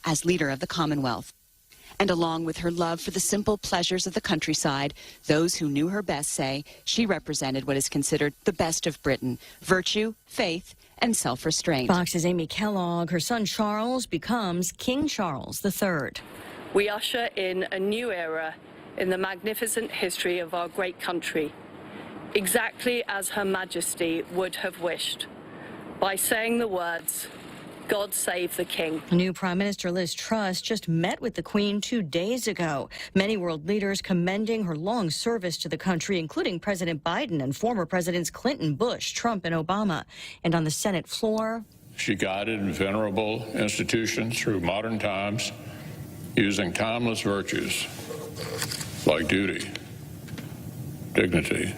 as leader of the Commonwealth. And along with her love for the simple pleasures of the countryside, those who knew her best say she represented what is considered the best of Britain: virtue, faith, and self-restraint. Fox's Amy Kellogg, her son Charles becomes King Charles III. We usher in a new era in the magnificent history of our great country, exactly as Her Majesty would have wished, by saying the words, "God save the King." New Prime Minister Liz Truss just met with the Queen 2 days ago. Many world leaders commending her long service to the country, including President Biden and former Presidents Clinton, Bush, Trump, and Obama. And on the Senate floor, she guided venerable institutions through modern times using timeless virtues like duty, dignity,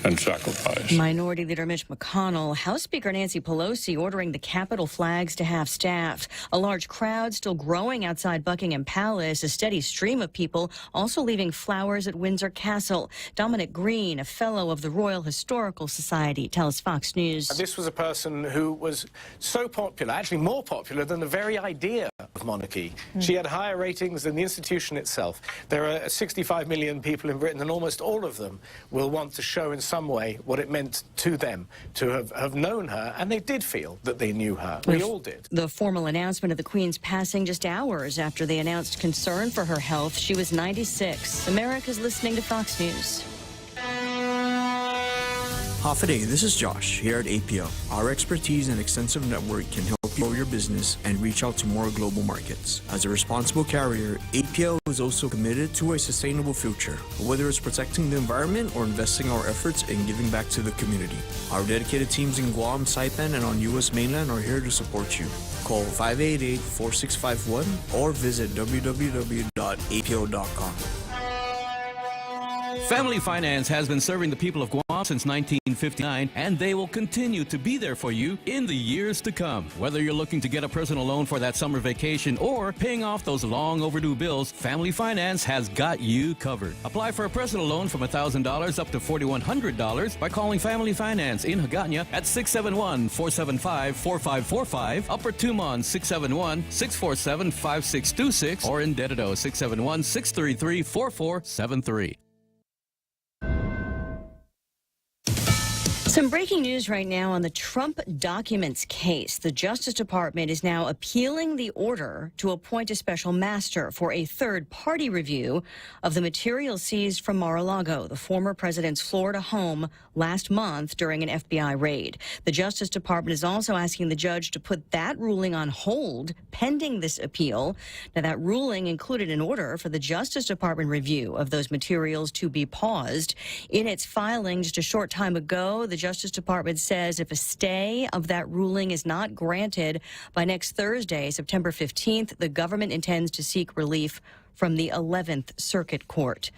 and sacrifice. Minority Leader Mitch McConnell, House Speaker Nancy Pelosi ordering the Capitol flags to half-staffed. A large crowd still growing outside Buckingham Palace, a steady stream of people also leaving flowers at Windsor Castle. Dominic Green, a fellow of the Royal Historical Society, tells Fox News. This was a person who was so popular, actually more popular than the very idea of monarchy. She had higher ratings than the institution itself. There are 65 million people in Britain, and almost all of them will want to show in some way what it meant to them to have known her, and they did feel that they knew her. We all did. The formal announcement of the Queen's passing just hours after they announced concern for her health. She was 96. America's listening to Fox News. Half a day, this is Josh here at APO. Our expertise and extensive network can help you grow your business and reach out to more global markets. As a responsible carrier, APO is also committed to a sustainable future, whether it's protecting the environment or investing our efforts in giving back to the community. Our dedicated teams in Guam, Saipan, and on U.S. mainland are here to support you. Call 588-4651 or visit www.apo.com. Family Finance has been serving the people of Guam since 1959, and they will continue to be there for you in the years to come. Whether you're looking to get a personal loan for that summer vacation or paying off those long overdue bills, Family Finance has got you covered. Apply for a personal loan from $1,000 up to $4,100 by calling Family Finance in Hagåtña at 671-475-4545, Upper Tumon 671-647-5626, or in Dededo 671-633-4473. Some breaking news right now on the Trump documents case. The Justice Department is now appealing the order to appoint a special master for a third-party review of the material seized from Mar-a-Lago, the former president's Florida home, last month during an FBI raid. The Justice Department is also asking the judge to put that ruling on hold pending this appeal. Now, that ruling included an order for the Justice Department review of those materials to be paused. In its filing just a short time ago, the Justice Department says if a stay of that ruling is not granted by next Thursday, September 15th, the government intends to seek relief from the 11th Circuit Court.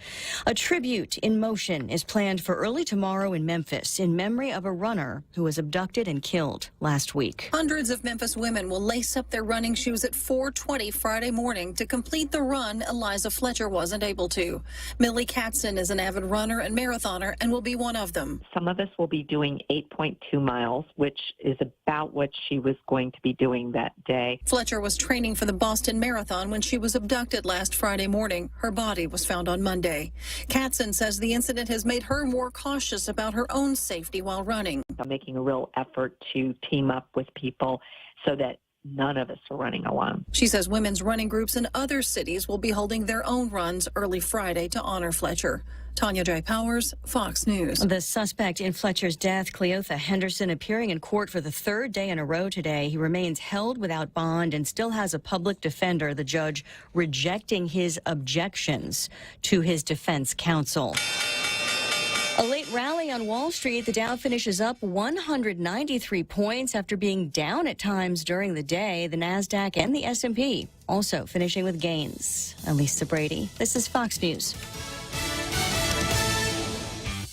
A tribute in motion is planned for early tomorrow in Memphis in memory of a runner who was abducted and killed last week. Hundreds of Memphis women will lace up their running shoes at 4:20 Friday morning to complete the run Eliza Fletcher wasn't able to. Millie Katzen is an avid runner and marathoner and will be one of them. Some of us will be doing 8.2 miles, which is about what she was going to be doing that day. Fletcher was training for the Boston Marathon when she was abducted last Friday morning. Her body was found on Monday. Katzen says the incident has made her more cautious about her own safety while running. I'm making a real effort to team up with people so that none of us are running alone. She says women's running groups in other cities will be holding their own runs early Friday to honor Fletcher. Tanya J. Powers, Fox News. The suspect in Fletcher's death, Cleotha Henderson, appearing in court for the third day in a row today. He remains held without bond and still has a public defender, the judge rejecting his objections to his defense counsel. A late rally on Wall Street. The Dow finishes up 193 points after being down at times during the day. The Nasdaq and the S&P also finishing with gains. Elisa Brady, this is Fox News.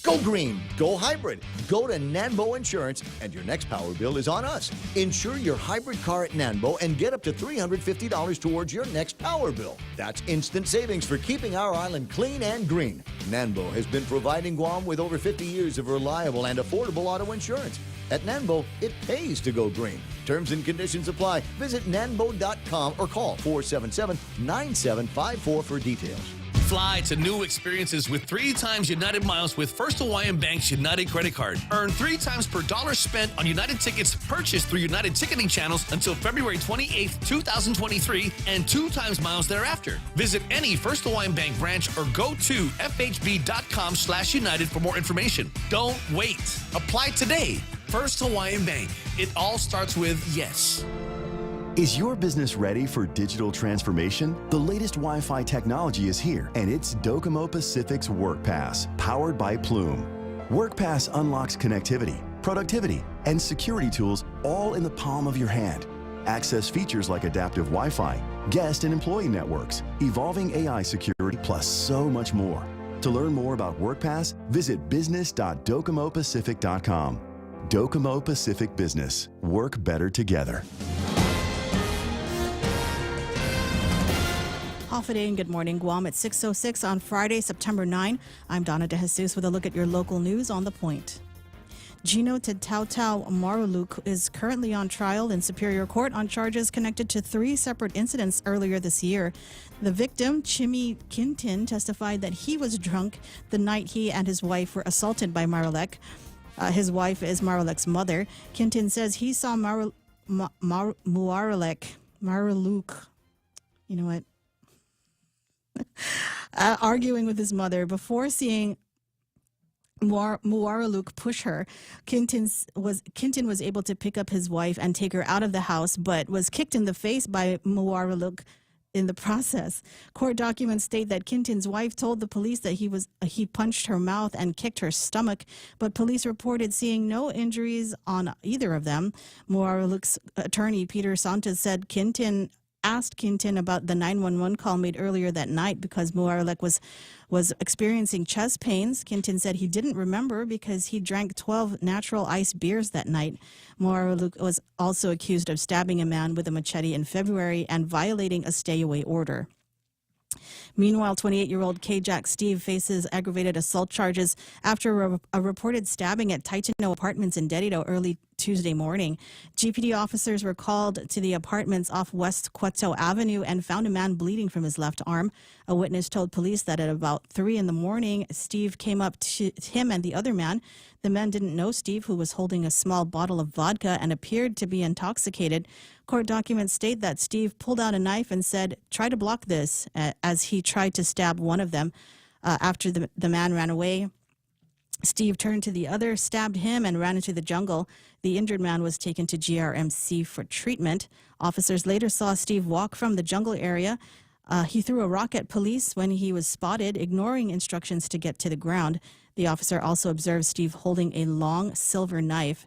Go green, go hybrid, go to Nanbo Insurance, and your next power bill is on us. Insure your hybrid car at Nanbo and get up to $350 towards your next power bill. That's instant savings for keeping our island clean and green. Nanbo has been providing Guam with over 50 years of reliable and affordable auto insurance. At Nanbo, it pays to go green. Terms and conditions apply. Visit nanbo.com or call 477-9754 for details. Fly to new experiences with 3 times United Miles with First Hawaiian Bank's United Credit Card. Earn 3 times per dollar spent on United tickets purchased through United ticketing channels until February 28, 2023, and 2 times miles thereafter. Visit any First Hawaiian Bank branch or go to fhb.com/United for more information. Don't wait. Apply today. First Hawaiian Bank. It all starts with yes. Is your business ready for digital transformation? The latest Wi-Fi technology is here, and it's Docomo Pacific's WorkPass, powered by Plume. WorkPass unlocks connectivity, productivity, and security tools all in the palm of your hand. Access features like adaptive Wi-Fi, guest and employee networks, evolving AI security, plus so much more. To learn more about WorkPass, visit business.docomopacific.com. Docomo Pacific Business. Work better together. Day and good morning, Guam at 6:06 on Friday, September 9. I'm Donna De Jesus with a look at your local news on The Point. Gino Tatautau Maruluk is currently on trial in Superior Court on charges connected to 3 separate incidents earlier this year. The victim, Chimi Kintin, testified that he was drunk the night he and his wife were assaulted by Marulek. His wife is Marulek's mother. Kintin says he saw Marulek, you know what? Arguing with his mother before seeing Muaraluk push her. Kintin was able to pick up his wife and take her out of the house, but was kicked in the face by Muaraluk in the process. Court documents state that Kintin's wife told the police that he punched her mouth and kicked her stomach, but police reported seeing no injuries on either of them. Muaraluk's attorney, Peter Santos, said asked Kintin about the 911 call made earlier that night because Muaralek was experiencing chest pains. Kintin said he didn't remember because he drank 12 natural ice beers that night. Muaralek was also accused of stabbing a man with a machete in February and violating a stay-away order. Meanwhile, 28-year-old K-Jack Steve faces aggravated assault charges after a reported stabbing at Taitino Apartments in Dedido early Tuesday morning. GPD officers were called to the apartments off West Quetzal Avenue and found a man bleeding from his left arm. A witness told police that at about 3 in the morning, Steve came up to him and the other man. The men didn't know Steve, who was holding a small bottle of vodka and appeared to be intoxicated. Court documents state that Steve pulled out a knife and said, "Try to block this," as he tried to stab one of them. After the man ran away, Steve turned to the other, stabbed him, and ran into the jungle. The injured man was taken to GRMC for treatment. Officers later saw Steve walk from the jungle area. He threw a rock at police when he was spotted, ignoring instructions to get to the ground. The officer also observed Steve holding a long silver knife.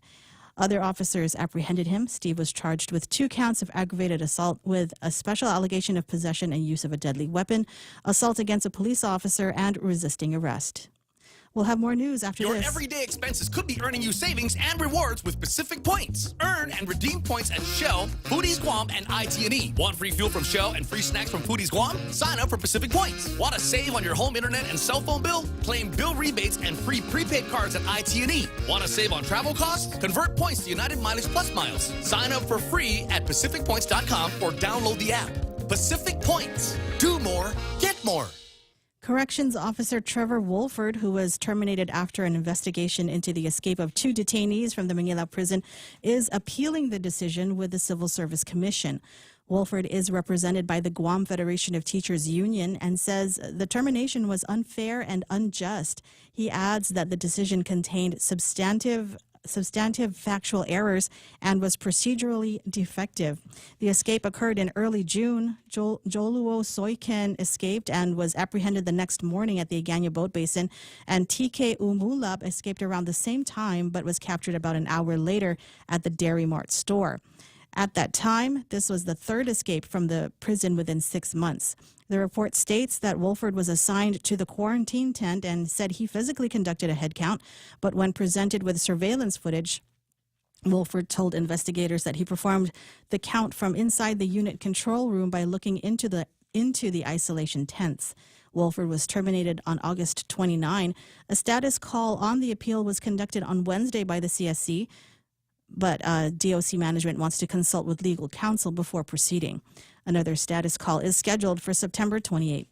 Other officers apprehended him. Steve was charged with 2 counts of aggravated assault with a special allegation of possession and use of a deadly weapon, assault against a police officer, and resisting arrest. We'll have more news after Your this. Your everyday expenses could be earning you savings and rewards with Pacific Points. Earn and redeem points at Shell, Foodies Guam, and IT&E. Want free fuel from Shell and free snacks from Foodies Guam? Sign up for Pacific Points. Want to save on your home internet and cell phone bill? Claim bill rebates and free prepaid cards at IT&E. Want to save on travel costs? Convert points to United Mileage Plus miles. Sign up for free at pacificpoints.com or download the app. Pacific Points. Do more, get more. Corrections Officer Trevor Wolford, who was terminated after an investigation into the escape of 2 detainees from the Manila prison, is appealing the decision with the Civil Service Commission. Wolford is represented by the Guam Federation of Teachers Union and says the termination was unfair and unjust. He adds that the decision contained substantive factual errors and was procedurally defective. The escape occurred in early June. Joluo Soiken escaped and was apprehended the next morning at the Agana Boat Basin, and TK Umulab escaped around the same time but was captured about an hour later at the Dairy Mart store. At that time, this was the 3rd escape from the prison within 6 months. The report states that Wolford was assigned to the quarantine tent and said he physically conducted a head count, but when presented with surveillance footage, Wolford told investigators that he performed the count from inside the unit control room by looking into the isolation tents. Wolford was terminated on August 29. A status call on the appeal was conducted on Wednesday by the CSC. but DOC management wants to consult with legal counsel before proceeding. Another status call is scheduled for September 28.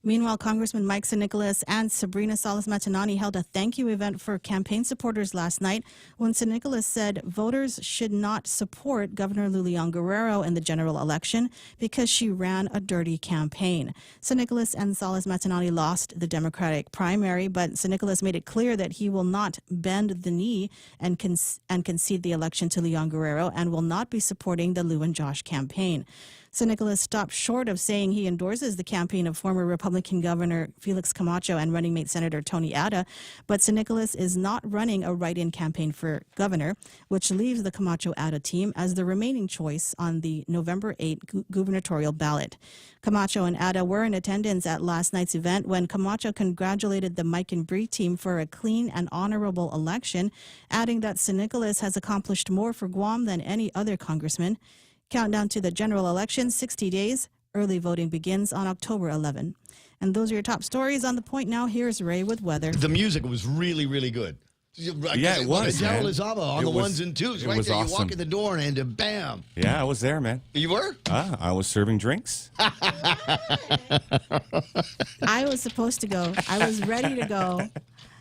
Meanwhile, Congressman Mike Nicholas and Sabrina Salas-Matanani held a thank you event for campaign supporters last night when Nicholas said voters should not support Governor Lulian Guerrero in the general election because she ran a dirty campaign. Nicholas and Salas-Matanani lost the Democratic primary, but Nicholas made it clear that he will not bend the knee and concede the election to Leon Guerrero and will not be supporting the Lou and Josh campaign. Nicholas stopped short of saying he endorses the campaign of former Republican Governor Felix Camacho and running mate Senator Tony Ada, but Nicholas is not running a write-in campaign for governor, which leaves the Camacho-Ada team as the remaining choice on the November 8 gubernatorial ballot. Camacho and Ada were in attendance at last night's event when Camacho congratulated the Mike and Bree team for a clean and honorable election, adding that Nicholas has accomplished more for Guam than any other congressman. Countdown to the general election, 60 days. Early voting begins on October 11. And those are your top stories on The Point. Now here's Ray with weather. The music was really, really good. Yeah, it was, man. Lizama on the ones and twos. Right there, awesome. You walk in the door and bam. Yeah, I was there, man. You were? I was serving drinks. I was supposed to go. I was ready to go.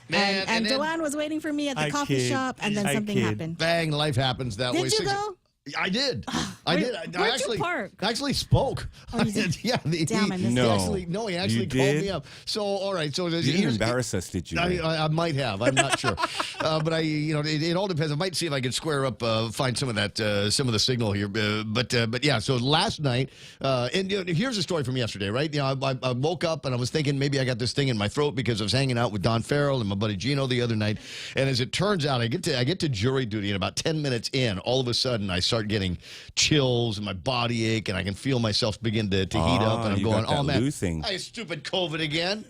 Man, and then, Joanne was waiting for me at the coffee shop, and then something happened. Bang, life happens that way. Did you go? I did. I Where'd you park? actually spoke. Oh, you did? Yeah. Damn, I missed He actually called me up. So, all right. So you didn't embarrass us, did you? I might have. I'm not sure. But it all depends. I might see if I can square up, find some of that, some of the signal here. But yeah. So last night, and here's a story from yesterday, right? I woke up and I was thinking maybe I got this thing in my throat because I was hanging out with Don Farrell and my buddy Gino the other night. And as it turns out, I get to jury duty, and about 10 minutes in, all of a sudden I start getting chills and my body ache, and I can feel myself begin to heat up, and I'm going, oh man, I stupid COVID again,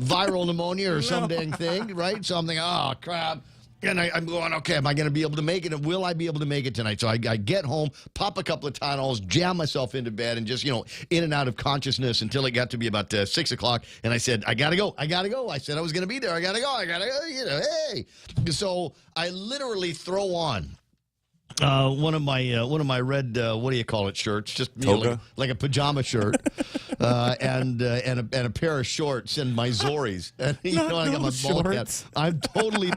viral pneumonia or some dang thing, right? So I'm thinking, oh crap. And I'm going, okay, am I going to be able to make it? And will I be able to make it tonight? So I get home, pop a couple of Tylenols, jam myself into bed, and just, in and out of consciousness until it got to be about 6 o'clock. And I said, I got to go. I said I was going to be there. I got to go. Hey. So I literally throw on one of my red what do you call it shirts, just like a pajama shirt, and a pair of shorts and my Zoris. And I got my ball cap. I'm totally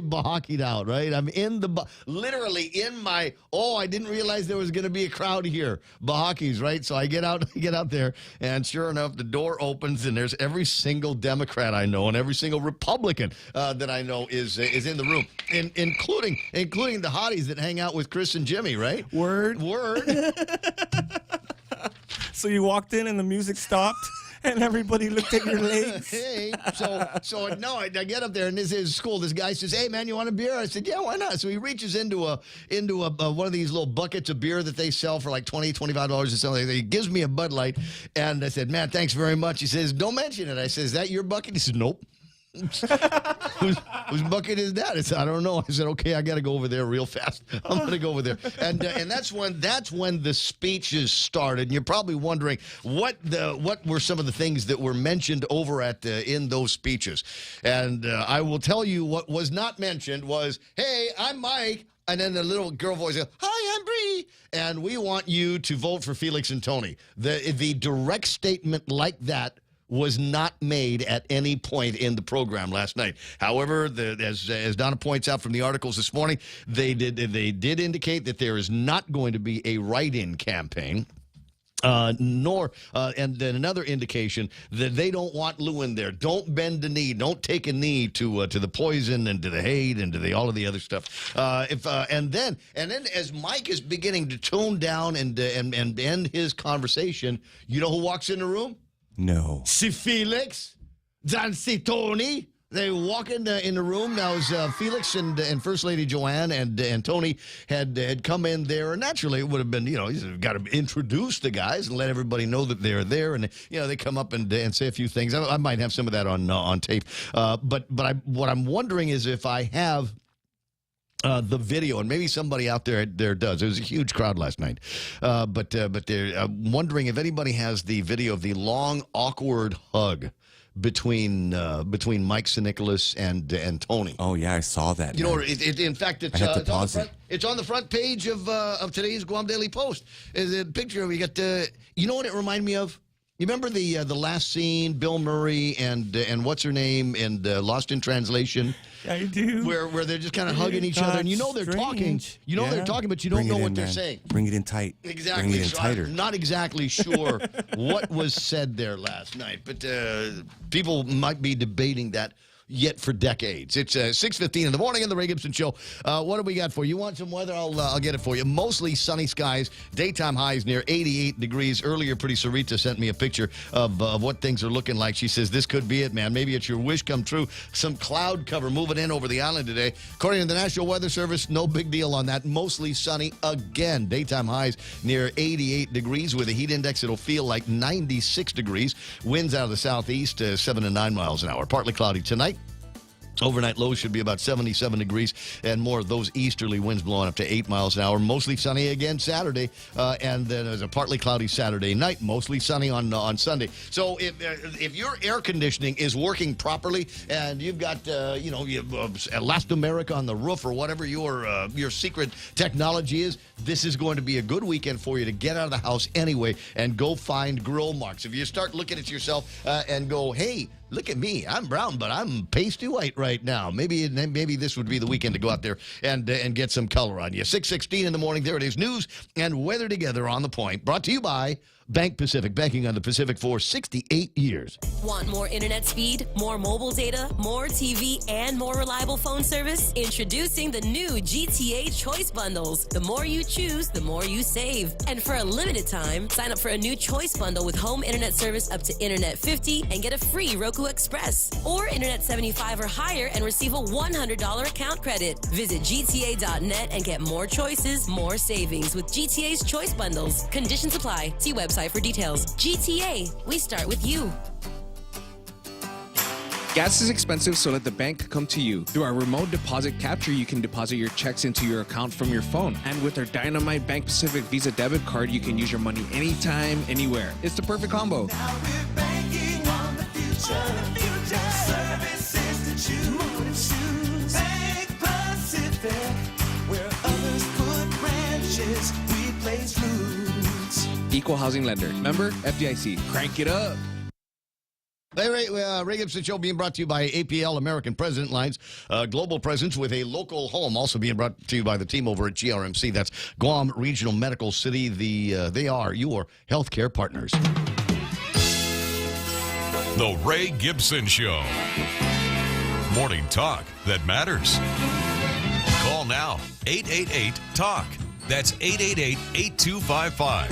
bahakied out, right? I'm in literally in my I didn't realize there was going to be a crowd here, bahakis, right? So I get out there, and sure enough, the door opens, and there's every single Democrat I know and every single Republican that I know is in the room, including the hotties that hang out with Chris and Jimmy, right? Word. So you walked in and the music stopped and everybody looked at your legs. Hey, so no, I get up there and this is school. This guy says, "Hey man, you want a beer?" I said, "Yeah, why not?" So he reaches into a one of these little buckets of beer that they sell for like $20, $25 or something. He gives me a Bud Light, and I said, "Man, thanks very much." He says, "Don't mention it." I said, "Is that your bucket?" He said, "Nope." Whose bucket is that? I said, "I don't know." I said, "Okay, I got to go over there real fast. I'm going to go over there." And that's when the speeches started. And you're probably wondering what were some of the things that were mentioned over at in those speeches. And I will tell you what was not mentioned was, "Hey, I'm Mike." And then the little girl voice goes, "Hi, I'm Bree, and we want you to vote for Felix and Tony." The direct statement like that was not made at any point in the program last night. However, as Donna points out from the articles this morning, they did indicate that there is not going to be a write-in campaign. And then another indication that they don't want Lou in there. Don't bend the knee. Don't take a knee to the poison and to the hate and to all of the other stuff. And then as Mike is beginning to tone down and end his conversation, you know who walks in the room? No. Si Felix, then si Tony. They walk in the room. Now, as Felix and First Lady Joanne and Tony had come in there, and naturally it would have been, you've got to introduce the guys and let everybody know that they're there, and they come up and say a few things. I might have some of that on tape. But what I'm wondering is if I have the video, and maybe somebody out there does. There was a huge crowd last night, but I'm wondering if anybody has the video of the long, awkward hug between Mike Sinicolas and Tony. Oh yeah, I saw that. You know, in fact, it's I had to it's on the pause front. It's on the front page of today's Guam Daily Post. The picture we got. You know what it reminded me of? You remember the last scene, Bill Murray and what's her name, and Lost in Translation? I do. Where they're just kind of hugging each other, and you know they're talking. You know they're talking, but you don't know what they're saying. Bring it in tight. Exactly. Bring it in So tighter. I'm not exactly sure what was said there last night, but people might be debating that yet for decades. It's 6:15 in the morning in the Ray Gibson Show. What do we got for you? You want some weather? I'll get it for you. Mostly sunny skies. Daytime highs near 88 degrees. Earlier, Pretty Sarita sent me a picture of what things are looking like. She says, this could be it, man. Maybe it's your wish come true. Some cloud cover moving in over the island today. According to the National Weather Service, no big deal on that. Mostly sunny again. Daytime highs near 88 degrees with a heat index. It'll feel like 96 degrees. Winds out of the southeast, 7 to 9 miles an hour. Partly cloudy tonight. Overnight lows should be about 77 degrees and more of those easterly winds blowing up to 8 miles an hour. Mostly sunny again Saturday, and then there's a partly cloudy Saturday night. Mostly sunny on Sunday. So if your air conditioning is working properly and you've got you have elastomeric on the roof or whatever your secret technology is, this is going to be a good weekend for you to get out of the house anyway and go find grill marks. If you start looking at yourself and go, hey, look at me. I'm brown, but I'm pasty white right now. Maybe this would be the weekend to go out there and get some color on you. 6:16 in the morning. There it is. News and weather together on The Point. Brought to you by Bank Pacific. Banking on the Pacific for 68 years. Want more internet speed, more mobile data, more TV, and more reliable phone service? Introducing the new GTA Choice Bundles. The more you choose, the more you save. And for a limited time, sign up for a new Choice Bundle with home internet service up to Internet 50 and get a free Roku Express. Or Internet 75 or higher and receive a $100 account credit. Visit GTA.net and get more choices, more savings with GTA's Choice Bundles. Conditions apply. See website for details. GTA, we start with you. Gas is expensive, so let the bank come to you. Through our remote deposit capture, you can deposit your checks into your account from your phone. And with our Dynamite Bank Pacific Visa debit card, you can use your money anytime, anywhere. It's the perfect combo. Now we're banking on the future. Services to choose. Bank Pacific, where others put branches, we place roots. Equal housing lender. Member FDIC. Crank it up. Hey, Ray Gibson Show being brought to you by APL American President Lines, global presence with a local home. Also being brought to you by the team over at GRMC. That's Guam Regional Medical City. They are your healthcare partners. The Ray Gibson Show. Morning talk that matters. Call now. 888-TALK. That's 888-8255.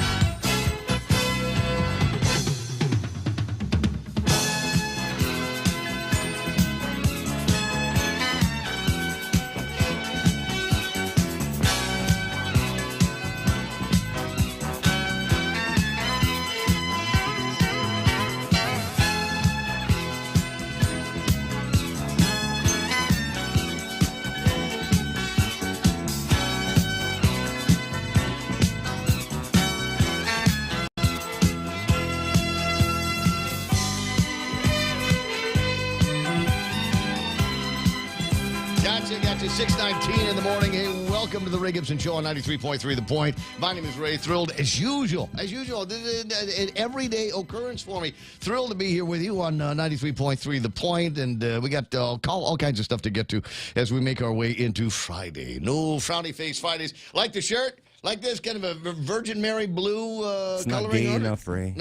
Gotcha. 6:19 in the morning. Hey, welcome to the Ray Gibson Show on 93.3 The Point. My name is Ray. Thrilled, as usual. This is an everyday occurrence for me. Thrilled to be here with you on 93.3 The Point. And we got all kinds of stuff to get to as we make our way into Friday. No frowny face Fridays. Like the shirt? Like this? Kind of a Virgin Mary blue it's coloring not gay on enough, Ray.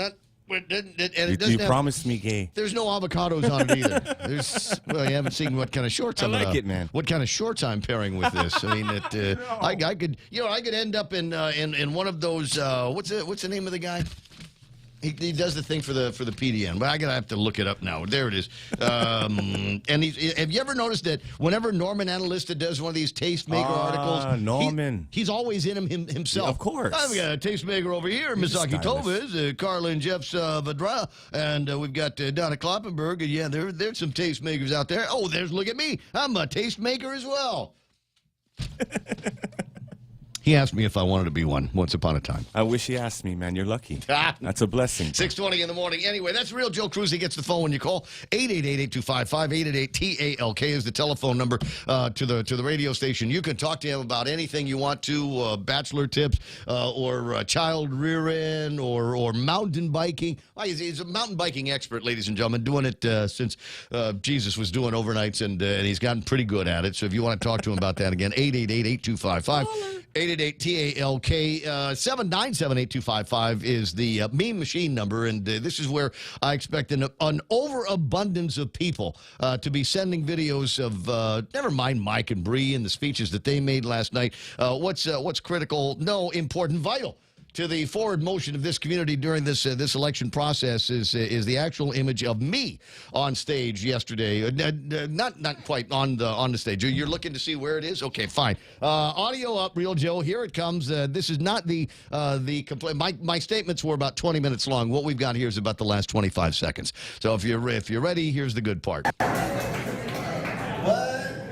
You promised me gay. There's no avocados on it either. You haven't seen what kind of shorts I like it, man. What kind of shorts I'm pairing with this? I mean, I could end up in one of those. What's the name of the guy? He does the thing for the PDN, but I gotta have to look it up now. There it is. And have you ever noticed that whenever Norman Analista does one of these tastemaker articles, Norman, he's always in him himself. Of course. I've got a tastemaker over here, Misaki Tobes, Carla and Jeff's Vadra, and we've got Donna Kloppenberg. And yeah, there's some tastemakers out there. Oh, look at me. I'm a tastemaker as well. He asked me if I wanted to be one once upon a time. I wish he asked me, man. You're lucky. That's a blessing. 6:20 in the morning. Anyway, that's Real Joe Cruz. He ggets the phone when you call. 888-8255. 888-TALK is the telephone number to the radio station. You can talk to him about anything you want to, bachelor tips or child rearing or mountain biking. He's a mountain biking expert, ladies and gentlemen, doing it since Jesus was doing overnights, and he's gotten pretty good at it. So if you want to talk to him about that again, 888-8255. 888-TALK. 797-8255 is the meme machine number, and this is where I expect an overabundance of people to be sending videos of, never mind Mike and Bree and the speeches that they made last night. What's critical, no, important, vital to the forward motion of this community during this election process is the actual image of me on stage yesterday. Not quite on the stage. You're looking to see where it is? Okay, fine. Audio up, Real Joe. Here it comes. This is not the complaint. My statements were about 20 minutes long. What we've got here is about the last 25 seconds. So if you're ready, here's the good part. What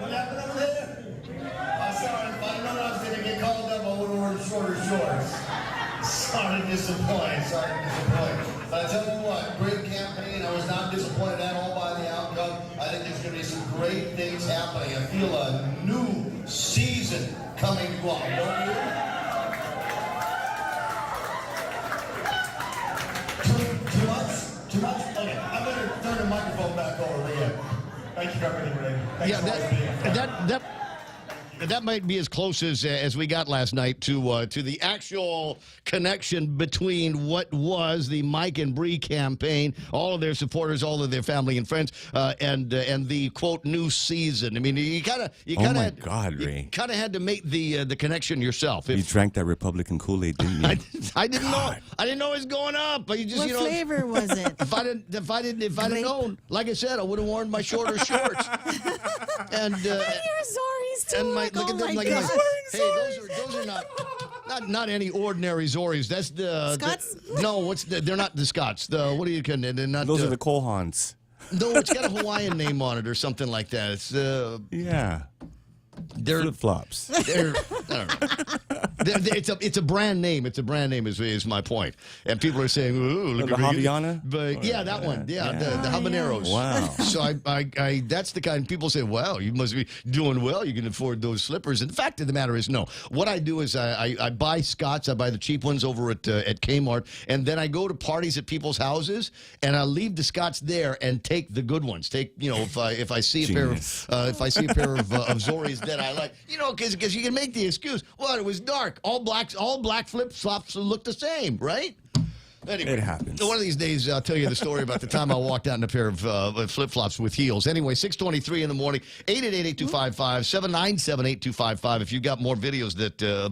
happened over there? I'm sorry, if I'd known I was going to get called up, I would have worn shorter shorts. Sorry to disappoint. But I tell you what, great campaign. I was not disappointed at all by the outcome. I think there's going to be some great things happening. I feel a new season coming along, don't you? Too much? Okay, I'm going to turn the microphone back over to you. Thank you for everything, Ray. Thanks for always being here. That might be as close as we got last night to the actual connection between what was the Mike and Bree campaign, all of their supporters, all of their family and friends, and the quote new season. I mean, you kind of Ray, kind of had to make the connection yourself. You drank that Republican Kool-Aid, didn't you? I didn't know. I didn't know it was going up. But what flavor was it? If I'd known, like I said, I would have worn my shorter shorts. And your Zoris too. And look at them, hey, those are not any ordinary Zoris. That's the Scots. They're not the Scots. They're not. Those are the Colhans. No, it's got a Hawaiian name on it or something like that. It's they're flip-flops. I don't know. It's a brand name. It's a brand name is my point. And people are saying, "Ooh, look the at Javiana." But that one. The habaneros. Wow. So I that's the kind people say, "Wow, you must be doing well. You can afford those slippers." And the fact of the matter is, no. What I do is I buy Scots. I buy the cheap ones over at Kmart, and then I go to parties at people's houses, and I leave the Scots there and take the good ones. If I see a pair of Zoris that I like, because you can make the excuse. Well, it was dark. All black flip-flops look the same, right? Anyway, it happens. One of these days, I'll tell you the story about the time I walked out in a pair of flip-flops with heels. Anyway, 6:23 in the morning, 888-8255, 797-8255. If you've got more videos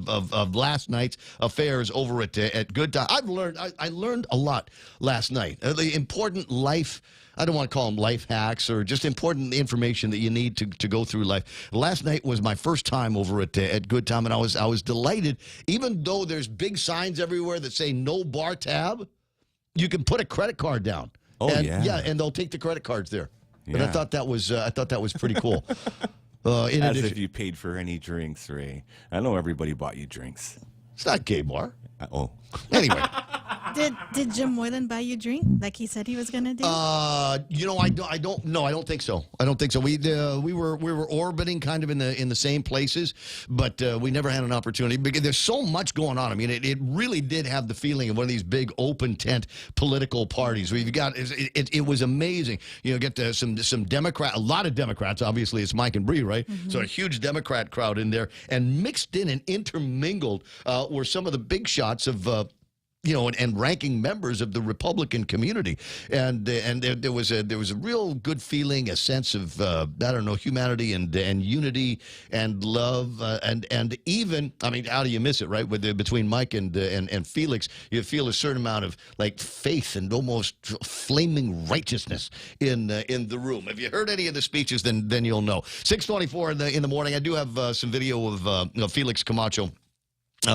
of last night's affairs over at Good Time. I learned a lot last night. The important life. I don't want to call them life hacks or just important information that you need to go through life. Last night was my first time over at Good Time, and I was delighted. Even though there's big signs everywhere that say no bar tab, you can put a credit card down. And they'll take the credit cards there. Yeah. But I thought that was pretty cool. If you paid for any drinks, Ray. I know everybody bought you drinks. It's not gay bar. Anyway. Did Jim Moylan buy you a drink like he said he was going to do? I don't know. I don't think so. We were orbiting kind of in the same places, but we never had an opportunity because there's so much going on. I mean, it really did have the feeling of one of these big open tent political parties. We've got it was amazing. Get some Democrat, a lot of Democrats. Obviously, it's Mike and Bree, right? Mm-hmm. So a huge Democrat crowd in there, and mixed in and intermingled were some of the big shots of. And ranking members of the Republican community, and there was a real good feeling, a sense of humanity and unity and love, and even how do you miss it, right? Between Mike and Felix, you feel a certain amount of faith and almost flaming righteousness in the room. Have you heard any of the speeches? Then you'll know. 6:24 in the morning. I do have some video of Felix Camacho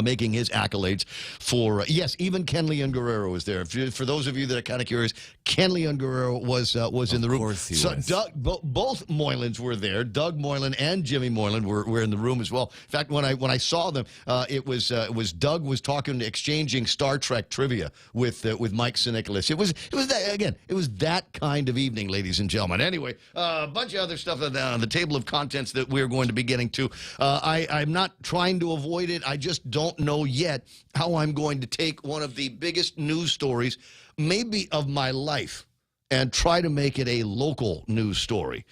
making his accolades for, yes, even Ken Leon Guerrero was there. For those of you that are kind of curious, Ken Leon Guerrero was in the room. Of course he was. Both Moylans were there. Doug Moylan and Jimmy Moylan were in the room as well. In fact, when I saw them, it was Doug was exchanging Star Trek trivia with Mike Sinikolis. It was that, again, it was that kind of evening, ladies and gentlemen. Anyway, a bunch of other stuff on the table of contents that we're going to be getting to. I'm not trying to avoid it. I just don't know yet how I'm going to take one of the biggest news stories, maybe of my life, and try to make it a local news story.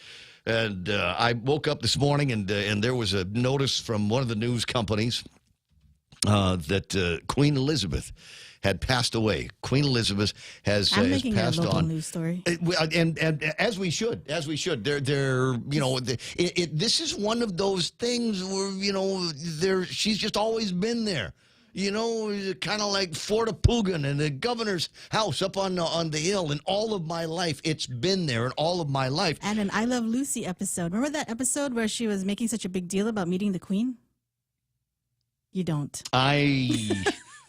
And I woke up this morning, and there was a notice from one of the news companies that Queen Elizabeth had passed away. Queen Elizabeth has making passed it a local on. news story. And as we should. They're this is one of those things where she's just always been there. Kind of like Fort Apugan and the governor's house up on the hill. And all of my life, it's been there. And all of my life. And an I Love Lucy episode. Remember that episode where she was making such a big deal about meeting the Queen? You don't.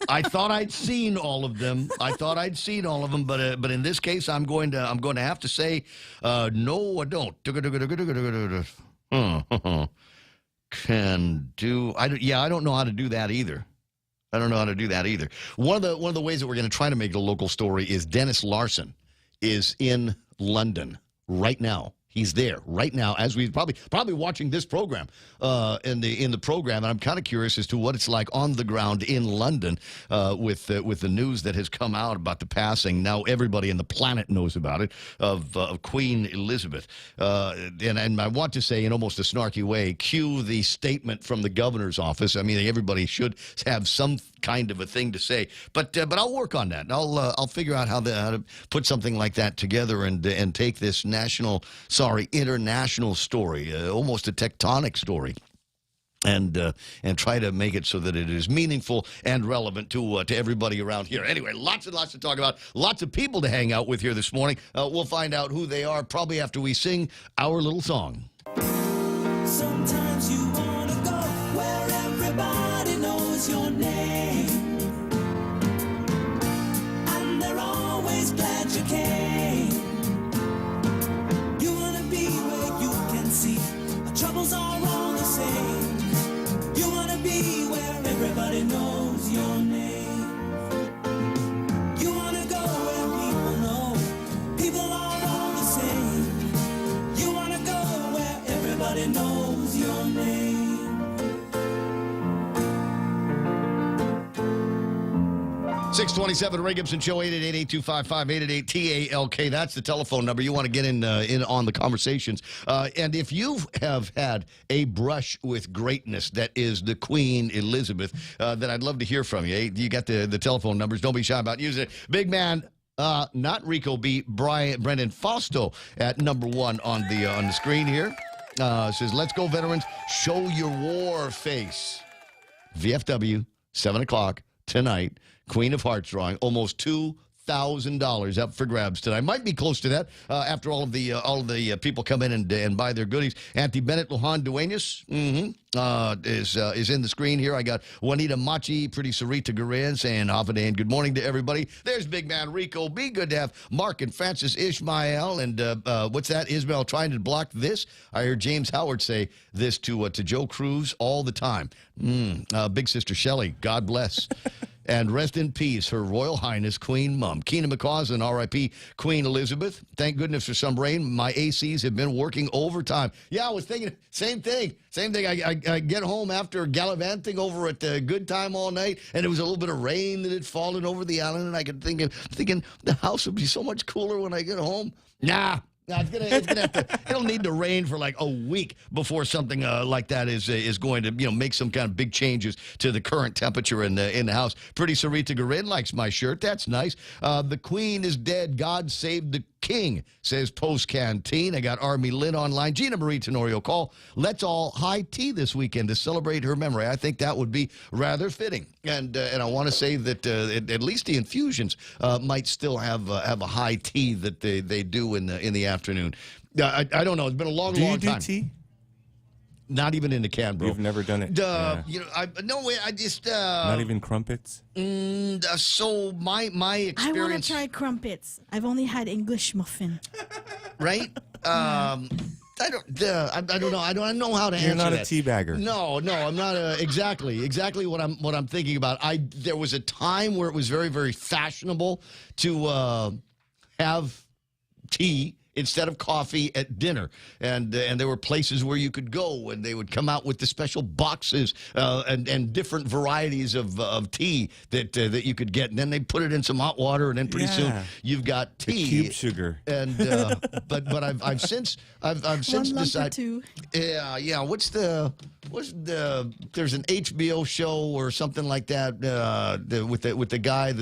I thought I'd seen all of them. But in this case, I'm going to have to say, no, I don't. I don't know how to do that either. One of the ways that we're going to try to make it a local story is Dennis Larson is in London right now. He's there right now as we probably watching this program in the program, and I'm kind of curious as to what it's like on the ground in London with the news that has come out about the passing. Now everybody in the planet knows about it of Queen Elizabeth, and I want to say in almost a snarky way, cue the statement from the governor's office. I mean, everybody should have some kind of a thing to say, but I'll work on that. And I'll figure out how to put something like that together and take this international story, almost a tectonic story, and try to make it so that it is meaningful and relevant to everybody around here. Anyway, lots and lots to talk about, lots of people to hang out with here this morning. We'll find out who they are probably after we sing our little song. Sometimes you want to go where everybody knows your name, and they're always glad you came. You want to be where you can see our troubles are all the same. You want to be where everybody knows your name. You want to go where people know people are all the same. You want to go where everybody knows your name. 627 Ray Gibson Show, 888-825-5888-TALK. That's the telephone number. You want to get in on the conversations. And if you have had a brush with greatness that is the Queen Elizabeth, then I'd love to hear from you. You got the telephone numbers. Don't be shy about using it. Big man, not Rico B. Brendan Fausto at number 1 on the screen here. Says, let's go, veterans. Show your war face. VFW, 7 o'clock tonight. Queen of Hearts drawing, almost $2,000 up for grabs tonight. Might be close to that after all of the people come in and buy their goodies. Auntie Bennett Lujan Duenas is in the screen here. I got Juanita Machi, Pretty Sarita Guerrero saying Havaday and good morning to everybody. There's big man Rico. Be good to have Mark and Francis Ishmael and what's that? Ismael trying to block this. I heard James Howard say this to Joe Cruz all the time. Big sister Shelley, God bless. And rest in peace, Her Royal Highness Queen Mum. Keena McCaws and R.I.P. Queen Elizabeth. Thank goodness for some rain. My ACs have been working overtime. Yeah, I was thinking, same thing. I get home after gallivanting over at Good Time all night, and there was a little bit of rain that had fallen over the island, and I could thinking the house would be so much cooler when I get home. Nah. No, it's gonna have to. It'll need to rain for like a week before something like that is going to make some kind of big changes to the current temperature in the house. Pretty Sarita Garin likes my shirt. That's nice. The Queen is dead. God save the King, says Post Canteen. I got Army Lynn online. Gina Marie Tenorio call. Let's all high tea this weekend to celebrate her memory. I think that would be rather fitting. And I want to say that at least the infusions might still have a high tea that they do in the afternoon. I don't know. It's been a long time. Do you do tea? Not even in the can, bro. You've never done it. You know, no way. I just Not even crumpets. So my experience. I want to try crumpets. I've only had English muffin. Right? I don't know. I don't know how to answer You're not that. a teabagger. No, I'm not. Exactly what I'm thinking about. There was a time where it was very, very fashionable to have tea instead of coffee at dinner, and there were places where you could go, and they would come out with the special boxes and different varieties of tea that you could get, and then they put it in some hot water, and then pretty soon you've got tea, the cube sugar. And but I've since decided. Yeah. What's the there's an HBO show or something like that with the guy,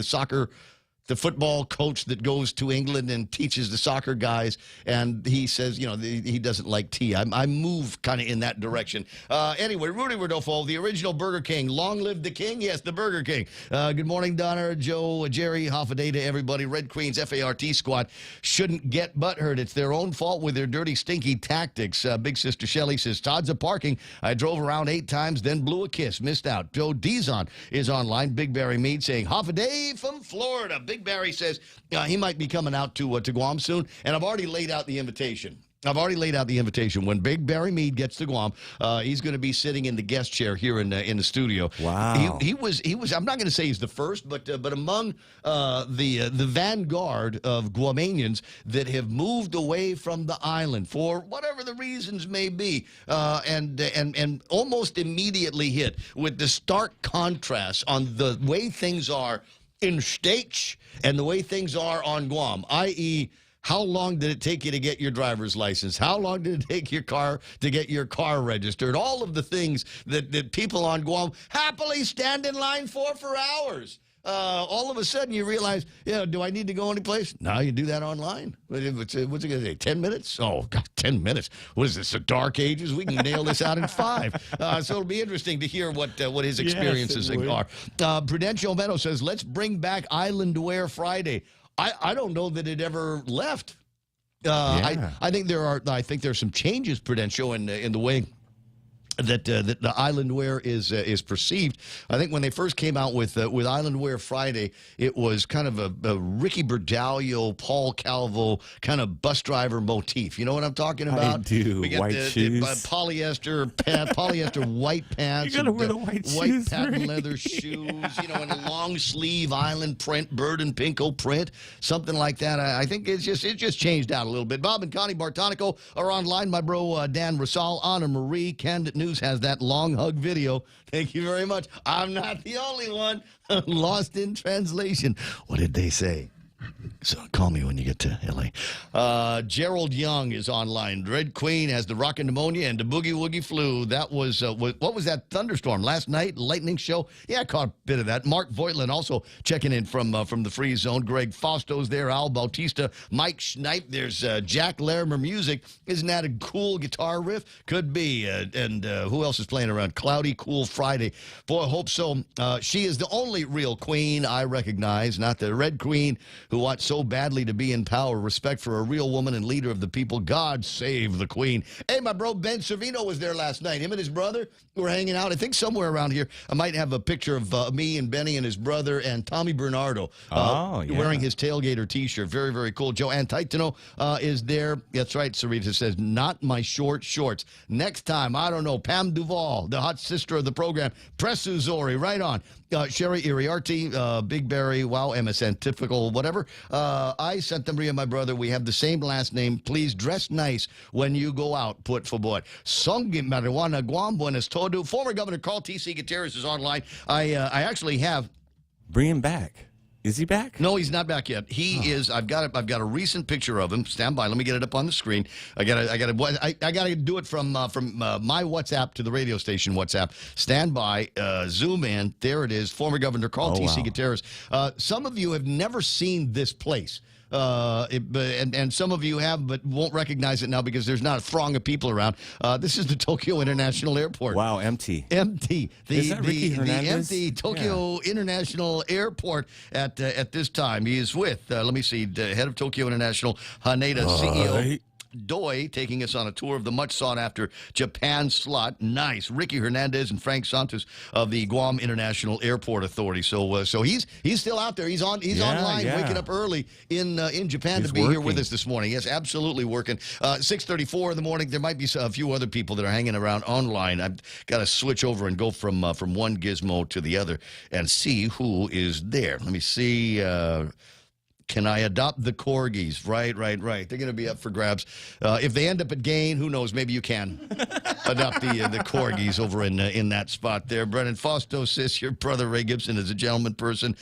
the football coach that goes to England and teaches the soccer guys, and he says, he doesn't like tea. I move kind of in that direction. Anyway, Rudy Rodolfo, the original Burger King. Long live the king. Yes, the Burger King. Good morning, Donna, Joe, Jerry, half a day to everybody. Red Queens FART squad shouldn't get butthurt. It's their own fault with their dirty, stinky tactics. Big Sister Shelley says, Todd's a parking. I drove around 8 times, then blew a kiss. Missed out. Joe Dizon is online. Big Barry Mead saying, half a day from Florida. Big Barry says he might be coming out to Guam soon, and I've already laid out the invitation. When Big Barry Mead gets to Guam, he's going to be sitting in the guest chair here in the studio. Wow. He was. I'm not going to say he's the first, but among the vanguard of Guamanians that have moved away from the island for whatever the reasons may be, and almost immediately hit with the stark contrast on the way things are in States and the way things are on Guam, i.e., how long did it take you to get your driver's license? How long did it take your car to get your car registered? All of the things that people on Guam happily stand in line for hours. All of a sudden you realize, do I need to go anyplace? No, you do that online. What's it going to say, 10 minutes? Oh, God, 10 minutes. What is this, the dark ages? We can nail this out in 5. So it'll be interesting to hear what his experiences are. Prudential Meadow says, let's bring back Island Wear Friday. I don't know that it ever left. I think there's some changes, Prudential, in the way that the Island Wear is perceived. I think when they first came out with Island Wear Friday, it was kind of a Ricky Berdalio, Paul Calvo kind of bus driver motif. You know what I'm talking about? I do. We got white shoes. Polyester white pants. You gotta wear the white shoes, patent right? leather shoes. And a long sleeve island print, bird and pinko print, something like that. I think it just changed out a little bit. Bob and Connie Bartonico are online. My bro Dan Rasal, Anna Marie, Candid News has that long hug video. Thank you very much. I'm not the only one. Lost in translation. What did they say? So call me when you get to L.A. Gerald Young is online. Red Queen has the rockin' pneumonia and the boogie woogie flu. That was what was that thunderstorm last night? Lightning show. Yeah, I caught a bit of that. Mark Voigtland also checking in from the free zone. Greg Fausto's there. Al Bautista, Mike Schneip. There's Jack Larimer music. Isn't that a cool guitar riff? Could be. And who else is playing around? Cloudy Cool Friday. Boy, I hope so. She is the only real queen I recognize, not the Red Queen who wants so badly to be in power. Respect for a real woman and leader of the people. God save the queen. Hey, my bro Ben Servino was there last night. Him and his brother were hanging out. I think somewhere around here I might have a picture of me and Benny and his brother and Tommy Bernardo wearing his Tailgater t-shirt. Very, very cool. Joanne Titano is there. That's right, Sarita says, not my short shorts. Next time, I don't know, Pam Duvall, the hot sister of the program. Presu Zori, right on. Sherry Iriarty, Big Barry, wow, MSN, typical, whatever. I, Santa Maria, my brother, we have the same last name. Please dress nice when you go out, put for boy. Songi marijuana, Guam, buenas todo. Former Governor Carl T.C. Gutierrez is online. I actually have. Bring him back. Is he back? No, he's not back yet. He is. I've got a recent picture of him. Stand by. Let me get it up on the screen. I got to do it from my WhatsApp to the radio station WhatsApp. Stand by. Zoom in. There it is. Former Governor Carl T.C. Gutierrez. Some of you have never seen this place. And some of you have, but won't recognize it now because there's not a throng of people around. This is the Tokyo International Airport. Wow, empty. Empty. Is that Ricky Hernandez? The empty Tokyo International Airport at this time. He is with, let me see, the head of Tokyo International, Haneda, CEO. Doi taking us on a tour of the much sought-after Japan slot. Nice. Ricky Hernandez and Frank Santos of the Guam International Airport Authority. So he's still out there. He's online, waking up early in Japan to be here with us this morning. Yes, absolutely working. 6:34 in the morning. There might be a few other people that are hanging around online. I've got to switch over and go from one gizmo to the other and see who is there. Let me see. Can I adopt the corgis? Right. They're going to be up for grabs. If they end up at Gain, who knows? Maybe you can adopt the corgis over in that spot there. Brennan Fausto says your brother Ray Gibson is a gentleman person.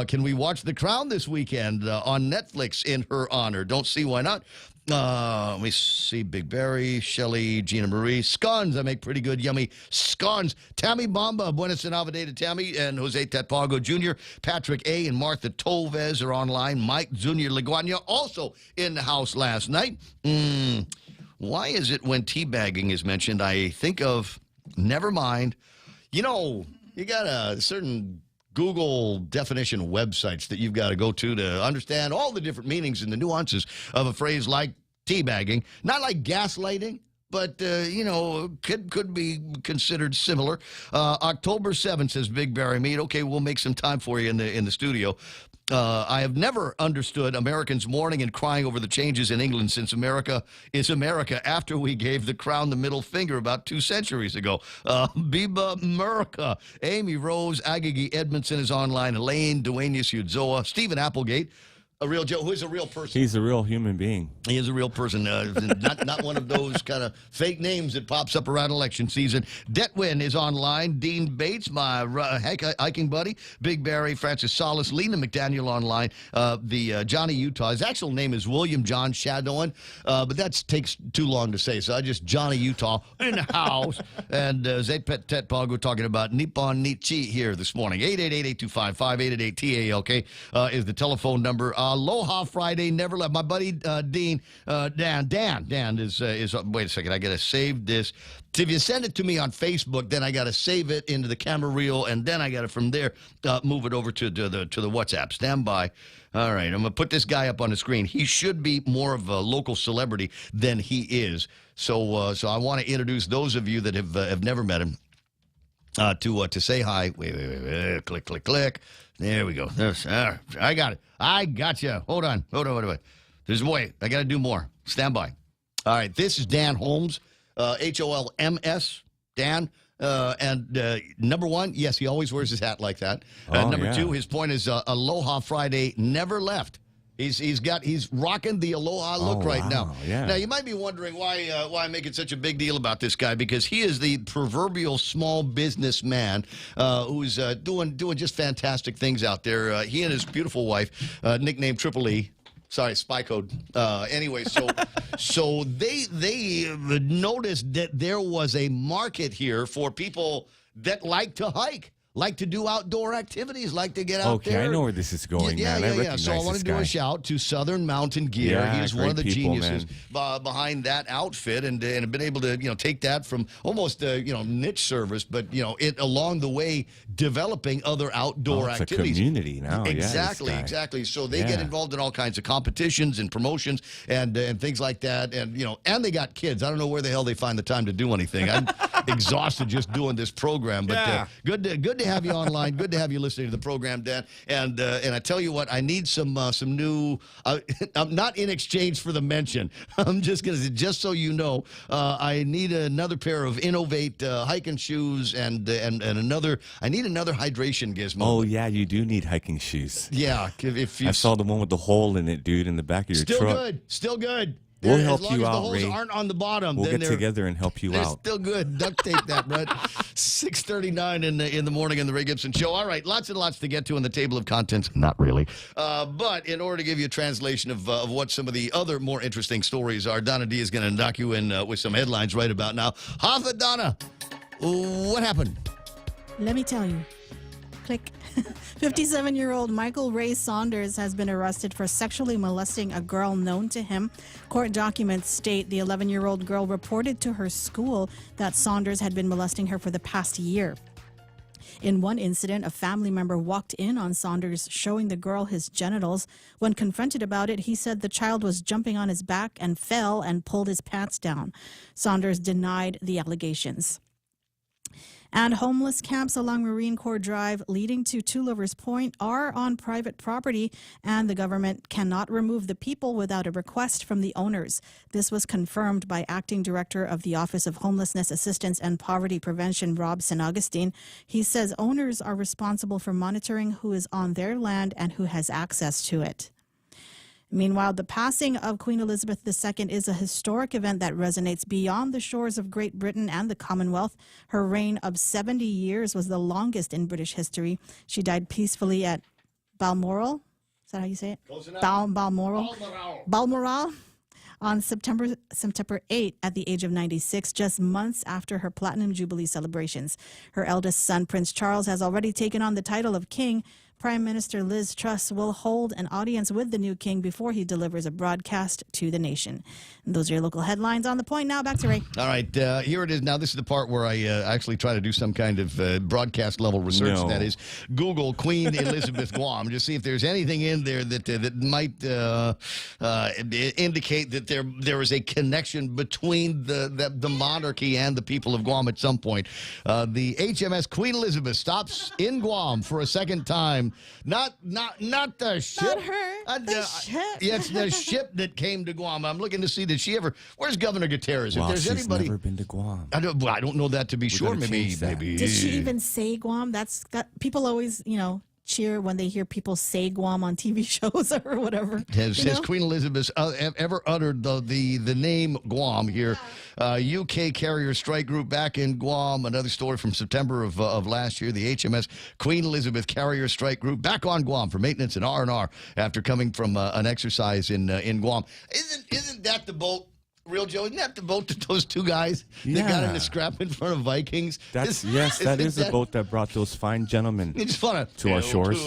Can we watch The Crown this weekend on Netflix in her honor? Don't see why not. Let me see. Big Barry, Shelley, Gina Marie. Scones. I make pretty good, yummy scones. Tammy Bamba, Buenos Navidad to Tammy, and Jose Tetpago Jr., Patrick A., and Martha Tolvez are online. Mike Jr. Liguana also in the house last night. Why is it when teabagging is mentioned, I think of, never mind. You know, you got a certain Google definition websites that you've got to go to understand all the different meanings and the nuances of a phrase like teabagging. Not like gaslighting, but, could be considered similar. October 7th, says Big Barry Mead. Okay, we'll make some time for you in the studio. I have never understood Americans mourning and crying over the changes in England since America is America after we gave the crown the middle finger about 2 centuries ago. Biba America. Amy Rose, Agagi Edmondson is online. Elaine, Duaneus Udzoa, Stephen Applegate. A real Joe, who is a real person. He's a real human being. He is a real person, not one of those kind of fake names that pops up around election season. Detwin is online. Dean Bates, my hiking buddy. Big Barry, Francis Salas, Lena McDaniel online. The Johnny Utah. His actual name is William John Shadowin, but that takes too long to say, so I just Johnny Utah in the house. And Zaypet Tetpago talking about Nippon Nichi here this morning. 888-825-5888-TALK is the telephone number. Aloha Friday, never left. My buddy Dan is wait a second, I got to save this. If you send it to me on Facebook, then I got to save it into the camera reel, and then I got to, from there, move it over to the WhatsApp. Stand by. All right, I'm going to put this guy up on the screen. He should be more of a local celebrity than he is. So I want to introduce those of you that have never met him to say hi. Wait. Click. There we go. I got it. I got you. Hold on. There's a way. I got to do more. Stand by. All right. This is Dan Holmes, HOLMS. Dan. And number one, yes, he always wears his hat like that. Number two, his point is Aloha Friday never left. He's rocking the aloha look right now. Yeah. Now you might be wondering why I'm making such a big deal about this guy, because he is the proverbial small businessman who's doing just fantastic things out there. He and his beautiful wife, nicknamed Triple E. Sorry, spy code. Anyway, so they noticed that there was a market here for people that like to hike. Like to do outdoor activities, like to get out there. Okay, I know where this is going, man. I recognize So I want to do a shout to Southern Mountain Gear. Yeah, He's one of the people, geniuses behind that outfit, and have been able to take that from almost niche service, but it along the way developing other outdoor it's activities. A community now. Exactly. So they get involved in all kinds of competitions and promotions and things like that, and and they got kids. I don't know where the hell they find the time to do anything. I'm exhausted just doing this program, but good to have you online. Good to have you listening to the program, Dan. And I tell you what, I need some new. I'm not in exchange for the mention. I'm just gonna just so you know, I need another pair of Innovate hiking shoes and another. I need another hydration gizmo. Oh yeah, you do need hiking shoes. Yeah, if you I saw the one with the hole in it, dude, in the back of your truck. Still good. We'll help as long you as the out, holes Ray. aren't on the bottom. We'll then get together and help you they're out. Still good. Duct tape that, Brett. 6:39 in the morning on the Ray Gibson Show. All right, lots and lots to get to in the table of contents. Not really. But in order to give you a translation of what some of the other more interesting stories are, Donna D is going to knock you in with some headlines right about now. Hafa, Donna, what happened? Let me tell you. Click. 57-year-old Michael Ray Saunders has been arrested for sexually molesting a girl known to him. Court documents state the 11-year-old girl reported to her school that Saunders had been molesting her for the past year. In one incident, a family member walked in on Saunders showing the girl his genitals. When confronted about it, he said the child was jumping on his back and fell and pulled his pants down. Saunders denied the allegations. And homeless camps along Marine Corps Drive leading to Two Lovers Point are on private property, and the government cannot remove the people without a request from the owners. This was confirmed by Acting Director of the Office of Homelessness Assistance and Poverty Prevention, Rob St. Augustine. He says owners are responsible for monitoring who is on their land and who has access to it. Meanwhile, the passing of Queen Elizabeth II is a historic event that resonates beyond the shores of Great Britain and the Commonwealth. Her reign of 70 years was the longest in British history. She died peacefully at Balmoral. Is that how you say it? Balmoral. On September 8 at the age of 96, just months after her Platinum Jubilee celebrations. Her eldest son, Prince Charles, has already taken on the title of King. Prime Minister Liz Truss will hold an audience with the new king before he delivers a broadcast to the nation. And those are your local headlines on The Point. Now back to Ray. All right, here it is. Now this is the part where I actually try to do some kind of broadcast level research. No. That is, Google Queen Elizabeth Guam, just see if there's anything in there that might indicate that there is a connection between the monarchy and the people of Guam at some point. The HMS Queen Elizabeth stops in Guam for a second time. Not the ship. Not her. The ship. Yeah, it's the ship that came to Guam. I'm looking to see, did she ever? Where's Governor Gutierrez? Wow, if there's she's anybody, never been to Guam. I don't know that to be sure. gotta change that. Maybe. Did she even say Guam? That's people always, cheer when they hear people say Guam on TV shows or whatever. Has Queen Elizabeth ever uttered the name Guam here? UK carrier strike group back in Guam. Another story from September of last year. The HMS Queen Elizabeth carrier strike group back on Guam for maintenance and R&R after coming from an exercise in Guam. Isn't that the boat? Real Joe, isn't that the boat that those two guys that got in a scrap in front of Vikings? That is the boat that brought those fine gentlemen to our shores.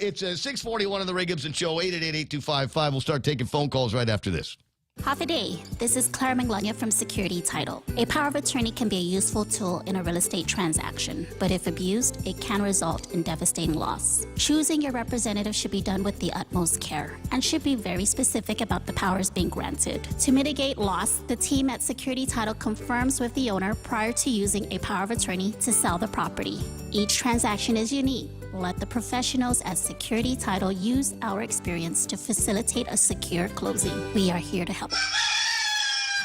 It's 6:41 on the Ray Gibson Show, 888-8255. We'll start taking phone calls right after this. Half a day. This is Clara Manglona from Security Title. A power of attorney can be a useful tool in a real estate transaction, but if abused, it can result in devastating loss. Choosing your representative should be done with the utmost care and should be very specific about the powers being granted. To mitigate loss, the team at Security Title confirms with the owner prior to using a power of attorney to sell the property. Each transaction is unique. Let the professionals at Security Title use our experience to facilitate a secure closing. We are here to help.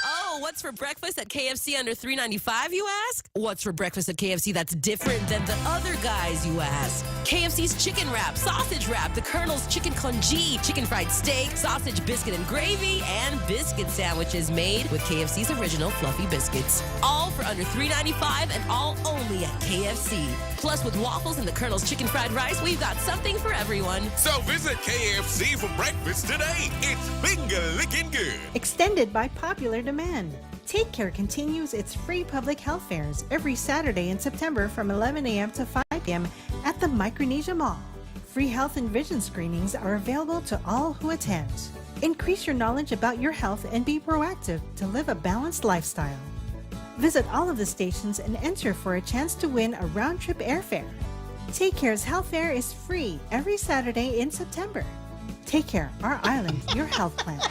Oh, what's for breakfast at KFC under $3.95, you ask? What's for breakfast at KFC that's different than the other guys, you ask? KFC's chicken wrap, sausage wrap, the Colonel's chicken congee, chicken fried steak, sausage biscuit and gravy, and biscuit sandwiches made with KFC's original fluffy biscuits. All for under $3.95 and all only at KFC. Plus, with waffles and the Colonel's chicken fried rice, we've got something for everyone. So visit KFC for breakfast today. It's finger-licking good. Extended by popular demand. Take Care continues its free public health fairs every Saturday in September from 11 a.m. to 5 p.m. at the Micronesia Mall. Free health and vision screenings are available to all who attend. Increase your knowledge about your health and be proactive to live a balanced lifestyle. Visit all of the stations and enter for a chance to win a round-trip airfare. Take Care's health fair is free every Saturday in September. Take Care, our island, your health plan.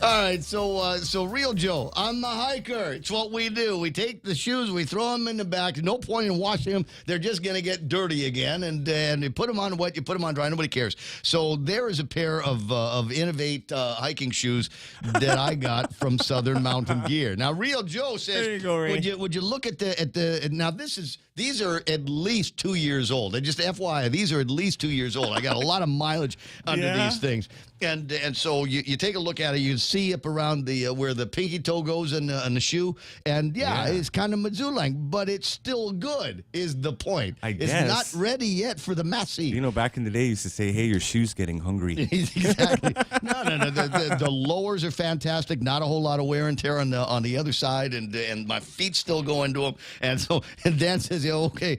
All right, so Real Joe, I'm the hiker. It's what we do. We take the shoes, we throw them in the back. No point in washing them. They're just going to get dirty again. And you put them on wet, you put them on dry. Nobody cares. So there is a pair of Innovate hiking shoes that I got from Southern Mountain Gear. Now, Real Joe says, there you go, Ray. would you look at the now these are at least 2 years old. And just FYI, these are at least 2 years old. I got a lot of mileage under these things. And so you take a look at it, you see up around the where the pinky toe goes in the shoe, and it's kind of Mizulang, but it's still good. Is the point? I guess it's not ready yet for the messy. You know, back in the day, you used to say, "Hey, your shoe's getting hungry." Exactly. No. The lowers are fantastic. Not a whole lot of wear and tear on the other side, and my feet still go into them. And Dan says, "Yeah, okay,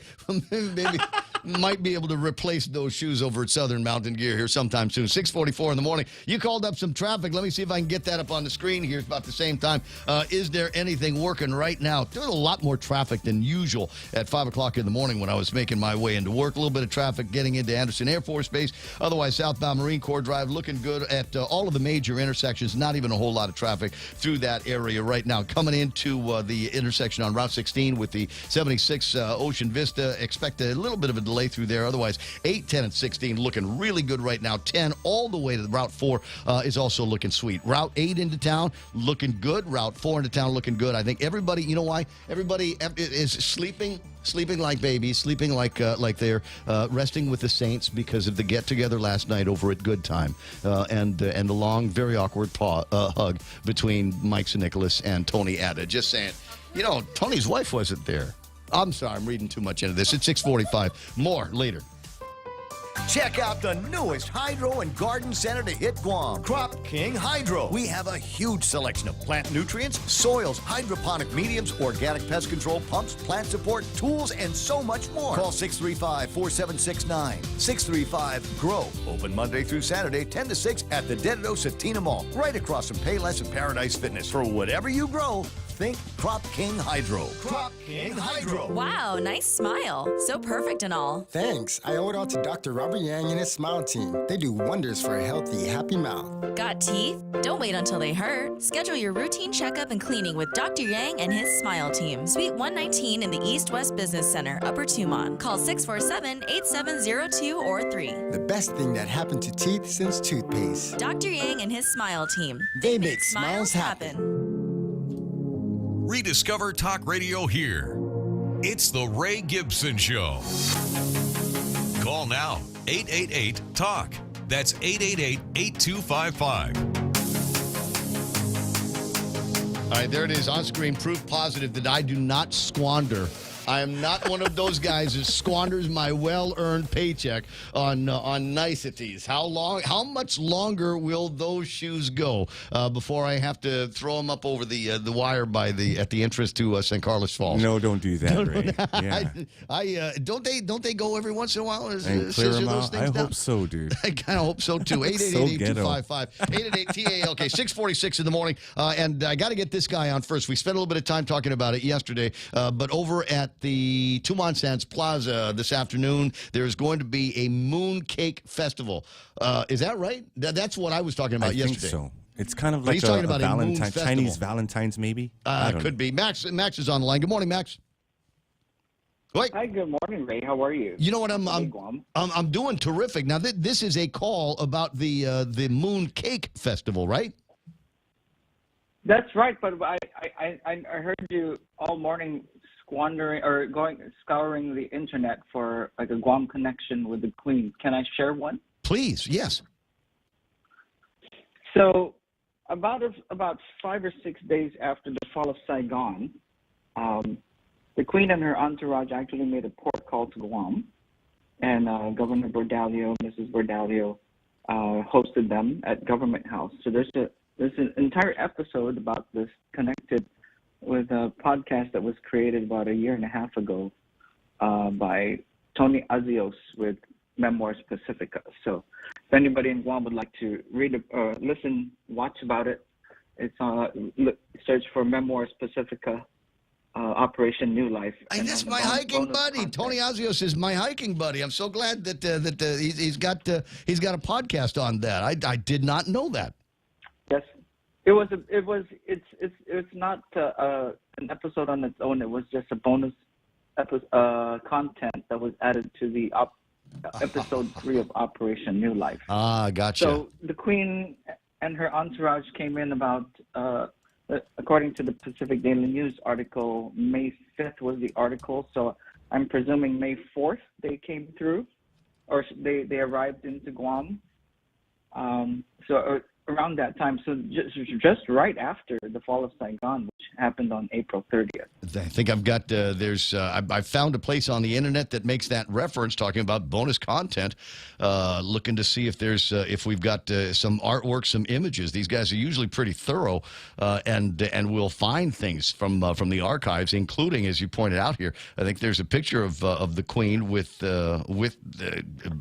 maybe might be able to replace those shoes over at Southern Mountain Gear here sometime soon. 6:44 in the morning. You called up some traffic. Let me see if I can get that up on the screen here. It's about the same time. Is there anything working right now? There's a lot more traffic than usual at 5 o'clock in the morning when I was making my way into work. A little bit of traffic getting into Anderson Air Force Base. Otherwise, southbound Marine Corps Drive looking good at all of the major intersections. Not even a whole lot of traffic through that area right now. Coming into the intersection on Route 16 with the 76 Ocean Vista. Expect a little bit of a delay through there. Otherwise, 8, 10, and 16 looking really good right now. 10 all the way to Route 4 is also looking sweet. Route 8 into town looking good. Route 4 into town looking good. I think everybody, you know why? Everybody is sleeping like babies, sleeping like they're resting with the Saints because of the get-together last night over at Good Time and the long, very awkward hug between Mike Nicholas and Tony Adda. Just saying, you know, Tony's wife wasn't there. I'm sorry, I'm reading too much into this. It's 6:45. More later. Check out the newest hydro and garden center to hit Guam, Crop King Hydro. We have a huge selection of plant nutrients, soils, hydroponic mediums, organic pest control pumps, plant support, tools, and so much more. Call 635-4769. 635-GROW. Open Monday through Saturday, 10 to 6 at the Dededo Satina Mall, right across from Payless and Paradise Fitness. For whatever you grow, think Crop King Hydro. Crop King Hydro. Wow, nice smile. So perfect and all. Thanks. I owe it all to Dr. Robert Yang and his Smile team. They do wonders for a healthy, happy mouth. Got teeth? Don't wait until they hurt. Schedule your routine checkup and cleaning with Dr. Yang and his Smile team. Suite 119 in the East West Business Center, Upper Tumon. Call 647-8702 or 3. The best thing that happened to teeth since toothpaste. Dr. Yang and his Smile team. They make smiles happen. Rediscover talk radio here. It's the Ray Gibson Show. Call now, 888-TALK. That's 888-8255. All right, there it is on screen. Proof positive that I do not squander. I am not one of those guys who squanders my well-earned paycheck on niceties. How much longer will those shoes go before I have to throw them up over the wire at the entrance to St. Carlos Falls? No, don't do that, Ray. Yeah. Don't they go every once in a while? And clear them out? I hope so, dude. I kind of hope so too. 888-8255. 888-TALK. 6:46 in the morning, and I got to get this guy on first. We spent a little bit of time talking about it yesterday, but over at the Tumon Sands Plaza this afternoon, there's going to be a moon cake festival. Is that right? That's what I was talking about yesterday. I think so. It's kind of like a Valentine, Chinese Valentine's, maybe. Could be. Max is on the line. Good morning, Max. Wait. Hi, good morning, Ray. How are you? You know what? I'm doing terrific. Now, this is a call about the Moon Cake Festival, right? That's right, but I heard you all morning scouring the internet for like a Guam connection with the Queen. Can I share one? Please, yes. So, about 5 or 6 days after the fall of Saigon, the Queen and her entourage actually made a port call to Guam, and Governor Bordalio, Mrs. Bordalio, hosted them at Government House. So there's an entire episode about this connected with a podcast that was created about a year and a half ago by Tony Azios with Memoirs Pacifica. So if anybody in Guam would like to read, listen, watch about it, it's search for Memoirs Pacifica, Operation New Life. And that's my hiking buddy. Tony Azios is my hiking buddy. I'm so glad that he's got a podcast on that. I did not know that. Yes. It's not an episode on its own. It was just a bonus content that was added to the episode 3 of Operation New Life. Ah, gotcha. So the Queen and her entourage came in about, according to the Pacific Daily News article, May 5th was the article. So I'm presuming May 4th they came through, or they arrived into Guam. Around that time, so just right after the fall of Saigon, which happened on April 30th. I think I've got, I found a place on the internet that makes that reference, talking about bonus content, looking to see if there's, if we've got some artwork, some images. These guys are usually pretty thorough, and we'll find things from the archives, including, as you pointed out here, I think there's a picture of the Queen with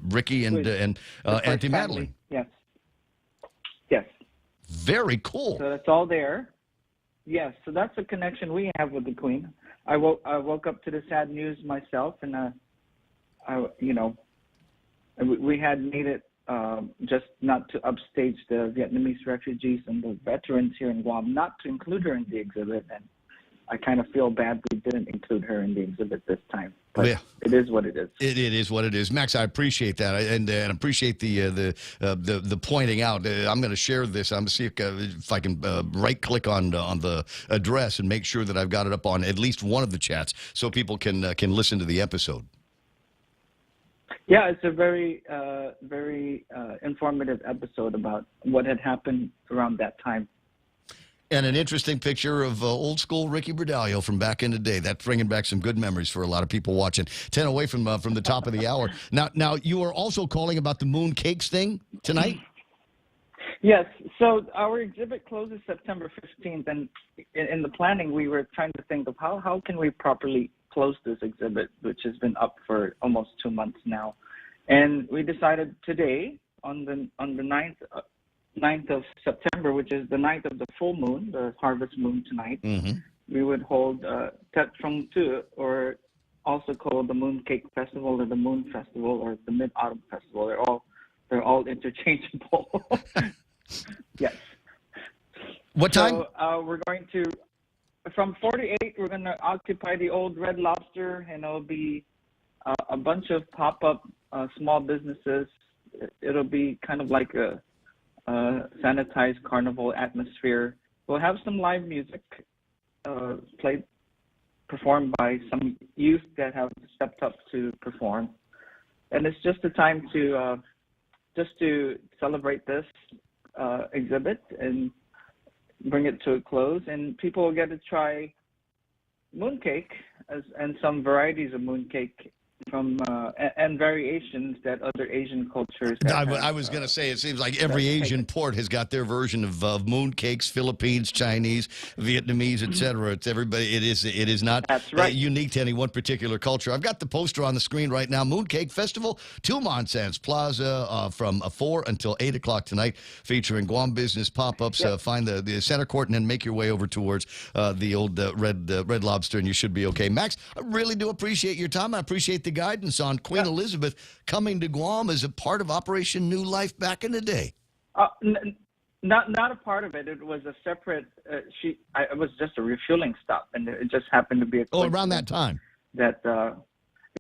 Ricky and Auntie Madeline. Yes. Yes. Very cool. So that's all there. Yes, so that's the connection we have with the Queen. I woke up to the sad news myself, and we had made it just not to upstage the Vietnamese refugees and the veterans here in Guam, not to include her in the exhibit, and I kind of feel bad we didn't include her in the exhibit this time. But yeah. It is what it is. It is what it is, Max. I appreciate that, and appreciate the pointing out. I'm going to share this. I'm going to see if I can right click on the address and make sure that I've got it up on at least one of the chats, so people can listen to the episode. Yeah, it's a very informative episode about what had happened around that time. And an interesting picture of old school Ricky Bradalio from back in the day. That's bringing back some good memories for a lot of people watching. 10 away from the top of the hour. Now you are also calling about the moon cakes thing tonight? Yes. So our exhibit closes September 15th, and in the planning, we were trying to think of how can we properly close this exhibit, which has been up for almost 2 months now. And we decided today, on the 9th of September, which is the night of the full moon, the harvest moon tonight, we would hold Tet Trong Tu, or also called the Mooncake Festival or the Moon Festival or the Mid-Autumn Festival. They're all interchangeable. Yes. What time? So we're going to, from 4 to 8, we're going to occupy the old Red Lobster, and it'll be a bunch of pop-up small businesses. It'll be kind of like a sanitized carnival atmosphere. We'll have some live music performed by some youth that have stepped up to perform, and it's just a time to celebrate this exhibit and bring it to a close, and people will get to try mooncake and some varieties of mooncake from and variations that other Asian cultures. I was going to say, it seems like every Asian port has got their version of mooncakes. Philippines, Chinese, Vietnamese, etc. It's everybody. It is not unique to any one particular culture. I've got the poster on the screen right now. Mooncake Festival, Tumon Sands Plaza, from 4 until 8 o'clock tonight, featuring Guam business pop-ups. Find the center court and then make your way over towards the old Red Lobster, and you should be okay. Max, I really do appreciate your time. I appreciate the guidance on Queen Elizabeth coming to Guam as a part of Operation New Life back in the day. Not a part of it. It was a separate. It was just a refueling stop, and it just happened to be a. Around that time. That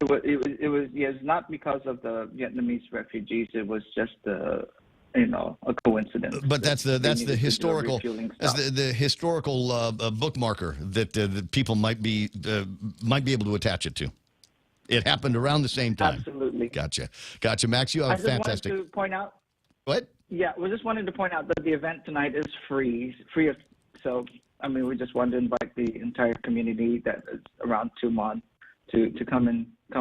it was not because of the Vietnamese refugees. It was just a coincidence. But that's the historical the historical bookmarker that people might be able to attach it to. It happened around the same time. Absolutely. Gotcha, Max. You have a fantastic. I just wanted to point out. What? Yeah, we just wanted to point out that the event tonight is free. So, I mean, we just wanted to invite the entire community that is around Tumon to come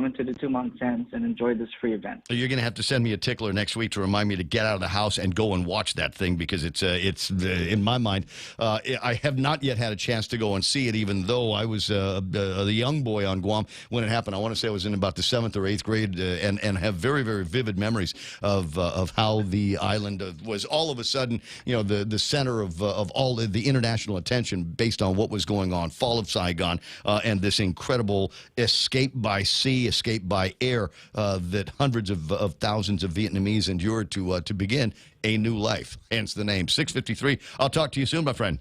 into the Tumon Sands and enjoy this free event. You're going to have to send me a tickler next week to remind me to get out of the house and go and watch that thing, because it's in my mind, I have not yet had a chance to go and see it, even though I was a young boy on Guam when it happened. I want to say I was in about the 7th or 8th grade, and have very, very vivid memories of how the island was all of a sudden, the center of all the international attention based on what was going on, fall of Saigon, and this incredible escape by sea, escape by air that hundreds of thousands of Vietnamese endured to begin a new life. Hence the name. 6:53. I'll talk to you soon, my friend.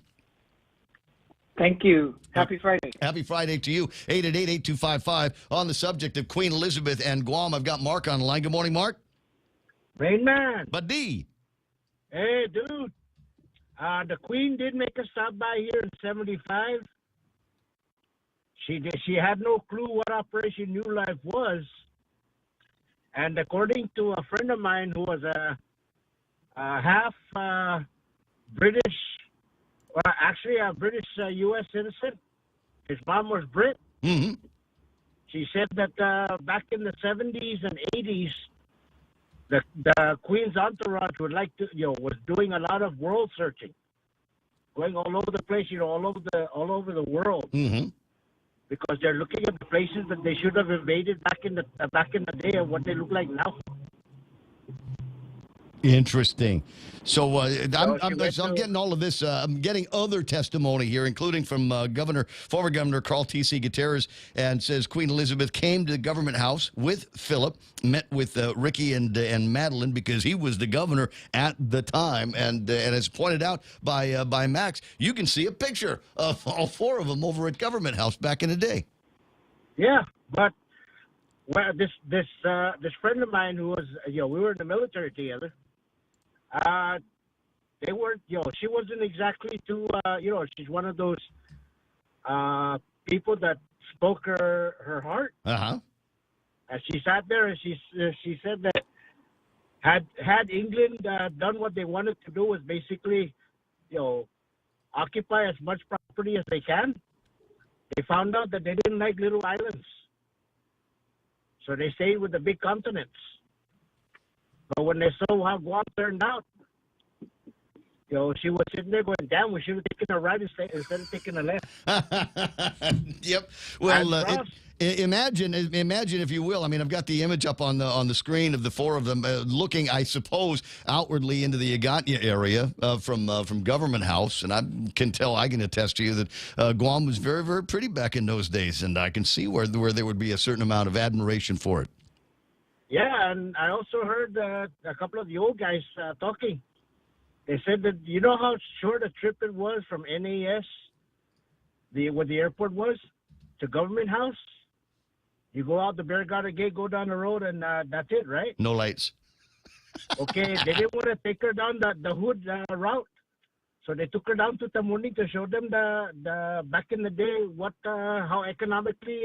Thank you. Happy Friday. Happy Friday to you. 888-8255. On the subject of Queen Elizabeth and Guam, I've got Mark on the line. Good morning, Mark. Rain Man. Buddy. Hey, dude. The Queen did make a stop by here in 75. She had no clue what Operation New Life was. And according to a friend of mine who was a half British Well, actually, a British U.S. citizen. His mom was Brit. Mm-hmm. She said that back in the 70s and 80s, the Queen's entourage would like to, was doing a lot of world searching, going all over the place, all over the world, Mm-hmm. because they're looking at the places that they should have invaded back in the day and what they look like now. Interesting. So I'm getting all of this. I'm getting other testimony here, including from former Governor Carl T.C. Gutierrez, and says Queen Elizabeth came to the government house with Philip, met with Ricky and Madeline because he was the governor at the time, and as pointed out by Max, you can see a picture of all four of them over at Government House back in the day. Yeah, but this friend of mine who was we were in the military together. They weren't, she wasn't exactly too, she's one of those people that spoke her heart. Uh-huh. And she sat there and she said that had England done what they wanted to do, was basically, occupy as much property as they can, they found out that they didn't like little islands. So they stayed with the big continents. But when they saw how Guam turned out, she was sitting there going, damn, we should have taken a right instead of taking a left. Yep. Well, imagine, if you will. I mean, I've got the image up on the screen of the four of them looking, I suppose, outwardly into the Agantya area from Government House, and I can attest to you that Guam was very, very pretty back in those days, and I can see where there would be a certain amount of admiration for it. Yeah, and I also heard a couple of the old guys talking. They said that, you know how short a trip it was from NAS, where the airport was, to Government House? You go out the Barrigada Gate, go down the road, and that's it, right? No lights. Okay, they didn't want to take her down the Hood route. So they took her down to Tamuning to show them the back in the day how economically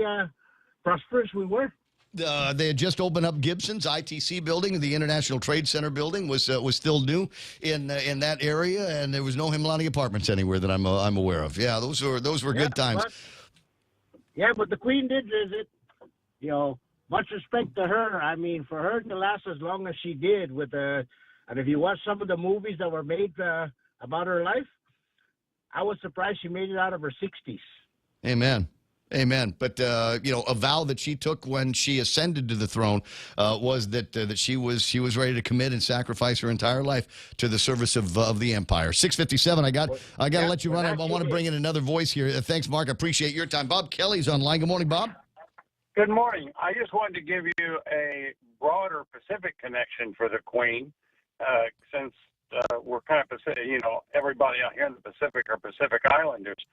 prosperous we were. They had just opened up Gibson's ITC building. The International Trade Center building was still new in that area, and there was no Himlani apartments anywhere that I'm aware of. Yeah, those were good times. But the Queen did visit. Much respect to her. I mean, for her to last as long as she did and if you watch some of the movies that were made about her life, I was surprised she made it out of her 60s. Amen. Amen. But, a vow that she took when she ascended to the throne was that she was ready to commit and sacrifice her entire life to the service of the empire. 6:57. I got to let you run. I want to bring in another voice here. Thanks, Mark. I appreciate your time. Bob Kelly's online. Good morning, Bob. Good morning. I just wanted to give you a broader Pacific connection for the Queen, since we're kind of Pacific, everybody out here in the Pacific are Pacific Islanders.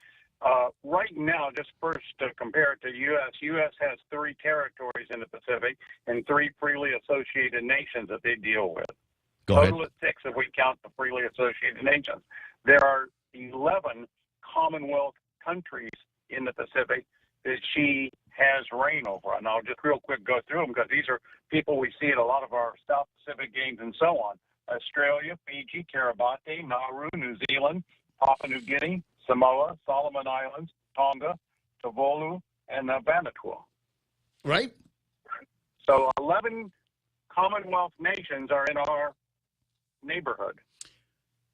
Right now, just first to compare it to U.S., U.S. has 3 territories in the Pacific and 3 freely associated nations that they deal with. Total of 6 if we count the freely associated nations. There are 11 Commonwealth countries in the Pacific that she has reign over. And I'll just real quick go through them because these are people we see at a lot of our South Pacific games and so on. Australia, Fiji, Kiribati, Nauru, New Zealand, Papua New Guinea, Samoa, Solomon Islands, Tonga, Tuvalu, and Vanuatu. Right. So 11 Commonwealth nations are in our neighborhood.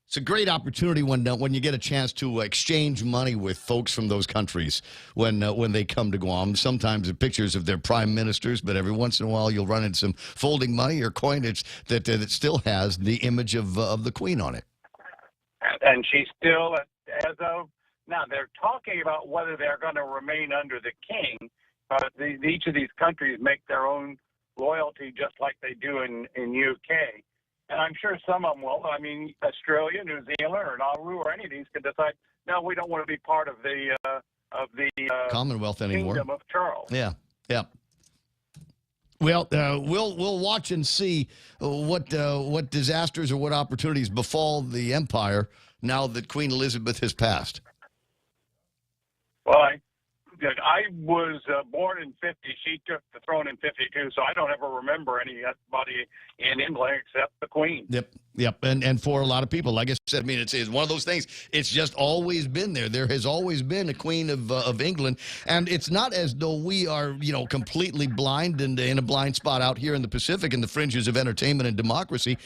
It's a great opportunity when you get a chance to exchange money with folks from those countries when they come to Guam. Sometimes the pictures of their prime ministers, but every once in a while you'll run into some folding money or coinage that still has the image of the Queen on it. And she's still, as of now, they're talking about whether they're going to remain under the king. But each of these countries make their own loyalty just like they do in UK. And I'm sure some of them will. I mean, Australia, New Zealand, or Nauru, or any of these could decide, no, we don't want to be part of the Commonwealth anymore. Kingdom of Charles. Yeah. Well, we'll watch and see what disasters or what opportunities befall the empire now that Queen Elizabeth has passed. Well, I was born in 50. She took the throne in 52, so I don't ever remember anybody in England except the Queen. Yep. Yep, and for a lot of people, like I said, I mean, it's one of those things. It's just always been there. There has always been a Queen of England, and it's not as though we are, completely blind and in a blind spot out here in the Pacific, in the fringes of entertainment and democracy.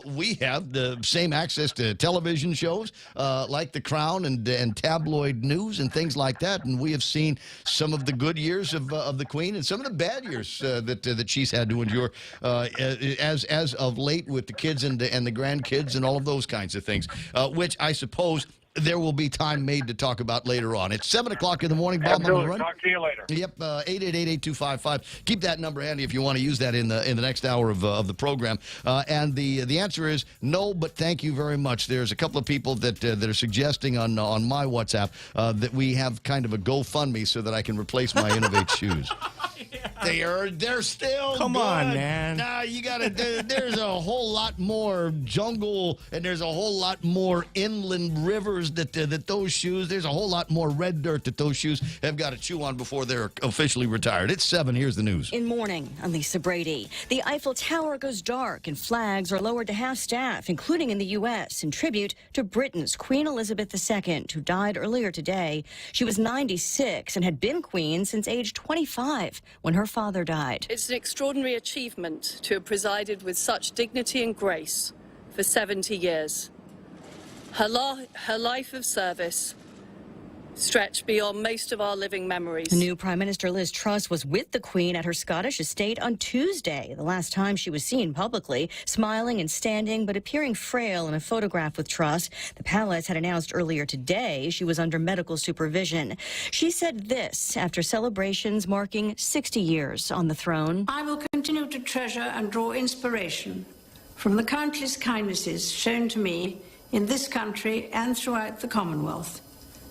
We have the same access to television shows like The Crown and tabloid news and things like that, and we have seen some of the good years of the Queen and some of the bad years that she's had to endure as of late with the kids and the grandkids and all of those kinds of things, which I suppose there will be time made to talk about later on. It's 7 o'clock in the morning, Bob. Absolutely. Talk to you later. Yep, 888-8255. Keep that number handy if you want to use that in the next hour of the program. And the answer is no, but thank you very much. There's a couple of people that are suggesting on my WhatsApp that we have kind of a GoFundMe so that I can replace my Innovate shoes. They're still Come good. on, man. Nah, you gotta. There's a whole lot more jungle, and there's a whole lot more inland rivers that those shoes. There's a whole lot more red dirt that those shoes have got to chew on before they're officially retired. It's 7. Here's the news. In morning, I'm Lisa Brady. The Eiffel Tower goes dark, and flags are lowered to half staff, including in the U.S., in tribute to Britain's Queen Elizabeth II, who died earlier today. She was 96 and had been queen since age 25 when her father died. It's an extraordinary achievement to have presided with such dignity and grace for 70 years. Her life of service stretched beyond most of our living memories. New Prime Minister Liz Truss was with the Queen at her Scottish estate on Tuesday, the last time she was seen publicly, smiling and standing but appearing frail in a photograph with Truss. The palace had announced earlier today she was under medical supervision. She said this after celebrations marking 60 years on the throne. I will continue to treasure and draw inspiration from the countless kindnesses shown to me in this country and throughout the Commonwealth.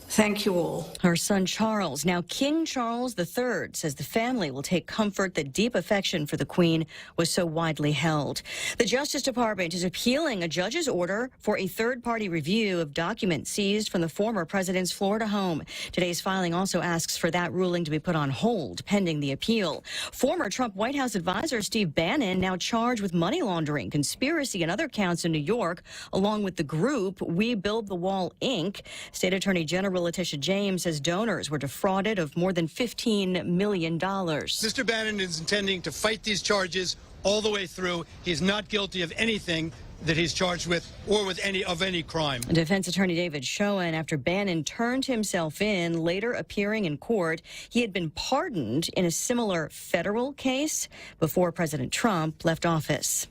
Thank you all. Her son Charles, now King Charles III, says the family will take comfort that deep affection for the Queen was so widely held. The Justice Department is appealing a judge's order for a third-party review of documents seized from the former president's Florida home. Today's filing also asks for that ruling to be put on hold pending the appeal. Former Trump White House advisor Steve Bannon now charged with money laundering, conspiracy, and other counts in New York, along with the group We Build the Wall, Inc. State Attorney General Letitia James says donors were defrauded of more than $15 million. Mr. Bannon is intending to fight these charges all the way through. He is not guilty of anything that he's charged with or with any crime. Defense attorney David Schoen, after Bannon turned himself in, later appearing in court. He had been pardoned in a similar federal case before President Trump left office.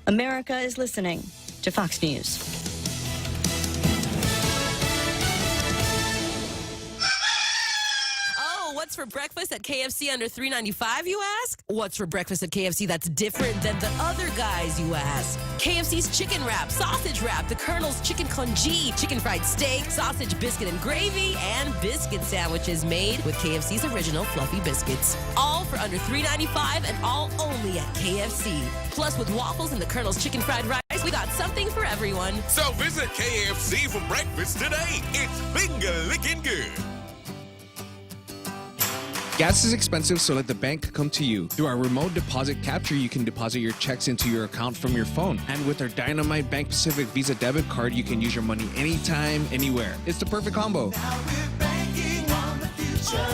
America is listening to Fox News. What's for breakfast at KFC under $3.95, you ask? What's for breakfast at KFC that's different than the other guys, you ask? KFC's chicken wrap, sausage wrap, the Colonel's chicken congee, chicken fried steak, sausage biscuit and gravy, and biscuit sandwiches made with KFC's original fluffy biscuits. All for under $3.95 and all only at KFC. Plus, with waffles and the Colonel's chicken fried rice, we got something for everyone. So visit KFC for breakfast today. It's finger licking good. Gas is expensive, so let the bank come to you. Through our remote deposit capture, you can deposit your checks into your account from your phone. And with our Dynamite Bank Pacific Visa debit card, you can use your money anytime, anywhere. It's the perfect combo. Now we're banking on the future.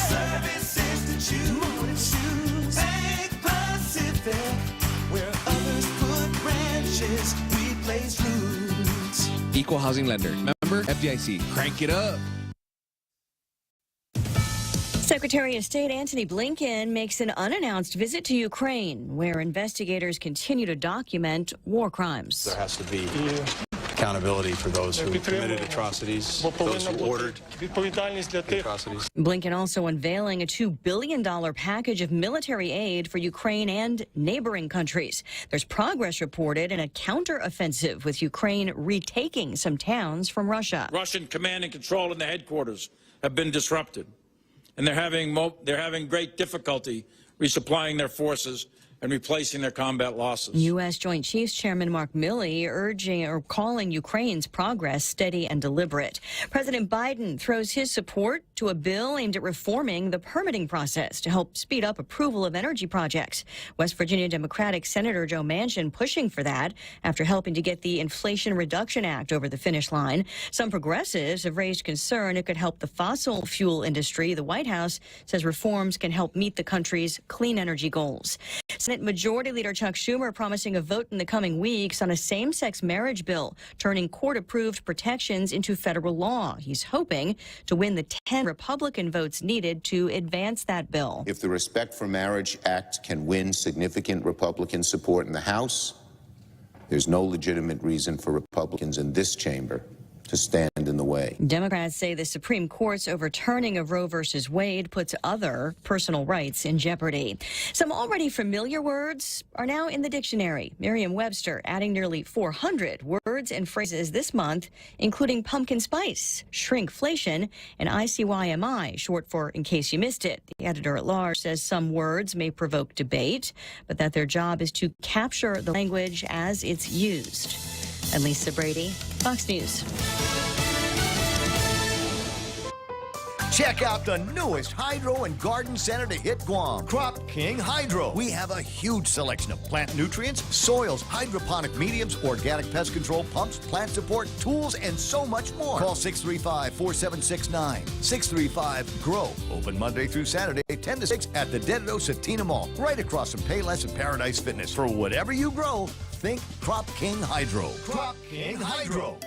Services to choose. Bank Pacific, where others put branches, we place roots. Equal housing lender. Member FDIC. Crank it up. Secretary of State Antony Blinken makes an unannounced visit to Ukraine, where investigators continue to document war crimes. There has to be accountability for those who committed atrocities, those who ordered atrocities. Blinken also unveiling a $2 billion package of military aid for Ukraine and neighboring countries. There's progress reported in a counteroffensive with Ukraine retaking some towns from Russia. Russian command and control in the headquarters have been disrupted, and they're having great difficulty resupplying their forces and replacing their combat losses. U.S. Joint Chiefs Chairman Mark Milley urging or calling Ukraine's progress steady and deliberate. President Biden throws his support to a bill aimed at reforming the permitting process to help speed up approval of energy projects. West Virginia Democratic Senator Joe Manchin pushing for that after helping to get the Inflation Reduction Act over the finish line. Some progressives have raised concern it could help the fossil fuel industry. The White House says reforms can help meet the country's clean energy goals. Senate Majority Leader Chuck Schumer promising a vote in the coming weeks on a same-sex marriage bill, turning court-approved protections into federal law. He's hoping to win the 10 Republican votes needed to advance that bill. If the Respect for Marriage Act can win significant Republican support in the House, there's no legitimate reason for Republicans in this chamber to stand in the way. Democrats say the Supreme Court's overturning of Roe versus Wade puts other personal rights in jeopardy. Some already familiar words are now in the dictionary. Merriam-Webster adding nearly 400 words and phrases this month, including pumpkin spice, shrinkflation, and ICYMI, short for in case you missed it. The editor-at-large says some words may provoke debate, but that their job is to capture the language as it's used. And Lisa Brady, Fox News. Check out the newest hydro and garden center to hit Guam, Crop King Hydro. We have a huge selection of plant nutrients, soils, hydroponic mediums, organic pest control pumps, plant support, tools, and so much more. Call 635-4769. 635-GROW. Open Monday through Saturday, 10 to 6 at the Dedo Satina Mall, right across from Payless and Paradise Fitness. For whatever you grow, think Crop King Hydro. Crop King Hydro.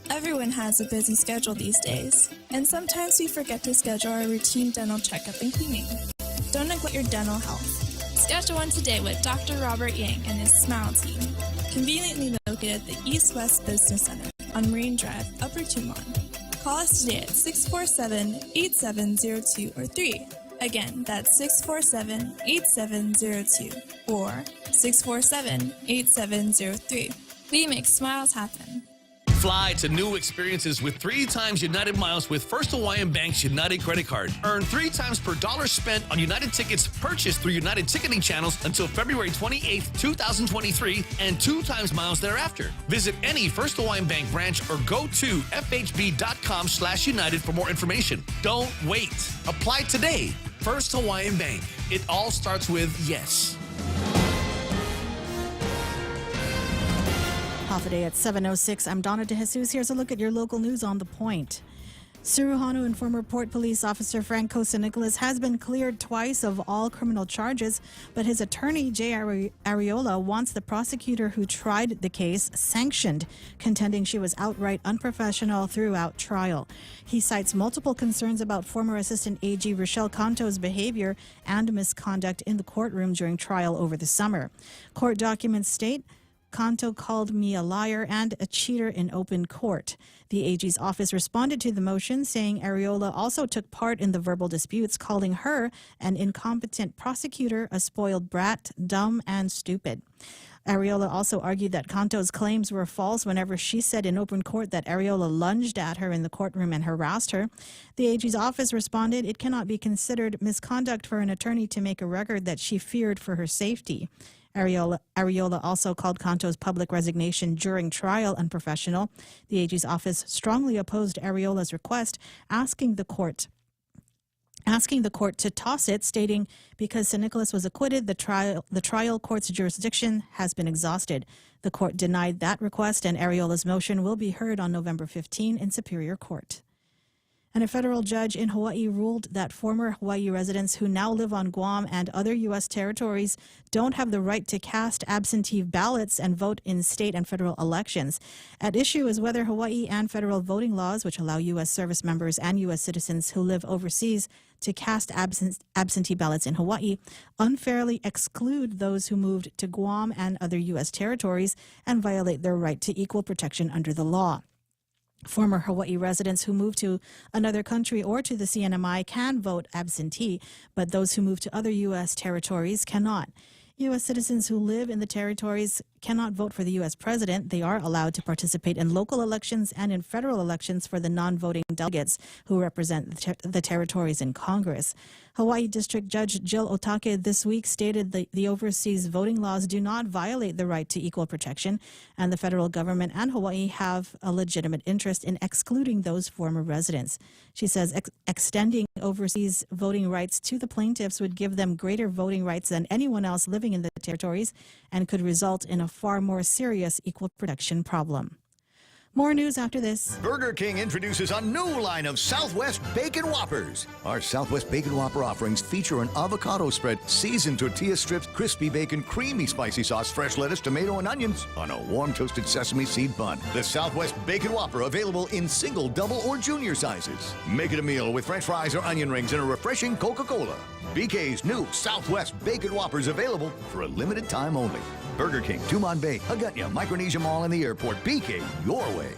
Everyone has a busy schedule these days, and sometimes we forget to schedule our routine dental checkup and cleaning. Don't neglect your dental health. Schedule one today with Dr. Robert Yang and his Smile team, conveniently located at the East-West Business Center on Marine Drive, Upper Tumon. Call us today at 647-8702 or 3. Again, that's 647-8702 or 647-8703. We make smiles happen. Fly to new experiences with 3 times United miles with First Hawaiian Bank's United credit card. Earn 3 times per dollar spent on United tickets purchased through United ticketing channels until February 28, 2023, and 2 times miles thereafter. Visit any First Hawaiian Bank branch or go to fhb.com/United for more information. Don't wait. Apply today. First Hawaiian Bank. It all starts with yes. Half a day at 7:06. I'm Donna DeJesus. Here's a look at your local news on The Point. Suruhanu and former Port Police Officer Franco Nicholas has been cleared twice of all criminal charges, but his attorney, Jay Ariola, wants the prosecutor who tried the case sanctioned, contending she was outright unprofessional throughout trial. He cites multiple concerns about former Assistant AG Rochelle Canto's behavior and misconduct in the courtroom during trial over the summer. Court documents state, Canto called me a liar and a cheater in open court. The AG's office responded to the motion, saying Ariola also took part in the verbal disputes, calling her an incompetent prosecutor, a spoiled brat, dumb, and stupid. Ariola also argued that Canto's claims were false whenever she said in open court that Ariola lunged at her in the courtroom and harassed her. The AG's office responded it cannot be considered misconduct for an attorney to make a record that she feared for her safety. Ariola also called Canto's public resignation during trial unprofessional. The AG's office strongly opposed Ariola's request, asking the court to toss it, stating because St. Nicholas was acquitted, the trial court's jurisdiction has been exhausted. The court denied that request, and Ariola's motion will be heard on November 15 in Superior Court. And a federal judge in Hawaii ruled that former Hawaii residents who now live on Guam and other U.S. territories don't have the right to cast absentee ballots and vote in state and federal elections. At issue is whether Hawaii and federal voting laws, which allow U.S. service members and U.S. citizens who live overseas to cast absentee ballots in Hawaii, unfairly exclude those who moved to Guam and other U.S. territories and violate their right to equal protection under the law. Former Hawaii residents who move to another country or to the CNMI can vote absentee, but those who move to other U.S. territories cannot. U.S. citizens who live in the territories cannot vote for the U.S. president, they are allowed to participate in local elections and in federal elections for the non-voting delegates who represent the territories in Congress. Hawaii District Judge Jill Otake this week stated the overseas voting laws do not violate the right to equal protection, and the federal government and Hawaii have a legitimate interest in excluding those former residents. She says extending overseas voting rights to the plaintiffs would give them greater voting rights than anyone else living in the territories and could result in a far more serious equal protection problem. More news after this. Burger King introduces a new line of Southwest Bacon Whoppers. Our Southwest Bacon Whopper offerings feature an avocado spread, seasoned tortilla strips, crispy bacon, creamy spicy sauce, fresh lettuce, tomato, and onions on a warm toasted sesame seed bun. The Southwest Bacon Whopper available in single, double, or junior sizes. Make it a meal with French fries or onion rings and a refreshing Coca-Cola. BK's new Southwest Bacon Whoppers available for a limited time only. Burger King, Tumon Bay, Hagutnya, Micronesia Mall, and the airport. BK, your way.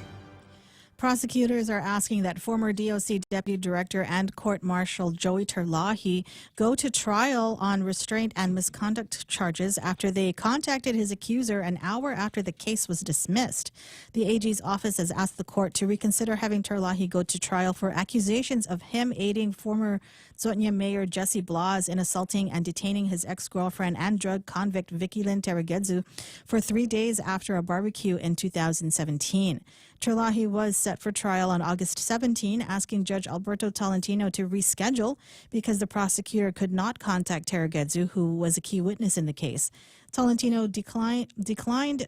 Prosecutors are asking that former DOC Deputy Director and Court Marshal Joey Terlahi go to trial on restraint and misconduct charges after they contacted his accuser an hour after the case was dismissed. The AG's office has asked the court to reconsider having Terlahi go to trial for accusations of him aiding former Zotnya Mayor Jesse Blas in assaulting and detaining his ex-girlfriend and drug convict Vicky Lynn Teragedzu for 3 days after a barbecue in 2017. Terlahi was set for trial on August 17, asking Judge Alberto Tolentino to reschedule because the prosecutor could not contact Teragedzu, who was a key witness in the case. Tolentino declined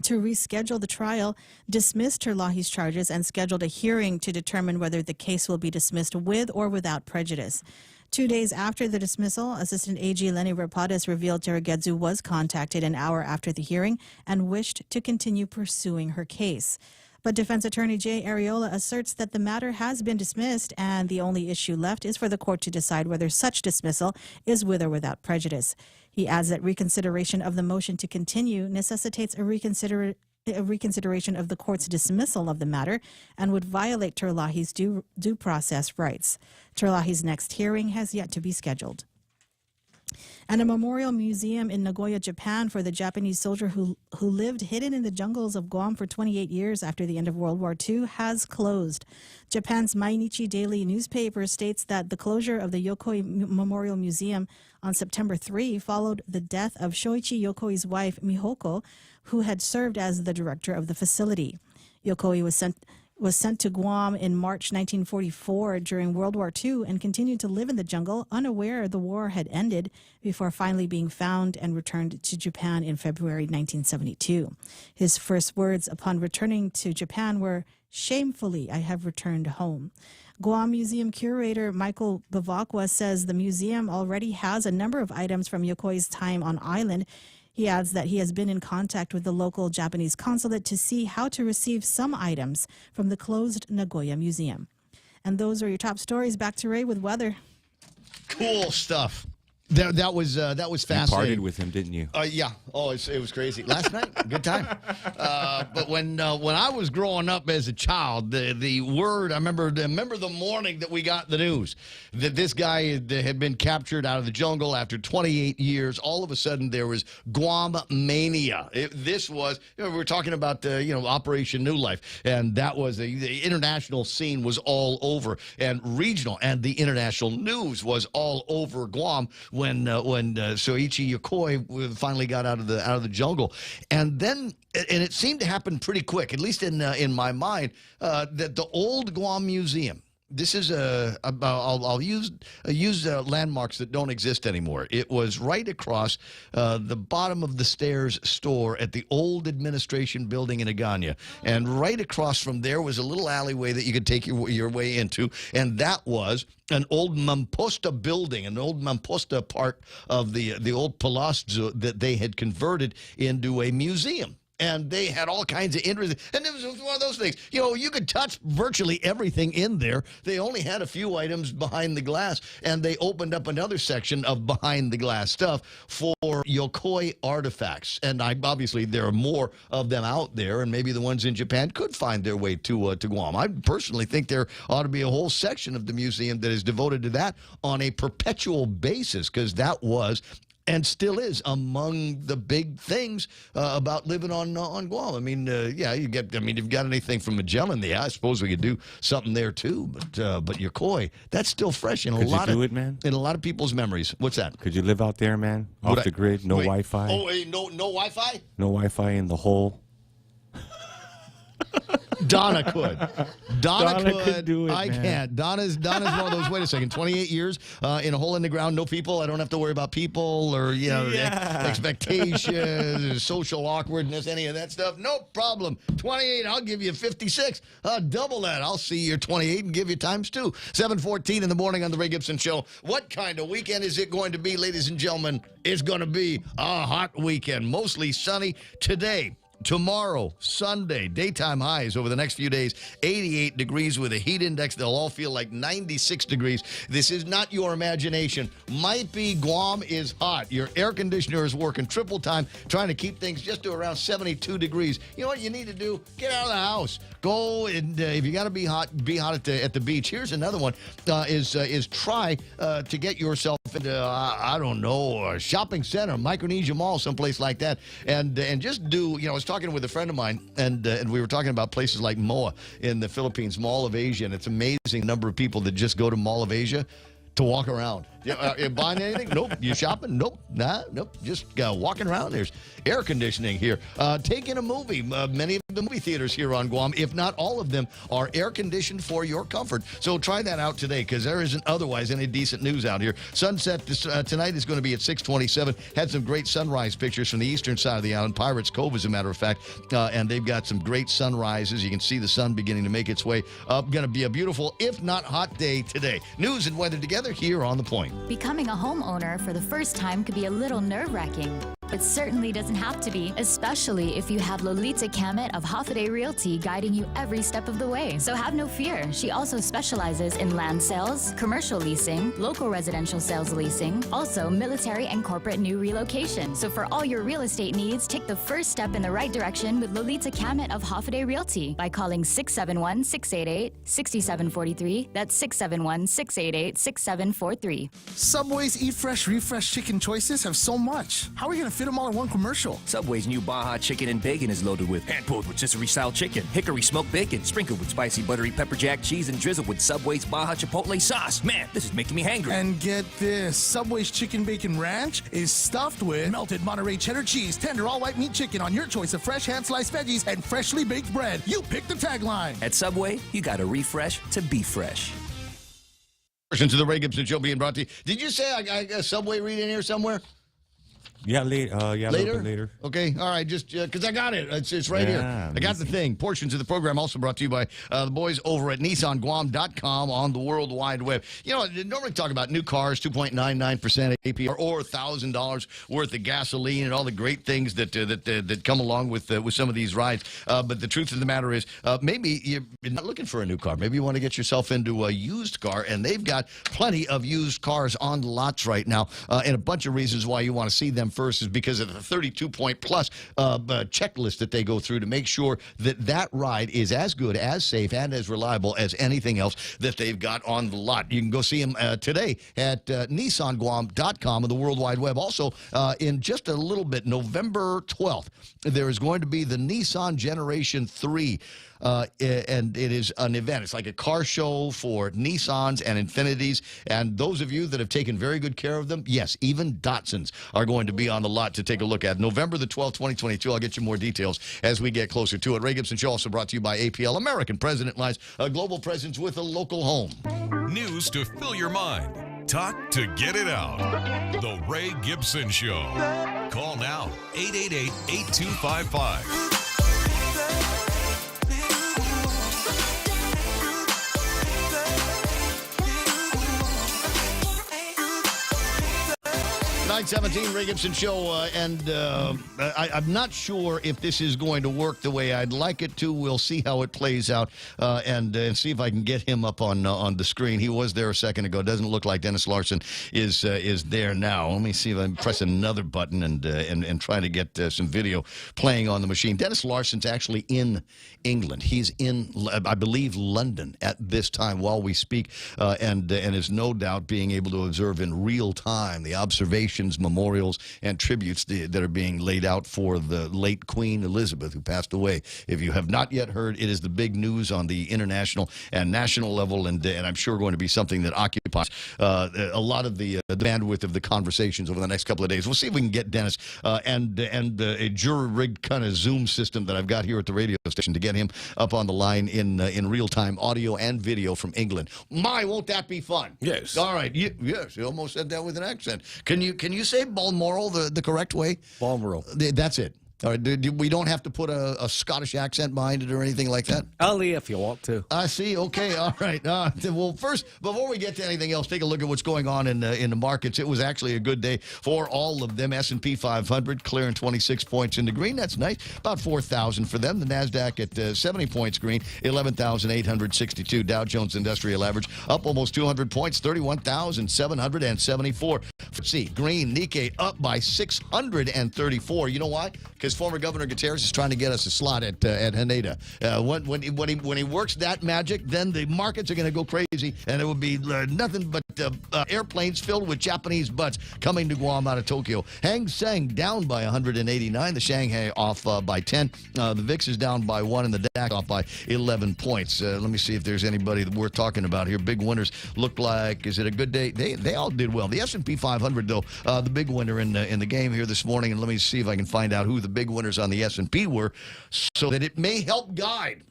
to reschedule the trial, dismissed Terlahi's charges, and scheduled a hearing to determine whether the case will be dismissed with or without prejudice. 2 days after the dismissal, Assistant AG Lenny Rapadas revealed Teragedzu was contacted an hour after the hearing and wished to continue pursuing her case. But defense attorney Jay Arreola asserts that the matter has been dismissed and the only issue left is for the court to decide whether such dismissal is with or without prejudice. He adds that reconsideration of the motion to continue necessitates a reconsideration of the court's dismissal of the matter and would violate Terlahi's due process rights. Terlahi's next hearing has yet to be scheduled. And a memorial museum in Nagoya, Japan for the Japanese soldier who lived hidden in the jungles of Guam for 28 years after the end of World War II has closed. Japan's Mainichi Daily newspaper states that the closure of the Yokoi Memorial Museum on September 3 followed the death of Shoichi Yokoi's wife, Mihoko, who had served as the director of the facility. Yokoi was sent to Guam in March 1944 during World War II and continued to live in the jungle, unaware the war had ended, before finally being found and returned to Japan in February 1972. His first words upon returning to Japan were, "Shamefully, I have returned home." Guam Museum curator Michael Bavacqua says the museum already has a number of items from Yokoi's time on island. He adds that he has been in contact with the local Japanese consulate to see how to receive some items from the closed Nagoya Museum. And those are your top stories. Back to Ray with weather. Cool stuff. That was fascinating. You partied with him, didn't you? Yeah. Oh, it was crazy. Last night, good time. But when I was growing up as a child, the word I remember the morning that we got the news that this guy had been captured out of the jungle after 28 years. All of a sudden, there was Guam mania. This was we were talking about Operation New Life, and that was the international scene was all over, and regional and the international news was all over Guam when Soichi Yokoi finally got out of the jungle, and it seemed to happen pretty quick, at least in my mind, that the old Guam Museum. This is I'll use landmarks that don't exist anymore. It was right across the bottom of the stairs store at the old administration building in Agana, and right across from there was a little alleyway that you could take your way into, and that was an old Mamposta building, an old Mamposta part of the old palazzo that they had converted into a museum. And they had all kinds of interest. And it was one of those things. You could touch virtually everything in there. They only had a few items behind the glass. And they opened up another section of behind the glass stuff for Yokoi artifacts. And obviously there are more of them out there. And maybe the ones in Japan could find their way to Guam. I personally think there ought to be a whole section of the museum that is devoted to that on a perpetual basis, because that was and still is among the big things about living on Guam. I mean, yeah, you've got anything from Magellan, I suppose we could do something there too. But Yokoi, that's still fresh in a lot of people's memories. What's that? Could you live out there, man? Off the grid, no Wi-Fi. Oh, no Wi-Fi? No Wi-Fi in the hole. Donna could. Donna could do it. I can't. Donna's one of those. Wait a second. 28 years in a hole in the ground, no people. I don't have to worry about people or expectations, social awkwardness, any of that stuff. No problem. 28. I'll give you 56. Double that. I'll see your 28 and give you times 2. 7:14 in the morning on the Ray Gibson Show. What kind of weekend is it going to be, ladies and gentlemen? It's going to be a hot weekend. Mostly sunny today. Tomorrow, Sunday, daytime highs over the next few days, 88 degrees with a heat index. They'll all feel like 96 degrees. This is not your imagination. Might be Guam is hot. Your air conditioner is working triple time, trying to keep things just to around 72 degrees. You know what you need to do? Get out of the house. Go and if you got to be hot at the beach. Here's another one: is try to get yourself into I don't know, a shopping center, Micronesia Mall, someplace like that, and just do. I was talking with a friend of mine, and we were talking about places like MOA in the Philippines, Mall of Asia, and it's amazing the number of people that just go to Mall of Asia to walk around. You buying anything? Nope. You shopping? Nope. Nah, nope. Just walking around. There's air conditioning here. Taking a movie. Many of the movie theaters here on Guam, if not all of them, are air conditioned for your comfort. So try that out today, because there isn't otherwise any decent news out here. Sunset tonight is going to be at 6:27. Had some great sunrise pictures from the eastern side of the island, Pirates Cove, as a matter of fact, and they've got some great sunrises. You can see the sun beginning to make its way up. Going to be a beautiful, if not hot, day today. News and weather together here on The Point. Becoming a homeowner for the first time could be a little nerve-wracking. It certainly doesn't have to be, especially if you have Lolita Kamet of Hafaday Realty guiding you every step of the way. So have no fear. She also specializes in land sales, commercial leasing, local residential sales leasing, also military and corporate new relocation. So for all your real estate needs, take the first step in the right direction with Lolita Kamet of Hafaday Realty by calling 671-688-6743. That's 671-688-6743. Subway's Eat Fresh, Refresh chicken choices have so much. How are we going to fit them all in one commercial? Subway's new Baja Chicken and Bacon is loaded with hand-pulled rotisserie-style chicken, hickory smoked bacon, sprinkled with spicy buttery pepper jack cheese, and drizzled with Subway's Baja Chipotle sauce. Man, this is making me hangry. And get this, Subway's Chicken Bacon Ranch is stuffed with melted Monterey cheddar cheese, tender all-white meat chicken on your choice of fresh hand-sliced veggies and freshly baked bread. You pick the tagline. At Subway, you gotta refresh to be fresh. To the Ray Gibson Show being brought to you. Did you say I got a Subway read in here somewhere? Yeah, later. A little bit later. Okay, all right, just because I got it. It's right here. I got the thing. Portions of the program also brought to you by the boys over at NissanGuam.com on the World Wide Web. You know, they normally talk about new cars, 2.99% APR, or $1,000 worth of gasoline, and all the great things that come along with some of these rides. But the truth of the matter is, maybe you're not looking for a new car. Maybe you want to get yourself into a used car, and they've got plenty of used cars on the lots right now, and a bunch of reasons why you want to see them first is because of the 32-point plus checklist that they go through to make sure that ride is as good, as safe, and as reliable as anything else that they've got on the lot. You can go see them today at NissanGuam.com on the World Wide Web. Also, in just a little bit, November 12th, there is going to be the Nissan Generation 3. And it is an event. It's like a car show for Nissans and Infinitis. And those of you that have taken very good care of them, yes, even Datsuns are going to be on the lot to take a look at. November the 12th, 2022. I'll get you more details as we get closer to it. Ray Gibson Show also brought to you by APL, American President Lines, a global presence with a local home. News to fill your mind. Talk to get it out. The Ray Gibson Show. Call now, 888-8255. 9:17, Ray Gibson Show, and I'm not sure if this is going to work the way I'd like it to. We'll see how it plays out, and see if I can get him up on the screen. He was there a second ago. Doesn't look like Dennis Larson is there now. Let me see if I can press another button and try to get some video playing on the machine. Dennis Larson's actually in England. He's in, I believe, London at this time while we speak, and is no doubt being able to observe in real time the observations commemorations, memorials, and tributes that are being laid out for the late Queen Elizabeth, who passed away. If you have not yet heard, it is the big news on the international and national level, and I'm sure going to be something that occupies a lot of the bandwidth of the conversations over the next couple of days. We'll see if we can get Dennis and a jury-rigged kind of Zoom system that I've got here at the radio station to get him up on the line in real-time audio and video from England. My, won't that be fun? Yes. All right. Yes, you almost said that with an accent. Can you say Balmoral the correct way? Balmoral. That's it. All right, we don't have to put a Scottish accent behind it or anything like that? Ali, if you want to. I see. Okay. All right. Well, first, before we get to anything else, take a look at what's going on in the markets. It was actually a good day for all of them. S&P 500 clearing 26 points in the green. That's nice. About 4,000 for them. The NASDAQ at 70 points green, 11,862. Dow Jones Industrial Average up almost 200 points, 31,774. Let's see. Green, Nikkei up by 634. You know why? Because former Governor Gutierrez is trying to get us a slot at Haneda. When he works that magic, then the markets are going to go crazy, and it will be nothing but airplanes filled with Japanese butts coming to Guam out of Tokyo. Hang Seng down by 189. The Shanghai off by 10. The VIX is down by 1, and the DAX off by 11 points. Let me see if there's anybody that we're talking about here. Big winners look like. Is it a good day? They all did well. The S&P 500, though, the big winner in the game here this morning. And let me see if I can find out who the big winners on the S&P were, so that it may help guide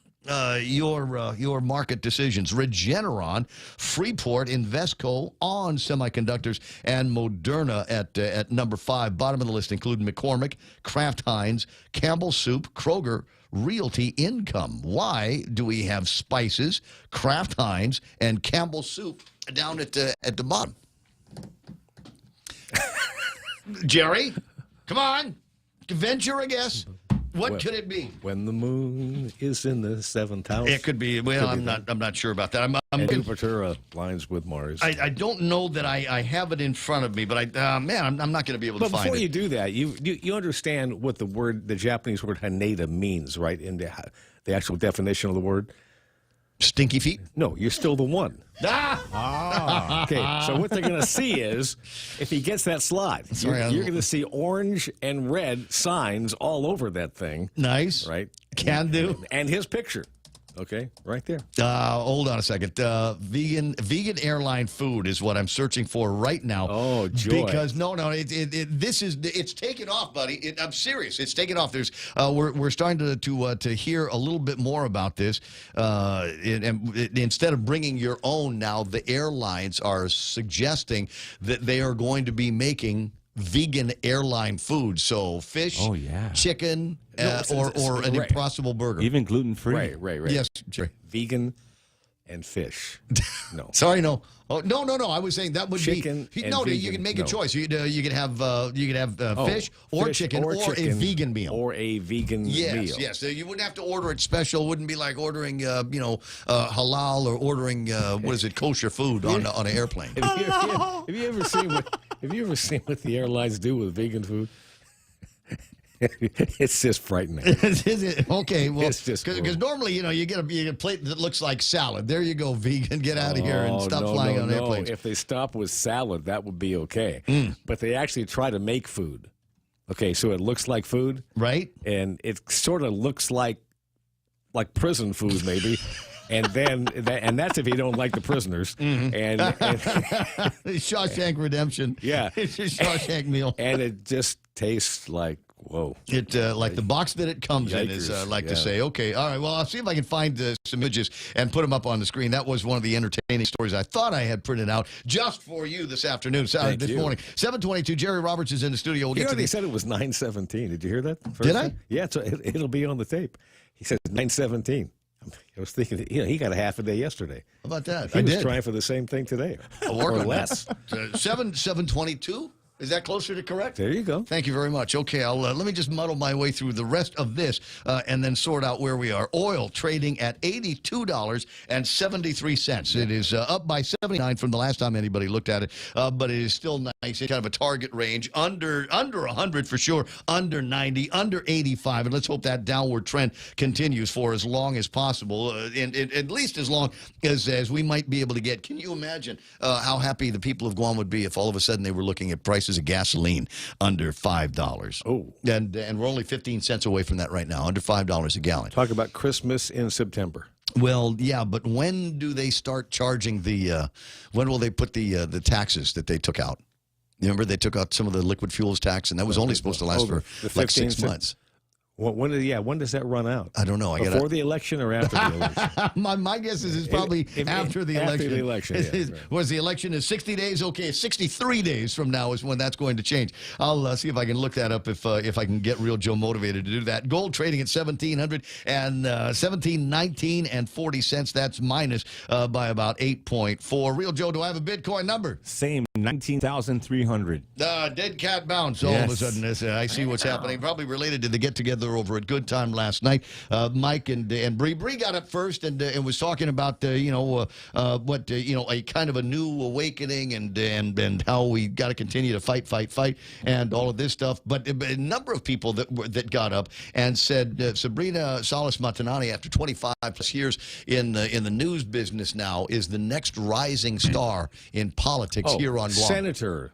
your market decisions. Regeneron, Freeport, Invesco, On Semiconductors, and Moderna at number 5. Bottom of the list include McCormick, Kraft Heinz, Campbell Soup, Kroger, Realty Income. Why do we have Spices, Kraft Heinz, and Campbell Soup down at the bottom? Jerry, come on. Venture a guess. What could it be? When the moon is in the 7th house. It could be. Well, I'm not sure about that. And Jupiter aligns with Mars. I don't know that I have it in front of me, but I'm not going to be able to find it. But before you do that, you understand what the Japanese word Haneda means, right? In the actual definition of the word. Stinky feet? No, you're still the one. Okay, so what they're going to see is, if he gets that slot, you're going to see orange and red signs all over that thing. Nice. Right? Can do. And his picture. Okay, right there. Hold on a second. Vegan airline food is what I'm searching for right now. Oh, joy! Because it's taken off, buddy. I'm serious. It's taken off. We're starting to hear a little bit more about this. Instead of bringing your own, now the airlines are suggesting that they are going to be making vegan airline food. So fish, chicken, or an Impossible Burger. Even gluten-free. Right. Yes, Jerry. Vegan and fish. No. Sorry, no. Oh, no. I was saying that would chicken be no. Vegan, You can make a choice. You could have fish or chicken or a vegan meal or a vegan meal. Yes. You wouldn't have to order it special. Wouldn't be like ordering halal or ordering kosher food on an airplane. Have you ever seen what the airlines do with vegan food? It's just frightening. Is it? Okay, well, because normally, you get a plate that looks like salad. There you go, vegan. Get out of here and stop flying on airplanes. If they stop with salad, that would be okay. But they actually try to make food. Okay, so it looks like food, right? And it sort of looks like prison food, maybe. And then, that's if you don't like the prisoners. Mm-hmm. And Shawshank Redemption. Yeah, it's a Shawshank meal, and it just tastes like. Whoa. It like the box that it comes in is to say, okay, all right, well, I'll see if I can find some images and put them up on the screen. That was one of the entertaining stories I thought I had printed out just for you this afternoon, this morning. 7:22, Jerry Roberts is in the studio. We'll get to They said it was 9:17. Did you hear that? Did I? Yeah, it'll be on the tape. He said 9:17. I was thinking, he got a half a day yesterday. How about that? He was trying for the same thing today. Or less. 7:22? Is that closer to correct? There you go. Thank you very much. Okay, let me just muddle my way through the rest of this and then sort out where we are. Oil trading at $82.73. It is up by 79 from the last time anybody looked at it, but it is still kind of a target range, under 100 for sure, under 90, under 85, and let's hope that downward trend continues for as long as possible, and at least as long as we might be able to get. Can you imagine how happy the people of Guam would be if all of a sudden they were looking at prices of gasoline under $5? Oh, and we're only 15 cents away from that right now, under $5 a gallon. Talk about Christmas in September. Well, yeah, but when do they start charging when will they put the taxes that they took out? Remember, they took out some of the liquid fuels tax, and that was only supposed to last for like 6 months. When does that run out? I don't know. Before the election or after the election? my guess is it's probably after the election. After the election, yeah, right. Was the election is 60 days? Okay, 63 days from now is when that's going to change. I'll see if I can look that up if I can get Real Joe motivated to do that. Gold trading at 1,700 and 17.19 and 40 cents. That's minus by about 8.4. Real Joe, do I have a Bitcoin number? Same, 19,300. Dead cat bounce. All of a sudden, I see what's happening. Probably related to the get-together over at Good Time last night. Mike and Bree. Bree got up first and was talking about a kind of a new awakening and how we got to continue to fight, and all of this stuff. But a number of people that got up and said Sabrina Salas Matanani, after 25 plus years in the news business now, is the next rising star in politics here on Guam. Senator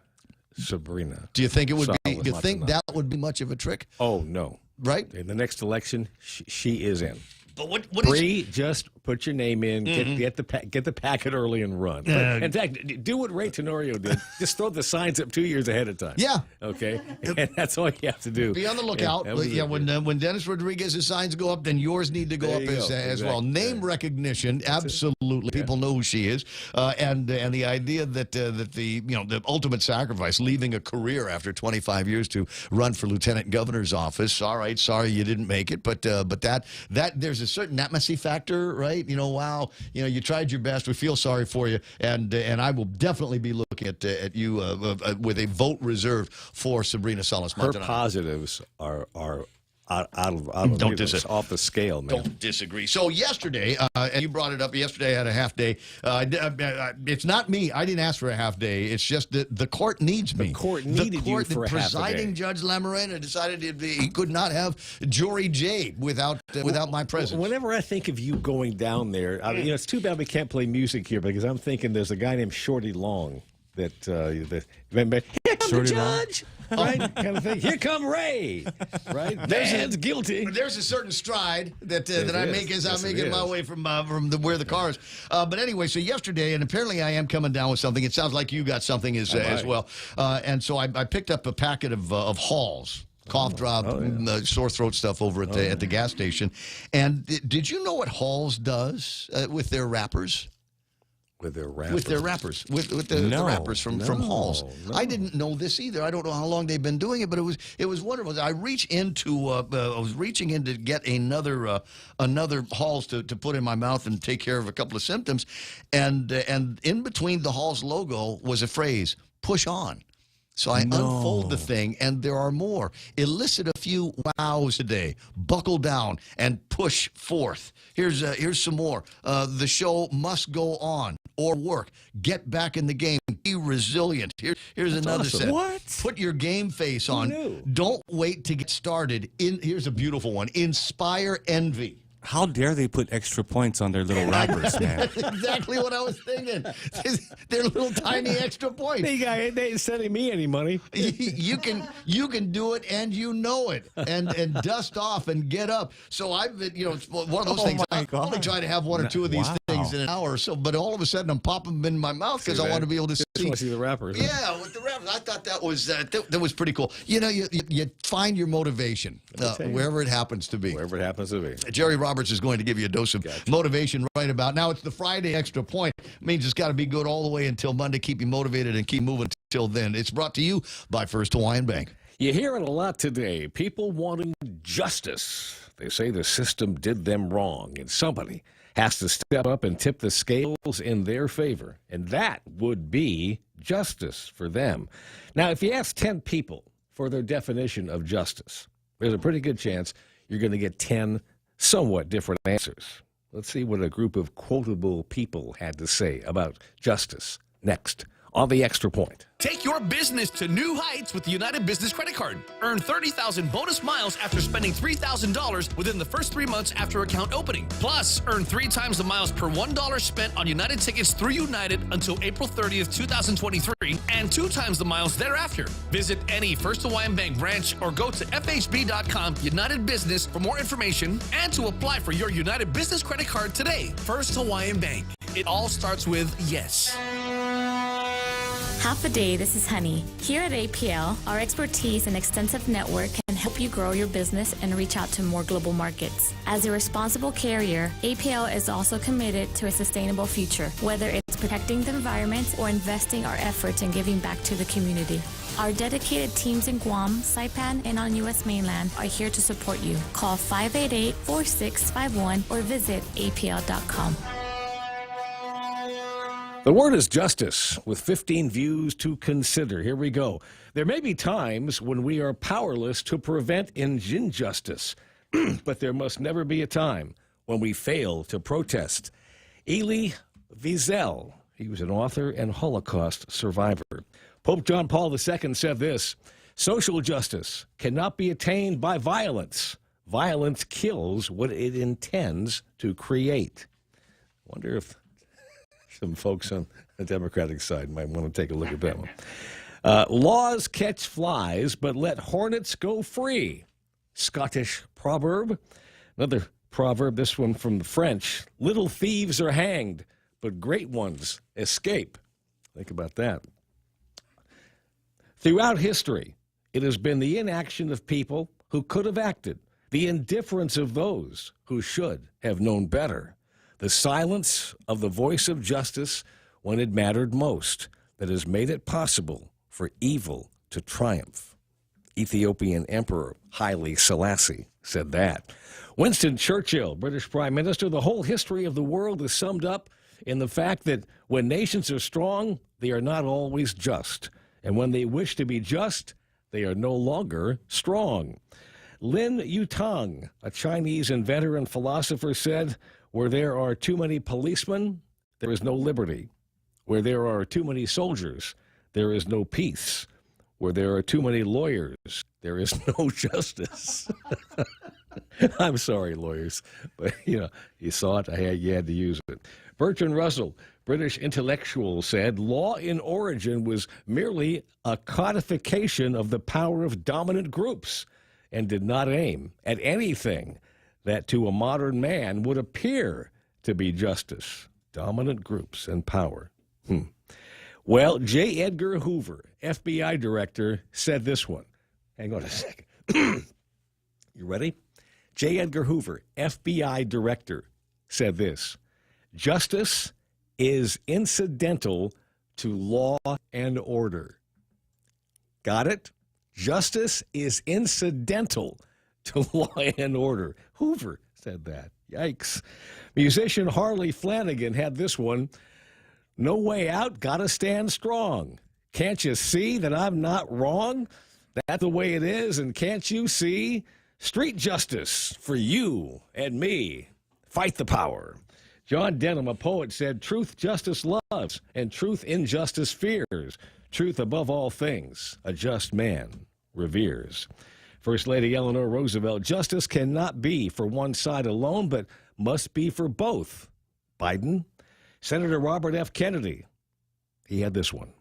Sabrina. Do you think it would be? Salas Do you think Matanani. that would be much of a trick? Oh no. Right? In the next election, she is in. But what Bree, just put your name in, get the packet early and run. In fact, do what Ray Tenorio did. Just throw the signs up 2 years ahead of time. Yeah. Okay? And that's all you have to do. Be on the lookout. When Dennis Rodriguez's signs go up, then yours need to go up as well. Name recognition, absolutely. People know who she is. And the idea that the ultimate sacrifice, leaving a career after 25 years to run for lieutenant governor's office. All right, sorry you didn't make it, but that there's a certain intimacy factor, right? Wow, you tried your best. We feel sorry for you, and I will definitely be looking at you with a vote reserved for Sabrina Salas Matanani. Her positives are off the scale, man. Don't disagree. So yesterday, and you brought it up, yesterday I had a half day. It's not me. I didn't ask for a half day. It's just that the court needs me. The court needed you for a half a day. The presiding judge Lamarena decided he could not have Jory J without my presence. Whenever I think of you going down there, it's too bad we can't play music here because I'm thinking there's a guy named Shorty Long that here comes the judge. Right, kind of thing. Here come Ray. Right, man's guilty. There's a certain stride that I make as I'm making my way from where the car is. But anyway, so yesterday, and apparently I am coming down with something. It sounds like you got something as well. And so I picked up a packet of Halls. Cough drop, sore throat stuff over at the gas station. And did you know what Halls does with their wrappers? With their wrappers? With their wrappers. With the wrappers from Halls. No. I didn't know this either. I don't know how long they've been doing it, but it was wonderful. I was reaching in to get another Halls to put in my mouth and take care of a couple of symptoms, and in between the Halls logo was a phrase, "Push on." So I unfold the thing, and there are more. Elicit a few wows today. Buckle down and push forth. Here's some more. The show must go on or work. Get back in the game. Be resilient. Here's another set. What? Put your game face on. Don't wait to get started. Here's a beautiful one. Inspire envy. How dare they put extra points on their little wrappers, man? That's exactly what I was thinking. They're little tiny extra points. They ain't sending me any money. You can do it, and you know it, and dust off and get up. So I've been, it's one of those things. I only try to have one or two of these things in an hour or so, but all of a sudden I'm popping them in my mouth because I want to be able to see. Want to see the wrappers. Yeah, with the wrappers. I thought that was pretty cool. You find your motivation wherever it happens to be. Wherever it happens to be. Jerry Roberts is going to give you a dose of motivation right about now. It's the Friday Extra Point. It means it's got to be good all the way until Monday. Keep you motivated and keep moving until then. It's brought to you by First Hawaiian Bank. You hear it a lot today. People wanting justice. They say the system did them wrong, and somebody has to step up and tip the scales in their favor, and that would be justice for them. Now, if you ask 10 people for their definition of justice, there's a pretty good chance you're going to get 10 somewhat different answers. Let's see what a group of quotable people had to say about justice next on the Extra Point. Take your business to new heights with the United Business Credit Card. Earn 30,000 bonus miles after spending $3,000 within the first 3 months after account opening. Plus, earn 3 times the miles per $1 spent on United tickets through United until April 30th, 2023, and 2 times the miles thereafter. Visit any First Hawaiian Bank branch or go to fhb.com United Business for more information and to apply for your United Business Credit Card today. First Hawaiian Bank. It all starts with yes. Half a day, this is Honey. Here at APL, our expertise and extensive network can help you grow your business and reach out to more global markets. As a responsible carrier, APL is also committed to a sustainable future, whether it's protecting the environment or investing our efforts in giving back to the community. Our dedicated teams in Guam, Saipan, and on U.S. mainland are here to support you. Call 588-4651 or visit apl.com. The word is justice, with 15 views to consider. Here we go. There may be times when we are powerless to prevent injustice, but there must never be a time when we fail to protest. Elie Wiesel, he was an author and Holocaust survivor. Pope John Paul II said this: social justice cannot be attained by violence. Violence kills what it intends to create. I wonder if some folks on the Democratic side might want to take a look at that one. Laws catch flies, but let hornets go free. Scottish proverb. Another proverb, this one from the French. Little thieves are hanged, but great ones escape. Think about that. Throughout history, it has been the inaction of people who could have acted, the indifference of those who should have known better, the silence of the voice of justice when it mattered most that has made it possible for evil to triumph. Ethiopian Emperor Haile Selassie said that. Winston Churchill, British Prime Minister, the whole history of the world is summed up in the fact that when nations are strong, they are not always just. And when they wish to be just, they are no longer strong. Lin Yutang, a Chinese inventor and philosopher, said, where there are too many policemen, there is no liberty. Where there are too many soldiers, there is no peace. Where there are too many lawyers, there is no justice. I'm sorry, lawyers, but you saw it, you had to use it. Bertrand Russell, British intellectual, said law in origin was merely a codification of the power of dominant groups and did not aim at anything that to a modern man would appear to be justice. Dominant groups and power. Well, J. Edgar Hoover, FBI director, said this one. Hang on a second. You ready? J. Edgar Hoover, FBI director, said this: justice is incidental to law and order. Got it? Justice is incidental to law and order. Hoover said that. Yikes. Musician Harley Flanagan had this one. No way out, gotta stand strong. Can't you see that I'm not wrong? That's the way it is, and can't you see? Street justice for you and me. Fight the power. John Denham, a poet, said, truth justice loves, and truth injustice fears. Truth above all things, a just man reveres. First Lady Eleanor Roosevelt, justice cannot be for one side alone, but must be for both. Biden. Senator Robert F. Kennedy, he had this one.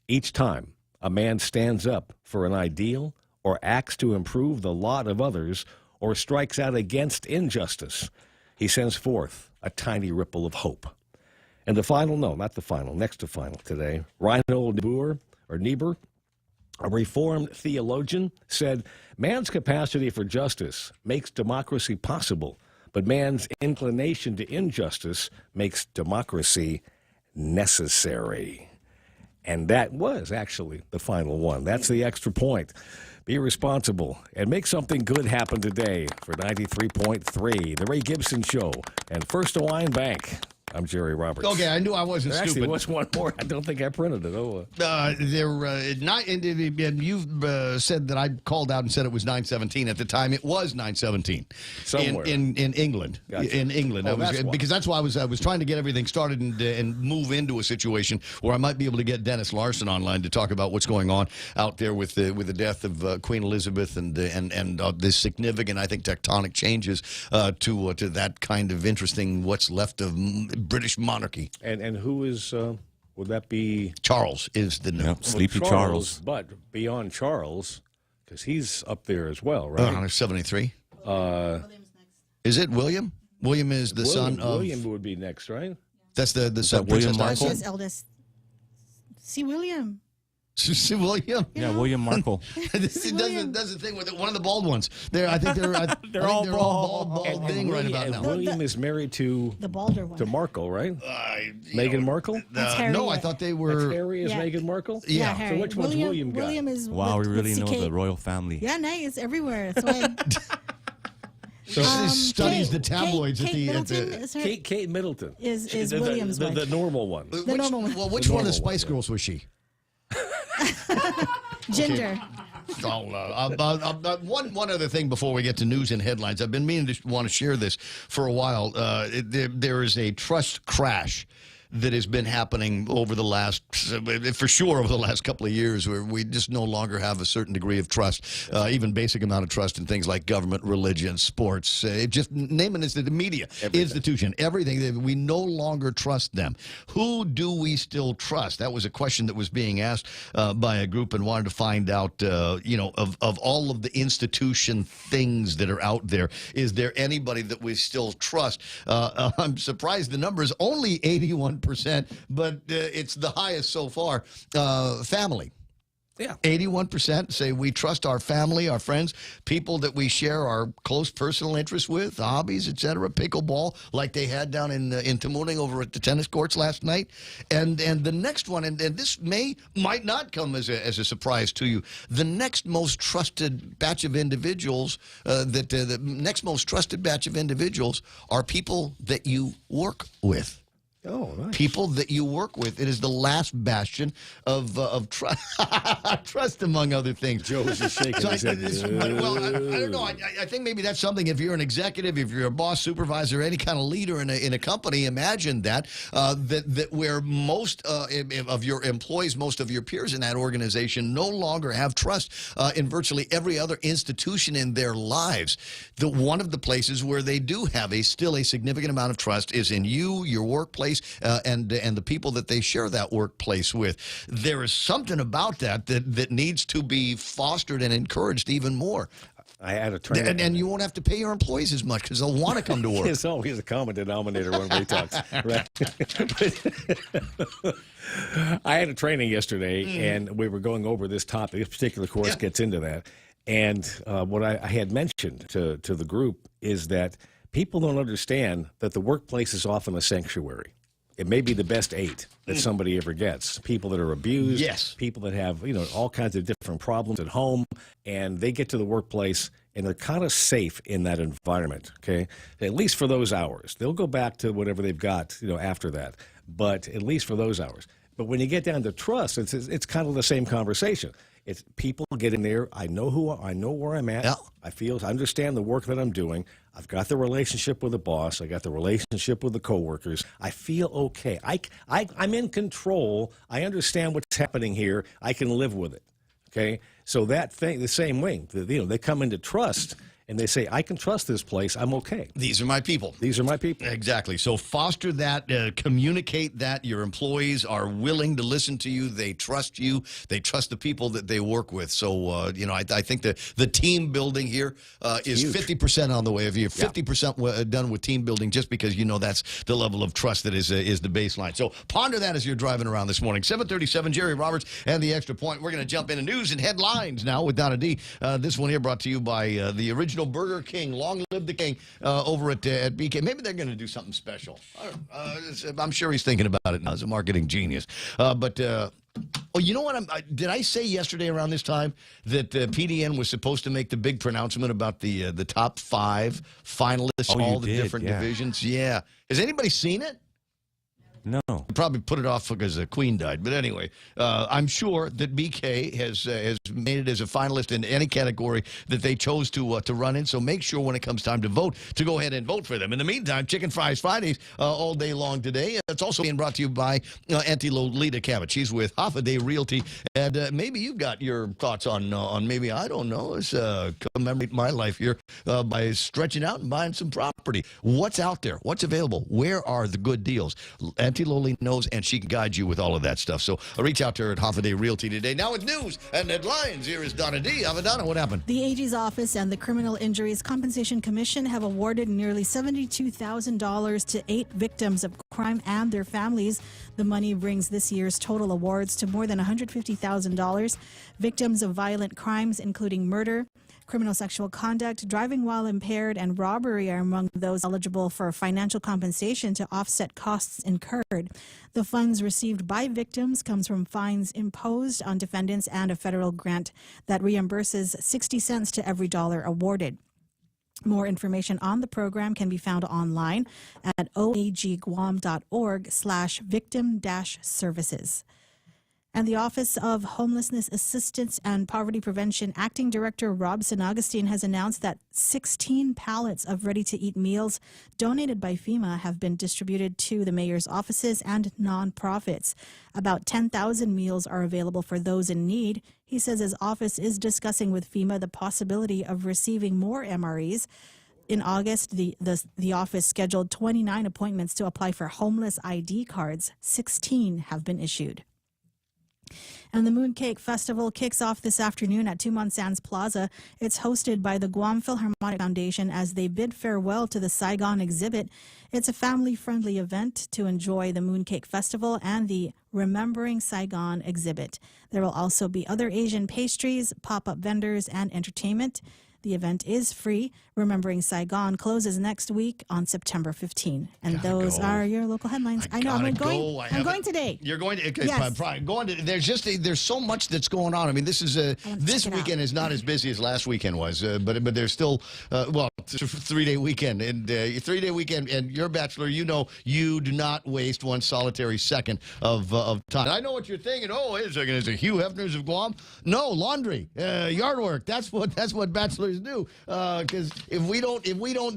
Each time a man stands up for an ideal or acts to improve the lot of others or strikes out against injustice, he sends forth a tiny ripple of hope. And the final, no, not the final, next to final today, Reinhold Niebuhr, a Reformed theologian, said, man's capacity for justice makes democracy possible, but man's inclination to injustice makes democracy necessary. And that was actually the final one. That's the extra point. Be responsible and make something good happen today for 93.3, The Ray Gibson Show, and First Hawaiian Bank. I'm Jerry Roberts. Okay, I knew I wasn't There stupid. actually was one more. I don't think I printed it. And you've said that I called out and said it was 9:17. At the time, it was 9:17 Somewhere. in England. Gotcha. In England, Oh, that's why. because that's why I was trying to get everything started and move into a situation where I might be able to get Dennis Larson online to talk about what's going on out there with the death of Queen Elizabeth and this significant, I think, tectonic changes to that kind of interesting what's left of British monarchy. And who is, would that be? Charles is the name. Sleepy Charles. But beyond Charles, because he's up there as well, right? 73. Is it William? William is the son of... William would be next, right? That's the son of William Princess Markle? His eldest. See, William. See, William? Yeah, William Markle. Does the thing with one of the bald ones. I think they're all bald thing right about now. William is married to the balder one. To Markle, right? Meghan Markle? That's Harry. No, I thought they were... That's Harry is Yeah. Meghan Markle? Yeah, So Harry. which one's William got? William is Wow, we with really know CK. the royal family. Yeah, nice. It's everywhere. That's why. So she studies the tabloids Kate at the... Middleton is her, Kate Middleton. is The- William's wife. the normal one. The normal one. Well, which one of the Spice Girls was she? Ginger. One other thing before we get to news and headlines. I've been meaning to want to share this for a while. There is a trust crash that has been happening over the last, for sure, over the last couple of years, where we just no longer have a certain degree of trust, even basic amount of trust in things like government, religion, sports, just name it, the media, institution, everything. We no longer trust them. Who do we still trust? That was a question that was being asked by a group, and wanted to find out, of all of the institution things that are out there, is there anybody that we still trust? I'm surprised the number is only 81%, but it's the highest so far. Family. Yeah. 81% say we trust our family, our friends, people that we share our close personal interests with, hobbies, etc. Pickleball, like they had down in Tamuning over at the tennis courts last night. And the next one, and this might not come as a surprise to you, the next most trusted batch of individuals, the next most trusted batch of individuals are people that you work with. Oh, nice. People that you work with. It is the last bastion of trust, among other things. Joe was just shaking his head. Well, I don't know. I think maybe that's something. If you're an executive, if you're a boss, supervisor, any kind of leader in a company, imagine that where most of your employees, most of your peers in that organization no longer have trust in virtually every other institution in their lives. One of the places where they do have still a significant amount of trust is in you, your workplace, and the people that they share that workplace with. There is something about that needs to be fostered and encouraged even more. I had a trainer. And you won't have to pay your employees as much because they'll want to come to work. It's always a common denominator when we talk. Right? I had a training yesterday, and we were going over this topic. This particular course gets into that. And what I had mentioned to the group is that people don't understand that the workplace is often a sanctuary. It may be the best 8 that somebody ever gets. People that are abused, people that have, all kinds of different problems at home, and they get to the workplace and they're kind of safe in that environment, okay? At least for those hours. They'll go back to whatever they've got, after that, but at least for those hours. But when you get down to trust, it's kind of the same conversation. It's people get in there. I know where I'm at. I understand the work that I'm doing. I've got the relationship with the boss. I got the relationship with the coworkers. I feel okay. I'm in control. I understand what's happening here. I can live with it. Okay, so that thing, the same way, they come into trust. And they say, I can trust this place. I'm okay. These are my people. These are my people. Exactly. So foster that, communicate that. Your employees are willing to listen to you. They trust you. They trust the people that they work with. So, I think the team building here is 50% on the way. If you're 50% done with team building, just because that's the level of trust that is the baseline. So ponder that as you're driving around this morning. 7:37, Jerry Roberts and the Extra Point. We're going to jump into news and headlines now with Donna D. This one here brought to you by the original Burger King. Long live the king over at BK. Maybe they're going to do something special. I'm sure he's thinking about it now. He's a marketing genius. You know what? Did I say yesterday around this time that PDN was supposed to make the big pronouncement about the top 5 finalists, all the different divisions? Yeah. Has anybody seen it? No. Probably put it off because the Queen died. But anyway, I'm sure that BK has made it as a finalist in any category that they chose to run in. So make sure when it comes time to vote to go ahead and vote for them. In the meantime, Chicken Fries Fridays all day long today. It's also being brought to you by Auntie Lolita Cabot. She's with Half a Day Realty. And maybe you've got your thoughts on maybe, I don't know, let's commemorate my life here by stretching out and buying some property. What's out there? What's available? Where are the good deals? Auntie Loli knows, and she can guide you with all of that stuff. So reach out to her at Half a Day Realty today. Now with news and headlines, here is Donna D. Donna, what happened? The AG's office and the Criminal Injuries Compensation Commission have awarded nearly $72,000 to 8 victims of crime and their families. The money brings this year's total awards to more than $150,000. Victims of violent crimes, including murder, criminal sexual conduct, driving while impaired, and robbery are among those eligible for financial compensation to offset costs incurred. The funds received by victims comes from fines imposed on defendants and a federal grant that reimburses 60 cents to every dollar awarded. More information on the program can be found online at oagguam.org/victim-services. And the Office of Homelessness Assistance and Poverty Prevention Acting Director Robson Augustine has announced that 16 pallets of ready-to-eat meals donated by FEMA have been distributed to the mayor's offices and nonprofits. About 10,000 meals are available for those in need. He says his office is discussing with FEMA the possibility of receiving more MREs. In August, the office scheduled 29 appointments to apply for homeless ID cards. 16 have been issued. And the Mooncake Festival kicks off this afternoon at Tumon Sands Plaza. It's hosted by the Guam Philharmonic Foundation as they bid farewell to the Saigon exhibit. It's a family-friendly event to enjoy the Mooncake Festival and the Remembering Saigon exhibit. There will also be other Asian pastries, pop-up vendors, and entertainment. The event is free. Remembering Saigon closes next week on September 15. And those are your local headlines. I know I'm going today. You're going to? Okay, yes. Probably going to. There's so much that's going on. I mean, this weekend is not as busy as last weekend was, but there's still it's a 3-day weekend and 3-day weekend. And you're a bachelor, you know you do not waste one solitary second of time. And I know what you're thinking. Oh, wait a second, is it Hugh Hefner's of Guam? No, laundry, yard work. That's what bachelors do. Because if we don't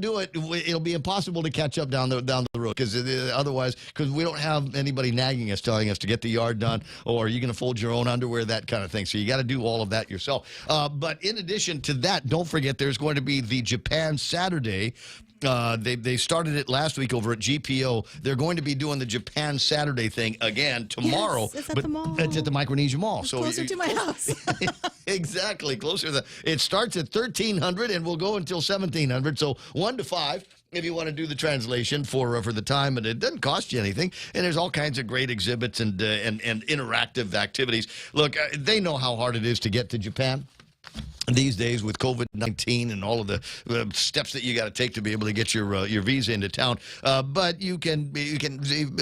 do it, it'll be impossible to catch up down the road. Because otherwise, because we don't have anybody nagging us, telling us to get the yard done, or you're going to fold your own underwear, that kind of thing. So you got to do all of that yourself. But in addition to that, don't forget there's going to be the Japan Saturday. They started it last week over at GPO. They're going to be doing the Japan Saturday thing again tomorrow. Yes, it's at the mall. It's at the Micronesia Mall. It's closer to my house. Exactly, closer. It starts at 1300 and will go until 1700. So 1 to 5. If you want to do the translation for the time, and it doesn't cost you anything, and there's all kinds of great exhibits and interactive activities. Look, they know how hard it is to get to Japan these days with COVID-19 and all of the steps that you got to take to be able to get your visa into town. But you can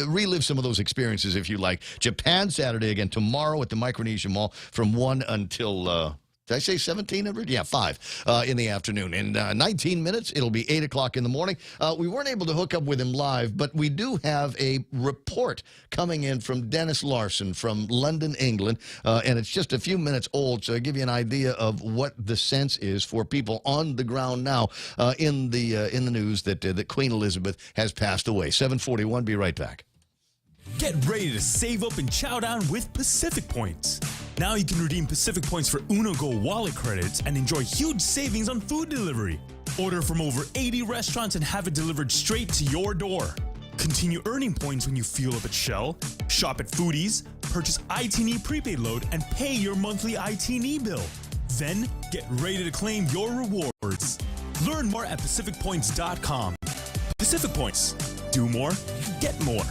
relive some of those experiences if you like. Japan Saturday again tomorrow at the Micronesia Mall from 1 until. Did I say 1700? Yeah, 5 in the afternoon. In 19 minutes, it'll be 8 o'clock in the morning. We weren't able to hook up with him live, but we do have a report coming in from Dennis Larson from London, England, and it's just a few minutes old, so I give you an idea of what the sense is for people on the ground now in the news that Queen Elizabeth has passed away. 7:41. Be right back. Get ready to save up and chow down with Pacific Points. Now you can redeem Pacific Points for Uno Go wallet credits and enjoy huge savings on food delivery. Order from over 80 restaurants and have it delivered straight to your door. Continue earning points when you fuel up at Shell, shop at Foodies, purchase ITNE prepaid load, and pay your monthly ITNE bill. Then get ready to claim your rewards. Learn more at PacificPoints.com. Pacific Points. Do more, get more.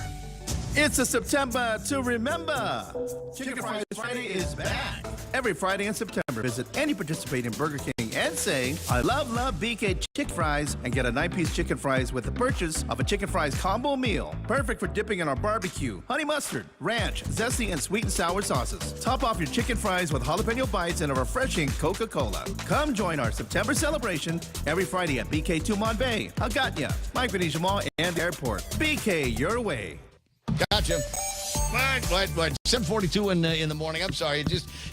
It's a September to remember. Chicken Fries Friday is back. Every Friday in September, visit any participating Burger King and say, I love BK Chicken Fries, and get a 9-piece chicken fries with the purchase of a chicken fries combo meal. Perfect for dipping in our barbecue, honey mustard, ranch, zesty, and sweet and sour sauces. Top off your chicken fries with jalapeno bites and a refreshing Coca-Cola. Come join our September celebration every Friday at BK Tumon Bay, Agatna, Micronesia Mall, and Airport. BK your way. Gotcha. Jim. What? 7:42 in the morning. I'm sorry.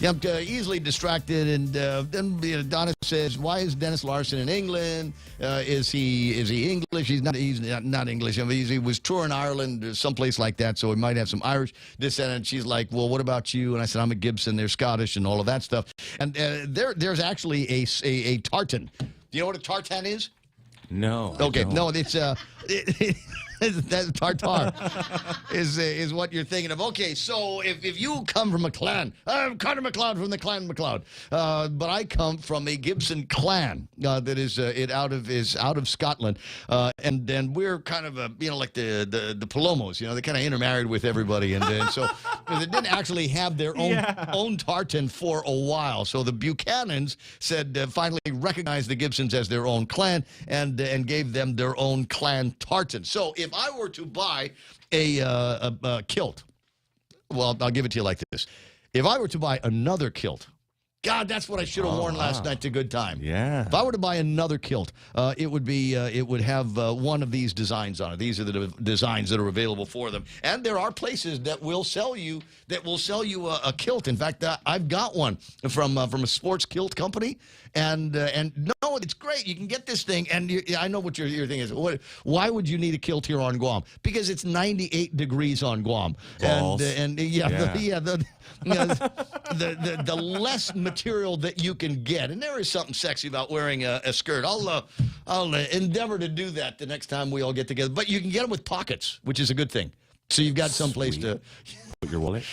I'm easily distracted. And then Donna says, "Why is Dennis Larson in England? Is he English? He's not English. I mean, he was touring Ireland or someplace like that, so he might have some Irish descent." And she's like, "Well, what about you?" And I said, "I'm a Gibson. They're Scottish and all of that stuff." And there's actually a tartan. Do you know what a tartan is? No. Okay. No, it's that tartar is what you're thinking of. Okay, so if you come from a clan, I'm Carter McLeod from the Clan McLeod, but I come from a Gibson clan that is out of Scotland, and then we're kind of like the Palomos, they kind of intermarried with everybody, and so they didn't actually have their own tartan for a while. So the Buchanans said finally recognized the Gibsons as their own clan and gave them their own clan tartan. So if I were to buy a kilt, well, I'll give it to you like this. If I were to buy another kilt, God, that's what I should have worn last night to good time. Yeah. If I were to buy another kilt, it would have one of these designs on it. These are the designs that are available for them, and there are places that will sell you a kilt. In fact, I've got one from a sports kilt company, and no, it's great. You can get this thing, and I know what your thing is. Why would you need a kilt here on Guam? Because it's 98 degrees on Guam, Balls. the less material that you can get, and there is something sexy about wearing a skirt. I'll endeavor to do that the next time we all get together. But you can get them with pockets, which is a good thing. So you've got someplace to put your wallet.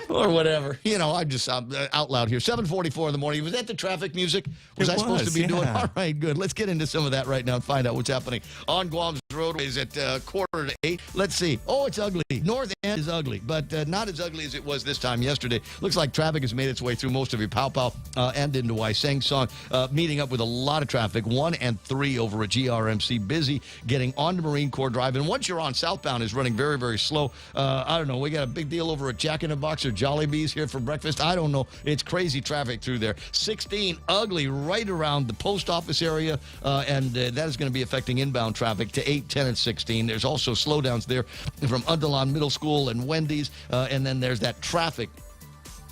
Or whatever. I'm just out loud here. 7:44 in the morning. Was that the traffic music? Was I supposed to be doing? All right, good. Let's get into some of that right now and find out what's happening on Guam's roadways at 7:45. Let's see. Oh, it's ugly. North End is ugly, but not as ugly as it was this time yesterday. Looks like traffic has made its way through most of your Pau and into Waiseng Song. Meeting up with a lot of traffic. 1 and 3 over at GRMC. Busy getting onto Marine Corps Drive. And once you're on southbound, is running very, very slow. I don't know. We got a big deal over at Jack in the Box or Jollibee's here for breakfast. I don't know. It's crazy traffic through there. 16, ugly right around the post office area, and that is going to be affecting inbound traffic to 8, 10, and 16. There's also slowdowns there from Undalan Middle School and Wendy's, and then there's that traffic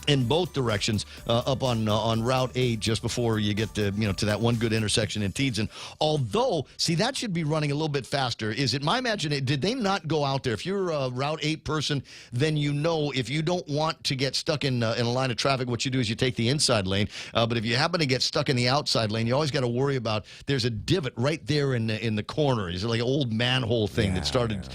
in both directions up on Route 8 just before you get to that one good intersection in Teedson. Although, see, that should be running a little bit faster. Is it my imagination? Did they not go out there? If you're a Route 8 person, then if you don't want to get stuck in a line of traffic, what you do is you take the inside lane. But if you happen to get stuck in the outside lane, you always got to worry about there's a divot right there in the corner. It's like an old manhole thing that started,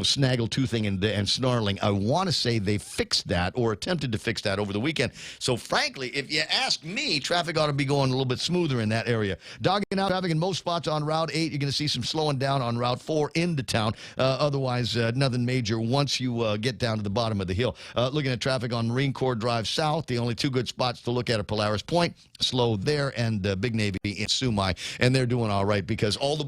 snaggle-toothing and snarling. I want to say they fixed that or attempted to fix that over the weekend. So frankly, if you ask me, traffic ought to be going a little bit smoother in that area. Dogging out traffic in most spots on Route 8. You're going to see some slowing down on Route 4 into town. Otherwise, nothing major once you get down to the bottom of the hill. Looking at traffic on Marine Corps Drive South, the only two good spots to look at are Polaris Point, slow there, and Big Navy in Sumai. And they're doing all right because all the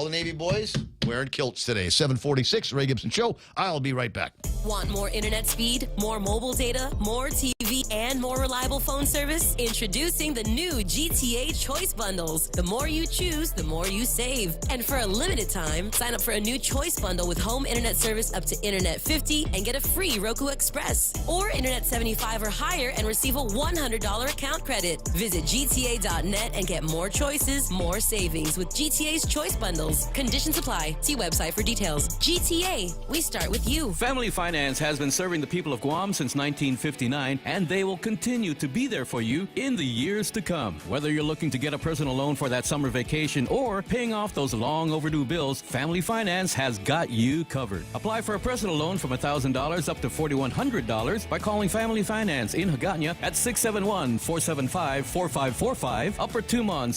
Navy boys, wearing kilts today. 7:46, Ray Gibson Show. I'll be right back. Want more internet speed, more mobile data, more TV, and more reliable phone service? Introducing the new GTA Choice Bundles. The more you choose, the more you save. And for a limited time, sign up for a new Choice Bundle with home internet service up to Internet 50 and get a free Roku Express. Or Internet 75 or higher and receive a $100 account credit. Visit GTA.net and get more choices, more savings with GTA's Choice Bundles. Conditions apply. See website for details. GTA, we start with you. Family Finance has been serving the people of Guam since 1959, and they will continue to be there for you in the years to come. Whether you're looking to get a personal loan for that summer vacation or paying off those long overdue bills, Family Finance has got you covered. Apply for a personal loan from $1,000 up to $4,100 by calling Family Finance in Hagåtña at 671-475-4545, Upper Tumon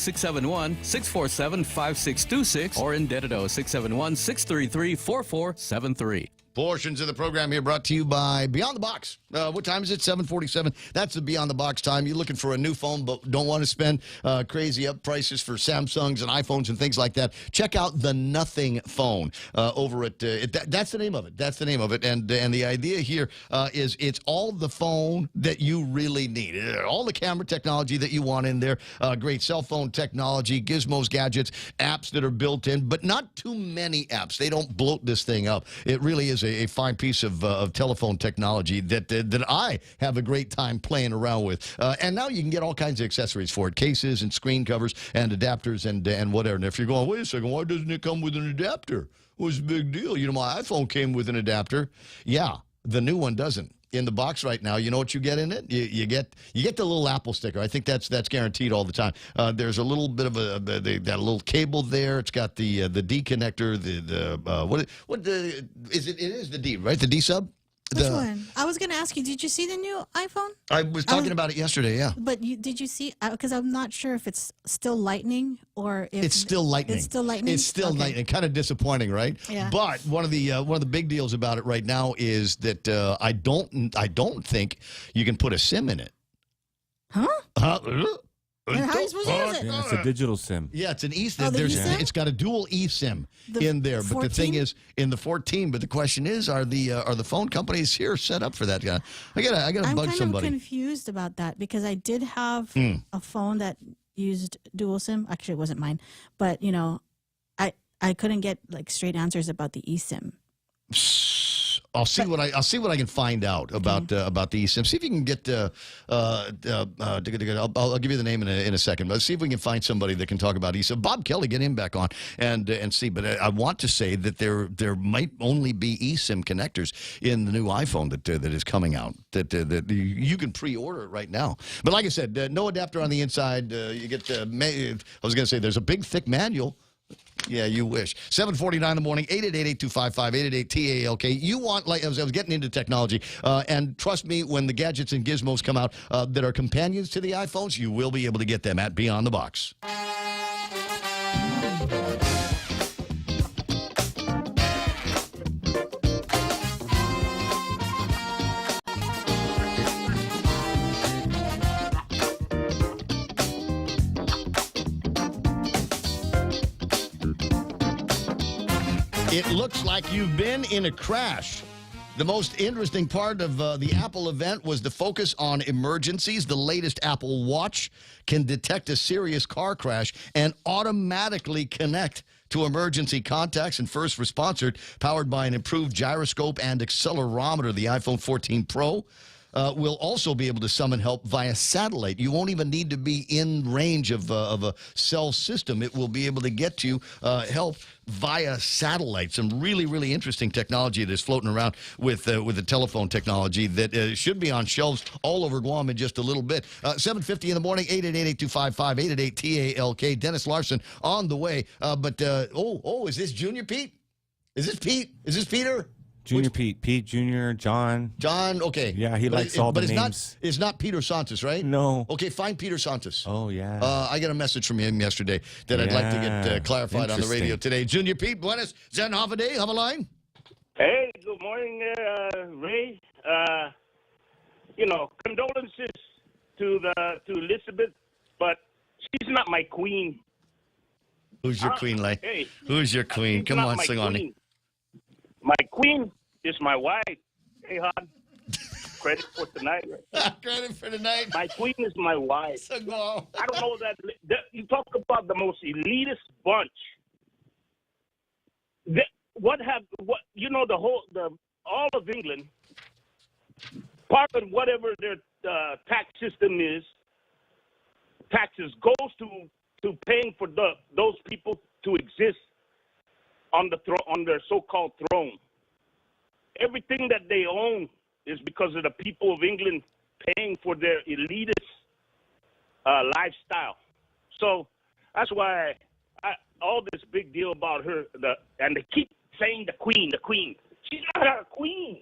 671-647-5626, or in Dededo 671-633-4473. Portions of the program here brought to you by Beyond the Box. What time is it? 7:47. That's the Beyond the Box time. You're looking for a new phone but don't want to spend crazy up prices for Samsungs and iPhones and things like that. Check out the Nothing phone over at that's the name of it. That's the name of it. And the idea here is it's all the phone that you really need. All the camera technology that you want in there. Great cell phone technology, gizmos, gadgets, apps that are built in, but not too many apps. They don't bloat this thing up. It really is a fine piece of telephone technology that I have a great time playing around with. And now you can get all kinds of accessories for it, cases and screen covers and adapters and whatever. And if you're going, wait a second, why doesn't it come with an adapter? What's the big deal? You know, my iPhone came with an adapter. Yeah, the new one doesn't. In the box right now, you know what you get in it? You get the little Apple sticker. I think that's guaranteed all the time. There's a little bit of that little cable there. It's got the D connector. It is the D, right? The D sub. Which one? I was going to ask you, did you see the new iPhone? I was talking about it yesterday, yeah. But did you see, because I'm not sure if it's still lightning or if... It's still lightning. It's still lightning? It's still lightning. Kind of disappointing, right? Yeah. But one of the big deals about it right now is that I don't think you can put a SIM in it. Huh? And how are you supposed to use it? Yeah, it's a digital SIM. Yeah, it's an eSIM. Oh, the eSIM? It's got a dual eSIM in there. But the thing is, in the 14. But the question is, are the phone companies here set up for that? I gotta bug somebody. I'm confused about that because I did have a phone that used dual SIM. Actually, it wasn't mine, but you know, I couldn't get like straight answers about the eSIM. I'll see what I can find out about the eSIM. See if you can get. I'll give you the name in a second. But see if we can find somebody that can talk about eSIM. Bob Kelly, get him back on and see. But I want to say that there might only be eSIM connectors in the new iPhone that is coming out. That you can pre-order it right now. But like I said, no adapter on the inside. You get. I was going to say there's a big thick manual. Yeah, you wish. 7:49 in the morning, 888-8255, 888-TALK. You want, like I was getting into technology, and trust me, when the gadgets and gizmos come out that are companions to the iPhones, you will be able to get them at Beyond the Box. It looks like you've been in a crash. The most interesting part of the Apple event was the focus on emergencies. The latest Apple Watch can detect a serious car crash and automatically connect to emergency contacts and first responders, powered by an improved gyroscope and accelerometer. The iPhone 14 Pro will also be able to summon help via satellite. You won't even need to be in range of a cell system. It will be able to get you help via satellite. Some really, really interesting technology that is floating around with the telephone technology that should be on shelves all over Guam in just a little bit. 7:50 in the morning, 888-8255, 888-TALK. Dennis Larson on the way. Is this Junior Pete? Is this Pete? Is this Peter? Junior Pete Junior, John. John, okay. Yeah, he likes all the names. It's not Peter Santos, right? No. Okay, find Peter Santos. Oh, yeah. I got a message from him yesterday that I'd like to get clarified on the radio today. Junior Pete, buenas. Zen Havaday, have a line? Hey, good morning, Ray. Condolences to Elizabeth, but she's not my queen. Who's your queen, Lay? Hey. Who's your queen? Come on, sing on it. My queen is my wife. Hey, hon. Credit for tonight. Credit for tonight. My queen is my wife. I don't know that you talk about the most elitist bunch. All of England, part of whatever their tax system is, taxes goes to paying for those people to exist on their so-called throne. Everything that they own is because of the people of England paying for their elitist lifestyle. So that's why all this big deal about her, and they keep saying the queen. She's not our queen.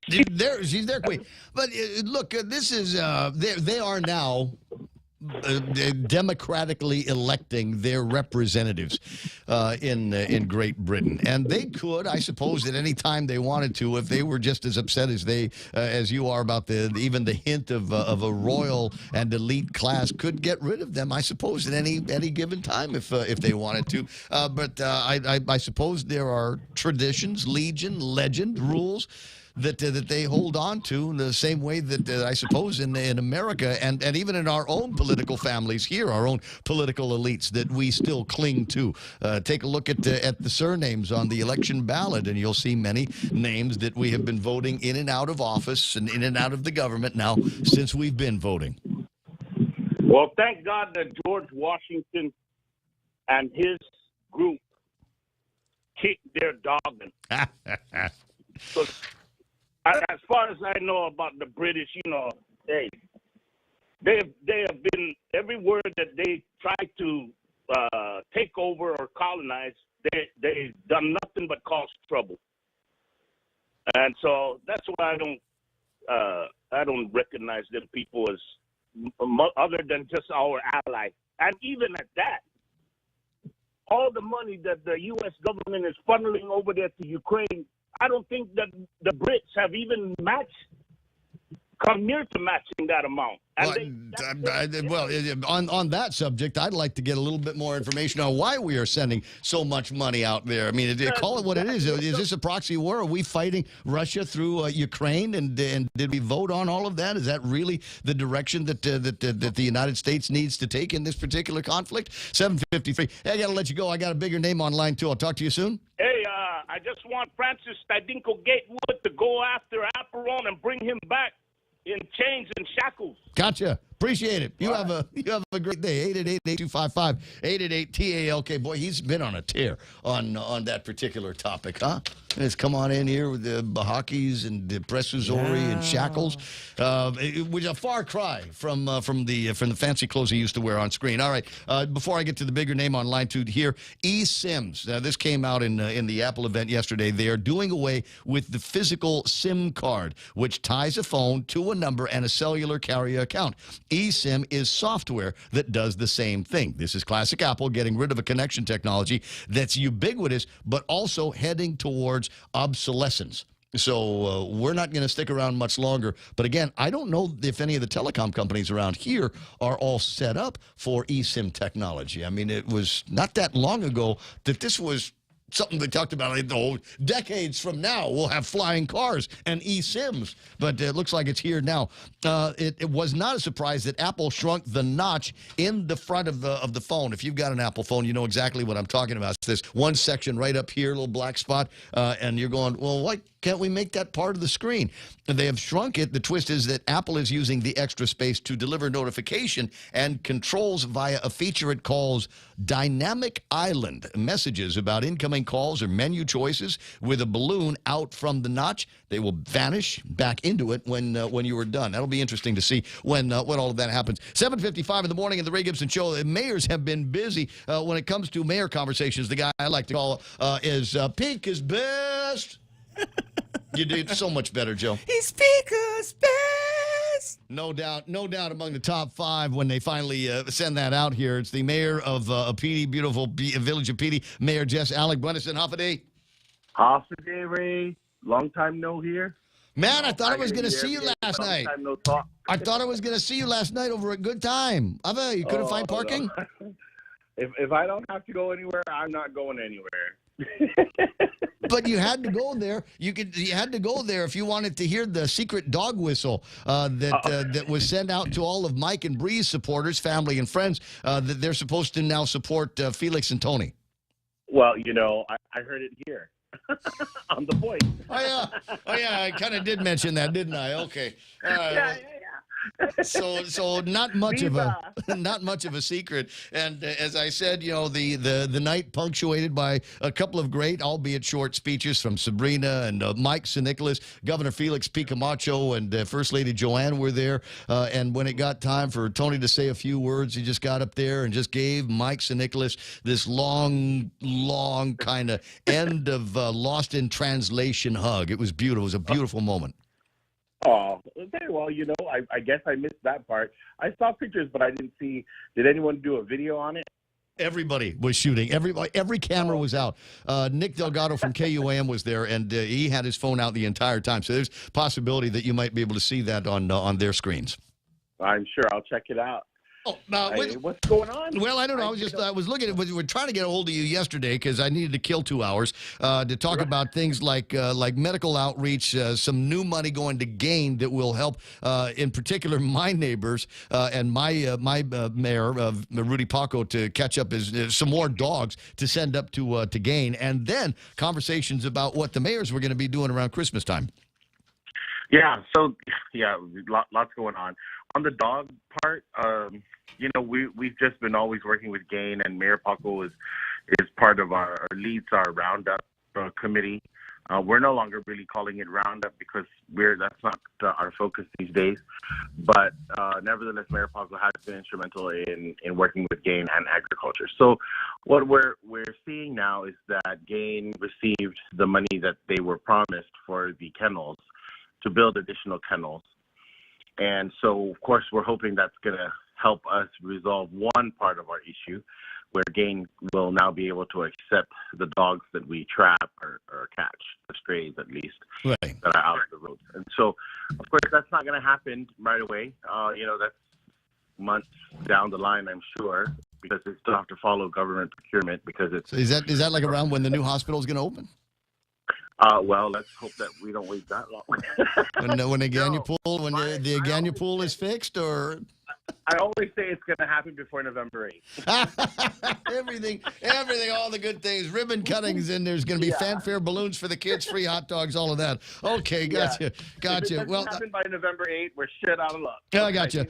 She's their queen. But look, this is they are now democratically electing their representatives in Great Britain, and they could, I suppose, at any time they wanted to, if they were just as upset as you are about even the hint of a royal and elite class, could get rid of them, I suppose, at any given time if they wanted to. But I suppose there are traditions, legend, rules that they hold on to in the same way that I suppose in America and even in our own political families here, our own political elites, that we still cling to. Take a look at the surnames on the election ballot, and you'll see many names that we have been voting in and out of office and in and out of the government now since we've been voting. Well, thank God that George Washington and his group kicked their dog in. So, as far as I know about the British, hey, they have been everywhere that they tried to take over or colonize. They've done nothing but cause trouble, and so that's why I don't recognize them people as other than just our ally. And even at that, all the money that the U.S. government is funneling over there to Ukraine, I don't think that the Brits have even come near to matching that amount. On that subject, I'd like to get a little bit more information on why we are sending so much money out there. I mean, call it what it is. Is this a proxy war? Are we fighting Russia through Ukraine? And did we vote on all of that? Is that really the direction that the United States needs to take in this particular conflict? 7:53. Hey, I got to let you go. I got a bigger name online, too. I'll talk to you soon. Hey, I just want Francis Stadinko Gatewood to go after Aperon and bring him back in chains and shackles. Gotcha. Appreciate it. You have a great day. 888-8255-888-TALK. Boy, he's been on a tear on that particular topic, huh? And it's come on in here with the Bahakis and the Presuzori and shackles. It was a far cry from the fancy clothes he used to wear on screen. All right. Before I get to the bigger name on line 2 here, eSIMs. This came out in the Apple event yesterday. They are doing away with the physical SIM card, which ties a phone to a number and a cellular carrier account. eSIM is software that does the same thing. This is classic Apple getting rid of a connection technology that's ubiquitous, but also heading towards obsolescence. So we're not going to stick around much longer. But again, I don't know if any of the telecom companies around here are all set up for eSIM technology. I mean, it was not that long ago that this was something they talked about, decades from now, we'll have flying cars and eSIMs. But it looks like it's here now. It was not a surprise that Apple shrunk the notch in the front of the phone. If you've got an Apple phone, you know exactly what I'm talking about. It's this one section right up here, little black spot, and you're going, well, why can't we make that part of the screen? And they have shrunk it. The twist is that Apple is using the extra space to deliver notification and controls via a feature it calls Dynamic Island. Messages about incoming calls or menu choices with a balloon out from the notch. They will vanish back into it when you are done. That'll be interesting to see when all of that happens. 7:55 in the morning in the Ray Gibson Show. Mayors have been busy when it comes to mayor conversations. The guy I like to call is Pink is best. You did so much better, Joe. He's Speaker's best. No doubt among the top 5 when they finally send that out here. It's the mayor of Petey, beautiful village of Petey, Mayor Jess Alec. Buenason, half a day. Half a day, Ray. Long time no here. Man, I thought I was going to see you last night. Long time no talk. I thought I was going to see you last night over at Good Time. You couldn't find parking? No. If I don't have to go anywhere, I'm not going anywhere. But you had to go there. You had to go there if you wanted to hear the secret dog whistle that was sent out to all of Mike and Bree's supporters, family and friends, that they're supposed to now support Felix and Tony. Well, I heard it here on the point. Oh yeah, I kind of did mention that, didn't I? Okay. Yeah. So not much of a secret. And as I said, the night punctuated by a couple of great, albeit short, speeches from Sabrina and Mike St. Nicholas, Governor Felix P. Camacho, and First Lady Joanne were there. And when it got time for Tony to say a few words, he just got up there and just gave Mike St. Nicholas this long kind of end of lost in translation hug. It was beautiful. It was a beautiful moment. Oh, okay. Well, I guess I missed that part. I saw pictures, but I didn't see. Did anyone do a video on it? Everybody was shooting. Every camera was out. Nick Delgado from KUAM was there, and he had his phone out the entire time. So there's possibility that you might be able to see that on their screens. I'm sure I'll check it out. Oh, what's going on? Well, I don't know. I was looking at. We were trying to get a hold of you yesterday because I needed to kill 2 hours to talk about things like medical outreach, some new money going to GAIN that will help, in particular, my neighbors and my mayor, Rudy Paco, to catch up some more dogs to send up to GAIN, and then conversations about what the mayors were going to be doing around Christmas time. Yeah. So lots going on. On the dog part, we've just been always working with GAIN, and Mayor Paco is part of leads our Roundup committee. We're no longer really calling it Roundup because that's not our focus these days. But nevertheless, Mayor Paco has been instrumental in working with GAIN and agriculture. So what we're seeing now is that GAIN received the money that they were promised for the kennels to build additional kennels. And so, of course, we're hoping that's going to help us resolve one part of our issue, where GAIN will now be able to accept the dogs that we trap or catch, the strays at least, right, that are out of the road. And so, of course, that's not going to happen right away. That's months down the line, I'm sure, because they still have to follow government procurement because it's... So is that like around when the new hospital is going to open? Well, let's hope that we don't wait that long. when the Aganya pool is fixed, or... I always say it's going to happen before November 8th. everything, all the good things, ribbon cuttings, and there's going to be fanfare balloons for the kids, free hot dogs, all of that. Okay, gotcha. If it doesn't happen by November 8th, we're shit out of luck. Yeah, I gotcha.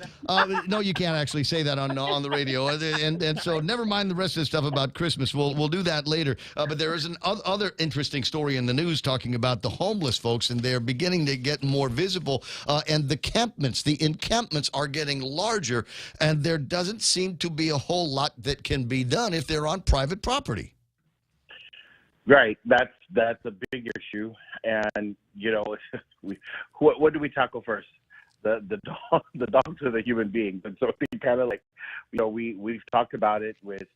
No, you can't actually say that on the radio, and so never mind the rest of the stuff about Christmas. We'll do that later. But there is an other interesting story in the news talking about the homeless folks, and they're beginning to get more visible. And the encampments are getting larger, and there doesn't seem to be a whole lot that can be done if they're on private property. Right. That's a big issue. And, what do we tackle first? The dogs or the human beings? And so we kind of we've talked about it with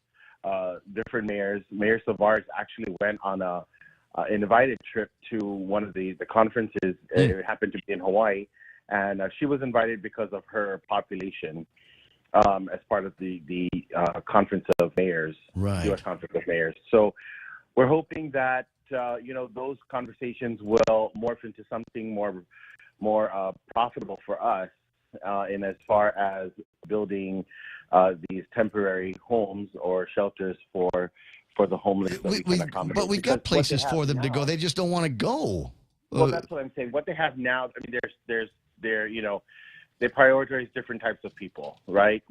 different mayors. Mayor Savars actually went on an invited trip to one of the conferences. It happened to be in Hawaii. And she was invited because of her population as part of the Conference of Mayors, right. U.S. Conference of Mayors. So we're hoping that, those conversations will morph into something more profitable for us in as far as building these temporary homes or shelters for the homeless that we can accommodate. But we've got places for them to go. They just don't want to go. Well, that's what I'm saying. What they have now, I mean, they prioritize different types of people, right?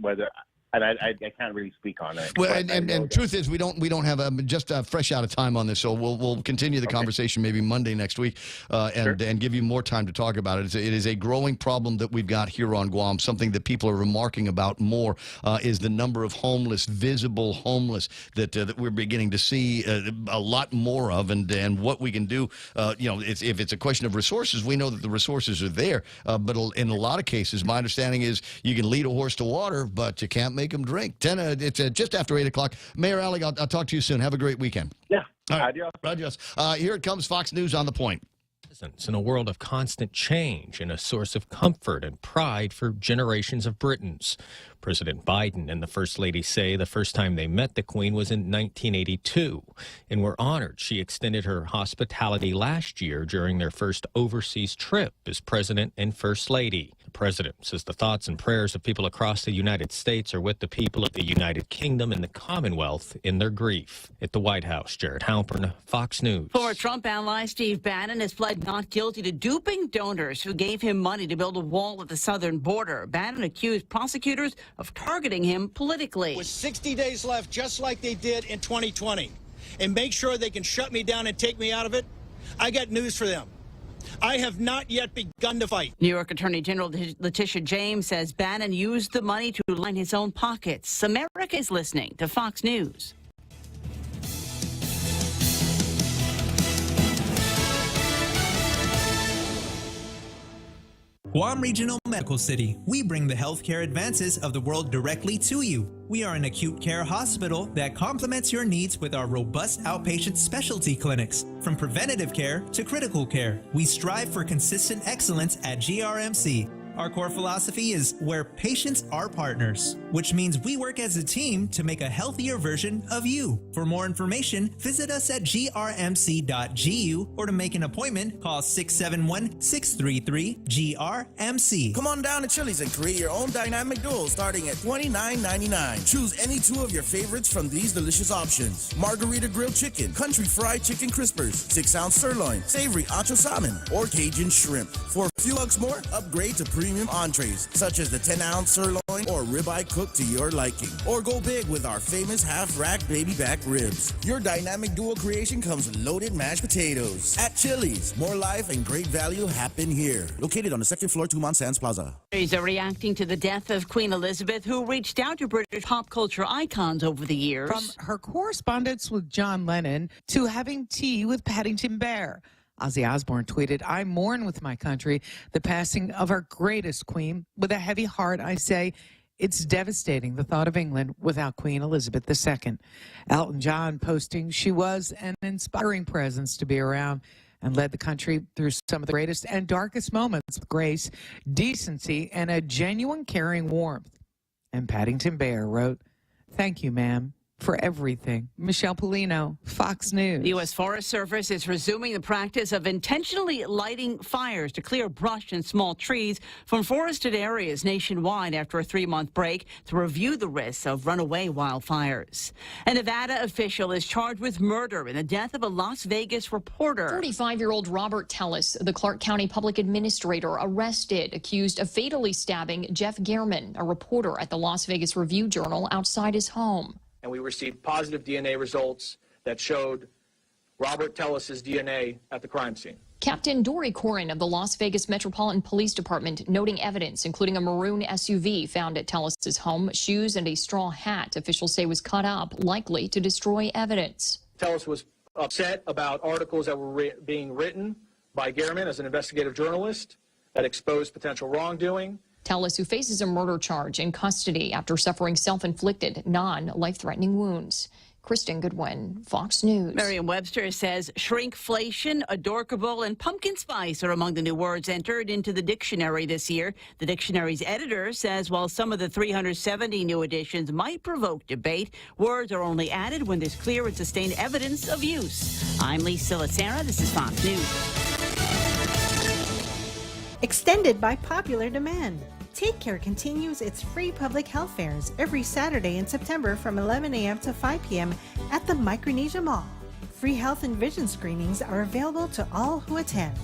And I can't really speak on it. Well, and truth is, we don't have just fresh out of time on this, so we'll continue the conversation maybe Monday next week, and give you more time to talk about it. It is a growing problem that we've got here on Guam. Something that people are remarking about more is the number of visible homeless that we're beginning to see a lot more of, and what we can do. If it's a question of resources, we know that the resources are there, but in a lot of cases, my understanding is you can lead a horse to water, but you can't make them drink. It's just after 8 o'clock. Mayor Alec, I'll talk to you soon. Have a great weekend. Yeah. All right. Adios. Here it comes, Fox News on The Point. In a world of constant change and a source of comfort and pride for generations of Britons. President Biden and the First Lady say the first time they met the Queen was in 1982, and were honored she extended her hospitality last year during their first overseas trip as President and First Lady. The President says the thoughts and prayers of people across the United States are with the people of the United Kingdom and the Commonwealth in their grief. At the White House, Jared Halpern, Fox News. Former Trump ally Steve Bannon has pled not guilty to duping donors who gave him money to build a wall at the southern border. Bannon accused prosecutors of targeting him politically. With 60 days left, just like they did in 2020, and make sure they can shut me down and take me out of it, I got news for them. I have not yet begun to fight. New York Attorney General Letitia James says Bannon used the money to line his own pockets. America is listening to Fox News. Guam Regional Medical City. We bring the healthcare advances of the world directly to you. We are an acute care hospital that complements your needs with our robust outpatient specialty clinics. From preventative care to critical care, we strive for consistent excellence at GRMC. Our core philosophy is where patients are partners, which means we work as a team to make a healthier version of you. For more information, visit us at grmc.gu or to make an appointment, call 671-633-GRMC. Come on down to Chili's and create your own dynamic duo starting at $29.99. Choose any two of your favorites from these delicious options. Margarita grilled chicken, country fried chicken crispers, 6-ounce sirloin, savory acho salmon, or Cajun shrimp. For a few bucks more, upgrade to premium entrees, such as the 10-ounce sirloin or ribeye cooked to your liking. Or go big with our famous half-rack baby back ribs. Your dynamic duo creation comes with loaded mashed potatoes. At Chili's, more life and great value happen here. Located on the second floor, Tumon Sands Plaza. Are reacting to the death of Queen Elizabeth, who reached out to British pop culture icons over the years. From her correspondence with John Lennon to having tea with Paddington Bear. Ozzy Osbourne tweeted, "I mourn with my country the passing of our greatest queen. With a heavy heart, I say, it's devastating, the thought of England without Queen Elizabeth II." Elton John posting, "She was an inspiring presence to be around and led the country through some of the greatest and darkest moments with grace, decency, and a genuine caring warmth." And Paddington Bear wrote, "Thank you, ma'am, for everything." Michelle Polino, Fox News. The U.S. Forest Service is resuming the practice of intentionally lighting fires to clear brush and small trees from forested areas nationwide after a 3-month break to review the risks of runaway wildfires. A Nevada official is charged with murder in the death of a Las Vegas reporter. 45-year-old Robert Tellis, the Clark County public administrator, arrested, accused of fatally stabbing Jeff Gehrman, a reporter at the Las Vegas Review-Journal, outside his home. And we received positive DNA results that showed Robert Tellis's DNA at the crime scene. Captain Dory Corin of the Las Vegas Metropolitan Police Department noting evidence, including a maroon SUV found at Tellis's home, shoes and a straw hat officials say was cut up, likely to destroy evidence. Tellis was upset about articles that were being written by Gehrman as an investigative journalist that exposed potential wrongdoing. Tellis, who faces a murder charge, in custody after suffering self-inflicted, non-life-threatening wounds. Kristen Goodwin, Fox News. Merriam-Webster says shrinkflation, adorkable, and pumpkin spice are among the new words entered into the dictionary this year. The dictionary's editor says while some of the 370 new additions might provoke debate, words are only added when there's clear and sustained evidence of use. I'm Lisa Lacera. This is Fox News. Extended by popular demand. Take Care continues its free public health fairs every Saturday in September from 11 a.m. to 5 p.m. at the Micronesia Mall. Free health and vision screenings are available to all who attend.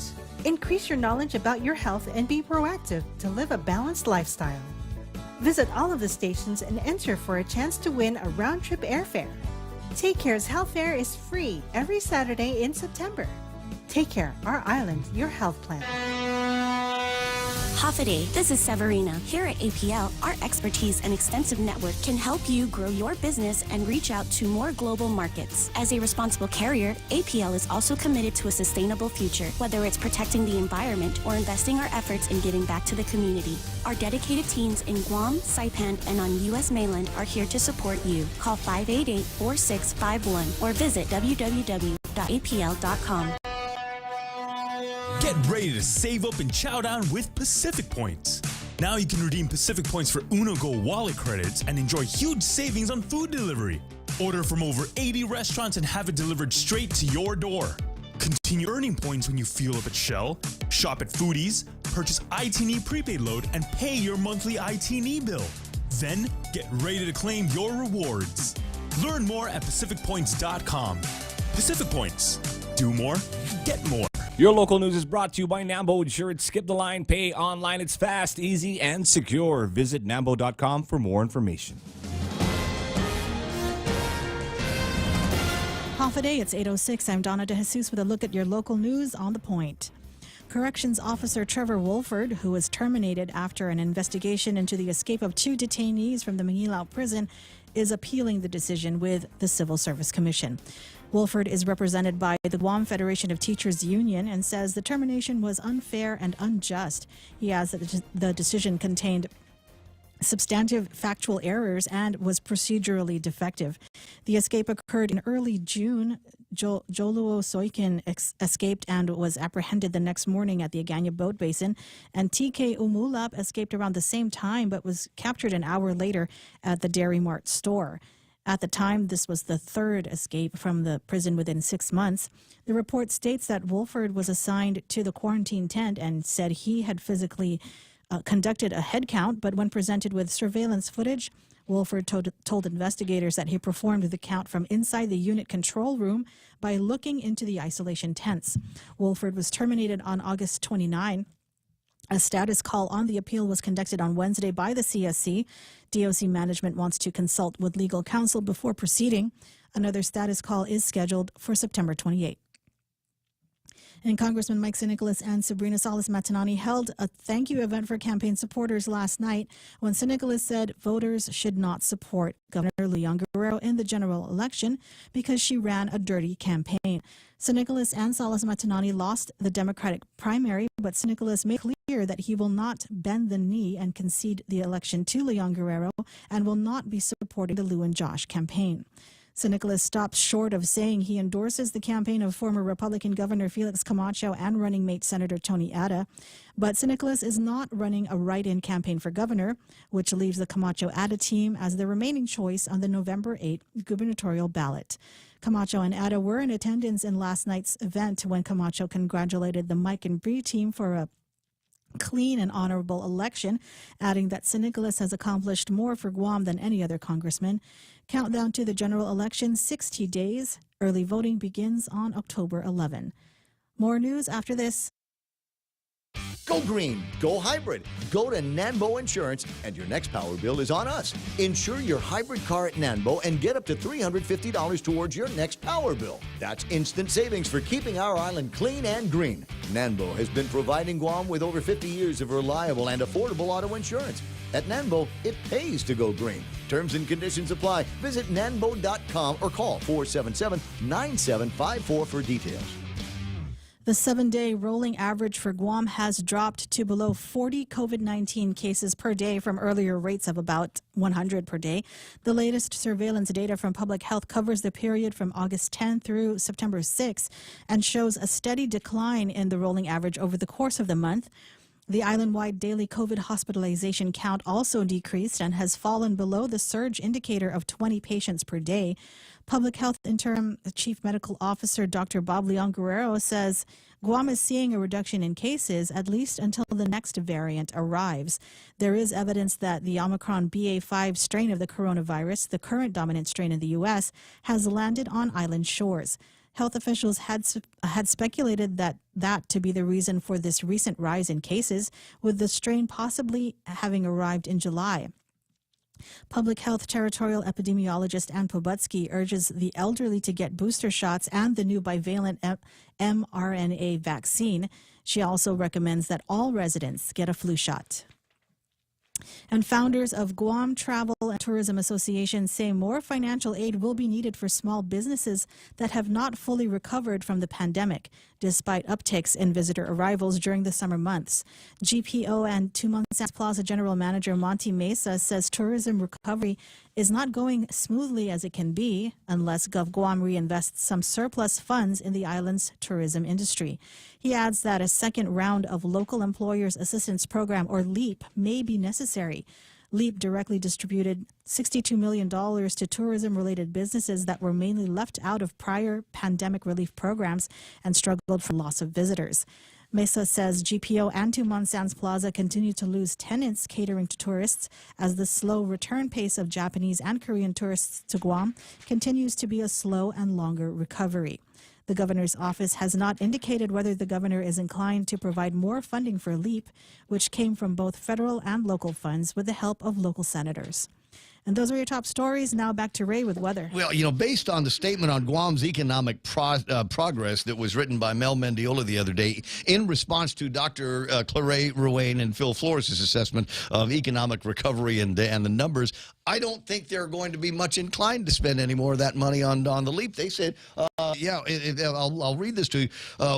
Increase your knowledge about your health and be proactive to live a balanced lifestyle. Visit all of the stations and enter for a chance to win a round-trip airfare. Take Care's health fair is free every Saturday in September. Take Care, our island, your health plan. Hoffaday, this is Severina. Here at APL, our expertise and extensive network can help you grow your business and reach out to more global markets. As a responsible carrier, APL is also committed to a sustainable future, whether it's protecting the environment or investing our efforts in giving back to the community. Our dedicated teams in Guam, Saipan, and on U.S. mainland are here to support you. Call 588-4651 or visit www.apl.com. Get ready to save up and chow down with Pacific Points. Now you can redeem Pacific Points for Uno Go wallet credits and enjoy huge savings on food delivery. Order from over 80 restaurants and have it delivered straight to your door. Continue earning points when you fuel up at Shell, shop at Foodies, purchase ITNE prepaid load, and pay your monthly ITNE bill. Then get ready to claim your rewards. Learn more at PacificPoints.com. Pacific Points. Do more, get more. Your local news is brought to you by Nambo Insurance. Skip the line, pay online. It's fast, easy, and secure. Visit Nambo.com for more information. Half a day, it's 8:06. I'm Donna DeJesus with a look at your local news on The Point. Corrections Officer Trevor Wolford, who was terminated after an investigation into the escape of 2 detainees from the Manilao prison, is appealing the decision with the Civil Service Commission. Wolford is represented by the Guam Federation of Teachers Union and says the termination was unfair and unjust. He adds that the decision contained substantive factual errors and was procedurally defective. The escape occurred in early June. Joluo Soikin escaped and was apprehended the next morning at the Agana Boat Basin, and TK Umulap escaped around the same time but was captured an hour later at the Dairy Mart store. At the time, this was the third escape from the prison within 6 months. The report states that Wolford was assigned to the quarantine tent and said he had physically conducted a head count, but when presented with surveillance footage, Wolford told investigators that he performed the count from inside the unit control room by looking into the isolation tents. Wolford was terminated on August 29. A status call on the appeal was conducted on Wednesday by the CSC. DOC management wants to consult with legal counsel before proceeding. Another status call is scheduled for September 28. And Congressman Mike Sinicolas and Sabrina Salas-Matanani held a thank you event for campaign supporters last night when Sinicolas said voters should not support Governor Leon Guerrero in the general election because she ran a dirty campaign. Sinicolas and Salas-Matanani lost the Democratic primary, but Sinicolas made clear that he will not bend the knee and concede the election to Leon Guerrero and will not be supporting the Lou and Josh campaign. Sinicolas stops short of saying he endorses the campaign of former Republican Governor Felix Camacho and running mate Senator Tony Ada, but Sinicolas is not running a write-in campaign for governor, which leaves the Camacho-Ada team as the remaining choice on the November 8 gubernatorial ballot. Camacho and Ada were in attendance in last night's event when Camacho congratulated the Mike and Bree team for a clean and honorable election, adding that Sinicolas has accomplished more for Guam than any other congressman. Countdown to the general election, 60 days. Early voting begins on October 11. More news after this. Go green, go hybrid, go to Nanbo Insurance, and your next power bill is on us. Insure your hybrid car at Nanbo and get up to $350 towards your next power bill. That's instant savings for keeping our island clean and green. Nanbo has been providing Guam with over 50 years of reliable and affordable auto insurance. At Nanbo, it pays to go green. Terms and conditions apply. Visit nanbo.com or call 477-9754 for details. The 7-day rolling average for Guam has dropped to below 40 COVID-19 cases per day from earlier rates of about 100 per day. The latest surveillance data from Public Health covers the period from August 10 through September 6 and shows a steady decline in the rolling average over the course of the month. The island-wide daily COVID hospitalization count also decreased and has fallen below the surge indicator of 20 patients per day. Public Health Interim Chief Medical Officer Dr. Bob Leon Guerrero says Guam is seeing a reduction in cases at least until the next variant arrives. There is evidence that the Omicron BA.5 strain of the coronavirus, the current dominant strain in the U.S., has landed on island shores. Health officials had speculated that to be the reason for this recent rise in cases, with the strain possibly having arrived in July. Public Health Territorial Epidemiologist Ann Pobutsky urges the elderly to get booster shots and the new bivalent mRNA vaccine. She also recommends that all residents get a flu shot. And founders of Guam Travel and Tourism Association say more financial aid will be needed for small businesses that have not fully recovered from the pandemic, despite upticks in visitor arrivals during the summer months. GPO and Tumon Sands Plaza General Manager Monty Mesa says tourism recovery is not going smoothly as it can be unless GovGuam reinvests some surplus funds in the island's tourism industry. He adds that a second round of Local Employers Assistance Program, or LEAP, may be necessary. LEAP directly distributed $62 million to tourism-related businesses that were mainly left out of prior pandemic relief programs and struggled for loss of visitors. Mesa says GPO and Tumon Sands Plaza continue to lose tenants catering to tourists as the slow return pace of Japanese and Korean tourists to Guam continues to be a slow and longer recovery. The governor's office has not indicated whether the governor is inclined to provide more funding for LEAP, which came from both federal and local funds with the help of local senators. And those are your top stories. Now back to Ray with weather. Well, based on the statement on Guam's economic progress that was written by Mel Mendiola the other day in response to Dr. Clare Ruane and Phil Flores' assessment of economic recovery and the numbers, I don't think they're going to be much inclined to spend any more of that money on the LEAP. They said, I'll read this to you.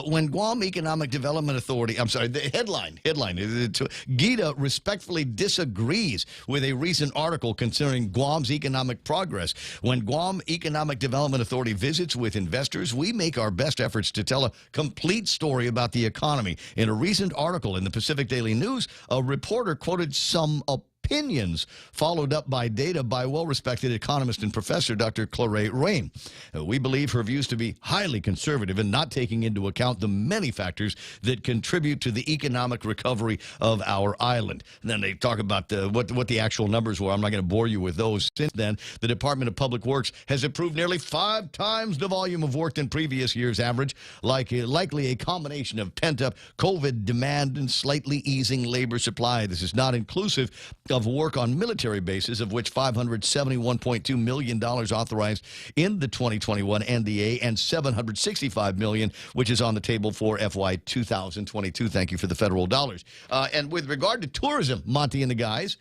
When Guam Economic Development Authority, I'm sorry, the headline, GEDA respectfully disagrees with a recent article concerning Guam's economic progress. When Guam Economic Development Authority visits with investors, we make our best efforts to tell a complete story about the economy. In a recent article in the Pacific Daily News, a reporter quoted some opinions followed up by data by well-respected economist and professor Dr. Claire Rain. We believe her views to be highly conservative and not taking into account the many factors that contribute to the economic recovery of our island. And then they talk about what the actual numbers were. I'm not going to bore you with those. Since then, the Department of Public Works has approved nearly 5 times the volume of work than previous year's average, likely a combination of pent-up COVID demand and slightly easing labor supply. This is not inclusive of work on military bases, of which $571.2 million authorized in the 2021 NDA and $765 million, which is on the table for FY 2022. Thank you for the federal dollars. And with regard to tourism, Monty and the guys,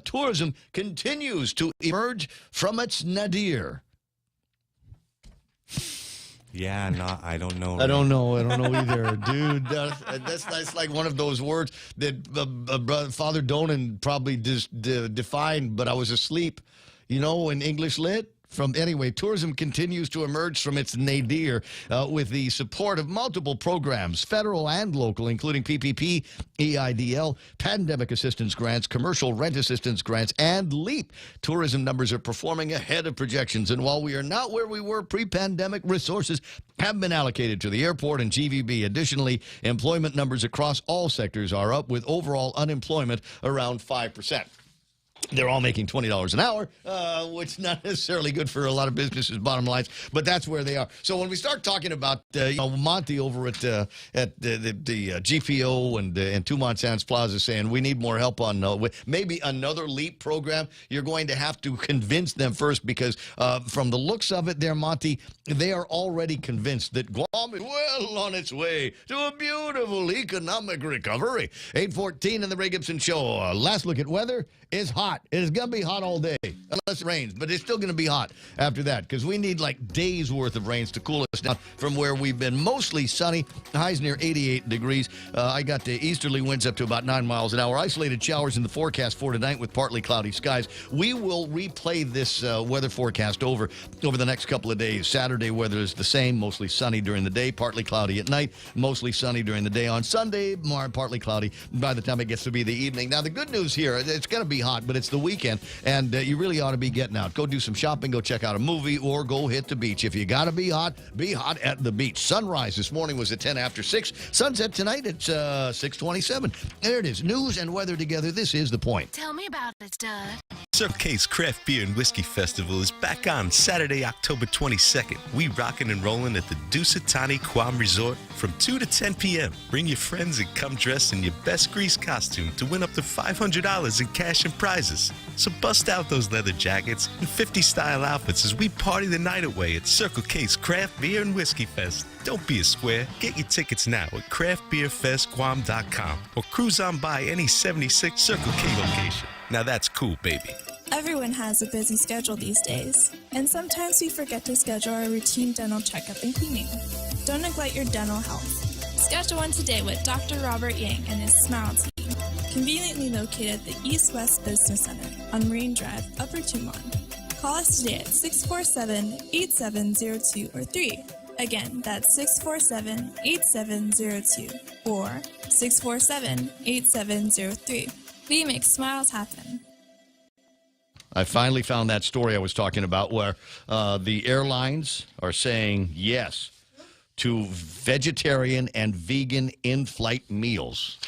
tourism continues to emerge from its nadir. Yeah, no, I don't know. I don't know either, dude. That's like one of those words that Father Donan probably just defined, but I was asleep, in English lit. Anyway, tourism continues to emerge from its nadir with the support of multiple programs, federal and local, including PPP, EIDL, pandemic assistance grants, commercial rent assistance grants, and LEAP. Tourism numbers are performing ahead of projections, and while we are not where we were pre-pandemic, resources have been allocated to the airport and GVB. Additionally, employment numbers across all sectors are up, with overall unemployment around 5%. They're all making $20 an hour, which is not necessarily good for a lot of businesses' bottom lines, but that's where they are. So when we start talking about Monty over at the GPO and Tumont Sands Plaza saying we need more help on maybe another LEAP program, you're going to have to convince them first, because from the looks of it there, Monty, they are already convinced that Guam is well on its way to a beautiful economic recovery. 8:14 in the Ray Gibson Show. Last look at weather is hot. It is going to be hot all day, unless it rains, but it's still going to be hot after that, because we need like days worth of rains to cool us down from where we've been mostly sunny. Highs near 88 degrees. I got the easterly winds up to about 9 miles an hour. Isolated showers in the forecast for tonight with partly cloudy skies. We will replay this weather forecast over the next couple of days. Saturday weather is the same, mostly sunny during the day, partly cloudy at night, mostly sunny during the day. On Sunday, more partly cloudy by the time it gets to be the evening. Now, the good news here, it's going to be hot, but it's the weekend, and you really ought to be getting out. Go do some shopping, go check out a movie, or go hit the beach. If you got to be hot at the beach. Sunrise this morning was at 10 after 6. Sunset tonight at 6:27. There it is. News and weather together. This is The Point. Tell me about it, Stud. Circle K's Craft Beer and Whiskey Festival is back on Saturday, October 22nd. We rockin' and rollin' at the Dusatani Guam Resort from 2 to 10 p.m. Bring your friends and come dressed in your best grease costume to win up to $500 in cash and prizes. So bust out those leather jackets and 50-style outfits as we party the night away at Circle K's Craft Beer and Whiskey Fest. Don't be a square. Get your tickets now at craftbeerfestguam.com or cruise on by any 76 Circle K location. Now that's cool, baby. Everyone has a busy schedule these days, and sometimes we forget to schedule our routine dental checkup and cleaning. Don't neglect your dental health. Schedule one today with Dr. Robert Yang and his Smile Team, conveniently located at the East West Business Center on Marine Drive, Upper Tumon. Call us today at 647-8702 or 3. Again, that's 647-8702 or 647-8703. We make smiles happen. I finally found that story I was talking about where the airlines are saying yes to vegetarian and vegan in-flight meals.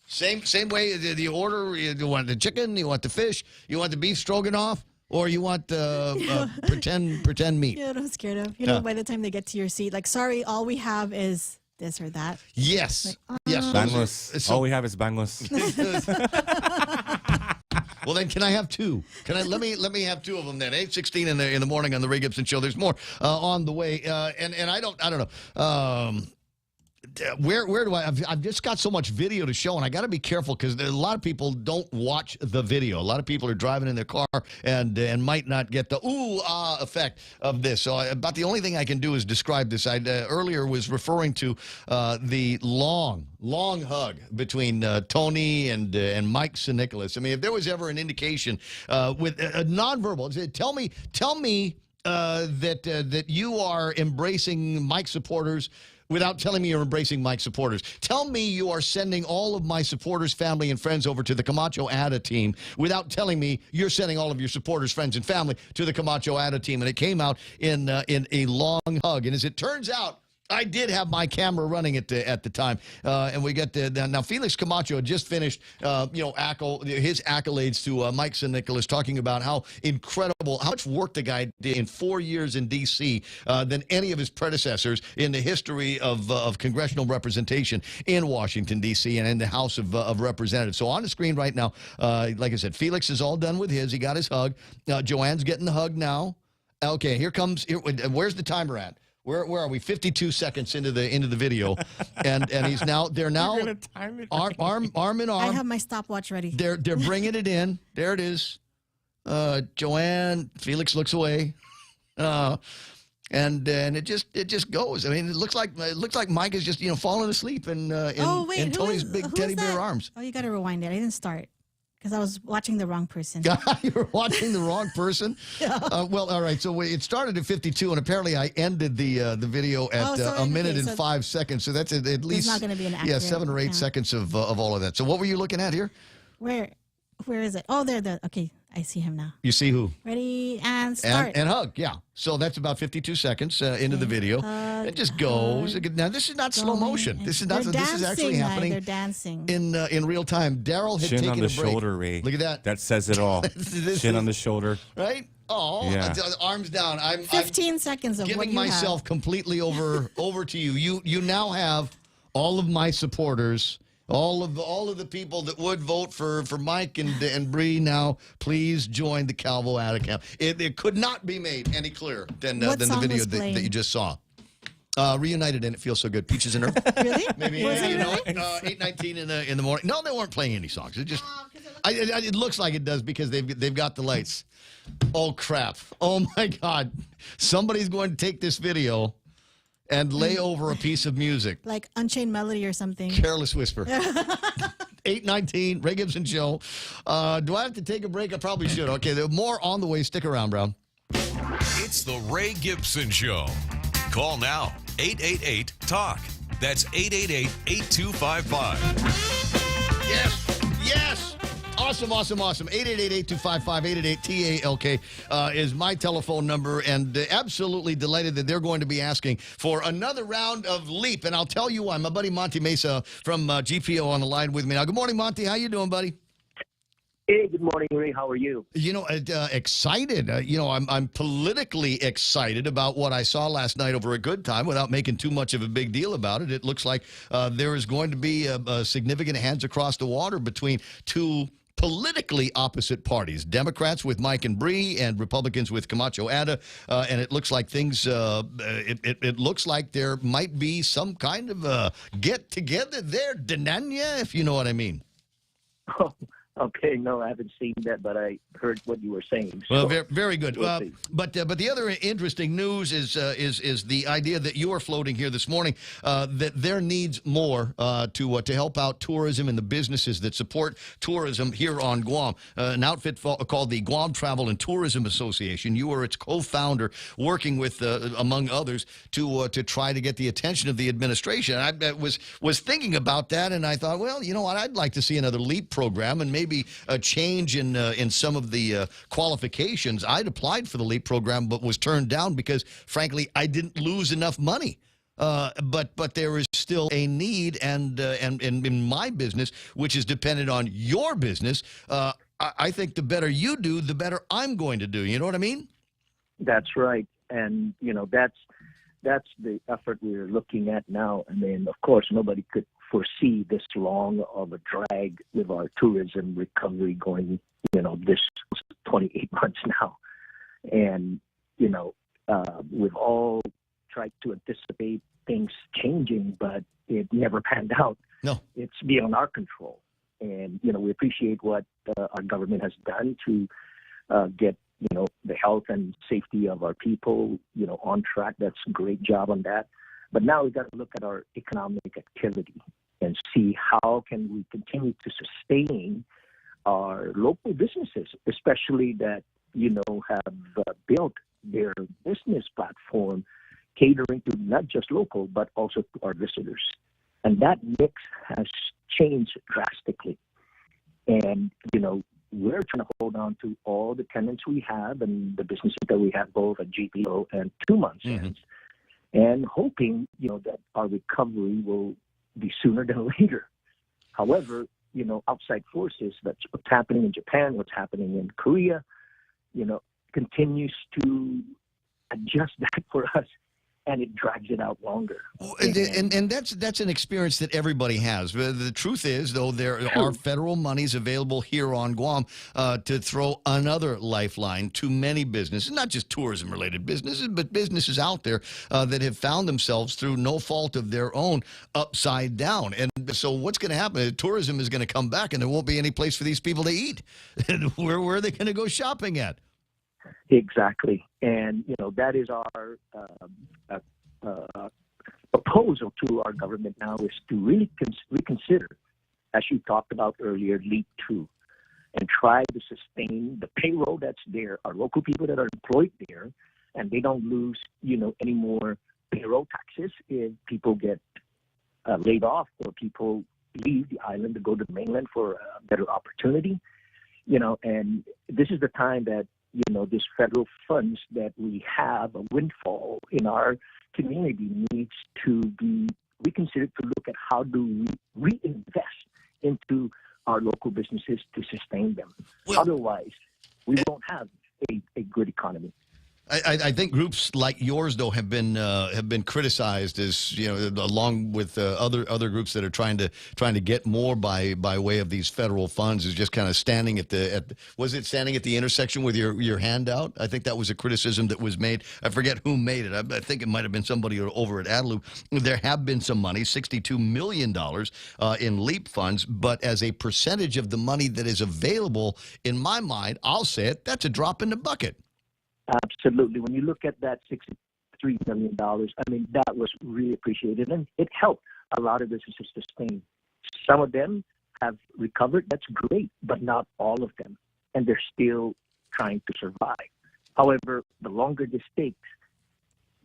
Same way the order, you want the chicken, you want the fish, you want the beef stroganoff, or you want pretend meat. You know what I'm scared of? By the time they get to your seat, like, sorry, all we have is this or that. Yes. Yes. Bangos. All we have is bangos. Well, then, can I have two? Let me have two of them then. 8:16 in the morning on the Ray Gibson Show. There's more on the way, and I don't know. where do I've just got so much video to show, and I got to be careful because a lot of people don't watch the video. A lot of people are driving in their car and might not get the effect of this. So about the only thing I can do is describe this. I earlier was referring to the long hug between Tony and Mike St. Nicholas. I mean, if there was ever an indication with nonverbal, tell me that you are embracing Mike supporters without telling me you're embracing Mike supporters. Tell me you are sending all of my supporters, family, and friends over to the Camacho Ada team without telling me you're sending all of your supporters, friends, and family to the Camacho Ada team. And it came out in a long hug. And as it turns out, I did have my camera running at the time, and we got now Felix Camacho had just finished, his accolades to Mike St. Nicholas, talking about how incredible, how much work the guy did in 4 years in D.C. Than any of his predecessors in the history of congressional representation in Washington, D.C. and in the House of Representatives. So on the screen right now, like I said, Felix is all done with his. He got his hug. Joanne's getting the hug now. Okay, where's the timer at? Where are we? 52 seconds into the video, and he's now they're now arm in arm. I have my stopwatch ready. They're bringing it in. There it is. Joanne, Felix looks away, and it just goes. I mean, it looks like Mike is just falling asleep in Tony's big teddy bear arms. Oh, you got to rewind it. I didn't start. Because I was watching the wrong person. You were watching the wrong person? Yeah. Well, all right. So it started at 52, and apparently I ended the video at a minute and 5 seconds. So that's at least not going to be an accurate 7 or 8 seconds of all of that. So what were you looking at here? Where is it? Oh, there. Okay, I see him now. You see who? Ready and start. And hug, yeah. So that's about 52 seconds into the video. It just goes. Now this is not slow motion. This is not. This is actually happening. They're dancing in real time. Daryl had taken a break. Shin on the shoulder, Ray. Look at that. That says it all. Shin on the shoulder. Right? Oh, yeah. Arms down. I'm 15 seconds of giving what you myself have. completely over to you. You now have all of my supporters. All of the people that would vote for Mike and Bree now, please join the Calvo Ada camp. It could not be made any clearer than the video that you just saw. Reunited and It Feels So Good. Peaches and Herb. Really? Maybe Was it really? 8:19 in the morning. No, they weren't playing any songs. It just it looks like it does because they've got the lights. Oh crap! Oh my God! Somebody's going to take this video and lay over a piece of music. Like Unchained Melody or something. Careless Whisper. 8:19, Ray Gibson Show. Do I have to take a break? I probably should. Okay, there's more on the way. Stick around, Brown. It's the Ray Gibson Show. Call now, 888-TALK. That's 888-8255. Yes. Awesome. 888-8255, 888-TALK is my telephone number, and absolutely delighted that they're going to be asking for another round of Leap. And I'll tell you why. My buddy Monty Mesa from GPO on the line with me now. Good morning, Monty. How you doing, buddy? Hey, good morning, Ray. How are you? Excited. I'm politically excited about what I saw last night over a good time without making too much of a big deal about it. It looks like there is going to be a significant hands across the water between two politically opposite parties, Democrats with Mike and Bree and Republicans with Camacho Ada, and it looks like things, it looks like there might be some kind of get-together there, Denanya, if you know what I mean. Oh, okay, no, I haven't seen that, but I heard what you were saying. Well, very good. But the other interesting news is the idea that you are floating here this morning that there needs more to help out tourism and the businesses that support tourism here on Guam. An outfit called the Guam Travel and Tourism Association. You are its co-founder, working with, among others, to try to get the attention of the administration. I was thinking about that, and I thought, well, you know what? I'd like to see another LEAP program and maybe a change in some of the qualifications. I'd applied for the LEAP program but was turned down because, frankly, I didn't lose enough money. But there is still a need, and in my business, which is dependent on your business, I think the better you do, the better I'm going to do. You know what I mean? That's right, and that's the effort we're looking at now. I mean, of course, nobody could foresee this long of a drag with our tourism recovery going, this 28 months now. And, we've all tried to anticipate things changing, but it never panned out. No. It's beyond our control. And, we appreciate what our government has done to get, the health and safety of our people, on track. That's a great job on that. But now we've got to look at our economic activity and see how can we continue to sustain our local businesses, especially that, have built their business platform catering to not just local, but also to our visitors. And that mix has changed drastically. And, we're trying to hold on to all the tenants we have and the businesses that we have both at GPO and 2 months and hoping, that our recovery will be sooner than later. However, outside forces, that's what's happening in Japan, what's happening in Korea, continues to adjust that for us, and it drags it out longer. And that's an experience that everybody has. The truth is, though, there are federal monies available here on Guam to throw another lifeline to many businesses, not just tourism-related businesses, but businesses out there that have found themselves through no fault of their own upside down. And so what's going to happen? Tourism is going to come back, and there won't be any place for these people to eat. Where are they going to go shopping at? Exactly. And, that is our proposal to our government now is to really reconsider, as you talked about earlier, Leap 2, and try to sustain the payroll that's there, our local people that are employed there, and they don't lose, any more payroll taxes if people get laid off or people leave the island to go to the mainland for a better opportunity. And this is the time that, this federal funds that we have, a windfall in our community, needs to be reconsidered to look at how do we reinvest into our local businesses to sustain them. Otherwise, we won't have a good economy. I think groups like yours, though, have been criticized as along with other groups that are trying to get more by way of these federal funds, is just kind of standing at standing at the intersection with your hand out? I think that was a criticism that was made. I forget who made it. I think it might have been somebody over at Adelu. There have been some money, $62 million in LEAP funds, but as a percentage of the money that is available, in my mind, I'll say it, that's a drop in the bucket. Absolutely. When you look at that $63 million, that was really appreciated, and it helped a lot of businesses sustain. Some of them have recovered. That's great, but not all of them, and they're still trying to survive. However, the longer this takes,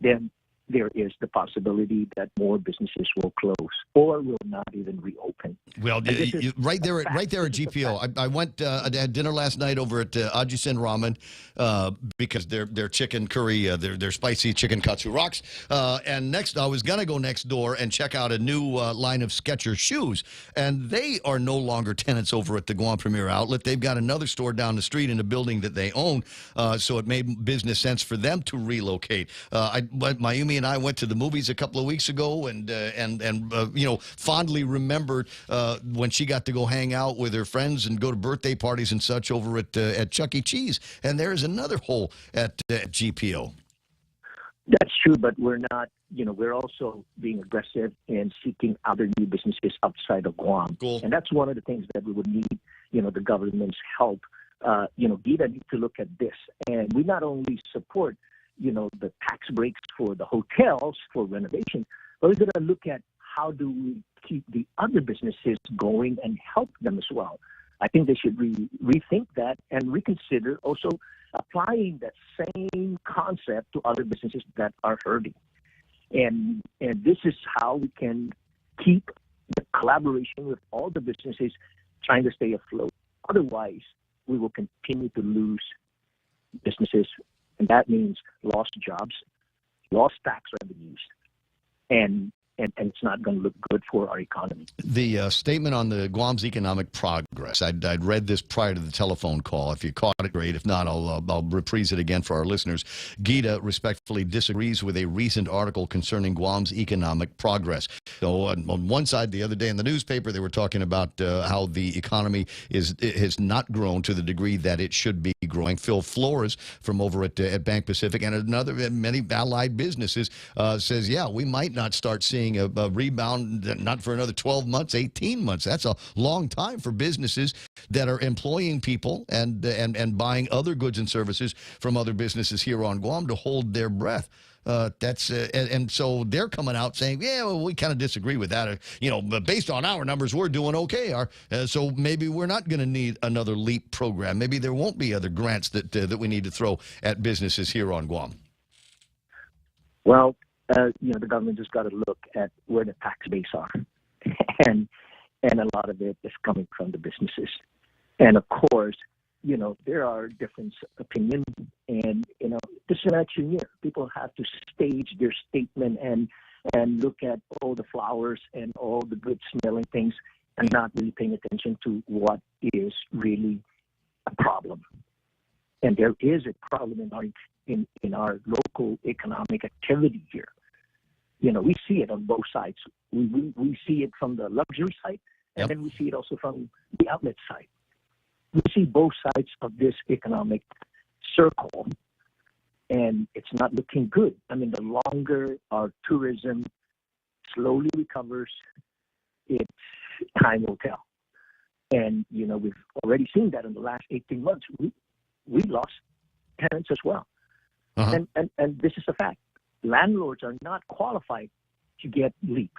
then there is the possibility that more businesses will close or will not even reopen. Well, right there at GPO. I went. I had dinner last night over at Ajisen Ramen because their chicken curry, their spicy chicken katsu rocks. And next, I was gonna go next door and check out a new line of Skechers shoes, and they are no longer tenants over at the Guam Premier Outlet. They've got another store down the street in a building that they own, so it made business sense for them to relocate. Mayumi and I went to the movies a couple of weeks ago, and fondly remembered when she got to go hang out with her friends and go to birthday parties and such over at Chuck E. Cheese. And there is another hole at GPO. That's true, but we're not. We're also being aggressive and seeking other new businesses outside of Guam. Cool. And that's one of the things that we would need, the government's help. GIDA needs to look at this, and we not only support the tax breaks for the hotels for renovation, but we're going to look at how do we keep the other businesses going and help them as well. I think they should rethink that and reconsider also applying that same concept to other businesses that are hurting. And this is how we can keep the collaboration with all the businesses trying to stay afloat. Otherwise, we will continue to lose businesses. And that means lost jobs, lost tax revenues, and and it's not going to look good for our economy. The statement on the Guam's economic progress, I'd read this prior to the telephone call. If you caught it, great. If not, I'll reprise it again for our listeners. Gita respectfully disagrees with a recent article concerning Guam's economic progress. So on one side, the other day in the newspaper, they were talking about how the economy has not grown to the degree that it should be growing. Phil Flores from over at Bank Pacific and many allied businesses says, yeah, we might not start seeing a rebound, not for another 12 months, 18 months. That's a long time for businesses that are employing people and buying other goods and services from other businesses here on Guam to hold their breath. And so they're coming out saying, yeah, well, we kind of disagree with that. But based on our numbers, we're doing okay. So maybe we're not going to need another LEAP program. Maybe there won't be other grants that we need to throw at businesses here on Guam. Well, the government just got to look at where the tax base are, and a lot of it is coming from the businesses. And of course, there are different opinions, and this is an election year. People have to stage their statement and look at all the flowers and all the good smelling things, and not really paying attention to what is really a problem. And there is a problem in our local economic activity here. We see it on both sides. We see it from the luxury side, and then we see it also from the outlet side. We see both sides of this economic circle, and it's not looking good. I mean, the longer our tourism slowly recovers, time will tell. And, we've already seen that in the last 18 months. We lost tenants as well. Uh-huh. And this is a fact. Landlords are not qualified to get LEAP.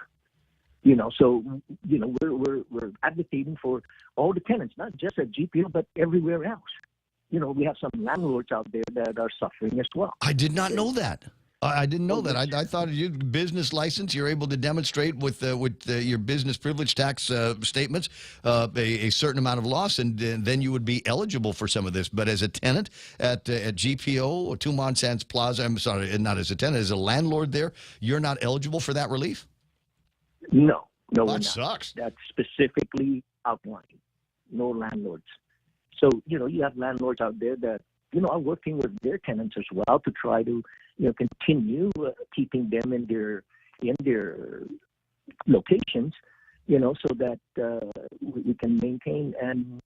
So we're advocating for all the tenants, not just at GPO, but everywhere else. We have some landlords out there that are suffering as well. I did not know that. I didn't know that. I thought your business license, you're able to demonstrate with your business privilege tax statements a certain amount of loss, and then you would be eligible for some of this. But as a tenant at GPO or Tumon Sands Plaza, I'm sorry, not as a tenant, as a landlord there, you're not eligible for that relief? No, we're not. That sucks. That's specifically outlined. No landlords. So, you have landlords out there that, are working with their tenants as well to try to, continue keeping them in their locations, so that we can maintain and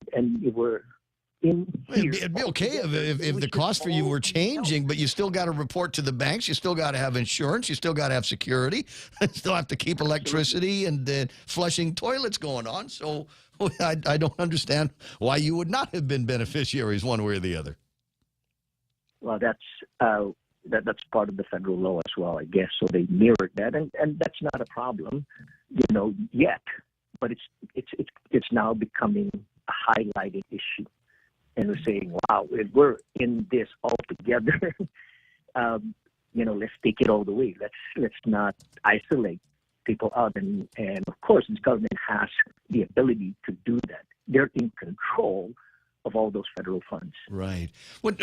we're in here. It'd be okay if the cost for you were changing, but you still got to report to the banks. You still got to have insurance. You still got to have security. You still have to keep electricity and flushing toilets going on. So I don't understand why you would not have been beneficiaries one way or the other. Well, that's part of the federal law as well, I guess. So they mirrored that, and that's not a problem, yet. But it's now becoming a highlighted issue, and we're saying, wow, if we're in this all together, let's take it all the way. Let's not isolate people out, and of course, this government has the ability to do that. They're in control of all those federal funds. Right. What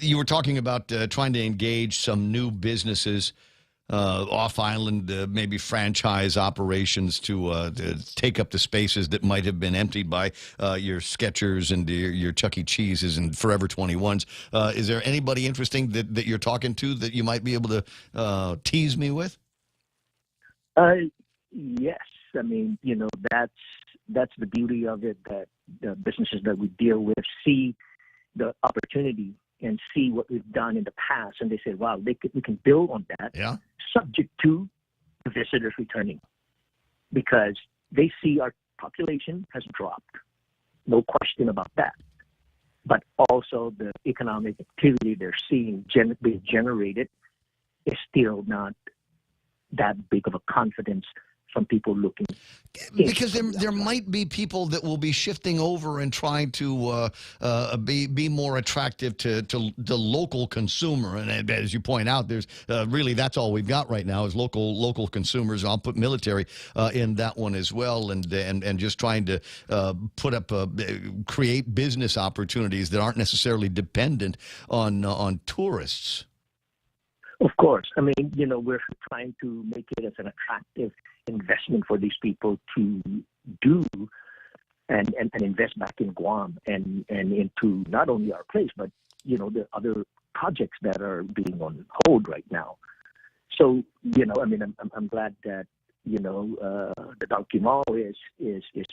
you were talking about trying to engage some new businesses off-island, maybe franchise operations to take up the spaces that might have been emptied by your Skechers and your Chuck E. Cheese's and Forever 21s. Is there anybody interesting that you're talking to that you might be able to tease me with? Yes. I mean, that's the beauty of it, that the businesses that we deal with see the opportunity and see what we've done in the past, and they say, wow, we can build on that, subject to the visitors returning, because they see our population has dropped. No question about that. But also the economic activity they're seeing being generated is still not that big of a confidence from people looking. Because there might be people that will be shifting over and trying to be more attractive to the local consumer. And as you point out, there's really that's all we've got right now is local consumers. I'll put military in that one as well, and just trying to create business opportunities that aren't necessarily dependent on tourists. Of course. I mean, we're trying to make it as an attractive investment for these people to do and invest back in Guam and into not only our place, but, the other projects that are being on hold right now. So, I'm glad that, the donkey mall is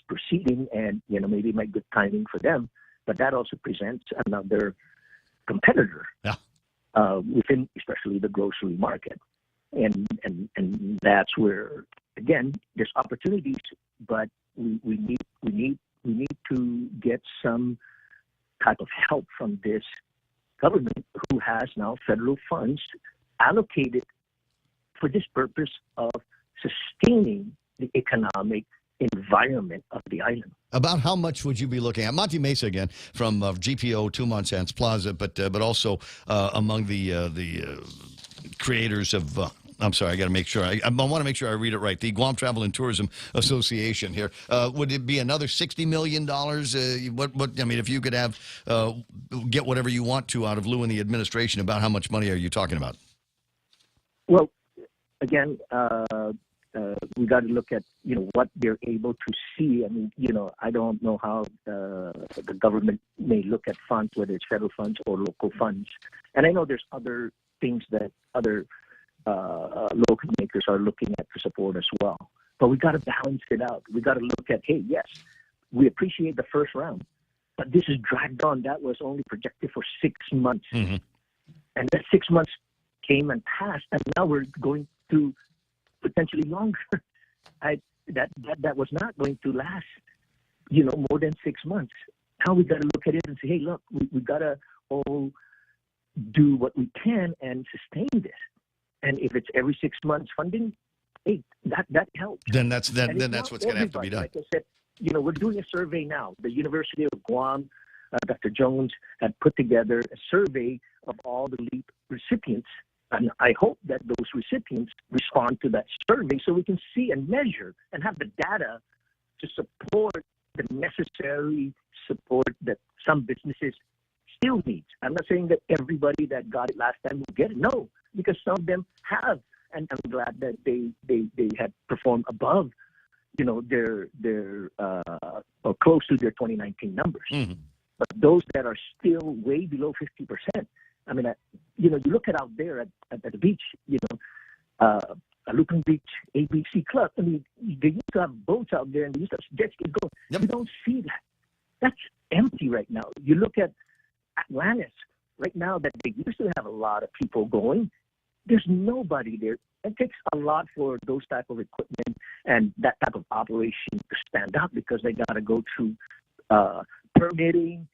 proceeding and, maybe make good timing for them. But that also presents another competitor. Yeah. Within especially the grocery market, and that's where again there's opportunities, but we need to get some type of help from this government who has now federal funds allocated for this purpose of sustaining the economic environment of the island. About how much would you be looking at? Monty Mesa again from GPO, Tumon Sands Plaza, but also among the creators of. I'm sorry, I got to make sure. I want to make sure I read it right. The Guam Travel and Tourism Association here. Would it be another $60 million? What? I mean, if you could have get whatever you want to out of Lou and the administration, about how much money are you talking about? Well, again. We got to look at what they're able to see. I mean, I don't know how the government may look at funds, whether it's federal funds or local funds. And I know there's other things that other local makers are looking at to support as well. But we got to balance it out. We got to look at, hey, yes, we appreciate the first round, but this is dragged on. That was only projected for 6 months, and that 6 months came and passed, and now we're going through potentially longer. That was not going to last, more than 6 months. Now we got to look at it and say, hey, look, we got to all do what we can and sustain this. And if it's every 6 months funding, hey, that helps. Then that's what's going to have to be done. Like I said, we're doing a survey now. The University of Guam, Dr. Jones had put together a survey of all the LEAP recipients. And I hope that those recipients respond to that survey so we can see and measure and have the data to support the necessary support that some businesses still need. I'm not saying that everybody that got it last time will get it. No, because some of them have. And I'm glad that they had performed above, their or close to their 2019 numbers. Mm-hmm. But those that are still way below 50%, I mean, you look at out there at the beach, Lupin Beach ABC Club. I mean, they used to have boats out there and they used to have jet skis going. Yep. You don't see that. That's empty right now. You look at Atlantis right now that they used to have a lot of people going. There's nobody there. It takes a lot for those type of equipment and that type of operation to stand up because they got to go through permitting,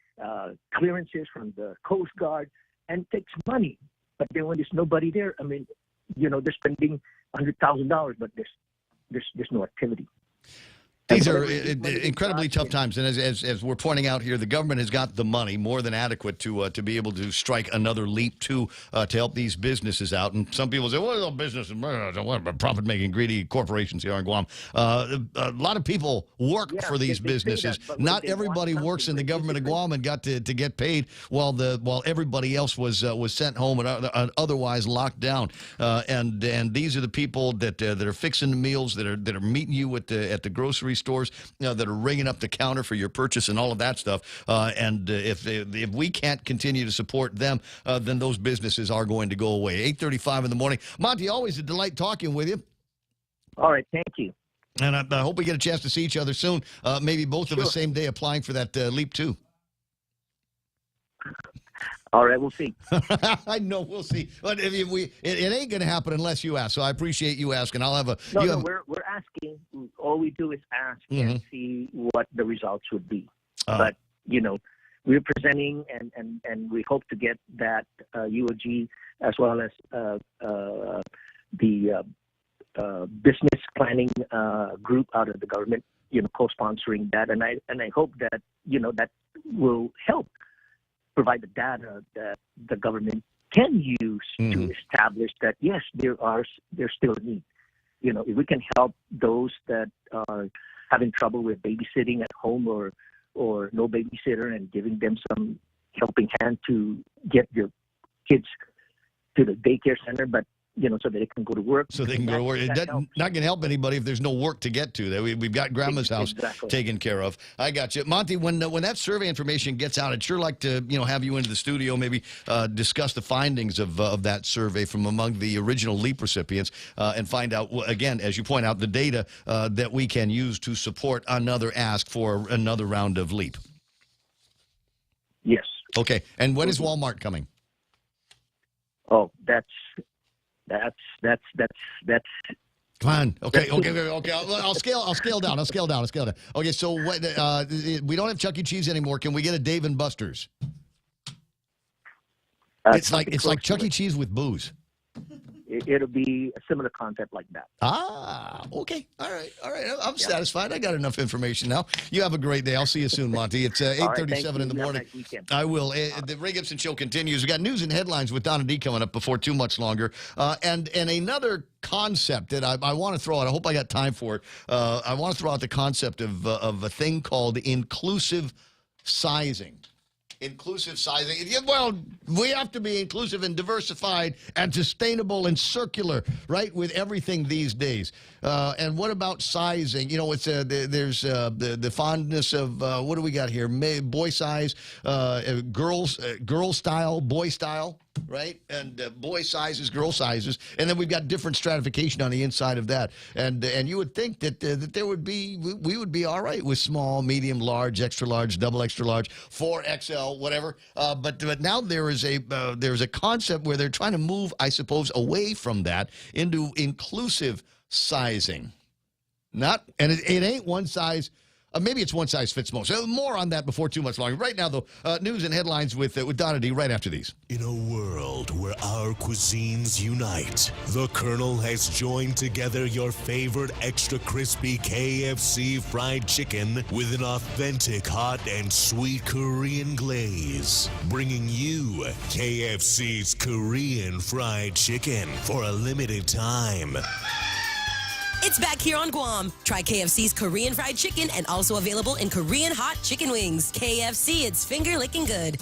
clearances from the Coast Guard. And it takes money. But then when there's nobody there, I mean, they're spending $100,000, but there's no activity. These are incredibly tough times, and as we're pointing out here, the government has got the money more than adequate to be able to strike another leap to help these businesses out. And some people say, "Well, business and profit-making, greedy corporations here in Guam." A lot of people work for these businesses. Not everybody works in the government of Guam and got to get paid while everybody else was sent home and otherwise locked down. And these are the people that are fixing the meals, that are meeting you at the grocery stores, that are ringing up the counter for your purchase and all of that stuff. And if we can't continue to support them, then those businesses are going to go away. 8:35 in the morning. Monty, always a delight talking with you. All right, thank you. And I hope we get a chance to see each other soon. Maybe both of us same day applying for that Leap 2. All right, we'll see. I know, we'll see. But it ain't going to happen unless you ask. So I appreciate you asking. I'll have a. No, we're asking. All we do is ask and see what the results would be. But we're presenting, and we hope to get that UOG as well as the business planning group out of the government, co-sponsoring that, and I hope that that will help provide the data that the government can use to establish that, yes, there's still a need. If we can help those that are having trouble with babysitting at home or no babysitter and giving them some helping hand to get their kids to the daycare center, but so that they can go to work. So they can go to work. It's not going to help anybody if there's no work to get to. We've got Grandma's house taken care of. I got you. Monty, when that survey information gets out, I'd sure like to have you into the studio, maybe discuss the findings of that survey from among the original LEAP recipients and find out, again, as you point out, the data that we can use to support another ask for another round of LEAP. Yes. Okay. And when is Walmart coming? Oh, that's. Come on. Okay. I'll scale down. Okay. So what? We don't have Chuck E. Cheese anymore. Can we get a Dave and Buster's? It's like Chuck E. Cheese with booze. It'll be a similar concept like that. Okay. All right. I'm satisfied. I got enough information now. You have a great day. I'll see you soon, Monty. It's 8:37 in the morning. I will. The Ray Gibson Show continues. We got news and headlines with Donna D coming up before too much longer. And another concept that I want to throw out. I hope I got time for it. I want to throw out the concept of a thing called inclusive sizing. Inclusive sizing. Well, we have to be inclusive and diversified and sustainable and circular, right, with everything these days. And what about sizing? It's there's the fondness of what do we got here? Boy size, girl style, boy style. Right? And boy sizes, girl sizes, and then we've got different stratification on the inside of that. And you would think that there would be, we would be all right with small, medium, large, extra large, double extra large, 4XL, whatever. But now there's a concept where they're trying to move, I suppose, away from that into inclusive sizing. It ain't one size. Maybe it's one size fits most. More on that before too much longer. Right now, though, news and headlines with Donna D right after these. In a world where our cuisines unite, the Colonel has joined together your favorite extra crispy KFC fried chicken with an authentic hot and sweet Korean glaze, bringing you KFC's Korean fried chicken for a limited time. It's back here on Guam. Try KFC's Korean fried chicken and also available in Korean hot chicken wings. KFC, it's finger-licking good.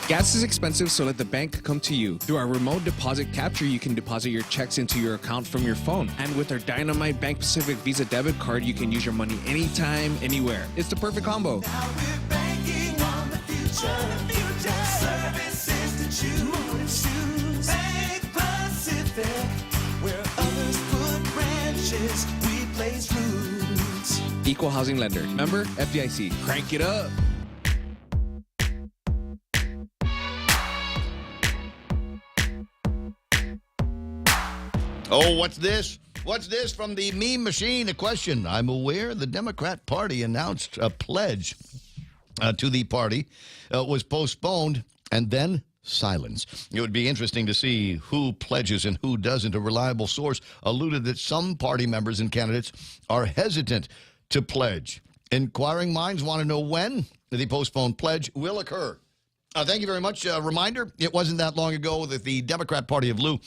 Gas is expensive, so let the bank come to you. Through our remote deposit capture, you can deposit your checks into your account from your phone. And with our Dynamite Bank Pacific Visa debit card, you can use your money anytime, anywhere. It's the perfect combo. Now we're banking on the future. Services to choose. Bank Pacific. Where others put branches, we place roots. Equal housing lender. Member FDIC. Crank it up. Oh, what's this? What's this from the meme machine? A question. I'm aware the Democrat Party announced a pledge to the party was postponed and then silence. It would be interesting to see who pledges and who doesn't. A reliable source alluded that some party members and candidates are hesitant to pledge. Inquiring minds want to know when the postponed pledge will occur. Thank you very much. Reminder, it wasn't that long ago that the Democrat Party of Lou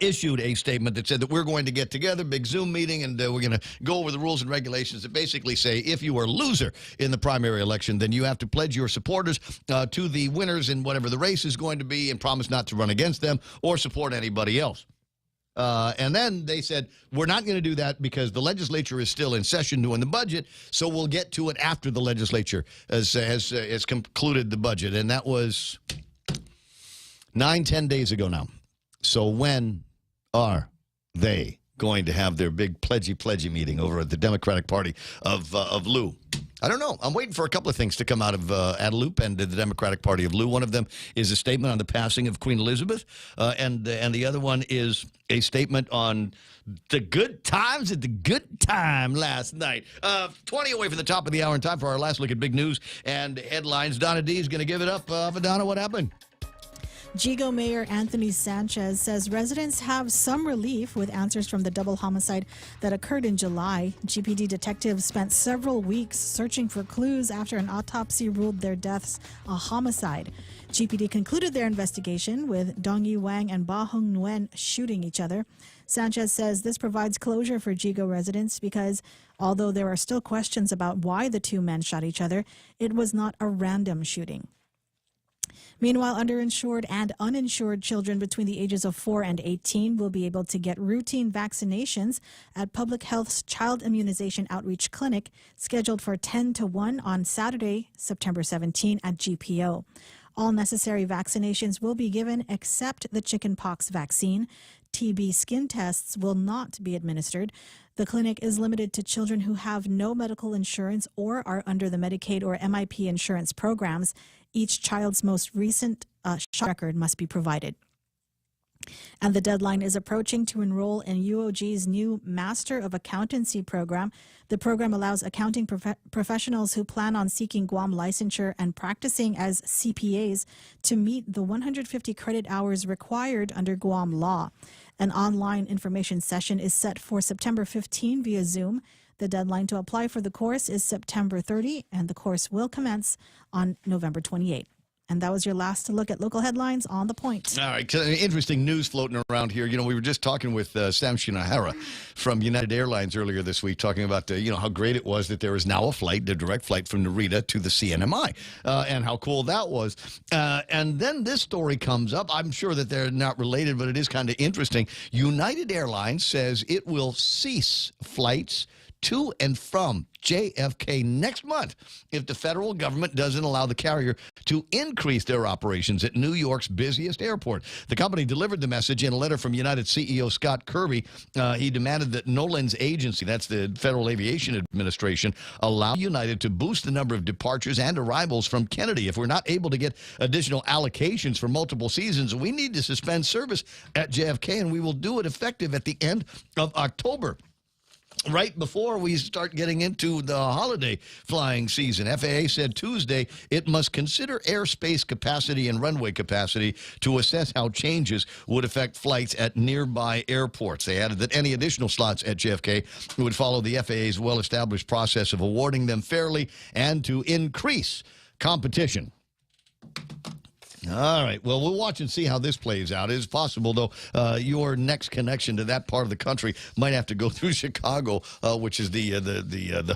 issued a statement that said that we're going to get together, big Zoom meeting, and we're going to go over the rules and regulations that basically say if you are a loser in the primary election, then you have to pledge your supporters to the winners in whatever the race is going to be and promise not to run against them or support anybody else. And then they said, we're not going to do that because the legislature is still in session doing the budget, so we'll get to it after the legislature has concluded the budget. And that was 9-10 days ago now. So when are they going to have their big pledgy meeting over at the Democratic Party of Lou? I don't know. I'm waiting for a couple of things to come out of Adelup and the Democratic Party of Lou. One of them is a statement on the passing of Queen Elizabeth, and the other one is a statement on the good times at the good time last night. 20 away from the top of the hour in time for our last look at big news and headlines. Donna D is going to give it up. Donna, what happened? Jigo Mayor Anthony Sanchez says residents have some relief with answers from the double homicide that occurred in July. GPD detectives spent several weeks searching for clues after an autopsy ruled their deaths a homicide. GPD concluded their investigation with Dongyi Wang and Ba Hung Nguyen shooting each other. Sanchez says this provides closure for Jigo residents because although there are still questions about why the two men shot each other, it was not a random shooting. Meanwhile, underinsured and uninsured children between the ages of 4 and 18 will be able to get routine vaccinations at Public Health's Child Immunization Outreach Clinic, scheduled for 10 to 1 on Saturday, September 17 at GPO. All necessary vaccinations will be given except the chickenpox vaccine. TB skin tests will not be administered. The clinic is limited to children who have no medical insurance or are under the Medicaid or MIP insurance programs. Each child's most recent shot record must be provided. And the deadline is approaching to enroll in UOG's new Master of Accountancy program. The program allows accounting professionals who plan on seeking Guam licensure and practicing as CPAs to meet the 150 credit hours required under Guam law. An online information session is set for September 15 via Zoom. The deadline to apply for the course is September 30, and the course will commence on November 28. And that was your last look at local headlines on The Point. All right, interesting news floating around here. You know, we were just talking with Sam Shinohara from United Airlines earlier this week, talking about, how great it was that there is now a direct flight from Narita to the CNMI, and how cool that was. And then this story comes up. I'm sure that they're not related, but it is kind of interesting. United Airlines says it will cease flights to and from JFK next month if the federal government doesn't allow the carrier to increase their operations at New York's busiest airport. The company delivered the message in a letter from United CEO Scott Kirby. He demanded that Nolan's agency, that's the Federal Aviation Administration, allow United to boost the number of departures and arrivals from Kennedy. If we're not able to get additional allocations for multiple seasons, we need to suspend service at JFK, and we will do it effective at the end of October, right before we start getting into the holiday flying season. FAA said Tuesday it must consider airspace capacity and runway capacity to assess how changes would affect flights at nearby airports. They added that any additional slots at JFK would follow the FAA's well-established process of awarding them fairly and to increase competition. All right. Well, we'll watch and see how this plays out. It is possible, though, your next connection to that part of the country might have to go through Chicago, which is the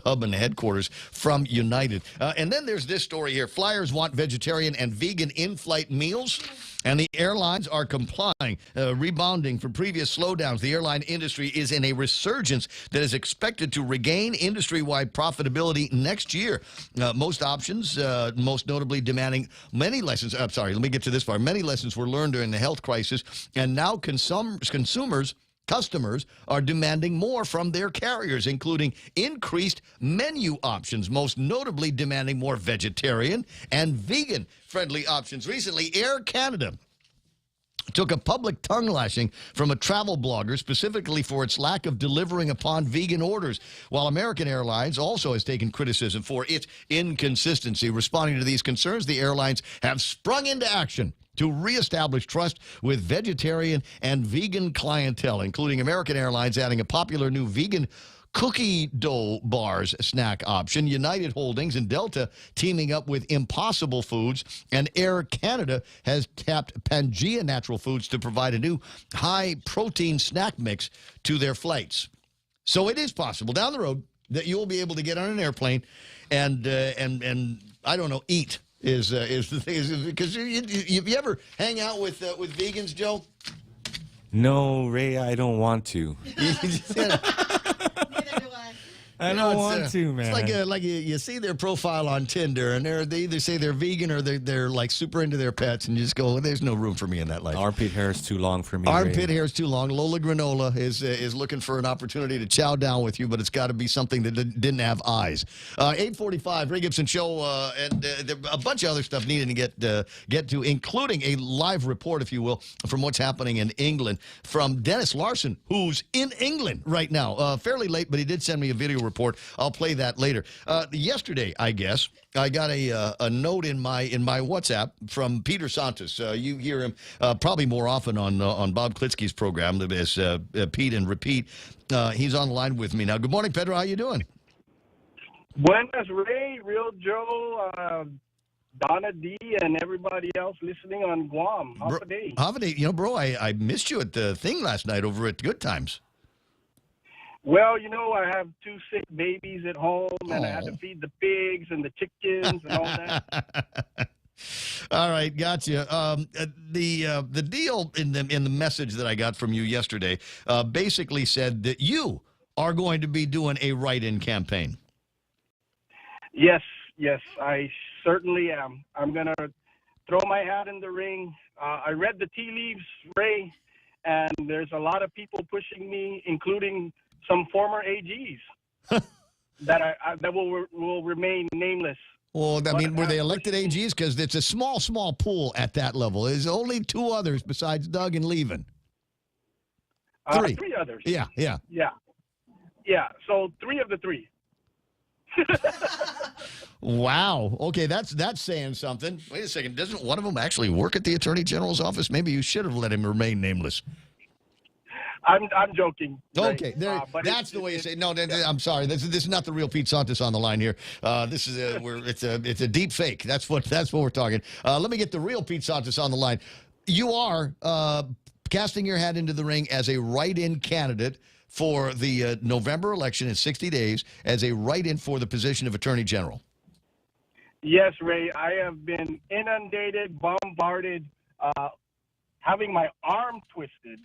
hub and the headquarters from United. And then there's this story here. Flyers want vegetarian and vegan in-flight meals, and the airlines are complying, rebounding from previous slowdowns. The airline industry is in a resurgence that is expected to regain industry-wide profitability next year. Most options, most notably demanding many lessons. I'm sorry, let me get to this part. Many lessons were learned during the health crisis, and now customers are demanding more from their carriers, including increased menu options, most notably demanding more vegetarian and vegan-friendly options. Recently, Air Canada took a public tongue lashing from a travel blogger specifically for its lack of delivering upon vegan orders, while American Airlines also has taken criticism for its inconsistency. Responding to these concerns, the airlines have sprung into action to reestablish trust with vegetarian and vegan clientele, including American Airlines adding a popular new vegan cookie dough bars snack option, United Holdings and Delta teaming up with Impossible Foods, and Air Canada has tapped Pangea Natural Foods to provide a new high-protein snack mix to their flights. So it is possible down the road that you will be able to get on an airplane and I don't know, eat is the thing. Because you ever hang out with vegans, Joe? No, Ray, I don't want to. I don't want to, man. It's like you see their profile on Tinder, and they either say they're vegan or they're like super into their pets, and you just go, there's no room for me in that life. Armpit hair is too long for me. Armpit hair is too long. Lola Granola is looking for an opportunity to chow down with you, but it's got to be something that didn't have eyes. 8:45, Ray Gibson Show, and a bunch of other stuff needing to get to, including a live report, if you will, from what's happening in England from Dennis Larson, who's in England right now. Fairly late, but he did send me a video report. I'll play that later. Yesterday, I guess, I got a note in my WhatsApp from Peter Santos. You hear him probably more often on Bob Klitsky's program as Pete and Repeat. He's on the line with me now. Good morning, Pedro. How you doing? Buenas, Ray, Real Joe, Donna D, and everybody else listening on Guam. Holiday. Bro, I missed you at the thing last night over at Good Times. Well, I have 2 sick babies at home, and I had to feed the pigs and the chickens and all that. All right, gotcha. The deal in the message that I got from you yesterday basically said that you are going to be doing a write-in campaign. Yes, I certainly am. I'm going to throw my hat in the ring. I read the tea leaves, Ray, and there's a lot of people pushing me, including some former AGs that will remain nameless. Well, I mean, were they elected AGs? Because it's a small pool at that level. There's only two others besides Doug and Levin. Three others. Yeah. So 3 of the 3. Wow. Okay, that's saying something. Wait a second. Doesn't one of them actually work at the Attorney General's office? Maybe you should have let him remain nameless. I'm joking. Okay, right? that's the way you say it. No, I'm sorry. This is not the real Pete Santos on the line here. This is it's a deep fake. That's what we're talking. Let me get the real Pete Santos on the line. You are casting your hat into the ring as a write-in candidate for the November election in 60 days as a write-in for the position of Attorney General. Yes, Ray. I have been inundated, bombarded, having my arm twisted.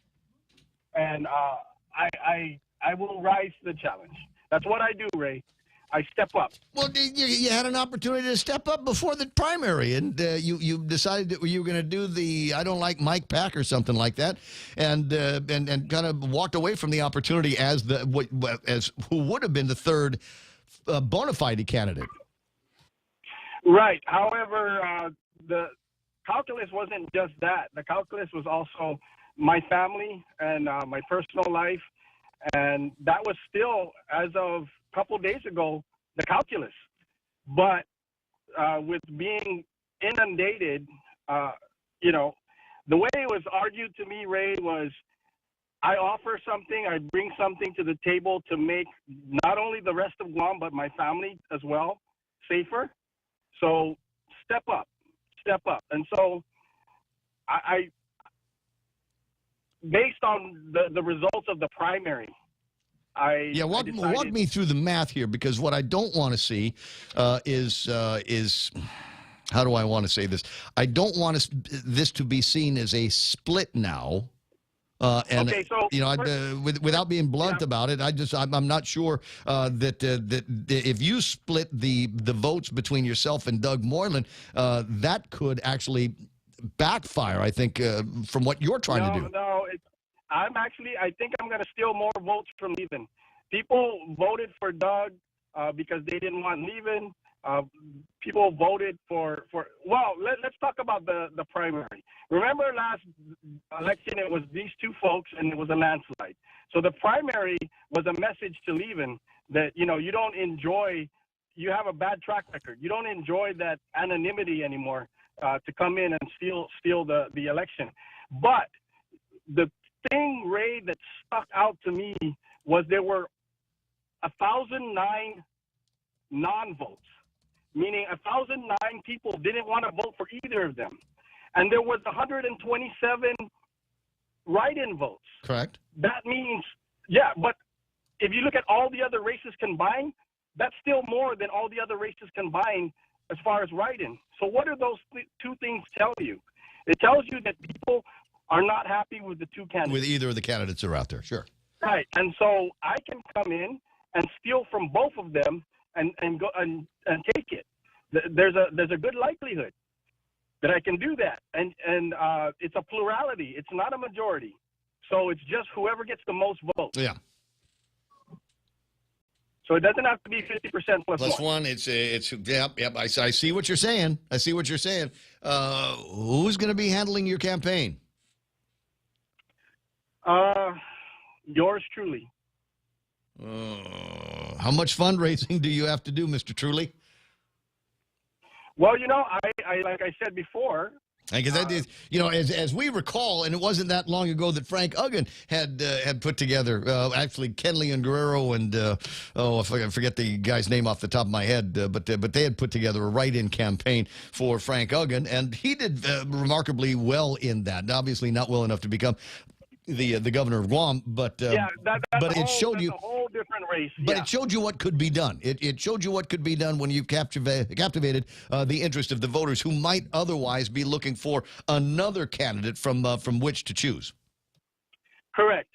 And I will rise to the challenge. That's what I do, Ray. I step up. Well, you had an opportunity to step up before the primary, and you decided that you were going to do the I don't like Mike Pack or something like that, and kind of walked away from the opportunity as who would have been the third bona fide candidate. Right. However, the calculus wasn't just that. The calculus was also my family and my personal life, and that was still, as of a couple days ago, the calculus. But with being inundated, the way it was argued to me, Ray, was I offer something, I bring something to the table to make not only the rest of Guam, but my family as well safer. So step up. And so I based on the results of the primary, walk me through the math here, because what I don't want to see is how do I want to say this? I don't want this to be seen as a split now. Without being blunt about it, I'm not sure that if you split the votes between yourself and Doug Moylan, that could actually backfire, I think, from what you're trying to do. No, I think I'm going to steal more votes from Levin. People voted for Doug because they didn't want Levin. People voted let's talk about the primary. Remember last election, it was these two folks, and it was a landslide. So the primary was a message to Levin that, you don't enjoy, you have a bad track record. You don't enjoy that anonymity anymore to come in and steal the election. But the thing, Ray, that stuck out to me was there were 1,009 non-votes, meaning 1,009 people didn't want to vote for either of them. And there was 127 write-in votes. Correct. That means, but if you look at all the other races combined, that's still more than all the other races combined as far as write-in. So what do those two things tell you? It tells you that people are not happy with the two candidates. With either of the candidates that are out there, sure. Right, and so I can come in and steal from both of them and go and take it. There's a good likelihood that I can do that, and it's a plurality. It's not a majority, so it's just whoever gets the most votes. Yeah. So it doesn't have to be 50% plus one. It's yep. I see what you're saying. Who's going to be handling your campaign? Yours truly. How much fundraising do you have to do, Mr. Truly? Well, I like I said before. Because as we recall, and it wasn't that long ago that Frank Uggan had put together, actually Kenley and Guerrero and I forget the guy's name off the top of my head, but they had put together a write-in campaign for Frank Uggan, and he did remarkably well in that. Obviously, not well enough to become the governor of Guam, but it showed you. That's a whole different race. But yeah. it showed you what could be done. It showed you what could be done when you've captivated the interest of the voters who might otherwise be looking for another candidate from which to choose. Correct.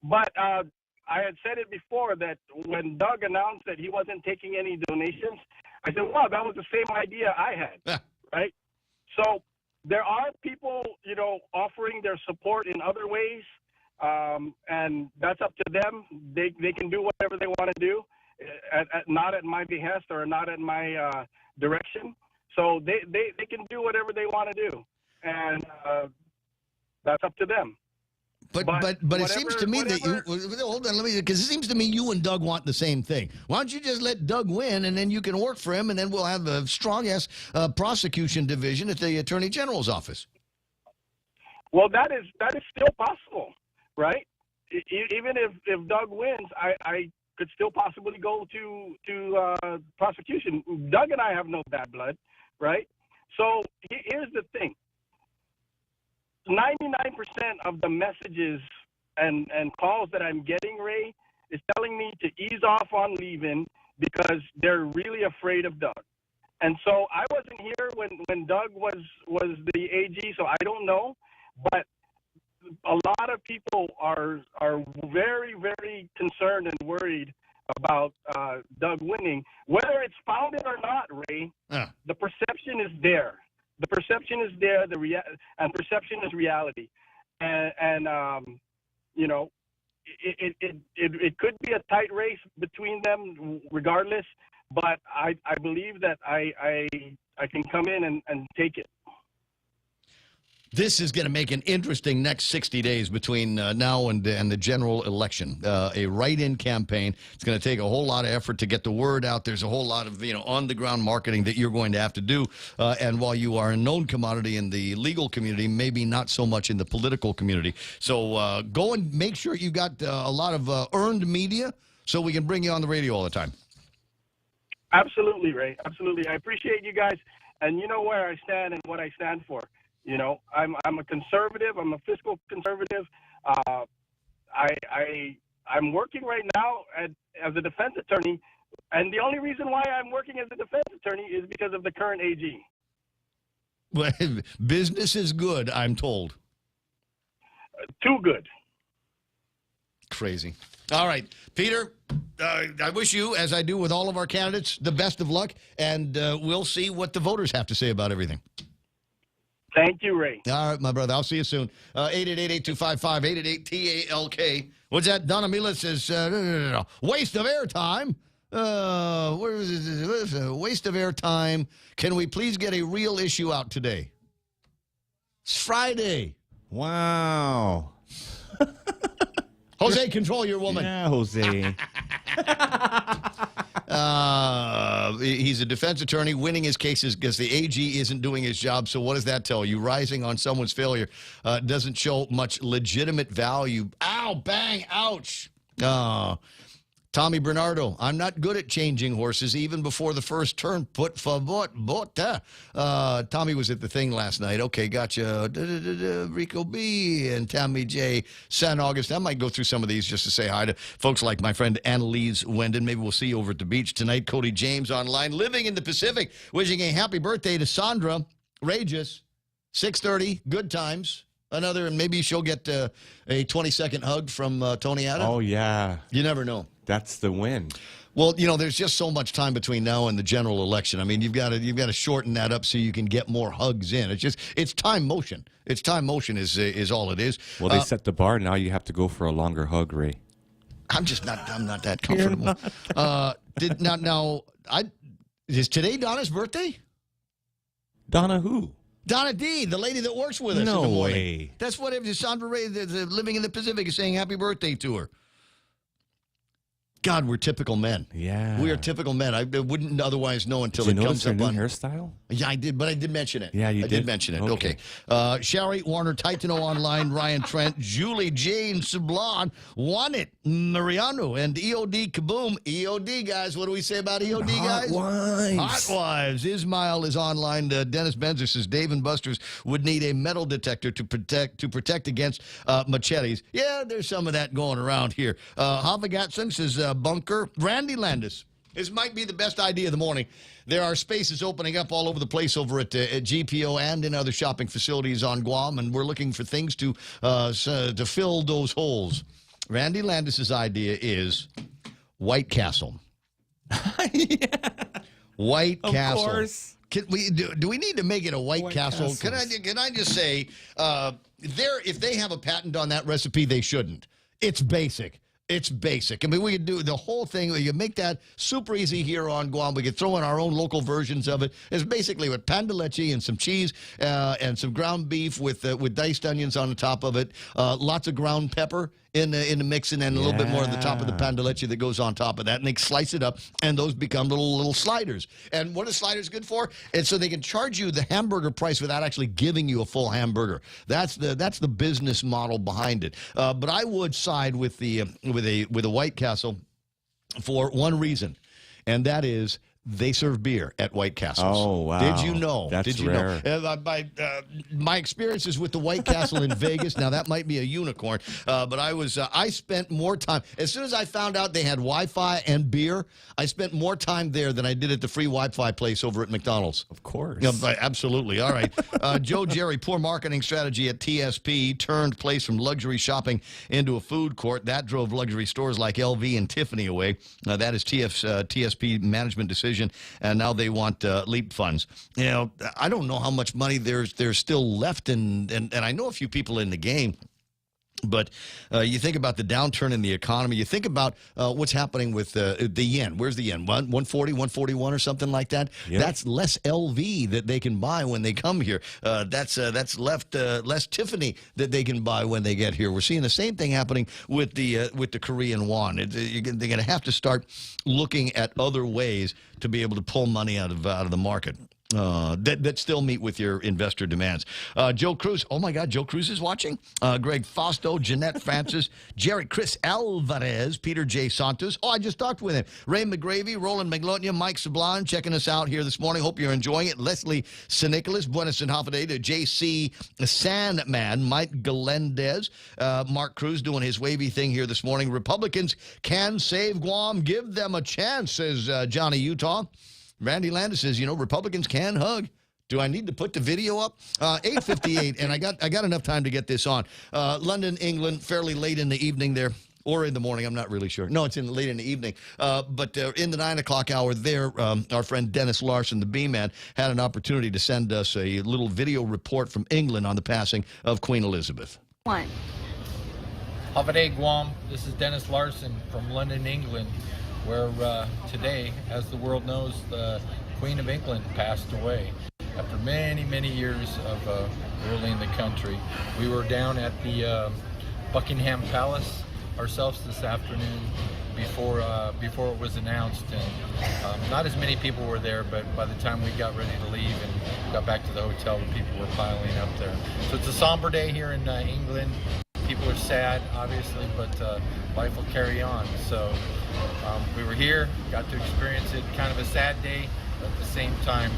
But I had said it before that when Doug announced that he wasn't taking any donations, I said, wow, that was the same idea I had, right? So there are people, offering their support in other ways, and that's up to them. They can do whatever they want to do, not at my behest or not at my direction. So they can do whatever they want to do, and that's up to them. But it seems to me that you hold on, because it seems to me you and Doug want the same thing. Why don't you just let Doug win, and then you can work for him, and then we'll have a strong-ass prosecution division at the Attorney General's office. Well, that is still possible, right? Even if Doug wins, I could still possibly go to prosecution. Doug and I have no bad blood, right? So here's the thing. 99% of the messages and calls that I'm getting, Ray, is telling me to ease off on leaving because they're really afraid of Doug. And so I wasn't here when Doug was the AG, so I don't know. But a lot of people are very, very concerned and worried about Doug winning. Whether it's founded or not, Ray, the perception is there. The perception is there, and perception is reality. And it could be a tight race between them regardless, but I believe that I can come in and take it. This is going to make an interesting next 60 days between now and the general election. A write-in campaign. It's going to take a whole lot of effort to get the word out. There's a whole lot of on-the-ground marketing that you're going to have to do. And while you are a known commodity in the legal community, maybe not so much in the political community. So go and make sure you got a lot of earned media so we can bring you on the radio all the time. Absolutely, Ray. Absolutely. I appreciate you guys. And you know where I stand and what I stand for. I'm a conservative. I'm a fiscal conservative. I'm working right now as a defense attorney, and the only reason why I'm working as a defense attorney is because of the current AG. Well, business is good, I'm told. Too good. Crazy. All right, Peter, I wish you, as I do with all of our candidates, the best of luck, and we'll see what the voters have to say about everything. Thank you, Ray. All right, my brother. I'll see you soon. 888-8255-888-TALK. What's that? Donna Mila says, no. Waste of airtime. Where is it? Waste of airtime. Can we please get a real issue out today? It's Friday. Wow. Jose, control your woman. Yeah, Jose. He's a defense attorney winning his cases because the AG isn't doing his job. So what does that tell you? Rising on someone's failure doesn't show much legitimate value. Ow, bang, ouch. Tommy Bernardo, I'm not good at changing horses even before the first turn. Put favor. Tommy was at the thing last night. Okay, gotcha. Rico B and Tammy J. San August. I might go through some of these just to say hi to folks like my friend Annalise Wendon. Maybe we'll see you over at the beach tonight. Cody James online, living in the Pacific, wishing a happy birthday to Sandra Regis. 6:30, good times. Another, and maybe she'll get a 20-second hug from Tony Adams. Oh, yeah. You never know. That's the win. Well, there's just so much time between now and the general election. I mean, you've got to shorten that up so you can get more hugs in. It's time motion. It's time motion is all it is. Well, they set the bar. Now you have to go for a longer hug, Ray. I'm not that comfortable. Is today Donna's birthday? Donna who? Donna D, the lady that works with us in the No morning. way. That's what Sandra Ray, the living in the Pacific, is saying happy birthday to her. God, we're typical men. Yeah. We are typical men. I wouldn't otherwise know until Did it you comes notice up her new on hairstyle? Yeah, I did, but I did mention it. Yeah, you I did mention it. Okay. Sherry Warner, Titano Online, Ryan Trent, Julie Jane Sablon, Won It, Mariano, and EOD Kaboom. EOD, guys. What do we say about EOD, guys? Hot Wives. Ismail is online. Dennis Benzer says Dave and Buster's would need a metal detector to protect against machetes. Yeah, there's some of that going around here. Hava Gatson says bunker. Randy Landis. This might be the best idea of the morning. There are spaces opening up all over the place over at GPO and in other shopping facilities on Guam, and we're looking for things to fill those holes. Randy Landis's idea is White Castle. White Castle. Of course. Can we do we need to make it a White Castle? Can I just say if they have a patent on that recipe, they shouldn't. It's basic. It's basic. I mean, we could do the whole thing. We could make that super easy here on Guam. We could throw in our own local versions of it. It's basically with pan de leche and some cheese and some ground beef with diced onions on the top of it. Lots of ground pepper in the mix, and then a little bit more at the top of the pan de leche that goes on top of that. And they slice it up, and those become little sliders. And what are sliders good for? It's so they can charge you the hamburger price without actually giving you a full hamburger. That's the business model behind it. But I would side with the with a White Castle for one reason, and that is they serve beer at White Castles. Oh, wow. Did you know? That's Did you rare. know? My experiences with the White Castle in Vegas, now that might be a unicorn, but I spent more time, as soon as I found out they had Wi-Fi and beer, I spent more time there than I did at the free Wi-Fi place over at McDonald's. Of course. Yeah, absolutely. All right. Joe Jerry, poor marketing strategy at TSP, turned place from luxury shopping into a food court. That drove luxury stores like LV and Tiffany away. That is TSP management decision. And now they want LEAP funds. You know, I don't know how much money there's still left, and I know a few people in the game. But you think about the downturn in the economy. You think about what's happening with the yen. Where's the yen? 140, 141 or something like that? Yep. That's less LV that they can buy when they come here. That's left less Tiffany that they can buy when they get here. We're seeing the same thing happening with the Korean won. They're going to have to start looking at other ways to be able to pull money out of the market. That still meet with your investor demands. Joe Cruz. Oh, my God. Joe Cruz is watching. Greg Fausto, Jeanette Francis, Jerry Chris Alvarez, Peter J. Santos. Oh, I just talked with him. Ray McGravy, Roland Maglonia, Mike Sablon checking us out here this morning. Hope you're enjoying it. Leslie St. Nicholas, Buenos and Holiday to J.C. Sandman, Mike Galendez, Mark Cruz doing his wavy thing here this morning. Republicans can save Guam. Give them a chance, says Johnny Utah. Randy Landis says, Republicans can hug. Do I need to put the video up? 8:58, and I got enough time to get this on. London, England, fairly late in the evening there, or in the morning. I'm not really sure. No, it's late in the evening. But in the 9 o'clock hour there, our friend Dennis Larson, the B-Man, had an opportunity to send us a little video report from England on the passing of Queen Elizabeth. One. Havaday, Guam. This is Dennis Larson from London, England, where today, as the world knows, the Queen of England passed away after many, many years of ruling the country. We were down at the Buckingham Palace ourselves this afternoon before it was announced, and not as many people were there, but by the time we got ready to leave and got back to the hotel, the people were piling up there. So it's a somber day here in England. People are sad, obviously, but life will carry on. So we were here, got to experience it. Kind of a sad day, but at the same time,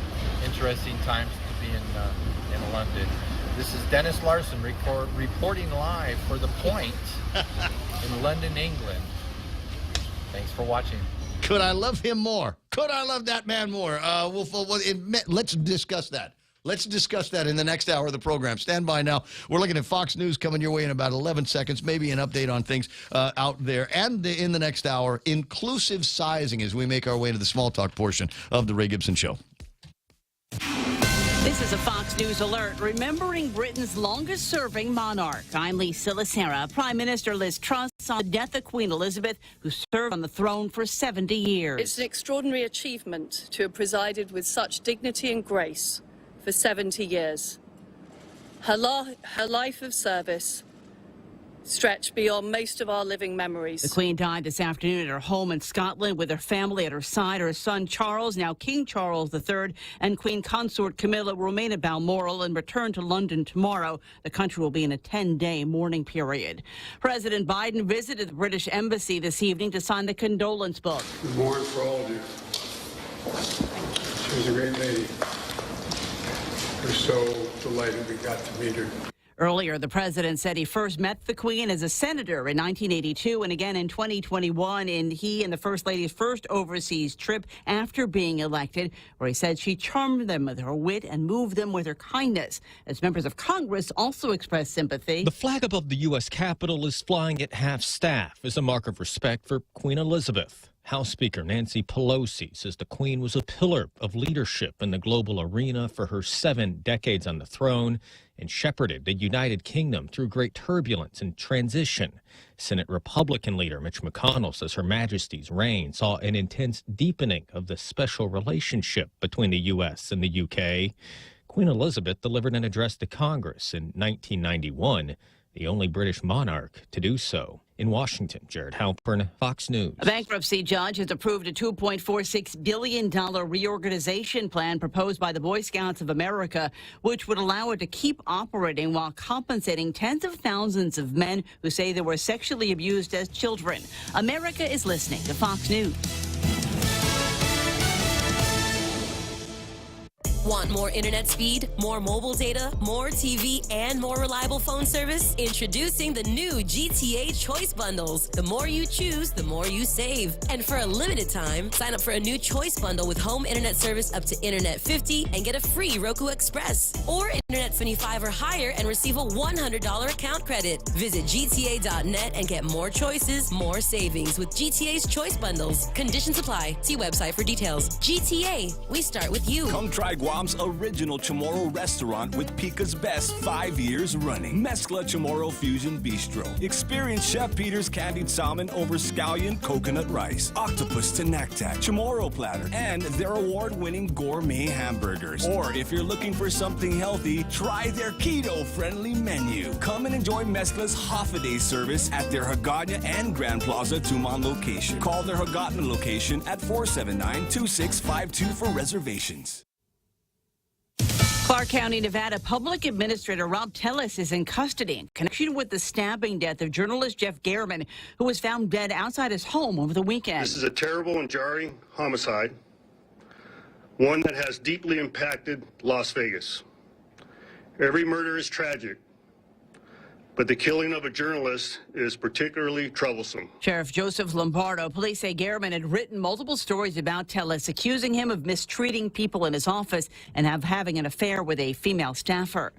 interesting times to be in London. This is Dennis Larson reporting live for The Point in London, England. Thanks for watching. Could I love him more? Could I love that man more? Let's discuss that. Let's discuss that in the next hour of the program. Stand by now. We're looking at Fox News coming your way in about 11 seconds, maybe an update on things out there. And in the next hour, inclusive sizing as we make our way to the small talk portion of the Ray Gibson Show. This is a Fox News alert remembering Britain's longest-serving monarch. I'm Lisa Lacera. Prime Minister Liz Truss on the death of Queen Elizabeth, who served on the throne for 70 years. It's an extraordinary achievement to have presided with such dignity and grace for 70 years. Her life of service stretch beyond most of our living memories. The Queen died this afternoon at her home in Scotland with her family at her side. Her son Charles, now King Charles III, and Queen Consort Camilla will remain at Balmoral and return to London tomorrow. The country will be in a 10-day mourning period. President Biden visited the British Embassy this evening to sign the condolence book. We mourn for all of you. She was a great lady. We're so delighted we got to meet her. Earlier, the president said he first met the Queen as a senator in 1982 and again in 2021 in he and the First Lady's first overseas trip after being elected, where he said she charmed them with her wit and moved them with her kindness. As members of Congress also expressed sympathy. The flag above the U.S. Capitol is flying at half-staff as a mark of respect for Queen Elizabeth. House Speaker Nancy Pelosi says the Queen was a pillar of leadership in the global arena for her 7 decades on the throne and shepherded the United Kingdom through great turbulence and transition. Senate Republican leader Mitch McConnell says Her Majesty's reign saw an intense deepening of the special relationship between the U.S. and the U.K. Queen Elizabeth delivered an address to Congress in 1991, the only British monarch to do so. In Washington, Jared Halpern, Fox News. A bankruptcy judge has approved a $2.46 billion reorganization plan proposed by the Boy Scouts of America, which would allow it to keep operating while compensating tens of thousands of men who say they were sexually abused as children. America is listening to Fox News. Want more internet speed, more mobile data, more TV, and more reliable phone service? Introducing the new GTA Choice Bundles. The more you choose, the more you save. And for a limited time, sign up for a new Choice Bundle with home internet service up to Internet 50 and get a free Roku Express. Or Internet 75 or higher and receive a $100 account credit. Visit GTA.net and get more choices, more savings with GTA's Choice Bundles. Conditions apply. See website for details. GTA, we start with you. Come try Guam's original Chamorro restaurant with Pica's Best 5 years running. Mezcla Chamorro Fusion Bistro. Experience Chef Peter's candied salmon over scallion coconut rice, octopus to naktak, Chamorro platter, and their award-winning gourmet hamburgers. Or if you're looking for something healthy, try their keto-friendly menu. Come and enjoy Mezcla's half-a-day service at their Hagåtña and Grand Plaza Tuman location. Call their Hagåtña location at 479-2652 for reservations. Clark County, Nevada Public Administrator Rob Tellis is in custody in connection with the stabbing death of journalist Jeff Gehrman, who was found dead outside his home over the weekend. This is a terrible and jarring homicide, one that has deeply impacted Las Vegas. Every murder is tragic, but the killing of a journalist is particularly troublesome. Sheriff Joseph Lombardo, police say Gehrman had written multiple stories about Tellis, accusing him of mistreating people in his office and having an affair with a female staffer.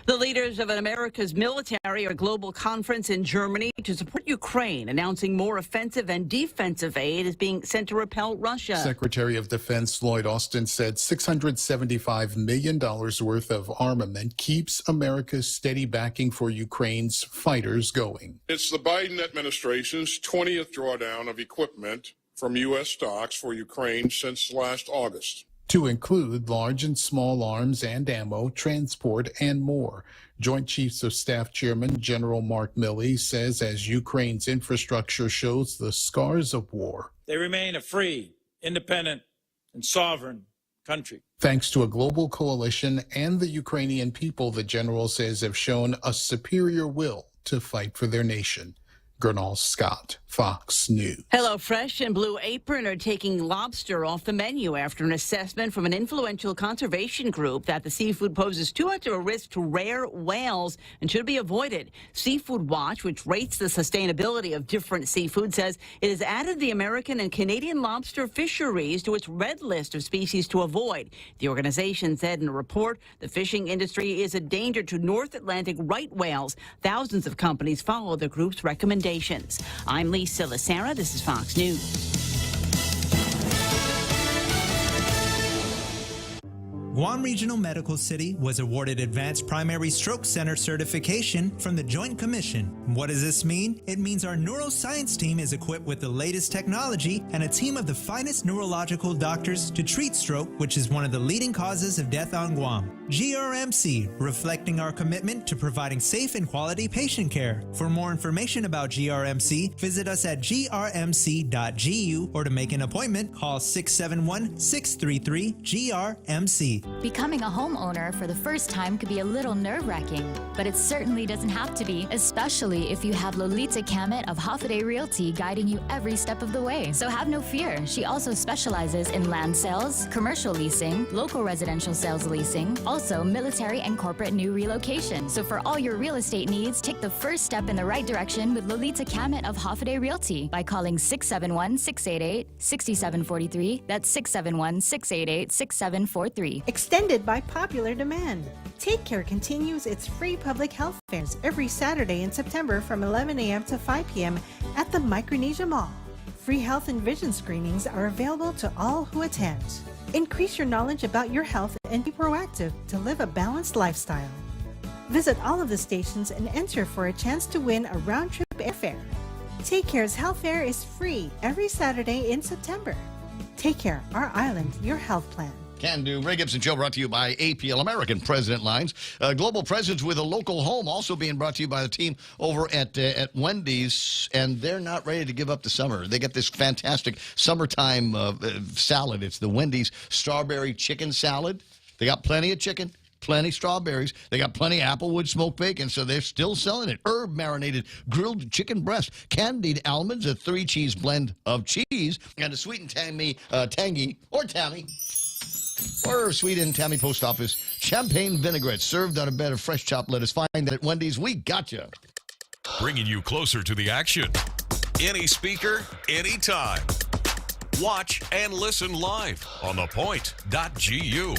The leaders of America's military are at a global conference in Germany to support Ukraine, announcing more offensive and defensive aid is being sent to repel Russia. Secretary of Defense Lloyd Austin said $675 million worth of armament keeps America's steady backing for Ukraine's fighters going. It's the Biden administration's 20th drawdown of equipment from U.S. stocks for Ukraine since last August, to include large and small arms and ammo, transport, and more. Joint Chiefs of Staff Chairman General Mark Milley says as Ukraine's infrastructure shows the scars of war, they remain a free, independent, and sovereign country. Thanks to a global coalition and the Ukrainian people, the general says, have shown a superior will to fight for their nation. Gernal Scott, Fox News. HelloFresh and Blue Apron are taking lobster off the menu after an assessment from an influential conservation group that the seafood poses too much of a risk to rare whales and should be avoided. Seafood Watch, which rates the sustainability of different seafood, says it has added the American and Canadian lobster fisheries to its red list of species to avoid. The organization said in a report the fishing industry is a danger to North Atlantic right whales. Thousands of companies follow the group's recommendations. I'm Lisa Lacera. This is Fox News. Guam Regional Medical City was awarded Advanced Primary Stroke Center certification from the Joint Commission. What does this mean? It means our neuroscience team is equipped with the latest technology and a team of the finest neurological doctors to treat stroke, which is one of the leading causes of death on Guam. GRMC, reflecting our commitment to providing safe and quality patient care. For more information about GRMC, visit us at grmc.gu or to make an appointment, call 671-633-GRMC. Becoming a homeowner for the first time could be a little nerve-wracking, but it certainly doesn't have to be, especially if you have Lolita Kamet of Hoffaday Realty guiding you every step of the way. So have no fear. She also specializes in land sales, commercial leasing, local residential sales leasing, also military and corporate new relocation. So for all your real estate needs, take the first step in the right direction with Lolita Kamet of Hoffaday Realty by calling 671-688-6743. That's 671-688-6743. Extended by popular demand. Take Care continues its free public health fairs every Saturday in September from 11 a.m. to 5 p.m. at the Micronesia Mall. Free health and vision screenings are available to all who attend. Increase your knowledge about your health and be proactive to live a balanced lifestyle. Visit all of the stations and enter for a chance to win a round-trip airfare. Take Care's health fair is free every Saturday in September. Take Care, our island, your health plan. Can do. Ray Gibson Show brought to you by APL, American President Lines. Global presence with a local home, also being brought to you by the team over at Wendy's, and they're not ready to give up the summer. They got this fantastic summertime salad. It's the Wendy's strawberry chicken salad. They got plenty of chicken, plenty strawberries. They got plenty of Applewood smoked bacon, so they're still selling it. Herb marinated grilled chicken breast, candied almonds, a 3-cheese blend of cheese, and a sweet and tangy, or tammy, or sweet and tammy post office champagne vinaigrette served on a bed of fresh chopped lettuce. Find that at Wendy's. We gotcha. Bringing you closer to the action. Any speaker, anytime. Watch and listen live on ThePOINT.gu.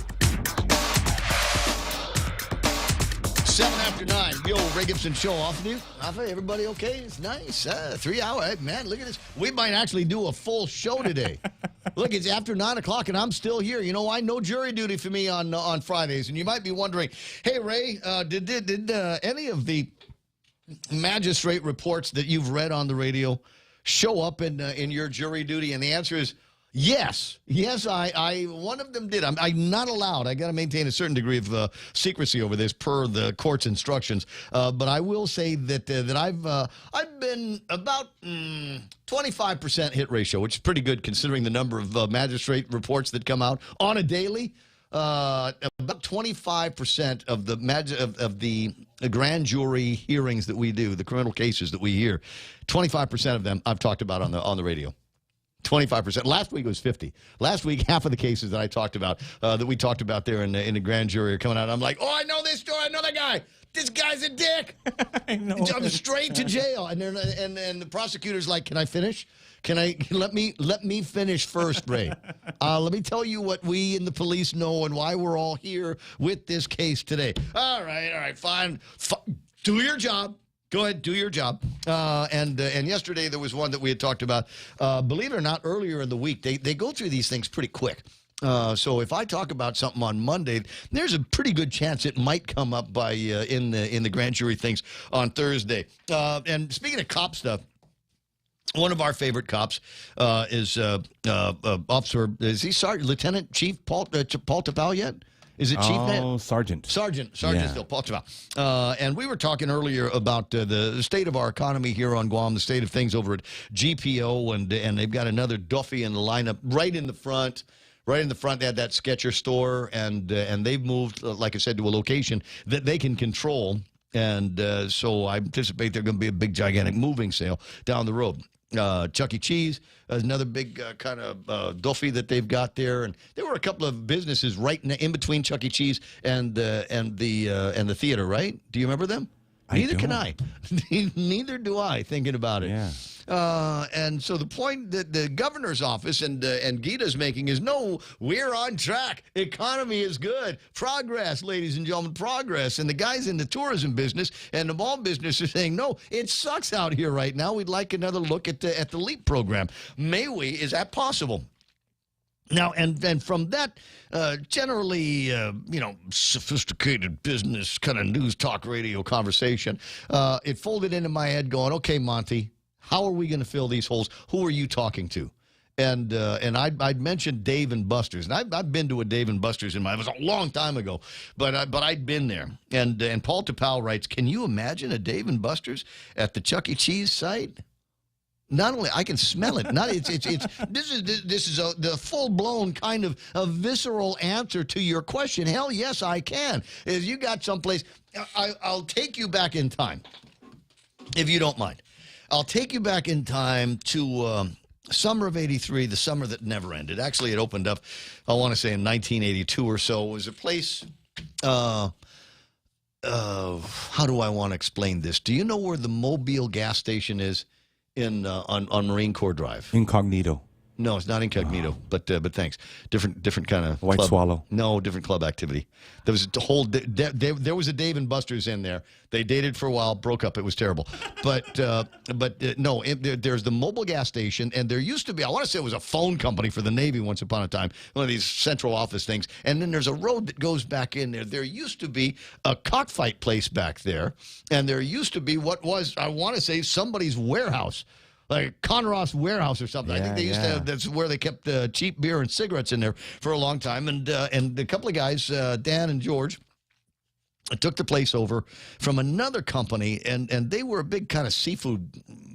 7 after 9. Yo, Ray Gibson Show off with you. Everybody okay? It's nice. 3 hour. Hey, man, look at this. We might actually do a full show today. Look, it's after 9 o'clock and I'm still here. You know why? No jury duty for me on Fridays. And you might be wondering, hey, Ray, did any of the magistrate reports that you've read on the radio show up in your jury duty? And the answer is yes. Yes, I one of them did. I'm not allowed. I got to maintain a certain degree of secrecy over this per the court's instructions. But I will say that I've been about 25% hit ratio, which is pretty good considering the number of magistrate reports that come out on a daily. About 25% of the grand jury hearings that we do, the criminal cases that we hear, 25% of them I've talked about on the radio. 25%. Last week it was 50. Last week, half of the cases that I talked about, that we talked about there in the grand jury are coming out. I'm like, oh, I know this story. I know that guy. This guy's a dick. I know. I'm straight to jail. And the prosecutor's like, can I finish? Let me finish first, Ray. Let me tell you what we in the police know and why we're all here with this case today. All right, fine. Do your job. Go ahead, do your job. And yesterday there was one that we had talked about. Believe it or not, earlier in the week, they go through these things pretty quick. So if I talk about something on Monday, there's a pretty good chance it might come up by in the grand jury things on Thursday. And speaking of cop stuff, one of our favorite cops is Officer. Is he Lieutenant Chief Paul Tafal yet? Is it Chief? Oh, Sergeant. Sergeant Yeah. still, Paul Tafal. And we were talking earlier about the state of our economy here on Guam, the state of things over at GPO, and they've got another Duffy in the lineup right in the front. Right in the front, they had that Sketcher store, and they've moved, like I said, to a location that they can control. And so I anticipate there's going to be a big, gigantic moving sale down the road. Chuck E. Cheese is another big kind of Duffy that they've got there, and there were a couple of businesses right in between Chuck E. Cheese and the theater. Right? Do you remember them? Neither can I. Neither do I. Thinking about it. Yeah. And so the point that the governor's office and Gita's making is, no, we're on track. Economy is good. Progress, ladies and gentlemen, progress. And the guys in the tourism business and the mall business are saying, no, it sucks out here right now. We'd like another look at the LEAP program. May we? Is that possible? Now, and from that generally, sophisticated business kind of news talk radio conversation, it folded into my head going, okay, Monty, how are we going to fill these holes? Who are you talking to? And I'd mentioned Dave and Buster's, and I've been to a Dave and Buster's it was a long time ago, but I'd been there. And Paul Tapal writes, can you imagine a Dave and Buster's at the Chuck E. Cheese site? Not only I can smell it. This is the full blown kind of a visceral answer to your question. Hell yes, I can. Is you got someplace? I'll take you back in time, if you don't mind. I'll take you back in time to summer of '83, the summer that never ended. Actually, it opened up, I want to say, in 1982 or so. It was a place. How do I want to explain this? Do you know where the Mobile gas station is? On Marine Corps Drive. Incognito. No, it's not Incognito, but thanks. Different kind of White club. Swallow. No, different club activity. There was a whole there was a Dave and Buster's in there. They dated for a while, broke up. It was terrible. But no, there's the Mobile gas station, and there used to be, I want to say it was a phone company for the Navy once upon a time, one of these central office things. And then there's a road that goes back in there. There used to be a cockfight place back there, and there used to be what was, I want to say, somebody's warehouse. Like Conross Warehouse or something. I think they used to have, that's where they kept cheap beer and cigarettes in there for a long time. And a couple of guys, Dan and George, took the place over from another company, and they were a big kind of seafood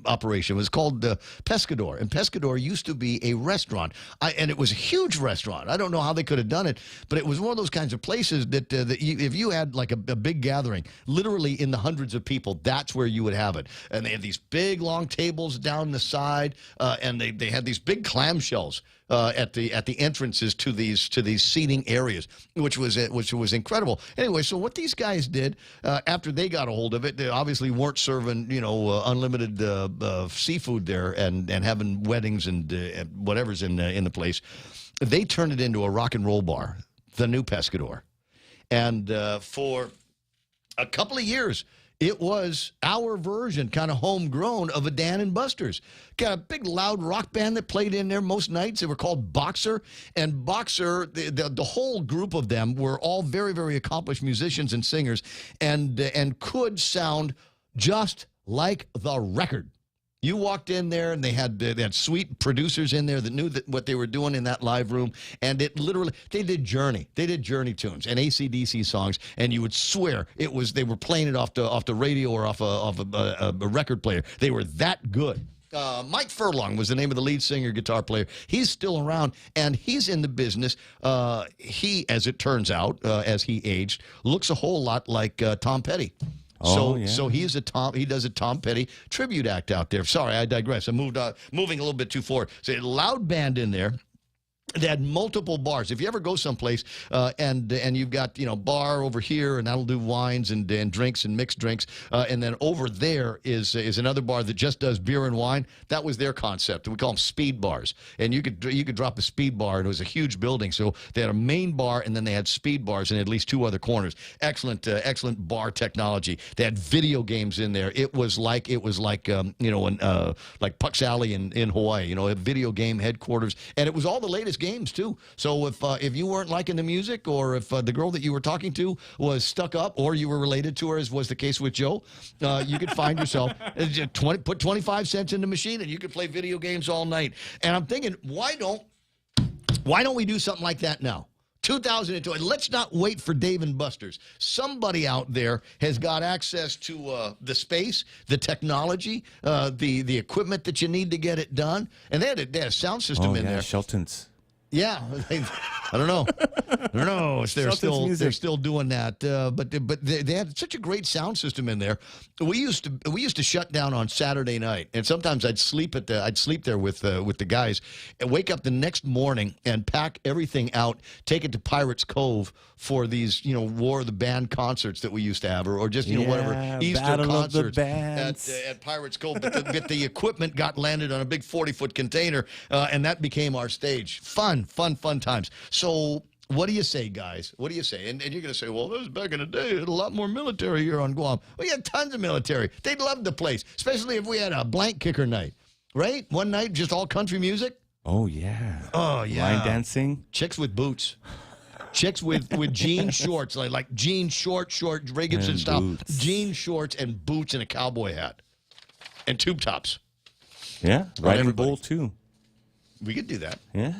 operation. It was called Pescador, and Pescador used to be a restaurant, and it was a huge restaurant. I don't know how they could have done it, but it was one of those kinds of places that if you had like a big gathering, literally in the hundreds of people, that's where you would have it. And they had these big long tables down the side, and they had these big clamshells at the entrances to these seating areas, which was incredible. Anyway, so what these guys did after they got a hold of it, they obviously weren't serving unlimited seafood there and having weddings and whatever's in the place. They turned it into a rock and roll bar, the new Pescador, and for a couple of years. It was our version, kind of homegrown, of a Dan and Buster's. Got a big, loud rock band that played in there most nights. They were called Boxer. And Boxer, the whole group of them were all very, very accomplished musicians and singers and could sound just like the record. You walked in there, and they had sweet producers in there that knew what they were doing in that live room, and it literally, they did Journey tunes and AC/DC songs, and you would swear they were playing it off the radio or off a record player. They were that good. Mike Furlong was the name of the lead singer, guitar player. He's still around, and he's in the business. He, as it turns out, as he aged, looks a whole lot like Tom Petty. So he does a Tom Petty tribute act out there. Sorry, I digress. I moving a little bit too forward. So a loud band in there. They had multiple bars. If you ever go someplace and you've got bar over here, and that'll do wines and drinks and mixed drinks, and then over there is another bar that just does beer and wine. That was their concept. We call them speed bars. And you could drop a speed bar, and it was a huge building. So they had a main bar, and then they had speed bars in at least two other corners. Excellent bar technology. They had video games in there. It was like like Puck's Alley in Hawaii. A video game headquarters, and it was all the latest games too. So if you weren't liking the music, or if the girl that you were talking to was stuck up, or you were related to her, as was the case with Joe, you could find yourself put 25 cents in the machine, and you could play video games all night. And I'm thinking, why don't we do something like that now? 2002. Let's not wait for Dave and Buster's. Somebody out there has got access to the space, the technology, the equipment that you need to get it done, and they had a sound system in there. Shelton's. Yeah, I don't know. They're still doing that, but they had such a great sound system in there. We used to shut down on Saturday night, and sometimes I'd sleep there with the guys, and wake up the next morning and pack everything out, take it to Pirates Cove for these War of the Band concerts that we used to have, or just whatever Easter Battle concerts of the Bands. at Pirates Cove. But the equipment got landed on a big 40-foot container, and that became our stage. Fun times. So what do you say, guys? What do you say? And you're going to say, well, that was back in the day. There's a lot more military here on Guam. We had tons of military. They'd love the place, especially if we had a blank kicker night, right? One night, just all country music. Oh, yeah. Oh, yeah. Line dancing. Chicks with boots. Chicks with jean shorts, like jean short, Ray Gibson style. Boots. Jean shorts and boots and a cowboy hat. And tube tops. Yeah, riding bull, too. We could do that. Yeah.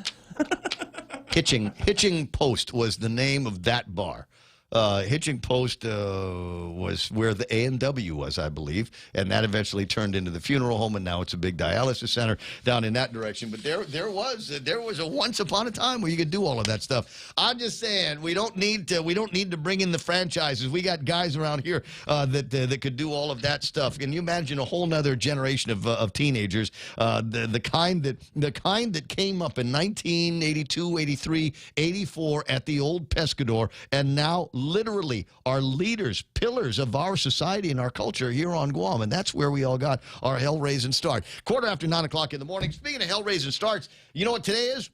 Hitching Post was the name of that bar. Hitching Post was where the A&W was, I believe, and that eventually turned into the funeral home, and now it's a big dialysis center down in that direction. But there was a once upon a time where you could do all of that stuff. I'm just saying we don't need to bring in the franchises. We got guys around here that could do all of that stuff. Can you imagine a whole nother generation of teenagers, the kind that came up in 1982, 83, 84 at the old Pescador, and now literally are leaders, pillars of our society and our culture here on Guam. And that's where we all got our hell-raising start. 9:15 in the morning. Speaking of hell-raising starts, you know what today is?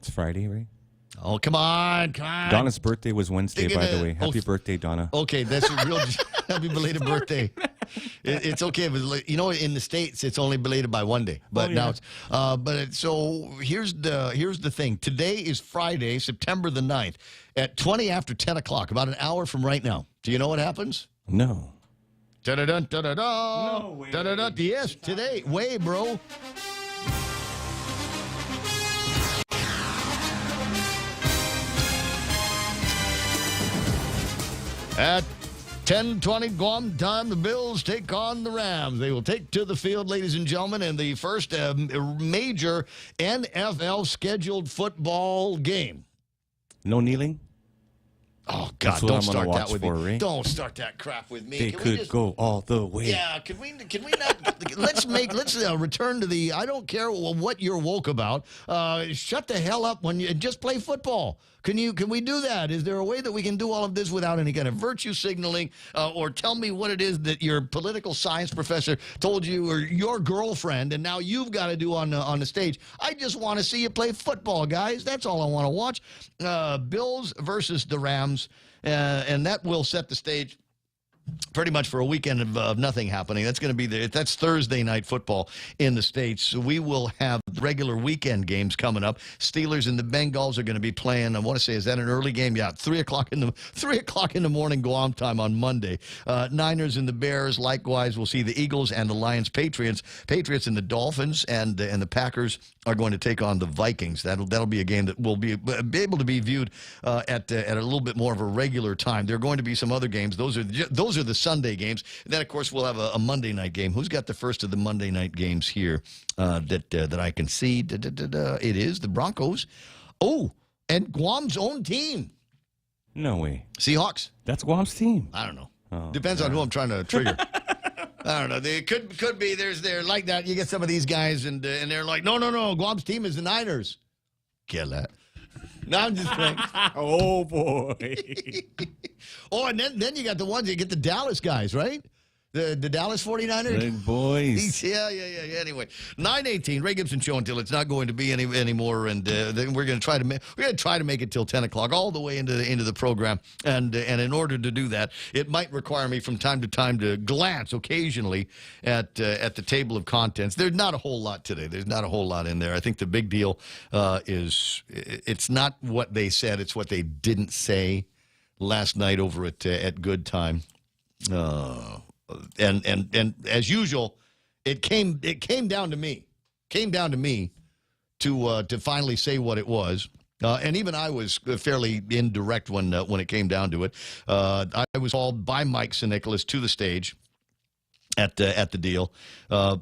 It's Friday, right? Oh, come on. Donna's birthday was Wednesday, by the way. Happy birthday, Donna. Okay, that's a real happy belated birthday. It's okay, but you know, in the States, it's only belated by one day. But now it's so here's the thing. Today is Friday, September the 9th, at 20 after 10 o'clock, about an hour from right now. Do you know what happens? No. Da-da-dun, da-da-da. No way. Da-da-da. Yes, today. Way, bro. At 10:20 Guam time, the Bills take on the Rams. They will take to the field, ladies and gentlemen, in the first major NFL scheduled football game. No kneeling? Oh, God, don't start that with me. Don't start that crap with me. They could go all the way. Yeah, can we not, let's return to the, I don't care what you're woke about. Shut the hell up when you just play football. Can we do that? Is there a way that we can do all of this without any kind of virtue signaling, or tell me what it is that your political science professor told you, or your girlfriend, and now you've got to do on the stage? I just want to see you play football, guys. That's all I want to watch. Bills versus the Rams, and that will set the stage pretty much for a weekend of nothing happening. That's going to be that's Thursday night football in the States. So we will have regular weekend games coming up. Steelers and the Bengals are going to be playing. I want to say, is that an early game? Yeah, 3 o'clock in the morning Guam time on Monday. Niners and the Bears. Likewise, we'll see the Eagles and the Lions. Patriots and the Dolphins and the Packers are going to take on the Vikings. That'll be a game that will be able to be viewed at a little bit more of a regular time. There are going to be some other games. Those are the Sunday games. And then, of course, we'll have a Monday night game. Who's got the first of the Monday night games here that I can see? It is the Broncos. Oh, and Guam's own team. No way. Seahawks. That's Guam's team. I don't know. Oh, Depends on who I'm trying to trigger. I don't know. They could be. They're like that. You get some of these guys, and they're like, no. Guam's team is the Niners. Kill that. No, I'm just playing. Oh, boy. Oh, and then you got the ones that get the Dallas guys, right? The Dallas 49ers? Red boys. Yeah. Anyway, 9:18, Ray Gibson Show until it's not going to be anymore, and then we're going to try to make it till 10 o'clock, all the way into the program. And in order to do that, it might require me from time to time to glance occasionally at the table of contents. There's not a whole lot today. There's not a whole lot in there. I think the big deal is it's not what they said; it's what they didn't say last night over at Good Time. And as usual, it came down to me. To finally say what it was. And even I was fairly indirect when it came down to it. I was called by Mike Nicholas to the stage at the deal.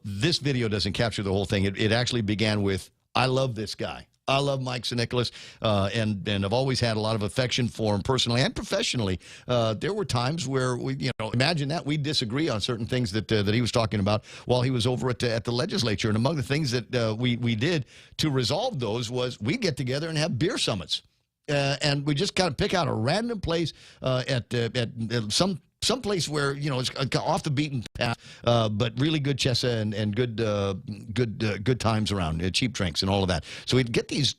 This video doesn't capture the whole thing. It actually began with, "I love this guy. I love Mike Nicholas, and I've always had a lot of affection for him personally and professionally. There were times where imagine that we disagree on certain things that he was talking about while he was over at the legislature. And among the things that we did to resolve those was we get together and have beer summits, and we just kind of pick out a random place at some place where it's off the beaten path, but really good chessa and good times around, cheap drinks and all of that. So we'd get these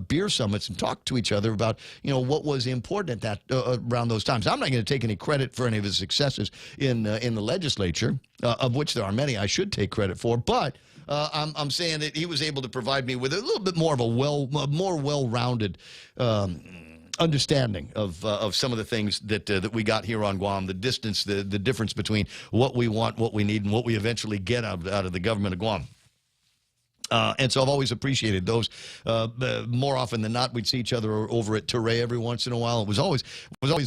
beer summits and talk to each other about what was important at that around those times. I'm not going to take any credit for any of his successes in the legislature, of which there are many I should take credit for, but. I'm saying that he was able to provide me with a little bit more of a more well-rounded understanding of some of the things that we got here on Guam, the difference between what we want, what we need, and what we eventually get out of the government of Guam. And so I've always appreciated those. More often than not, we'd see each other over at Touray every once in a while. It was always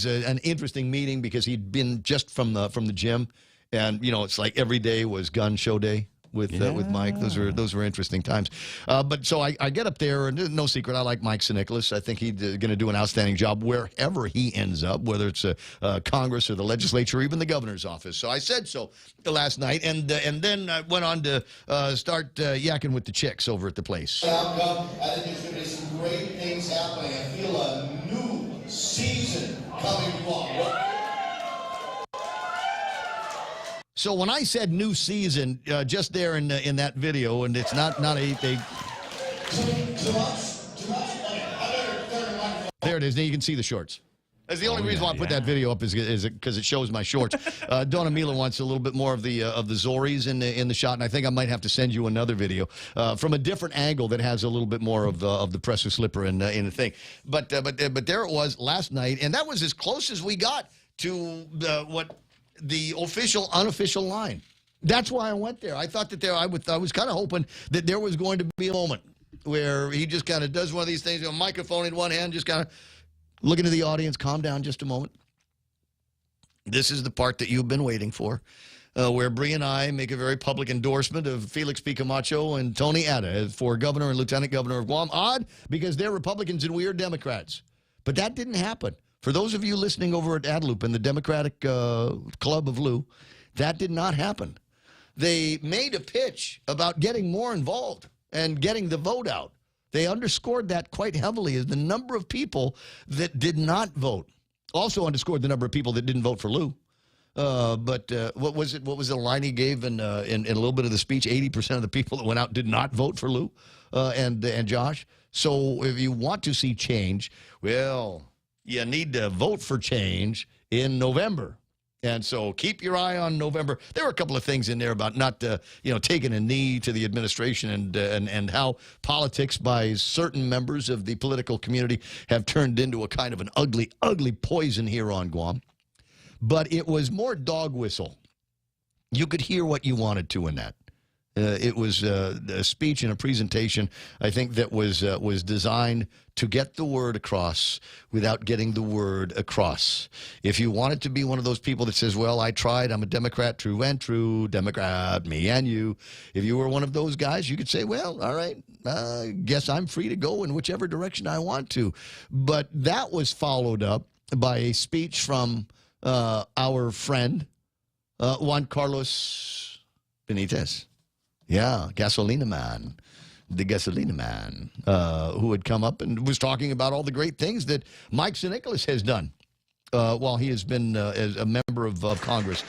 an interesting meeting because he'd been just from the gym, and it's like every day was gun show day with Mike. Those were interesting times. But so I get up there, and no secret, I like Mike Nicholas. I think he's going to do an outstanding job wherever he ends up, whether it's Congress or the legislature or even the governor's office. So I said so last night, and then I went on to start yakking with the chicks over at the place. Outcome. I think there's going to be some great things happening. I feel a new season coming along. So when I said new season, just there in that video, and it's not a there it is. Now you can see the shorts. That's the only reason why I put that video up is because it shows my shorts. Donna Mila wants a little bit more of the Zoris in the shot, and I think I might have to send you another video from a different angle that has a little bit more of the presser slipper in the thing. But there it was last night, and that was as close as we got to the official, unofficial line. That's why I went there. I thought that I was kind of hoping that there was going to be a moment where he just kind of does one of these things, a microphone in one hand, just kind of looking to the audience, calm down just a moment. This is the part that you've been waiting for, where Bree and I make a very public endorsement of Felix P. Camacho and Tony Ada for governor and lieutenant governor of Guam. Odd, because they're Republicans and we are Democrats. But that didn't happen. For those of you listening over at Adelup in the Democratic Club of Lou, that did not happen. They made a pitch about getting more involved and getting the vote out. They underscored that quite heavily as the number of people that did not vote. Also underscored the number of people that didn't vote for Lou. But what was it? What was the line he gave in a little bit of the speech? 80% of the people that went out did not vote for Lou and Josh. So if you want to see change, well, you need to vote for change in November. And so keep your eye on November. There were a couple of things in there about not, taking a knee to the administration and how politics by certain members of the political community have turned into a kind of an ugly, ugly poison here on Guam. But it was more dog whistle. You could hear what you wanted to in that. It was a speech and a presentation, I think, that was designed to get the word across without getting the word across. If you wanted to be one of those people that says, well, I tried, I'm a Democrat, true and true, Democrat, me and you. If you were one of those guys, you could say, well, all right, guess I'm free to go in whichever direction I want to. But that was followed up by a speech from our friend, Juan Carlos Benitez. Yeah, Gasolina Man, the Gasolina Man, who had come up and was talking about all the great things that Mike Nicholas has done while he has been as a member of Congress.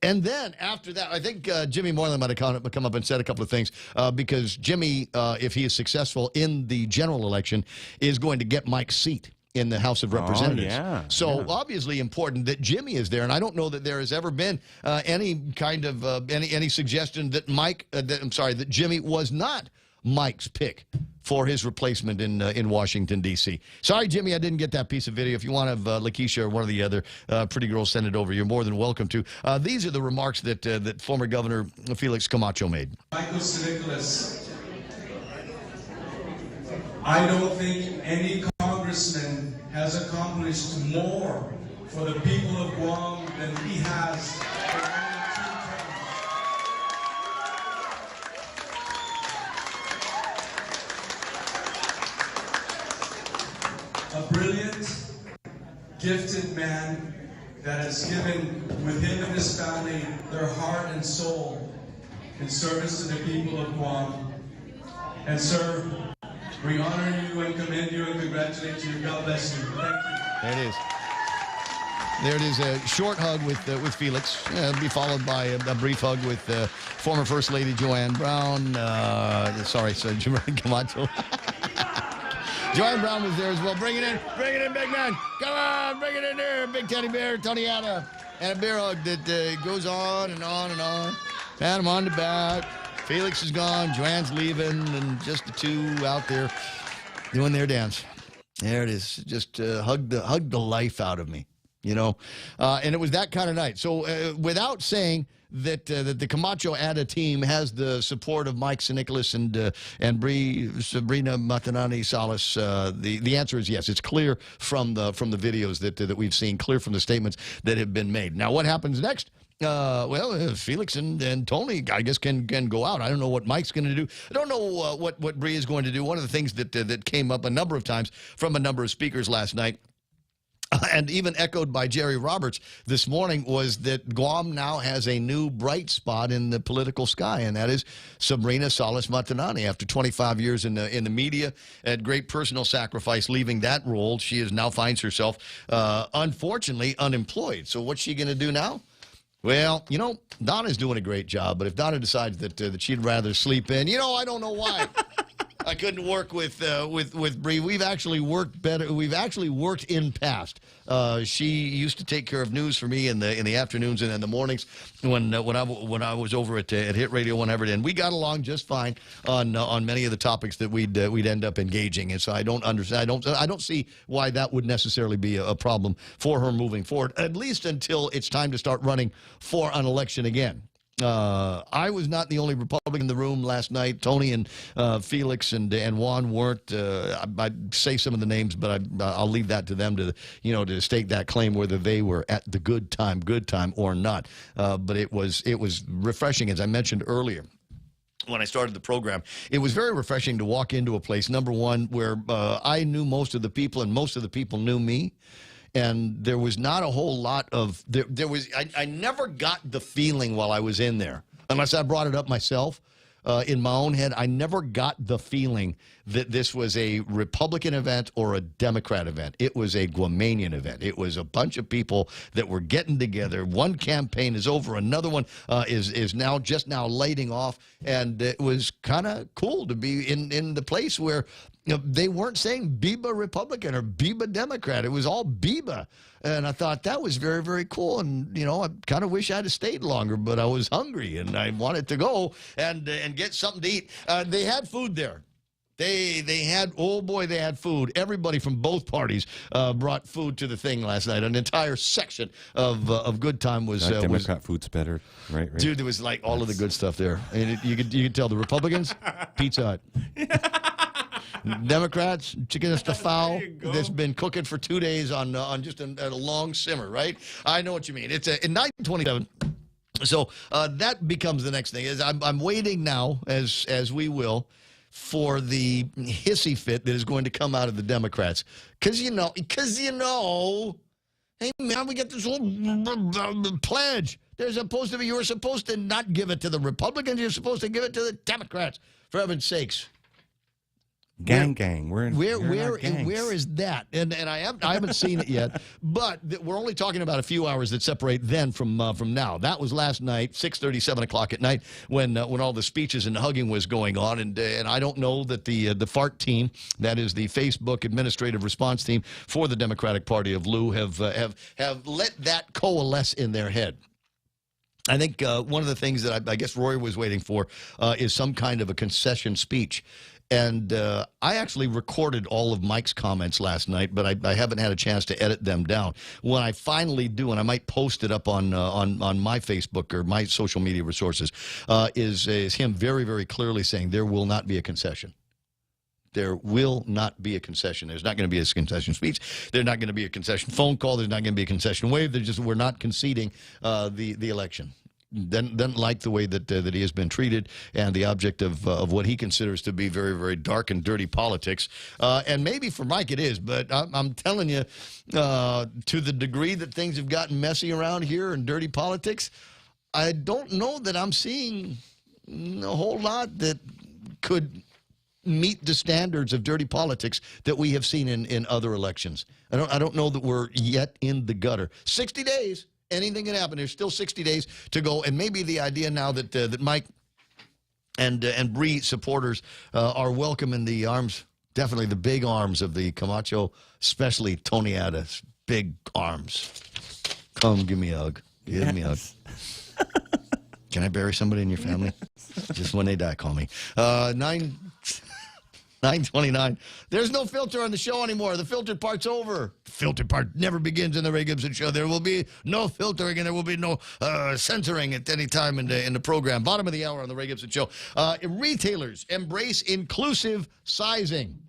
And then after that, I think Jimmy Moreland might have come up and said a couple of things because Jimmy, if he is successful in the general election, is going to get Mike's seat in the House of Representatives. So obviously important that Jimmy is there, and I don't know that there has ever been any kind of any suggestion that that Jimmy was not Mike's pick for his replacement in Washington, D.C. Sorry, Jimmy, I didn't get that piece of video. If you want to have Lakeisha or one of the other pretty girls send it over, you're more than welcome to. These are the remarks that former Governor Felix Camacho made. Michael Nicholas, I don't think any congressman has accomplished more for the people of Guam than he has for only 2 terms. A brilliant, gifted man that has given, with him and his family, their heart and soul in service to the people of Guam. And sir, we honor you and commend you and congratulate you. God bless you. Thank you. There it is. There it is, a short hug with Felix. It'll be followed by a brief hug with former First Lady Joanne Brown. Camacho. Joanne Brown was there as well. Bring it in, big man. Come on, bring it in there. Big teddy bear, Tony Ada. And a bear hug that goes on and on and on. Pat him on the back. Felix is gone, Joanne's leaving, and just the two out there doing their dance. There it is. Just hugged the life out of me. And it was that kind of night. So without saying that the Camacho Ada team has the support of Mike Sinicolas and Sabrina Matanani Salas, the answer is yes. It's clear from the videos that we've seen, clear from the statements that have been made. Now, what happens next? Felix and Tony, I guess, can go out. I don't know what Mike's going to do. I don't know what Bree is going to do. One of the things that came up a number of times from a number of speakers last night, and even echoed by Jerry Roberts this morning, was that Guam now has a new bright spot in the political sky, and that is Sabrina Salas Matanani. After 25 years in the media, at great personal sacrifice leaving that role, she now finds herself, unfortunately, unemployed. So what's she going to do now? Well, Donna's doing a great job, but if Donna decides that she'd rather sleep in, I don't know why. I couldn't work with Bree. We've actually worked better. We've actually worked in past. She used to take care of news for me in the afternoons and in the mornings when I was over at Hit Radio 100, and we got along just fine on many of the topics that we'd end up engaging. And so I don't understand. I don't see why that would necessarily be a problem for her moving forward, at least until it's time to start running for an election again. I was not the only Republican in the room last night. Tony and Felix and Juan weren't. I'd say some of the names, but I'll leave that to them to stake that claim whether they were at the good time or not. But it was refreshing, as I mentioned earlier. When I started the program, it was very refreshing to walk into a place, number one, where I knew most of the people and most of the people knew me. And there was not a whole lot of I never got the feeling while I was in there, unless I brought it up myself in my own head. I never got the feeling that this was a Republican event or a Democrat event. It was a Guamanian event. It was a bunch of people that were getting together. One campaign is over. Another one is now lighting off. And it was kind of cool to be in the place where they weren't saying Biba Republican or Biba Democrat. It was all Biba. And I thought that was very, very cool. And, I kind of wish I'd have stayed longer, but I was hungry and I wanted to go and get something to eat. They had food there. They had food. Everybody from both parties brought food to the thing last night. An entire section of Good Time was Democrat food's better, right? Dude, there was like all of the good stuff there, and you could tell the Republicans, Pizza Hut. Democrats, chicken estofado that's been cooking for 2 days on just a long simmer, right? I know what you mean. It's in 9:27. So that becomes the next thing. Is I'm waiting now, as we will, for the hissy fit that is going to come out of the Democrats. Because hey, man, we get this whole pledge. You're supposed to not give it to the Republicans. You're supposed to give it to the Democrats, for heaven's sakes. Gang. Where is that? And I haven't seen it yet. But we're only talking about a few hours that separate then from now. That was last night, 6:30, 7 o'clock at night, when all the speeches and hugging was going on. And I don't know that the FART team, that is the Facebook Administrative Response Team for the Democratic Party of Lou, have let that coalesce in their head. I think one of the things that I guess Roy was waiting for is some kind of a concession speech. And I actually recorded all of Mike's comments last night, but I haven't had a chance to edit them down. When I finally do, and I might post it up on my Facebook or my social media resources, is him very, very clearly saying there will not be a concession. There will not be a concession. There's not going to be a concession speech. There's not going to be a concession phone call. There's not going to be a concession wave. We're not conceding the election. Doesn't like the way that he has been treated and the object of what he considers to be very, very dark and dirty politics. And maybe for Mike it is, but I'm telling you, to the degree that things have gotten messy around here and dirty politics, I don't know that I'm seeing a whole lot that could meet the standards of dirty politics that we have seen in other elections. I don't know that we're yet in the gutter. 60 days. Anything can happen. There's still 60 days to go, and maybe the idea now that Mike and Bree supporters are welcome in the arms, definitely the big arms of the Camacho, especially Tony Ada's big arms. Come give me a hug. Give me a hug. Can I bury somebody in your family? Just when they die, call me. 9:29. There's no filter on the show anymore. The filtered part's over. The filtered part never begins in the Ray Gibson Show. There will be no filtering and there will be no censoring at any time in the program. Bottom of the hour on the Ray Gibson Show. Retailers embrace inclusive sizing.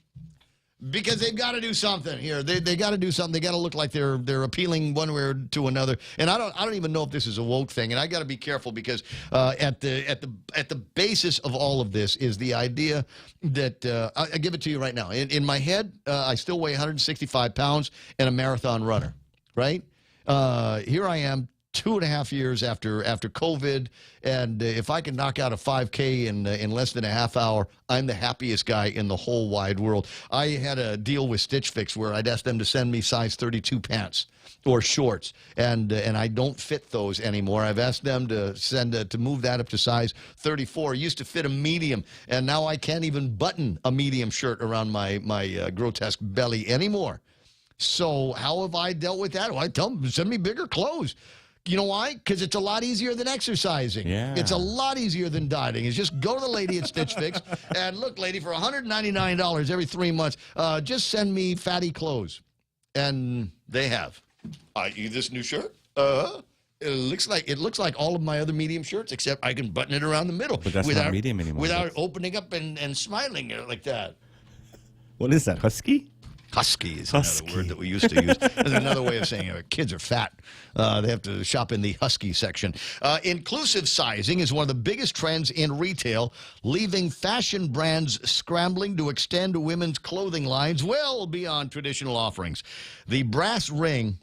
Because they've got to do something here. They got to do something. They got to look like they're appealing one way or to another. And I don't even know if this is a woke thing. And I got to be careful because at the basis of all of this is the idea that I give it to you right now. In my head, I still weigh 165 pounds and a marathon runner. Right? Here I am. 2.5 years after COVID, and if I can knock out a 5K in less than a half hour, I'm the happiest guy in the whole wide world. I had a deal with Stitch Fix where I'd ask them to send me size 32 pants or shorts, and I don't fit those anymore. I've asked them to to move that up to size 34. I used to fit a medium, and now I can't even button a medium shirt around my grotesque belly anymore. So how have I dealt with that? Well, I tell them, send me bigger clothes. You know why? Because it's a lot easier than exercising. Yeah. It's a lot easier than dieting. It's just go to the lady at Stitch Fix and look, lady, for $199 every 3 months, just send me fatty clothes. And they have. This new shirt? It looks like all of my other medium shirts, except I can button it around the middle. But that's not medium anymore. Without opening up and smiling like that. What is that, husky? Husky is another word that we used to use. There's another way of saying kids are fat. They have to shop in the husky section. Inclusive sizing is one of the biggest trends in retail, leaving fashion brands scrambling to extend women's clothing lines well beyond traditional offerings. The brass ring,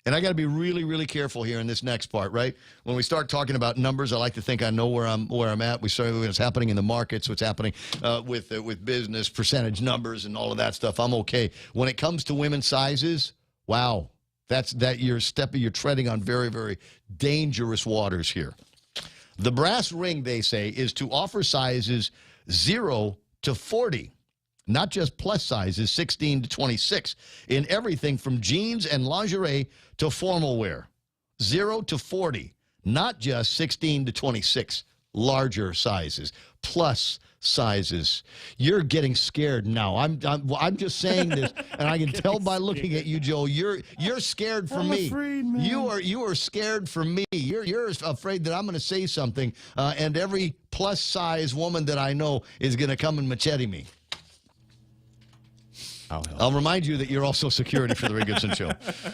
and I got to be really, really careful here in this next part, right? When we start talking about numbers, I like to think I know where I'm at. We saw what's happening in the markets, what's happening with business, percentage numbers, and all of that stuff. I'm okay. When it comes to women's sizes, wow, you're treading on very, very dangerous waters here. The brass ring, they say, is to offer sizes 0 to 40. Not just plus sizes, 16 to 26, in everything from jeans and lingerie to formal wear. 0 to 40, not just 16 to 26, larger sizes, plus sizes. You're getting scared now. I'm just saying this, and I can tell by looking at you, Joe. You're scared for me. Afraid, man. You are scared for me. You're afraid that I'm going to say something, and every plus size woman that I know is going to come and machete me. I'll remind you that you're also security for the Ray Gibson Show.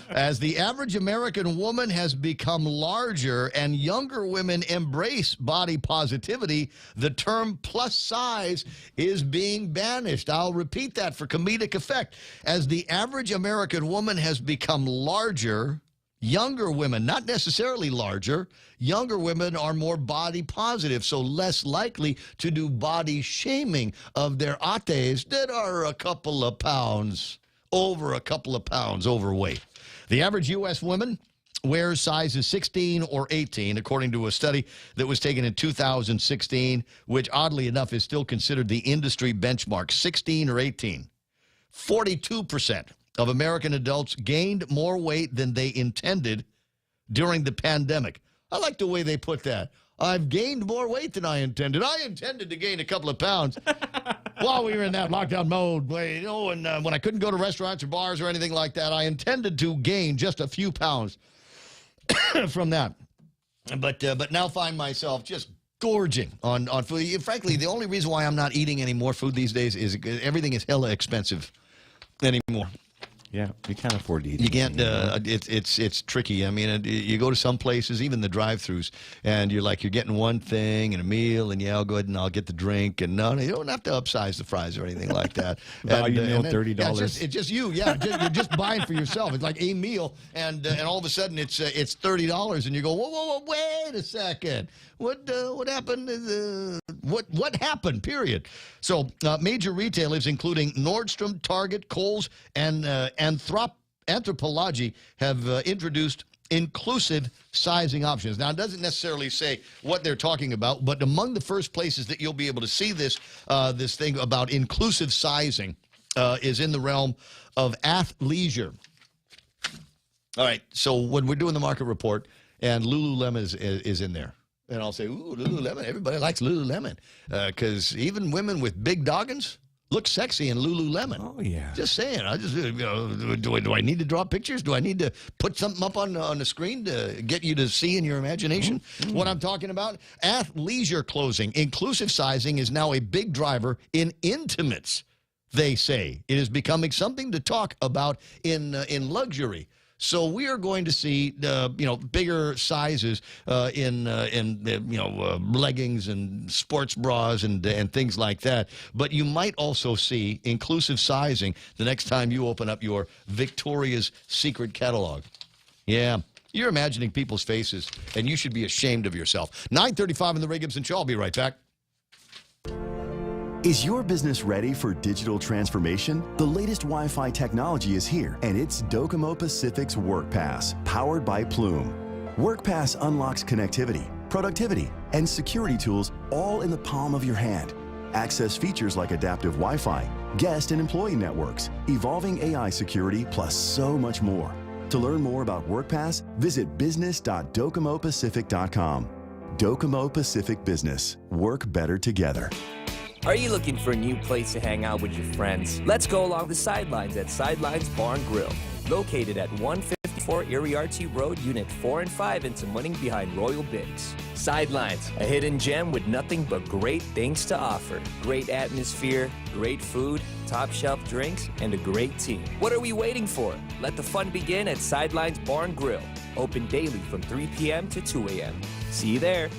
As the average American woman has become larger and younger women embrace body positivity, the term plus size is being banished. I'll repeat that for comedic effect. As the average American woman has become larger, younger women, not necessarily larger, younger women are more body positive, so less likely to do body shaming of their ates that are a couple of pounds overweight. The average U.S. woman wears sizes 16 or 18, according to a study that was taken in 2016, which oddly enough is still considered the industry benchmark, 16 or 18. 42% of American adults gained more weight than they intended during the pandemic. I like the way they put that. I've gained more weight than I intended. I intended to gain a couple of pounds while we were in that lockdown mode. You know, and when I couldn't go to restaurants or bars or anything like that, I intended to gain just a few pounds from that. But now find myself just gorging on food. Frankly, the only reason why I'm not eating any more food these days is everything is hella expensive anymore. Yeah, you can't afford to eat. You can't. It's tricky. I mean, you go to some places, even the drive-throughs, and you're getting one thing and a meal, and I'll go ahead and I'll get the drink, and no, you don't have to upsize the fries or anything like that. Value meal, $30. Yeah, it's just you. Yeah, you're just buying for yourself. It's like a meal, and all of a sudden it's $30, and you go, whoa, wait a second. What happened? What happened? Period. So major retailers, including Nordstrom, Target, Kohl's, and Anthropologie, have introduced inclusive sizing options. Now, it doesn't necessarily say what they're talking about, but among the first places that you'll be able to see this thing about inclusive sizing is in the realm of athleisure. All right. So when we're doing the market report, and Lululemon is in there. And I'll say, ooh, Lululemon. Everybody likes Lululemon. Because even women with big doggins look sexy in Lululemon. Oh, yeah. Just saying. I just, do I need to draw pictures? Do I need to put something up on the screen to get you to see in your imagination what I'm talking about? Athleisure clothing. Inclusive sizing is now a big driver in intimates, they say. It is becoming something to talk about in luxury. So we are going to see, bigger sizes in leggings and sports bras and things like that. But you might also see inclusive sizing the next time you open up your Victoria's Secret catalog. Yeah. You're imagining people's faces, and you should be ashamed of yourself. 9:35 in the Ray Gibson Show. I'll be right back. Is your business ready for digital transformation? The latest Wi-Fi technology is here, and it's Docomo Pacific's WorkPass, powered by Plume. WorkPass unlocks connectivity, productivity, and security tools all in the palm of your hand. Access features like adaptive Wi-Fi, guest and employee networks, evolving AI security, plus so much more. To learn more about WorkPass, visit business.docomopacific.com. Docomo Pacific Business. Work better together. Are you looking for a new place to hang out with your friends? Let's go along the sidelines at Sidelines Bar and Grill, located at 154 Iriarte Road, Unit 4 and 5 in Tamuning behind Royal Bigs. Sidelines, a hidden gem with nothing but great things to offer. Great atmosphere, great food, top shelf drinks, and a great team. What are we waiting for? Let the fun begin at Sidelines Bar and Grill, open daily from 3 p.m. to 2 a.m. See you there.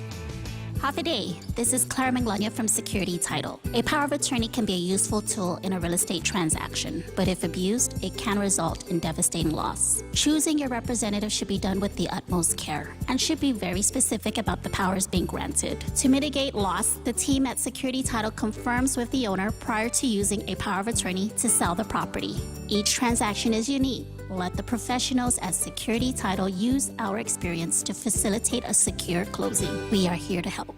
Half a day. This is Clara Manglonia from Security Title. A power of attorney can be a useful tool in a real estate transaction, but if abused, it can result in devastating loss. Choosing your representative should be done with the utmost care and should be very specific about the powers being granted. To mitigate loss, the team at Security Title confirms with the owner prior to using a power of attorney to sell the property. Each transaction is unique. Let the professionals at Security Title use our experience to facilitate a secure closing. We are here to help.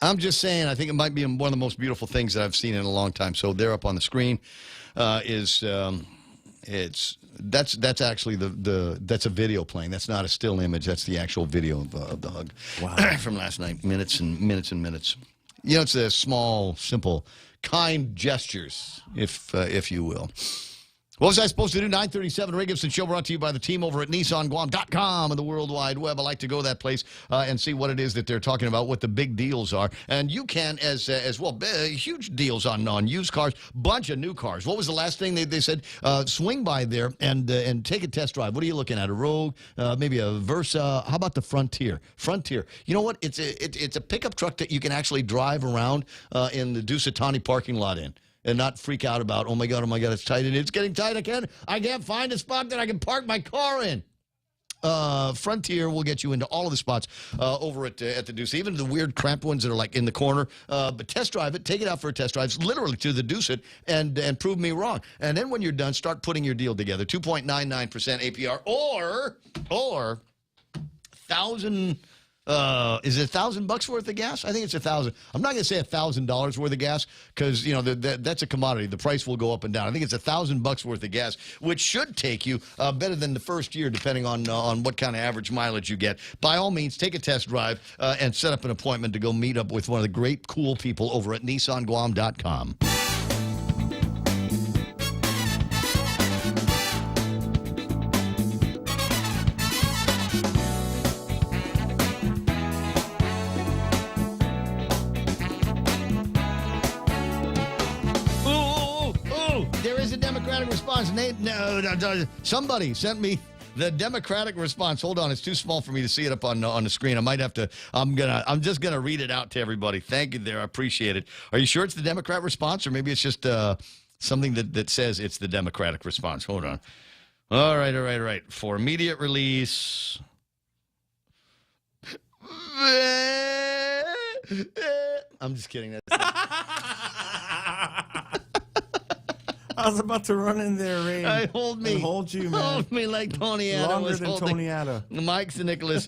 I'm just saying, I think it might be one of the most beautiful things that I've seen in a long time. So there up on the screen that's actually that's a video playing. That's not a still image. That's the actual video of the hug. Wow. From last night. Minutes and minutes and minutes. You know, it's a small, simple, kind gestures, if you will. What was I supposed to do? 9:37, Ray Gibson Show, brought to you by the team over at NissanGuam.com and the World Wide Web. I like to go to that place and see what it is that they're talking about, what the big deals are. And you can as well. Huge deals on used cars, bunch of new cars. What was the last thing they said? Swing by there and take a test drive. What are you looking at? A Rogue, maybe a Versa? How about the Frontier? Frontier. You know what? It's a pickup truck that you can actually drive around in the Dusatani parking lot in. And not freak out about, oh my God, it's tight. And it's getting tight again. I can't find a spot that I can park my car in. Frontier will get you into all of the spots over at the Deuce, even the weird cramped ones that are like in the corner. But test drive it, take it out for a test drive, literally to the Deuce it, and prove me wrong. And then when you're done, start putting your deal together. 2.99% APR or 1,000. Is it $1,000 worth of gas? I think it's $1,000. I'm not going to say $1,000 worth of gas because that's a commodity. The price will go up and down. I think it's $1,000 worth of gas, which should take you better than the first year, depending on what kind of average mileage you get. By all means, take a test drive and set up an appointment to go meet up with one of the great, cool people over at NissanGuam.com. Response. Somebody sent me the Democratic response. Hold on, it's too small for me to see it up on the screen. I might have to. I'm just gonna read it out to everybody. Thank you, there. I appreciate it. Are you sure it's the Democrat response, or maybe it's just something that says it's the Democratic response? Hold on. All right. For immediate release. I'm just kidding. I was about to run in there, Ray. Hold me. Hold you, man. Hold me like Tony Atta Longer was than holding Tony Atta. Mike and Nicholas.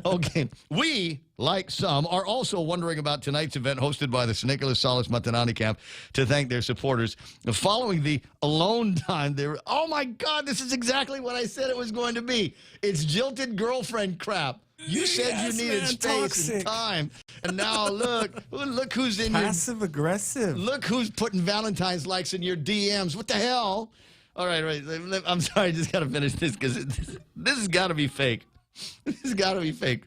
Okay. We like some, are also wondering about tonight's event hosted by the San Nicolas Salas Matanani camp to thank their supporters. Following the alone time, they were, oh my God, this is exactly what I said it was going to be. It's jilted girlfriend crap. You said you needed space and time, and now look who's in passive aggressive. Look who's putting Valentine's likes in your DMs. What the hell? All right. I'm sorry, I just got to finish this because this has got to be fake. This has got to be fake.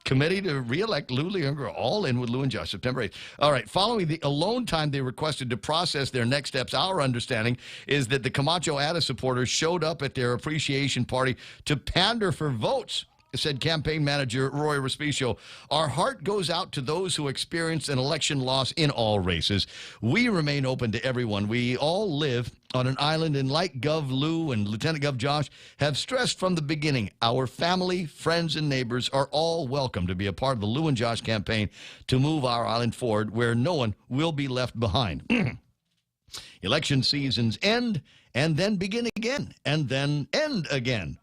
Committee to re-elect Lou Leonger, all in with Lou and Josh, September 8th. All right, following the alone time they requested to process their next steps, our understanding is that the Camacho Ada supporters showed up at their appreciation party to pander for votes, said campaign manager Roy Respicio. Our heart goes out to those who experienced an election loss in all races. We remain open to everyone. We all live on an island, and like Gov Lou and Lieutenant Gov Josh have stressed from the beginning, our family, friends, and neighbors are all welcome to be a part of the Lou and Josh campaign to move our island forward where no one will be left behind. Election seasons end and then begin again and then end again.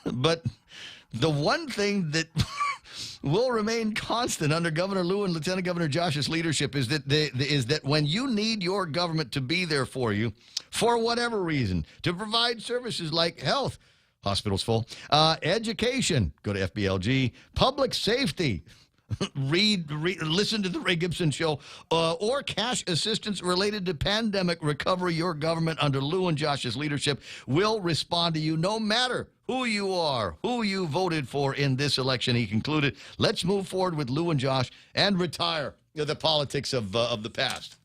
But the one thing that will remain constant under Governor Lou and Lieutenant Governor Josh's leadership is that when you need your government to be there for you, for whatever reason, to provide services like health, hospitals full, education, go to FBLG, public safety, listen to the Ray Gibson show, or cash assistance related to pandemic recovery, your government under Lou and Josh's leadership will respond to you no matter who you are, who you voted for in this election. He concluded, let's move forward with Lou and Josh and retire the politics of the past.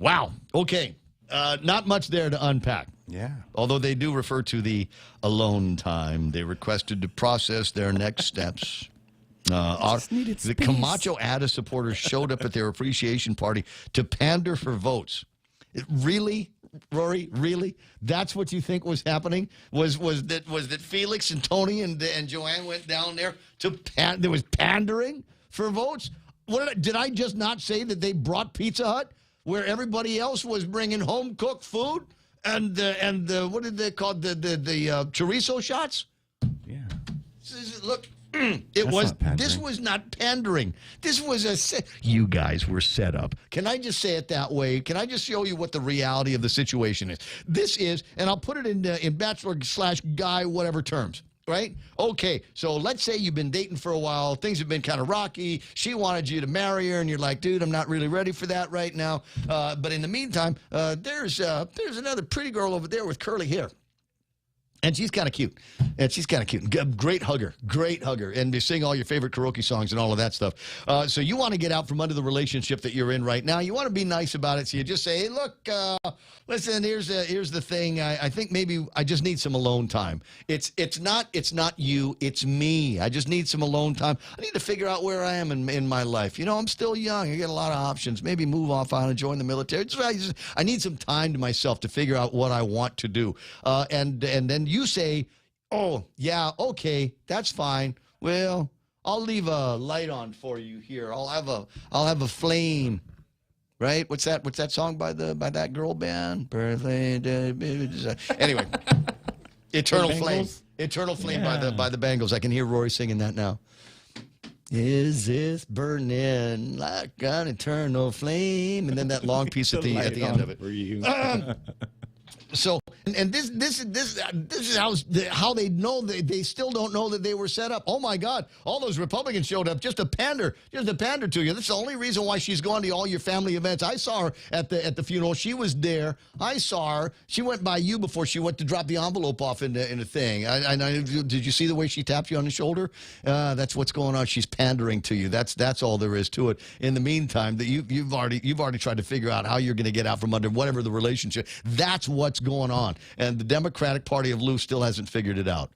Wow. Okay. Not much there to unpack. Yeah. Although they do refer to the alone time. They requested to process their next steps. The Camacho Ada supporters showed up at their appreciation party to pander for votes. Really, Rory? Really? That's what you think was happening? Was that Felix and Tony and Joanne went down there to there was pandering for votes? Did I just not say that they brought Pizza Hut where everybody else was bringing home cooked food and what did they call the chorizo shots? Yeah. Look. This was not pandering. This was you guys were set up. Can I just say it that way? Can I just show you what the reality of the situation is? This is, and I'll put it in bachelor/guy, whatever terms, right? Okay, so let's say you've been dating for a while. Things have been kind of rocky. She wanted you to marry her, and you're like, dude, I'm not really ready for that right now. But in the meantime, there's another pretty girl over there with curly hair. And she's kind of cute. Great hugger. And they sing all your favorite karaoke songs and all of that stuff. So you want to get out from under the relationship that you're in right now. You want to be nice about it. So you just say, hey, look, listen, here's the thing. I think maybe I just need some alone time. It's not you. It's me. I just need some alone time. I need to figure out where I am in my life. You know, I'm still young. I got a lot of options. Maybe move off on and join the military. I need some time to myself to figure out what I want to do. And then you say, oh, yeah, okay, that's fine. Well, I'll leave a light on for you here. I'll have a flame. Right? What's that song by that girl band? Birthday day, baby. Anyway, Eternal Flame. Eternal Flame by the Bangles. I can hear Rory singing that now. Is this burning like an eternal flame? And then that long piece at the end of it. For you. So, and this is how they know they still don't know that they were set up. Oh my God! All those Republicans showed up just to pander to you. That's the only reason why she's gone to all your family events. I saw her at the funeral. She was there. I saw her. She went by you before she went to drop the envelope off in a thing. Did you see the way she tapped you on the shoulder? That's what's going on. She's pandering to you. That's all there is to it. In the meantime, that you've already tried to figure out how you're going to get out from under whatever the relationship. That's what's going on. And the Democratic Party of Lou still hasn't figured it out.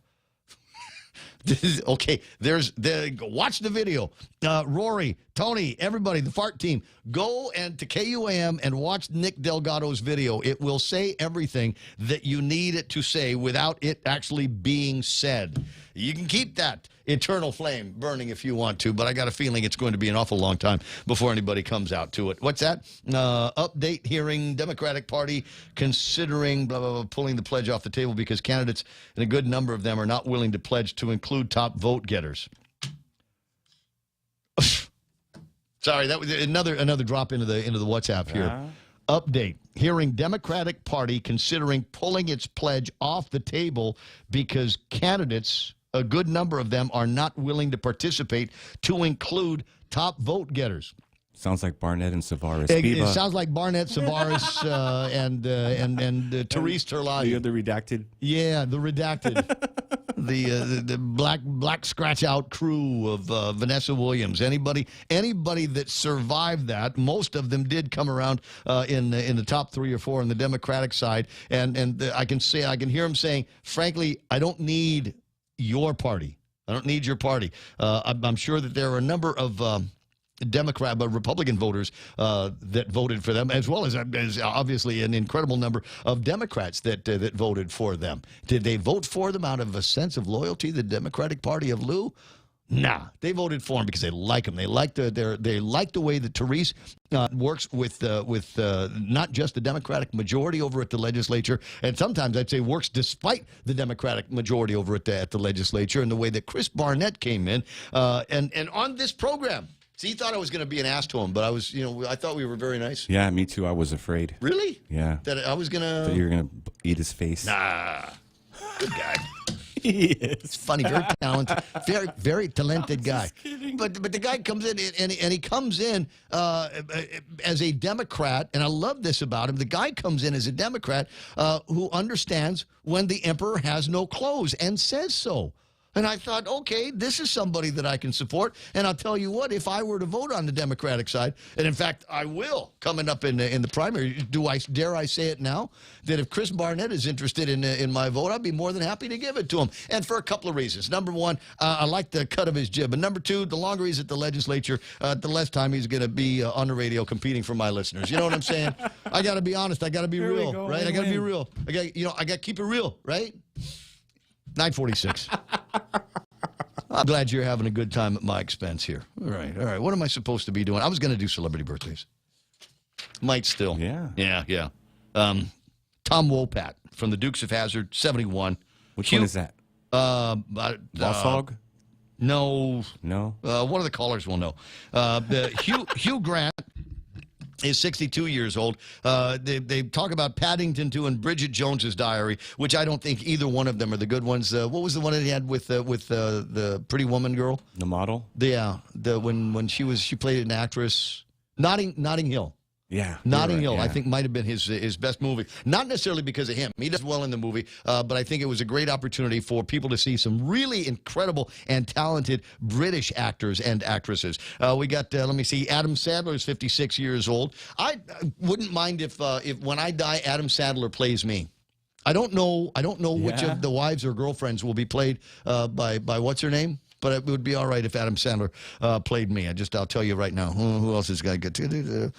Okay, watch the video. Rory Tony, everybody, the fart team, go and to KUAM and watch Nick Delgado's video. It will say everything that you need it to say without it actually being said. You can keep that eternal flame burning if you want to, but I got a feeling it's going to be an awful long time before anybody comes out to it. What's that? Update hearing, Democratic Party considering blah, blah, blah, pulling the pledge off the table because candidates, and a good number of them, are not willing to pledge to include top vote getters. Sorry, that was another drop into the WhatsApp here. Update. Hearing Democratic Party considering pulling its pledge off the table because candidates, a good number of them, are not willing to participate to include top vote getters. Sounds like Barnett and Savaris. It sounds like Barnett, Savaris, and Therese Terlahi. The redacted. Yeah, the redacted. the black scratch out crew of Vanessa Williams. Anybody that survived that, most of them did come around in the top 3 or 4 on the Democratic side, and I can hear them saying, frankly, I don't need your party. I don't need your party. I'm sure that there are a number of Republican voters that voted for them, as well as obviously an incredible number of Democrats that voted for them. Did they vote for them out of a sense of loyalty, the Democratic Party of Lou? Nah, they voted for him because they like him. They like the way that Therese works with not just the Democratic majority over at the legislature, and sometimes I'd say works despite the Democratic majority over at the legislature, and the way that Chris Barnett came in and on this program. See, he thought I was going to be an ass to him, but I thought we were very nice. Yeah, me too. I was afraid. Really? Yeah. That I was going to... That you were going to eat his face. Nah. Good guy. He is. It's funny, very talented, very talented guy. But the guy comes in, and he comes in as a Democrat, and I love this about him. The guy comes in as a Democrat who understands when the emperor has no clothes and says so. And I thought, okay, this is somebody that I can support. And I'll tell you what, if I were to vote on the Democratic side, and in fact, I will coming up in the primary, dare I say it now, that if Chris Barnett is interested in my vote, I'd be more than happy to give it to him. And for a couple of reasons. Number one, I like the cut of his jib. And number two, the longer he's at the legislature, the less time he's going to be on the radio competing for my listeners. You know what I'm saying? I got to be honest. I got to be real, right? I got to be real. I got to keep it real, right? 9:46. I'm glad you're having a good time at my expense here. All right. What am I supposed to be doing? I was going to do celebrity birthdays. Might still. Yeah. Tom Wopat from the Dukes of Hazzard, 71. Which one is that? Lost Hog? No. One of the callers will know. Hugh Grant is 62 years old. They talk about Paddington 2 and Bridget Jones's Diary, which I don't think either one of them are the good ones. What was the one that he had with the Pretty Woman girl? The model? Yeah, when she played an actress. Notting Hill. Yeah. Notting Hill, I think, might have been his best movie. Not necessarily because of him. He does well in the movie, but I think it was a great opportunity for people to see some really incredible and talented British actors and actresses. We got, let me see, Adam Sandler is 56 years old. I wouldn't mind if when I die, Adam Sandler plays me. I don't know which of the wives or girlfriends will be played by what's her name? But it would be all right if Adam Sandler played me. I'll tell you right now. Who else is going to get?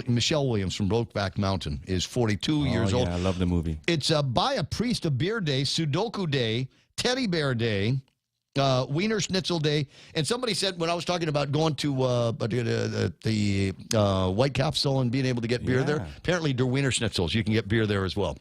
Michelle Williams from Brokeback Mountain is 42 years old. I love the movie. It's Buy a Priest a Beer Day, Sudoku Day, Teddy Bear Day, Wiener Schnitzel Day. And somebody said when I was talking about going to the White Capsule and being able to get beer there, apparently they're Wiener Schnitzels. You can get beer there as well.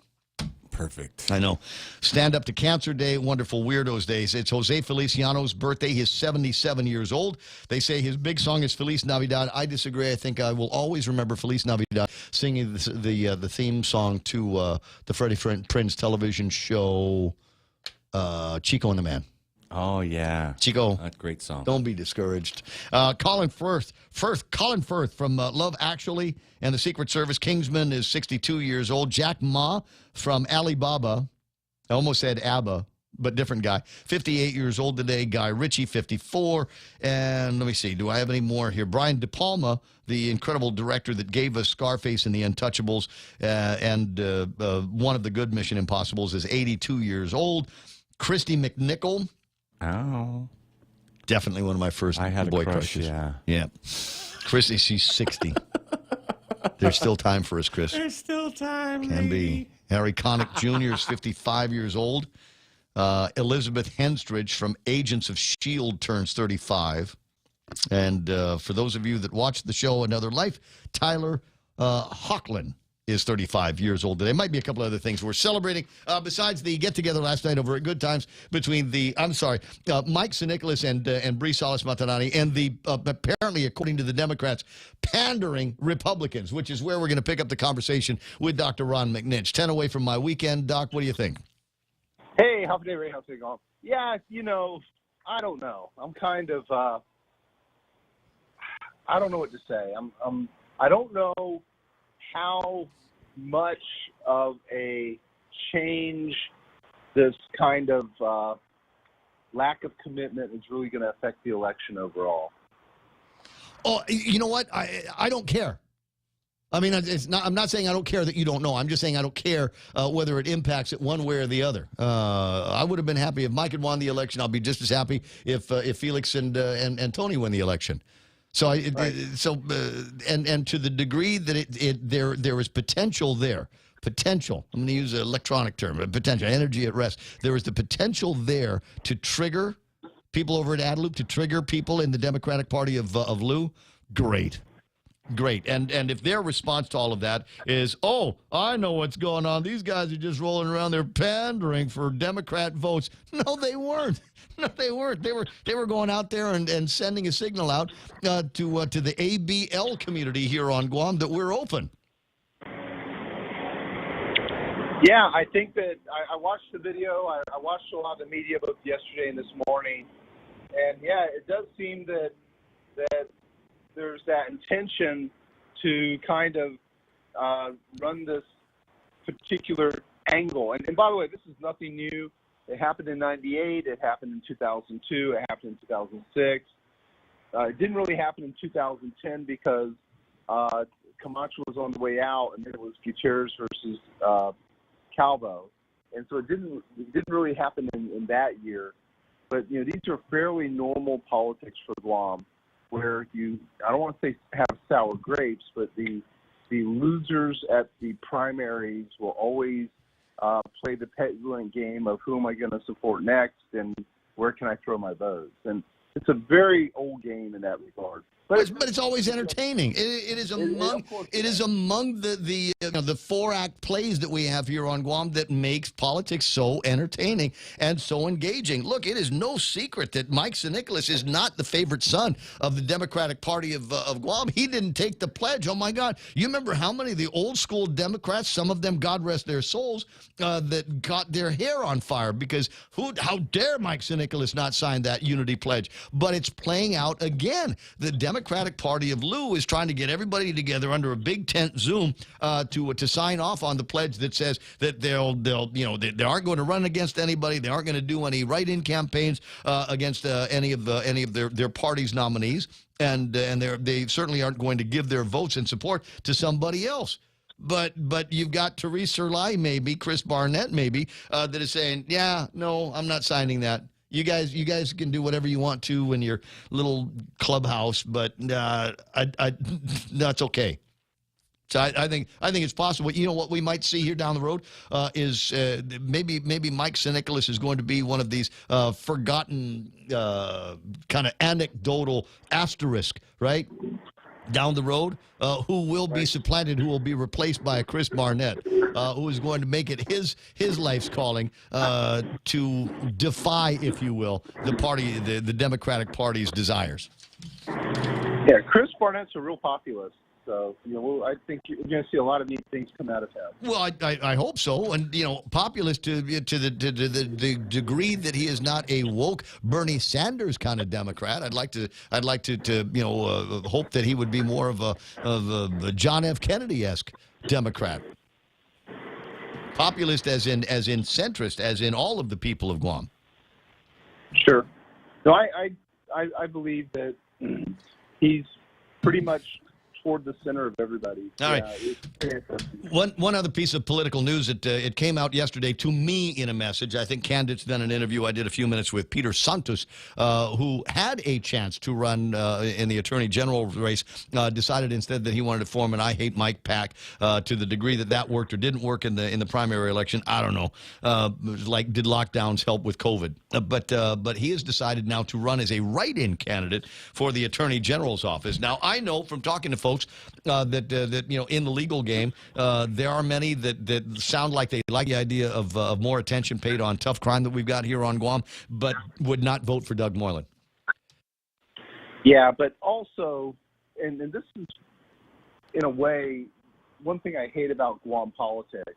Perfect. I know. Stand Up to Cancer Day, Wonderful Weirdos Days. It's Jose Feliciano's birthday. He's 77 years old. They say his big song is Feliz Navidad. I disagree. I think I will always remember Feliz Navidad singing the theme song to the Freddie Prinze television show, Chico and the Man. Oh, yeah. Chico. That's a great song. Don't be discouraged. Colin Firth from Love Actually and the Secret Service. Kingsman is 62 years old. Jack Ma from Alibaba. I almost said ABBA, but different guy. 58 years old today. Guy Ritchie, 54. And let me see. Do I have any more here? Brian De Palma, the incredible director that gave us Scarface and The Untouchables, and one of the good Mission Impossibles, is 82 years old. Christy McNichol. Oh. Definitely one of my first boy crushes. Yeah. Chris, she's 60. There's still time for us, Chris. There's still time. Can be. Harry Connick Jr. is 55 years old. Elizabeth Henstridge from Agents of S.H.I.E.L.D. turns 35. And for those of you that watch the show Another Life, Tyler Hoechlin is 35 years old today. Might be a couple other things we're celebrating besides the get-together last night over at Good Times between Mike Sinicolas and Bree Solis-Matanani and the apparently, according to the Democrats, pandering Republicans, which is where we're going to pick up the conversation with Dr. Ron McNinch. 10 away from my weekend. Doc, what do you think? Hey, how's it, Ray? How's it going? Yeah, I don't know. I'm kind of, I don't know what to say. I don't know how much of a change this kind of lack of commitment is really going to affect the election overall. Oh, you know what? I don't care. I mean, I'm not saying I don't care that you don't know. I'm just saying I don't care whether it impacts it one way or the other. I would have been happy if Mike had won the election. I'll be just as happy if Felix and Tony win the election. So, and to the degree that there is potential there. Potential. I'm going to use an electronic term. Potential. Energy at rest. There is the potential there to trigger people over at Adelup, to trigger people in the Democratic Party of Lou. Great. And if their response to all of that is, oh, I know what's going on. These guys are just rolling around. They're pandering for Democrat votes. No, they weren't. No, they weren't. They were going out there and sending a signal out to the ABL community here on Guam that we're open. Yeah, I think that I watched the video. I watched a lot of the media both yesterday and this morning. And, yeah, it does seem that there's that intention to kind of run this particular angle. And by the way, this is nothing new. It happened in 98. It happened in 2002. It happened in 2006. It didn't really happen in 2010 because Camacho was on the way out, and then it was Gutierrez versus Calvo. And so it didn't really happen in that year. But, these are fairly normal politics for Guam, where I don't want to say have sour grapes, but the losers at the primaries will always play the petulant game of who am I going to support next and where can I throw my votes. And it's a very old game in that regard. But it's always entertaining. It is among the 4-act plays that we have here on Guam that makes politics so entertaining and so engaging. Look, it is no secret that Mike Sinicolas is not the favorite son of the Democratic Party of Guam. He didn't take the pledge. Oh, my God. You remember how many of the old-school Democrats, some of them, God rest their souls, that got their hair on fire because how dare Mike Sinicolas not sign that unity pledge? But it's playing out again. The Democratic Party of Lou is trying to get everybody together under a big tent Zoom to sign off on the pledge that says that they aren't going to run against anybody. They aren't going to do any write-in campaigns against any of their party's nominees, and they certainly aren't going to give their votes and support to somebody else. But you've got Therese Serlai, maybe Chris Barnett, maybe that is saying, yeah, no, I'm not signing that. You guys can do whatever you want to in your little clubhouse, but that's okay. So I think it's possible. You know what we might see here down the road is maybe Mike Sinicolas is going to be one of these forgotten kind of anecdotal asterisk, right? Down the road, who will be supplanted, who will be replaced by a Chris Barnett, who is going to make it his life's calling to defy, if you will, the Democratic Party's desires. Yeah, Chris Barnett's a real populist. So, I think you're going to see a lot of neat things come out of him. Well, I hope so. And, populist to the degree that he is not a woke Bernie Sanders kind of Democrat. I'd like to hope that he would be more of a John F. Kennedy-esque Democrat. Populist as in centrist, as in all of the people of Guam. Sure. No, I believe that he's pretty much toward the center of everybody. All right. It's very interesting. One other piece of political news. It came out yesterday to me in a message. I think Candid's done an interview. I did a few minutes with Peter Santos, who had a chance to run in the Attorney General race, decided instead that he wanted to form an I Hate Mike PAC. To the degree that worked or didn't work in the primary election, I don't know. Like, did lockdowns help with COVID? But he has decided now to run as a write-in candidate for the Attorney General's office. Now, I know from talking to folks that you know, in the legal game, there are many that sound like they like the idea of more attention paid on tough crime that we've got here on Guam, but would not vote for Doug Moylan. Yeah, but also, and this is, in a way, one thing I hate about Guam politics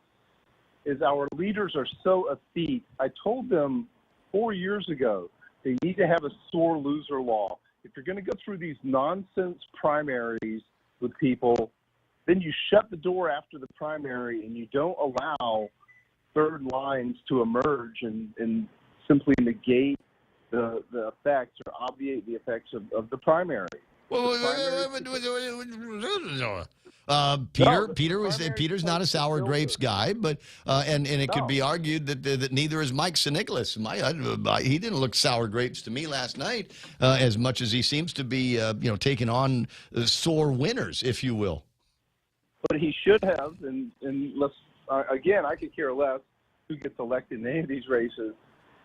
is our leaders are so effete. I told them 4 years ago they need to have a sore loser law. If you're going to go through these nonsense primaries with people, then you shut the door after the primary and you don't allow third lines to emerge and simply negate the effects or obviate the effects of the primary. Peter's not a sour grapes guy, but and it could be argued that neither is Mike Sinicholas. He didn't look sour grapes to me last night, as much as he seems to be taking on sore winners, if you will. But he should have, and let's again, I could care less who gets elected in any of these races.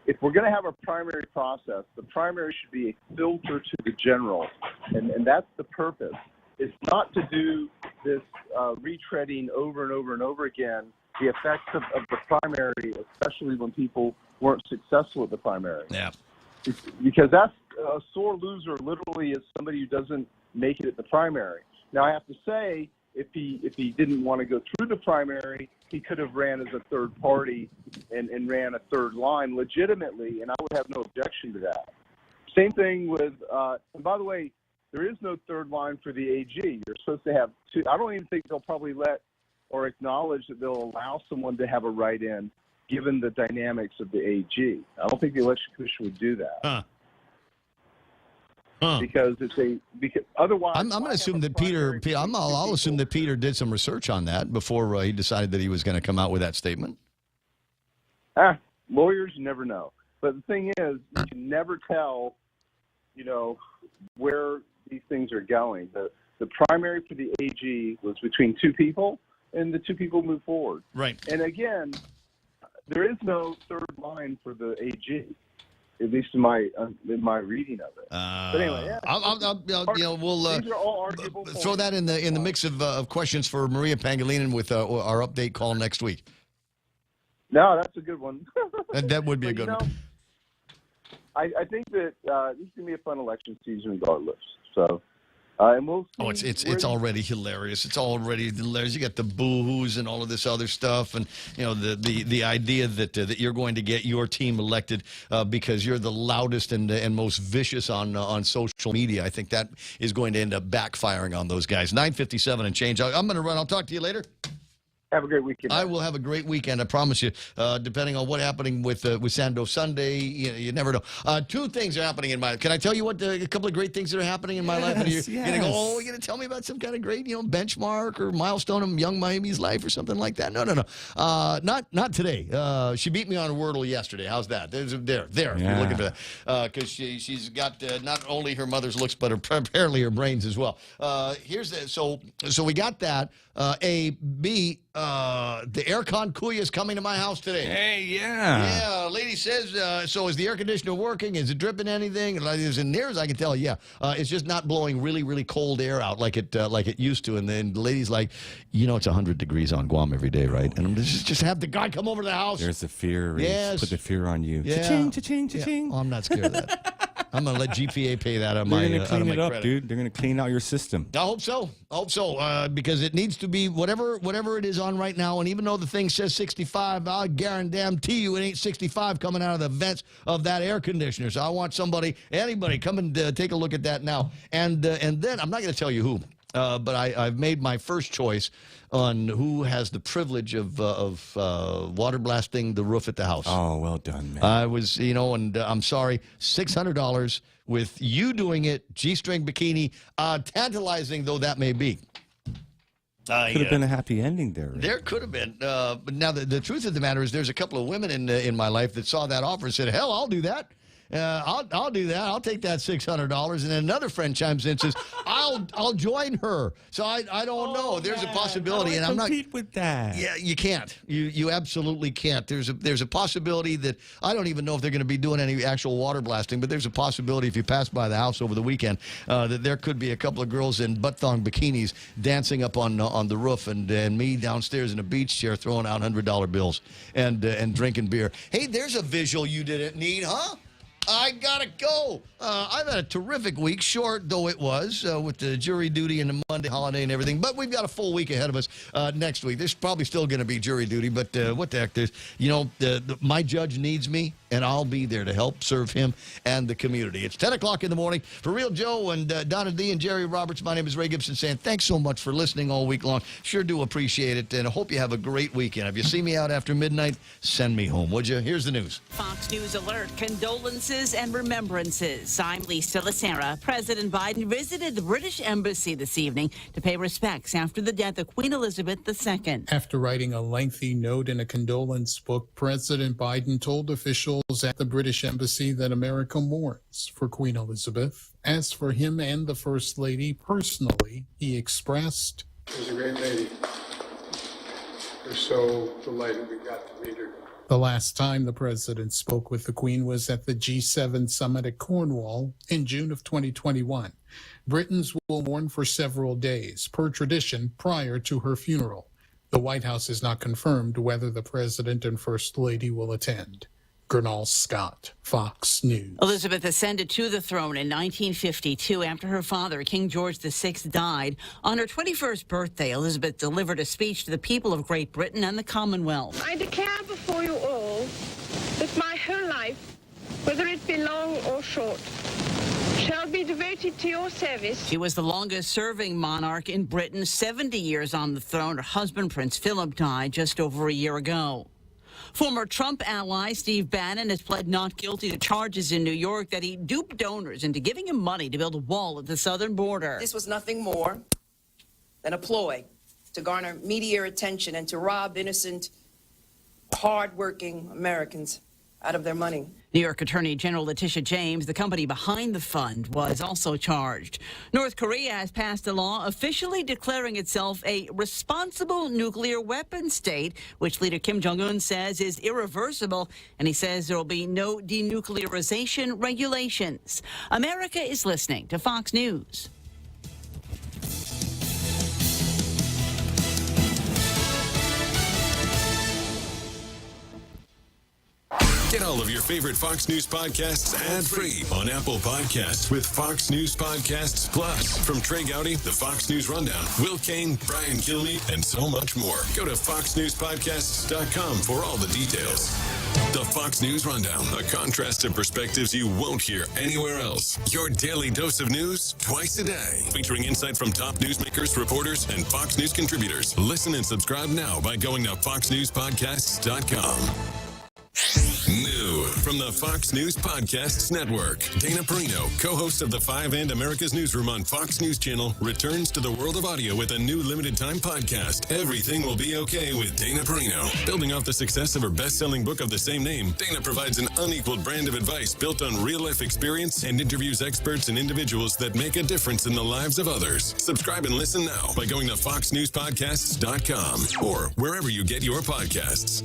If we're going to have a primary process, the primary should be a filter to the general, and that's the purpose. It's not to do this retreading over and over and over again, the effects of the primary, especially when people weren't successful at the primary. Yeah. Because that's a sore loser literally is somebody who doesn't make it at the primary. Now, I have to say, if he didn't want to go through the primary, he could have ran as a third party and ran a third line legitimately, and I would have no objection to that. Same thing with, and by the way, there is no third line for the AG. You're supposed to have two. I don't even think they'll probably let or acknowledge that they'll allow someone to have a write-in given the dynamics of the AG. I don't think the election commission would do that. Because otherwise, I'm going to assume that I'll assume that Peter did some research on that before he decided that he was going to come out with that statement. Lawyers never know. But the thing is, you can never tell, where these things are going. The primary for the AG was between two people, and the two people moved forward. Right. And again, there is no third line for the AG. At least in my reading of it. But anyway, yeah. We'll these are all arguable throw that in the mix of questions for Maria Pangilinan with our update call next week. No, that's a good one. that would be a good one. I think that this is going to be a fun election season regardless. So, and we'll see. It's already hilarious. It's already hilarious. You got the boo-hoos and all of this other stuff, and the idea that you're going to get your team elected because you're the loudest and most vicious on social media. I think that is going to end up backfiring on those guys. 9:57 and change. I'm going to run. I'll talk to you later. Have a great weekend. I will have a great weekend. I promise you. Depending on what's happening with Sando Sunday, you never know. Two things are happening in my life. Can I tell you a couple of great things that are happening in my life? And you're going to go, you're going to tell me about some kind of great, benchmark or milestone in young Miami's life or something like that? No. Not today. She beat me on Wordle yesterday. How's that? There. Yeah. You're looking for that because she's got not only her mother's looks but apparently her brains as well. So we got that. A, B, the aircon kuya is coming to my house today. Hey, yeah. Yeah, lady says, so is the air conditioner working? Is it dripping anything? As near as I can tell, yeah. It's just not blowing really, really cold air out like it used to. And then the lady's like, it's 100 degrees on Guam every day, right? And I'm just have the guy come over to the house. There's the fear. Yes. Put the fear on you. Yeah. Cha-ching, cha-ching, cha-ching. Yeah. Oh, I'm not scared of that. I'm going to let GPA pay that out of my credit. They're going to clean it up, credit. dude. They're going to clean out your system. I hope so. Because it needs to be whatever it is on right now. And even though the thing says 65, I guarantee you it ain't 65 coming out of the vents of that air conditioner. So I want anybody, come and take a look at that now. And then I'm not going to tell you who. but I've made my first choice on who has the privilege of water blasting the roof at the house. Oh, well done, man. I was, and I'm sorry, $600 with you doing it, G-string bikini, tantalizing though that may be. Could have been a happy ending there. Right? There could have been. But now the truth of the matter is there's a couple of women in my life that saw that offer and said, hell, I'll do that. I'll do that. I'll take that $600. And then another friend chimes in and says, I'll join her. So I don't know. There's a possibility, and I'm not compete with that. Yeah, you can't. You absolutely can't. There's a possibility that I don't even know if they're going to be doing any actual water blasting, but there's a possibility if you pass by the house over the weekend that there could be a couple of girls in butt thong bikinis dancing up on the roof, and me downstairs in a beach chair throwing out $100 bills and drinking beer. Hey, there's a visual you didn't need, huh? I gotta go. I've had a terrific week, short though it was, with the jury duty and the Monday holiday and everything. But we've got a full week ahead of us next week. There's probably still going to be jury duty, but what the heck? There's, my judge needs me, and I'll be there to help serve him and the community. It's 10 o'clock in the morning. For Real Joe and Donna D and Jerry Roberts, my name is Ray Gibson saying thanks so much for listening all week long. Sure do appreciate it, and I hope you have a great weekend. If you see me out after midnight, send me home, would you? Here's the news. Fox News alert, condolences and remembrances. I'm Lisa Lacera. President Biden visited the British Embassy this evening to pay respects after the death of Queen Elizabeth II. After writing a lengthy note in a condolence book, President Biden told officials at the British Embassy that America mourns for Queen Elizabeth. As for him and the First Lady personally, he expressed, She was a great lady. We're so delighted we got to meet her. The last time the president spoke with the Queen was at the G7 summit at Cornwall in June of 2021. Britons will mourn for several days, per tradition, prior to her funeral. The White House has not confirmed whether the president and First Lady will attend. Gernal Scott, Fox News. Elizabeth ascended to the throne in 1952 after her father, King George VI, died. On her 21st birthday, Elizabeth delivered a speech to the people of Great Britain and the Commonwealth. I declare before you all that my whole life, whether it be long or short, shall be devoted to your service. She was the longest-serving monarch in Britain, 70 years on the throne. Her husband, Prince Philip, died just over a year ago. Former Trump ally Steve Bannon has pled not guilty to charges in New York that he duped donors into giving him money to build a wall at the southern border. This was nothing more than a ploy to garner media attention and to rob innocent, hard-working Americans out of their money. New York Attorney General Letitia James, the company behind the fund, was also charged. North Korea has passed a law officially declaring itself a responsible nuclear weapon state, which leader Kim Jong-un says is irreversible, and he says there will be no denuclearization regulations. America is listening to Fox News. Get all of your favorite Fox News podcasts ad-free on Apple Podcasts with Fox News Podcasts Plus. From Trey Gowdy, the Fox News Rundown, Will Kane, Brian Kilmeade, and so much more. Go to foxnewspodcasts.com for all the details. The Fox News Rundown, a contrast of perspectives you won't hear anywhere else. Your daily dose of news twice a day, featuring insight from top newsmakers, reporters, and Fox News contributors. Listen and subscribe now by going to foxnewspodcasts.com. New from the Fox News Podcasts Network, Dana Perino, co-host of the 5 and America's Newsroom on Fox News Channel, returns to the world of audio with a new limited-time podcast, Everything Will Be Okay with Dana Perino. Building off the success of her best-selling book of the same name, Dana provides an unequaled brand of advice built on real-life experience and interviews experts and individuals that make a difference in the lives of others. Subscribe and listen now by going to foxnewspodcasts.com or wherever you get your podcasts.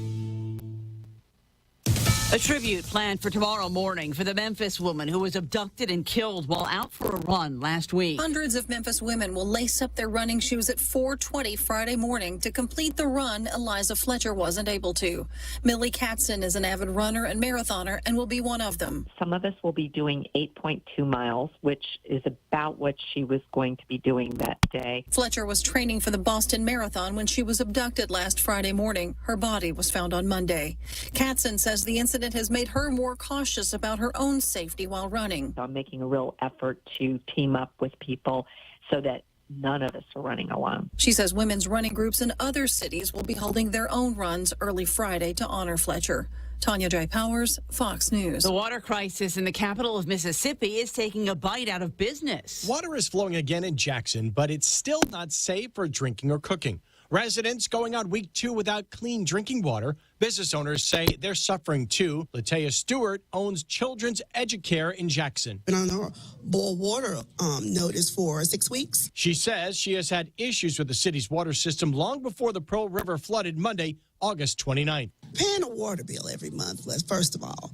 A tribute planned for tomorrow morning for the Memphis woman who was abducted and killed while out for a run last week. Hundreds of Memphis women will lace up their running shoes at 4:20 Friday morning to complete the run Eliza Fletcher wasn't able to. Millie Katzen is an avid runner and marathoner and will be one of them. Some of us will be doing 8.2 miles, which is about what she was going to be doing that day. Fletcher was training for the Boston Marathon when she was abducted last Friday morning. Her body was found on Monday. Katzen says the incident has made her more cautious about her own safety while running. I'm making a real effort to team up with people so that none of us are running alone. She says women's running groups in other cities will be holding their own runs early Friday to honor Fletcher. Tanya J. Powers, Fox News. The water crisis in the capital of Mississippi is taking a bite out of business. Water is flowing again in Jackson, but it's still not safe for drinking or cooking. Residents going on week 2 without clean drinking water. Business owners say they're suffering too. Latea Stewart owns Children's Educare in Jackson. Been on a boil water notice for 6 weeks. She says she has had issues with the city's water system long before the Pearl River flooded Monday, August 29th. Paying a water bill every month, first of all,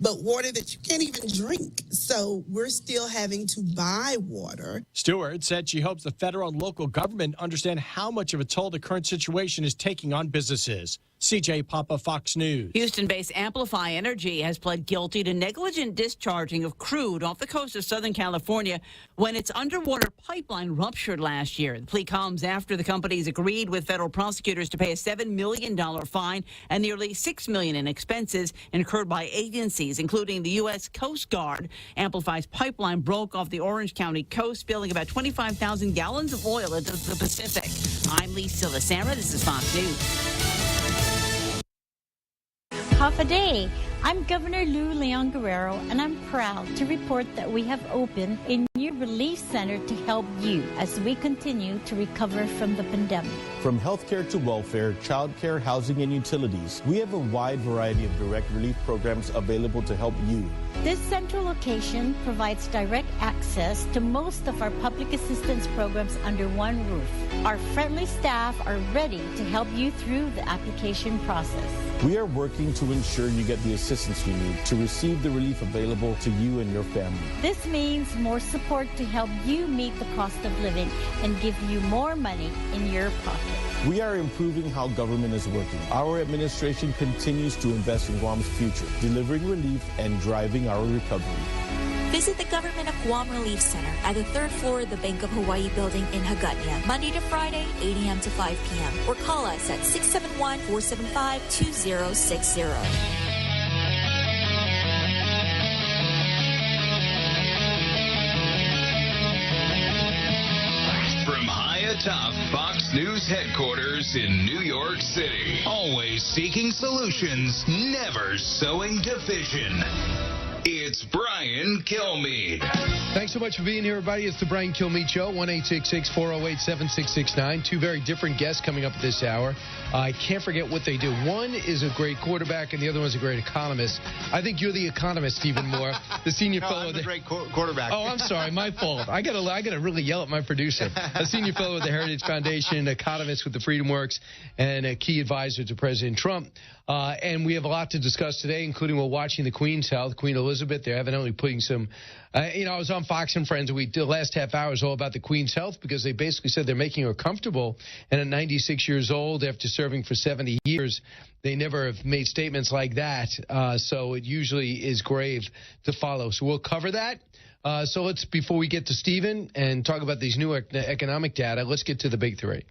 but water that you can't even drink. So we're still having to buy water. Stewart said she hopes the federal and local government understand how much of a toll the current situation is taking on businesses. CJ Papa, Fox News. Houston-based Amplify Energy has pled guilty to negligent discharging of crude off the coast of Southern California when its underwater pipeline ruptured last year. The plea comes after the companies agreed with federal prosecutors to pay a $7 million fine and nearly $6 million in expenses incurred by agencies, including the U.S. Coast Guard. Amplify's pipeline broke off the Orange County coast, spilling about 25,000 gallons of oil into the Pacific. I'm Lisa Lacera. This is Fox News. Half a day. I'm Governor Lou Leon Guerrero, and I'm proud to report that we have opened a new relief center to help you as we continue to recover from the pandemic. From healthcare to welfare, childcare, housing, and utilities, we have a wide variety of direct relief programs available to help you. This central location provides direct access to most of our public assistance programs under one roof. Our friendly staff are ready to help you through the application process. We are working to ensure you get the assistance you need to receive the relief available to you and your family. This means more support to help you meet the cost of living and give you more money in your pocket. We are improving how government is working. Our administration continues to invest in Guam's future, delivering relief and driving our recovery. Visit the Government of Guam Relief Center at the 3rd floor of the Bank of Hawaii building in Hagåtña, Monday to Friday, 8 a.m. to 5 p.m. or call us at 671-475-2060. From high atop Fox News headquarters in New York City, always seeking solutions, never sowing division. It's Brian Kilmeade. Thanks so much for being here, everybody. It's the Brian Kilmeade Show, 1-866-408-7669. Two very different guests coming up this hour. I can't forget what they do. One is a great quarterback, and the other one's a great economist. I think you're the economist, Stephen Moore, the senior fellow. I'm the great quarterback. Oh, I'm sorry, my fault. I gotta really yell at my producer. A senior fellow with the Heritage Foundation, economist with the Freedom Works, and a key advisor to President Trump. And we have a lot to discuss today, including we're watching the Queen's health, Queen Elizabeth. They're evidently putting some, I was on Fox and Friends. The last half hour is all about the Queen's health because they basically said they're making her comfortable. And at 96 years old, after serving for 70 years, they never have made statements like that. So it usually is grave to follow. So we'll cover that. So let's, before we get to Stephen and talk about these new economic data, let's get to the big three.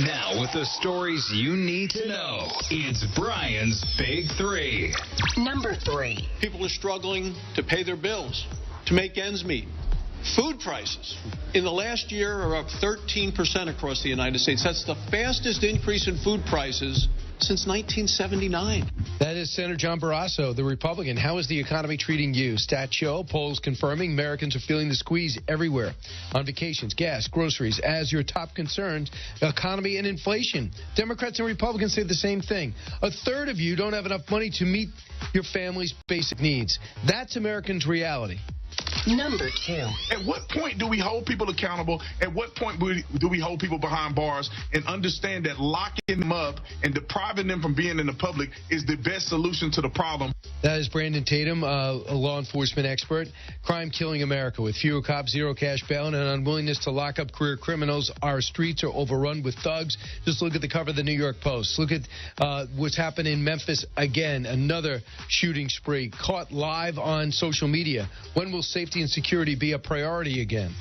Now, with the stories you need to know, it's Brian's Big Three. Number 3. People are struggling to pay their bills, to make ends meet. Food prices in the last year are up 13% across the United States. That's the fastest increase in food prices since 1979. That is Senator John Barrasso, the Republican. How is the economy treating you? Stats show, polls confirming Americans are feeling the squeeze everywhere. On vacations, gas, groceries, as your top concerns, economy and inflation. Democrats and Republicans say the same thing. A third of you don't have enough money to meet your family's basic needs. That's Americans' reality. Number 2. At what point do we hold people accountable? At what point do we hold people behind bars and understand that locking them up and depriving them from being in the public is the best solution to the problem? That is Brandon Tatum, a law enforcement expert. Crime killing America. With fewer cops, zero cash bail, and an unwillingness to lock up career criminals, our streets are overrun with thugs. Just look at the cover of the New York Post. Look at what's happened in Memphis again. Another shooting spree caught live on social media. When will safety and security be a priority again?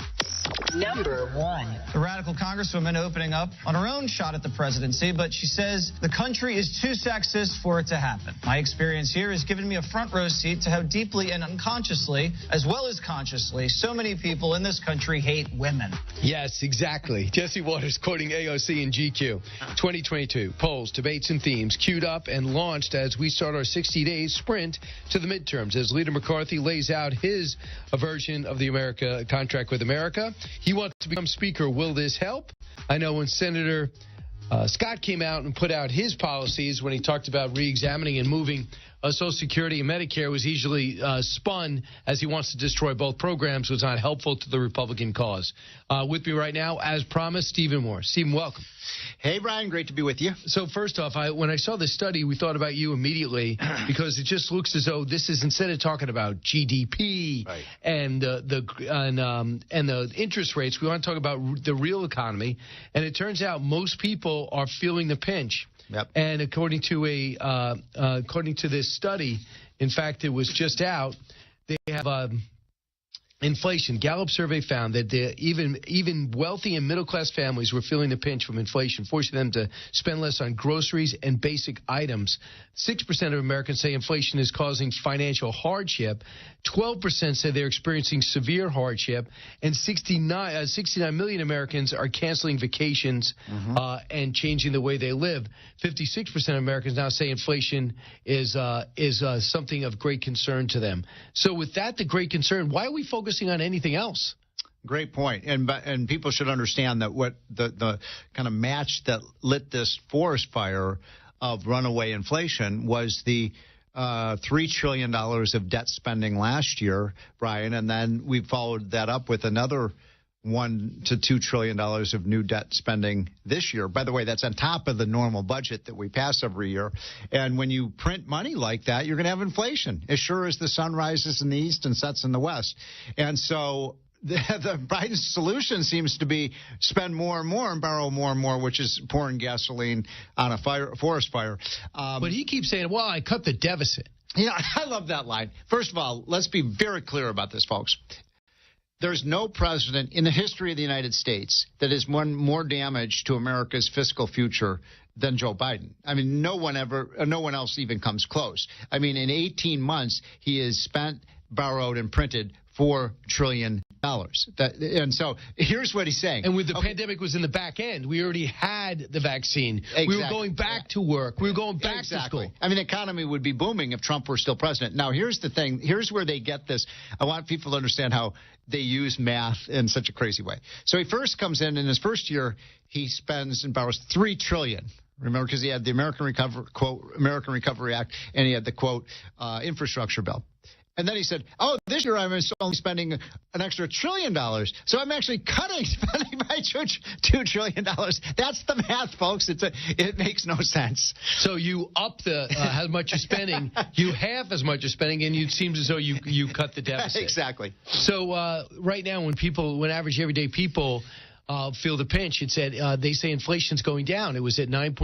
Number 1. The radical congresswoman opening up on her own shot at the presidency, but she says the country is too sexist for it to happen. My experience here has given me a front row seat to how deeply and unconsciously, as well as consciously, so many people in this country hate women. Yes, exactly. Jesse Waters quoting AOC and GQ. 2022 polls, debates, and themes queued up and launched as we start our 60-day sprint to the midterms as Leader McCarthy lays out his version of the contract with America. He wants to become Speaker. Will this help? I know when Senator Scott came out and put out his policies when he talked about re-examining and moving Social Security and Medicare was easily spun as he wants to destroy both programs, was not helpful to the Republican cause. With me right now, as promised, Stephen Moore. Stephen, welcome. Hey, Brian, great to be with you. So first off, when I saw this study, we thought about you immediately because it just looks as though this is, instead of talking about GDP and the interest rates, we want to talk about the real economy. And it turns out most people are feeling the pinch. Yep. And according to this study, in fact, it was just out, they have inflation. Gallup survey found that even wealthy and middle-class families were feeling the pinch from inflation, forcing them to spend less on groceries and basic items. 6% of Americans say inflation is causing financial hardship. 12% say they're experiencing severe hardship. And 69 million Americans are canceling vacations and changing the way they live. 56% of Americans now say inflation is something of great concern to them. So with that, the great concern, why are we focusing on anything else? Great point. And people should understand that what the kind of match that lit this forest fire of runaway inflation was the $3 trillion of debt spending last year, Brian, and then we followed that up with another $1 to $2 trillion of new debt spending this year. By the way, that's on top of the normal budget that we pass every year. And when you print money like that, you're going to have inflation, as sure as the sun rises in the east and sets in the west. And so the Biden's solution seems to be spend more and more and borrow more and more, which is pouring gasoline on a forest fire. But he keeps saying, well, I cut the deficit. You know, I love that line. First of all, let's be very clear about this, folks. There's no president in the history of the United States that has done more damage to America's fiscal future than Joe Biden. I mean, no one else even comes close. I mean, in 18 months, he has spent, borrowed, and printed $4 trillion. And so here's what he's saying. And with the pandemic was in the back end, we already had the vaccine. Exactly. We were going back to work. We were going back to school. I mean, the economy would be booming if Trump were still president. Now, here's the thing. Here's where they get this. I want people to understand how they use math in such a crazy way. So he first comes in his first year, he spends and borrows $3 trillion. Remember, because he had the American Recovery Act, and he had the, quote, infrastructure bill. And then he said, oh, this year I'm only spending an extra $1 trillion. So I'm actually cutting spending by $2 trillion. That's the math, folks. It makes no sense. So you up how much you're spending, you half as much you're spending, and it seems as though you cut the deficit. Exactly. So right now when average everyday people feel the pinch, it said they say inflation's going down. It was at 9.2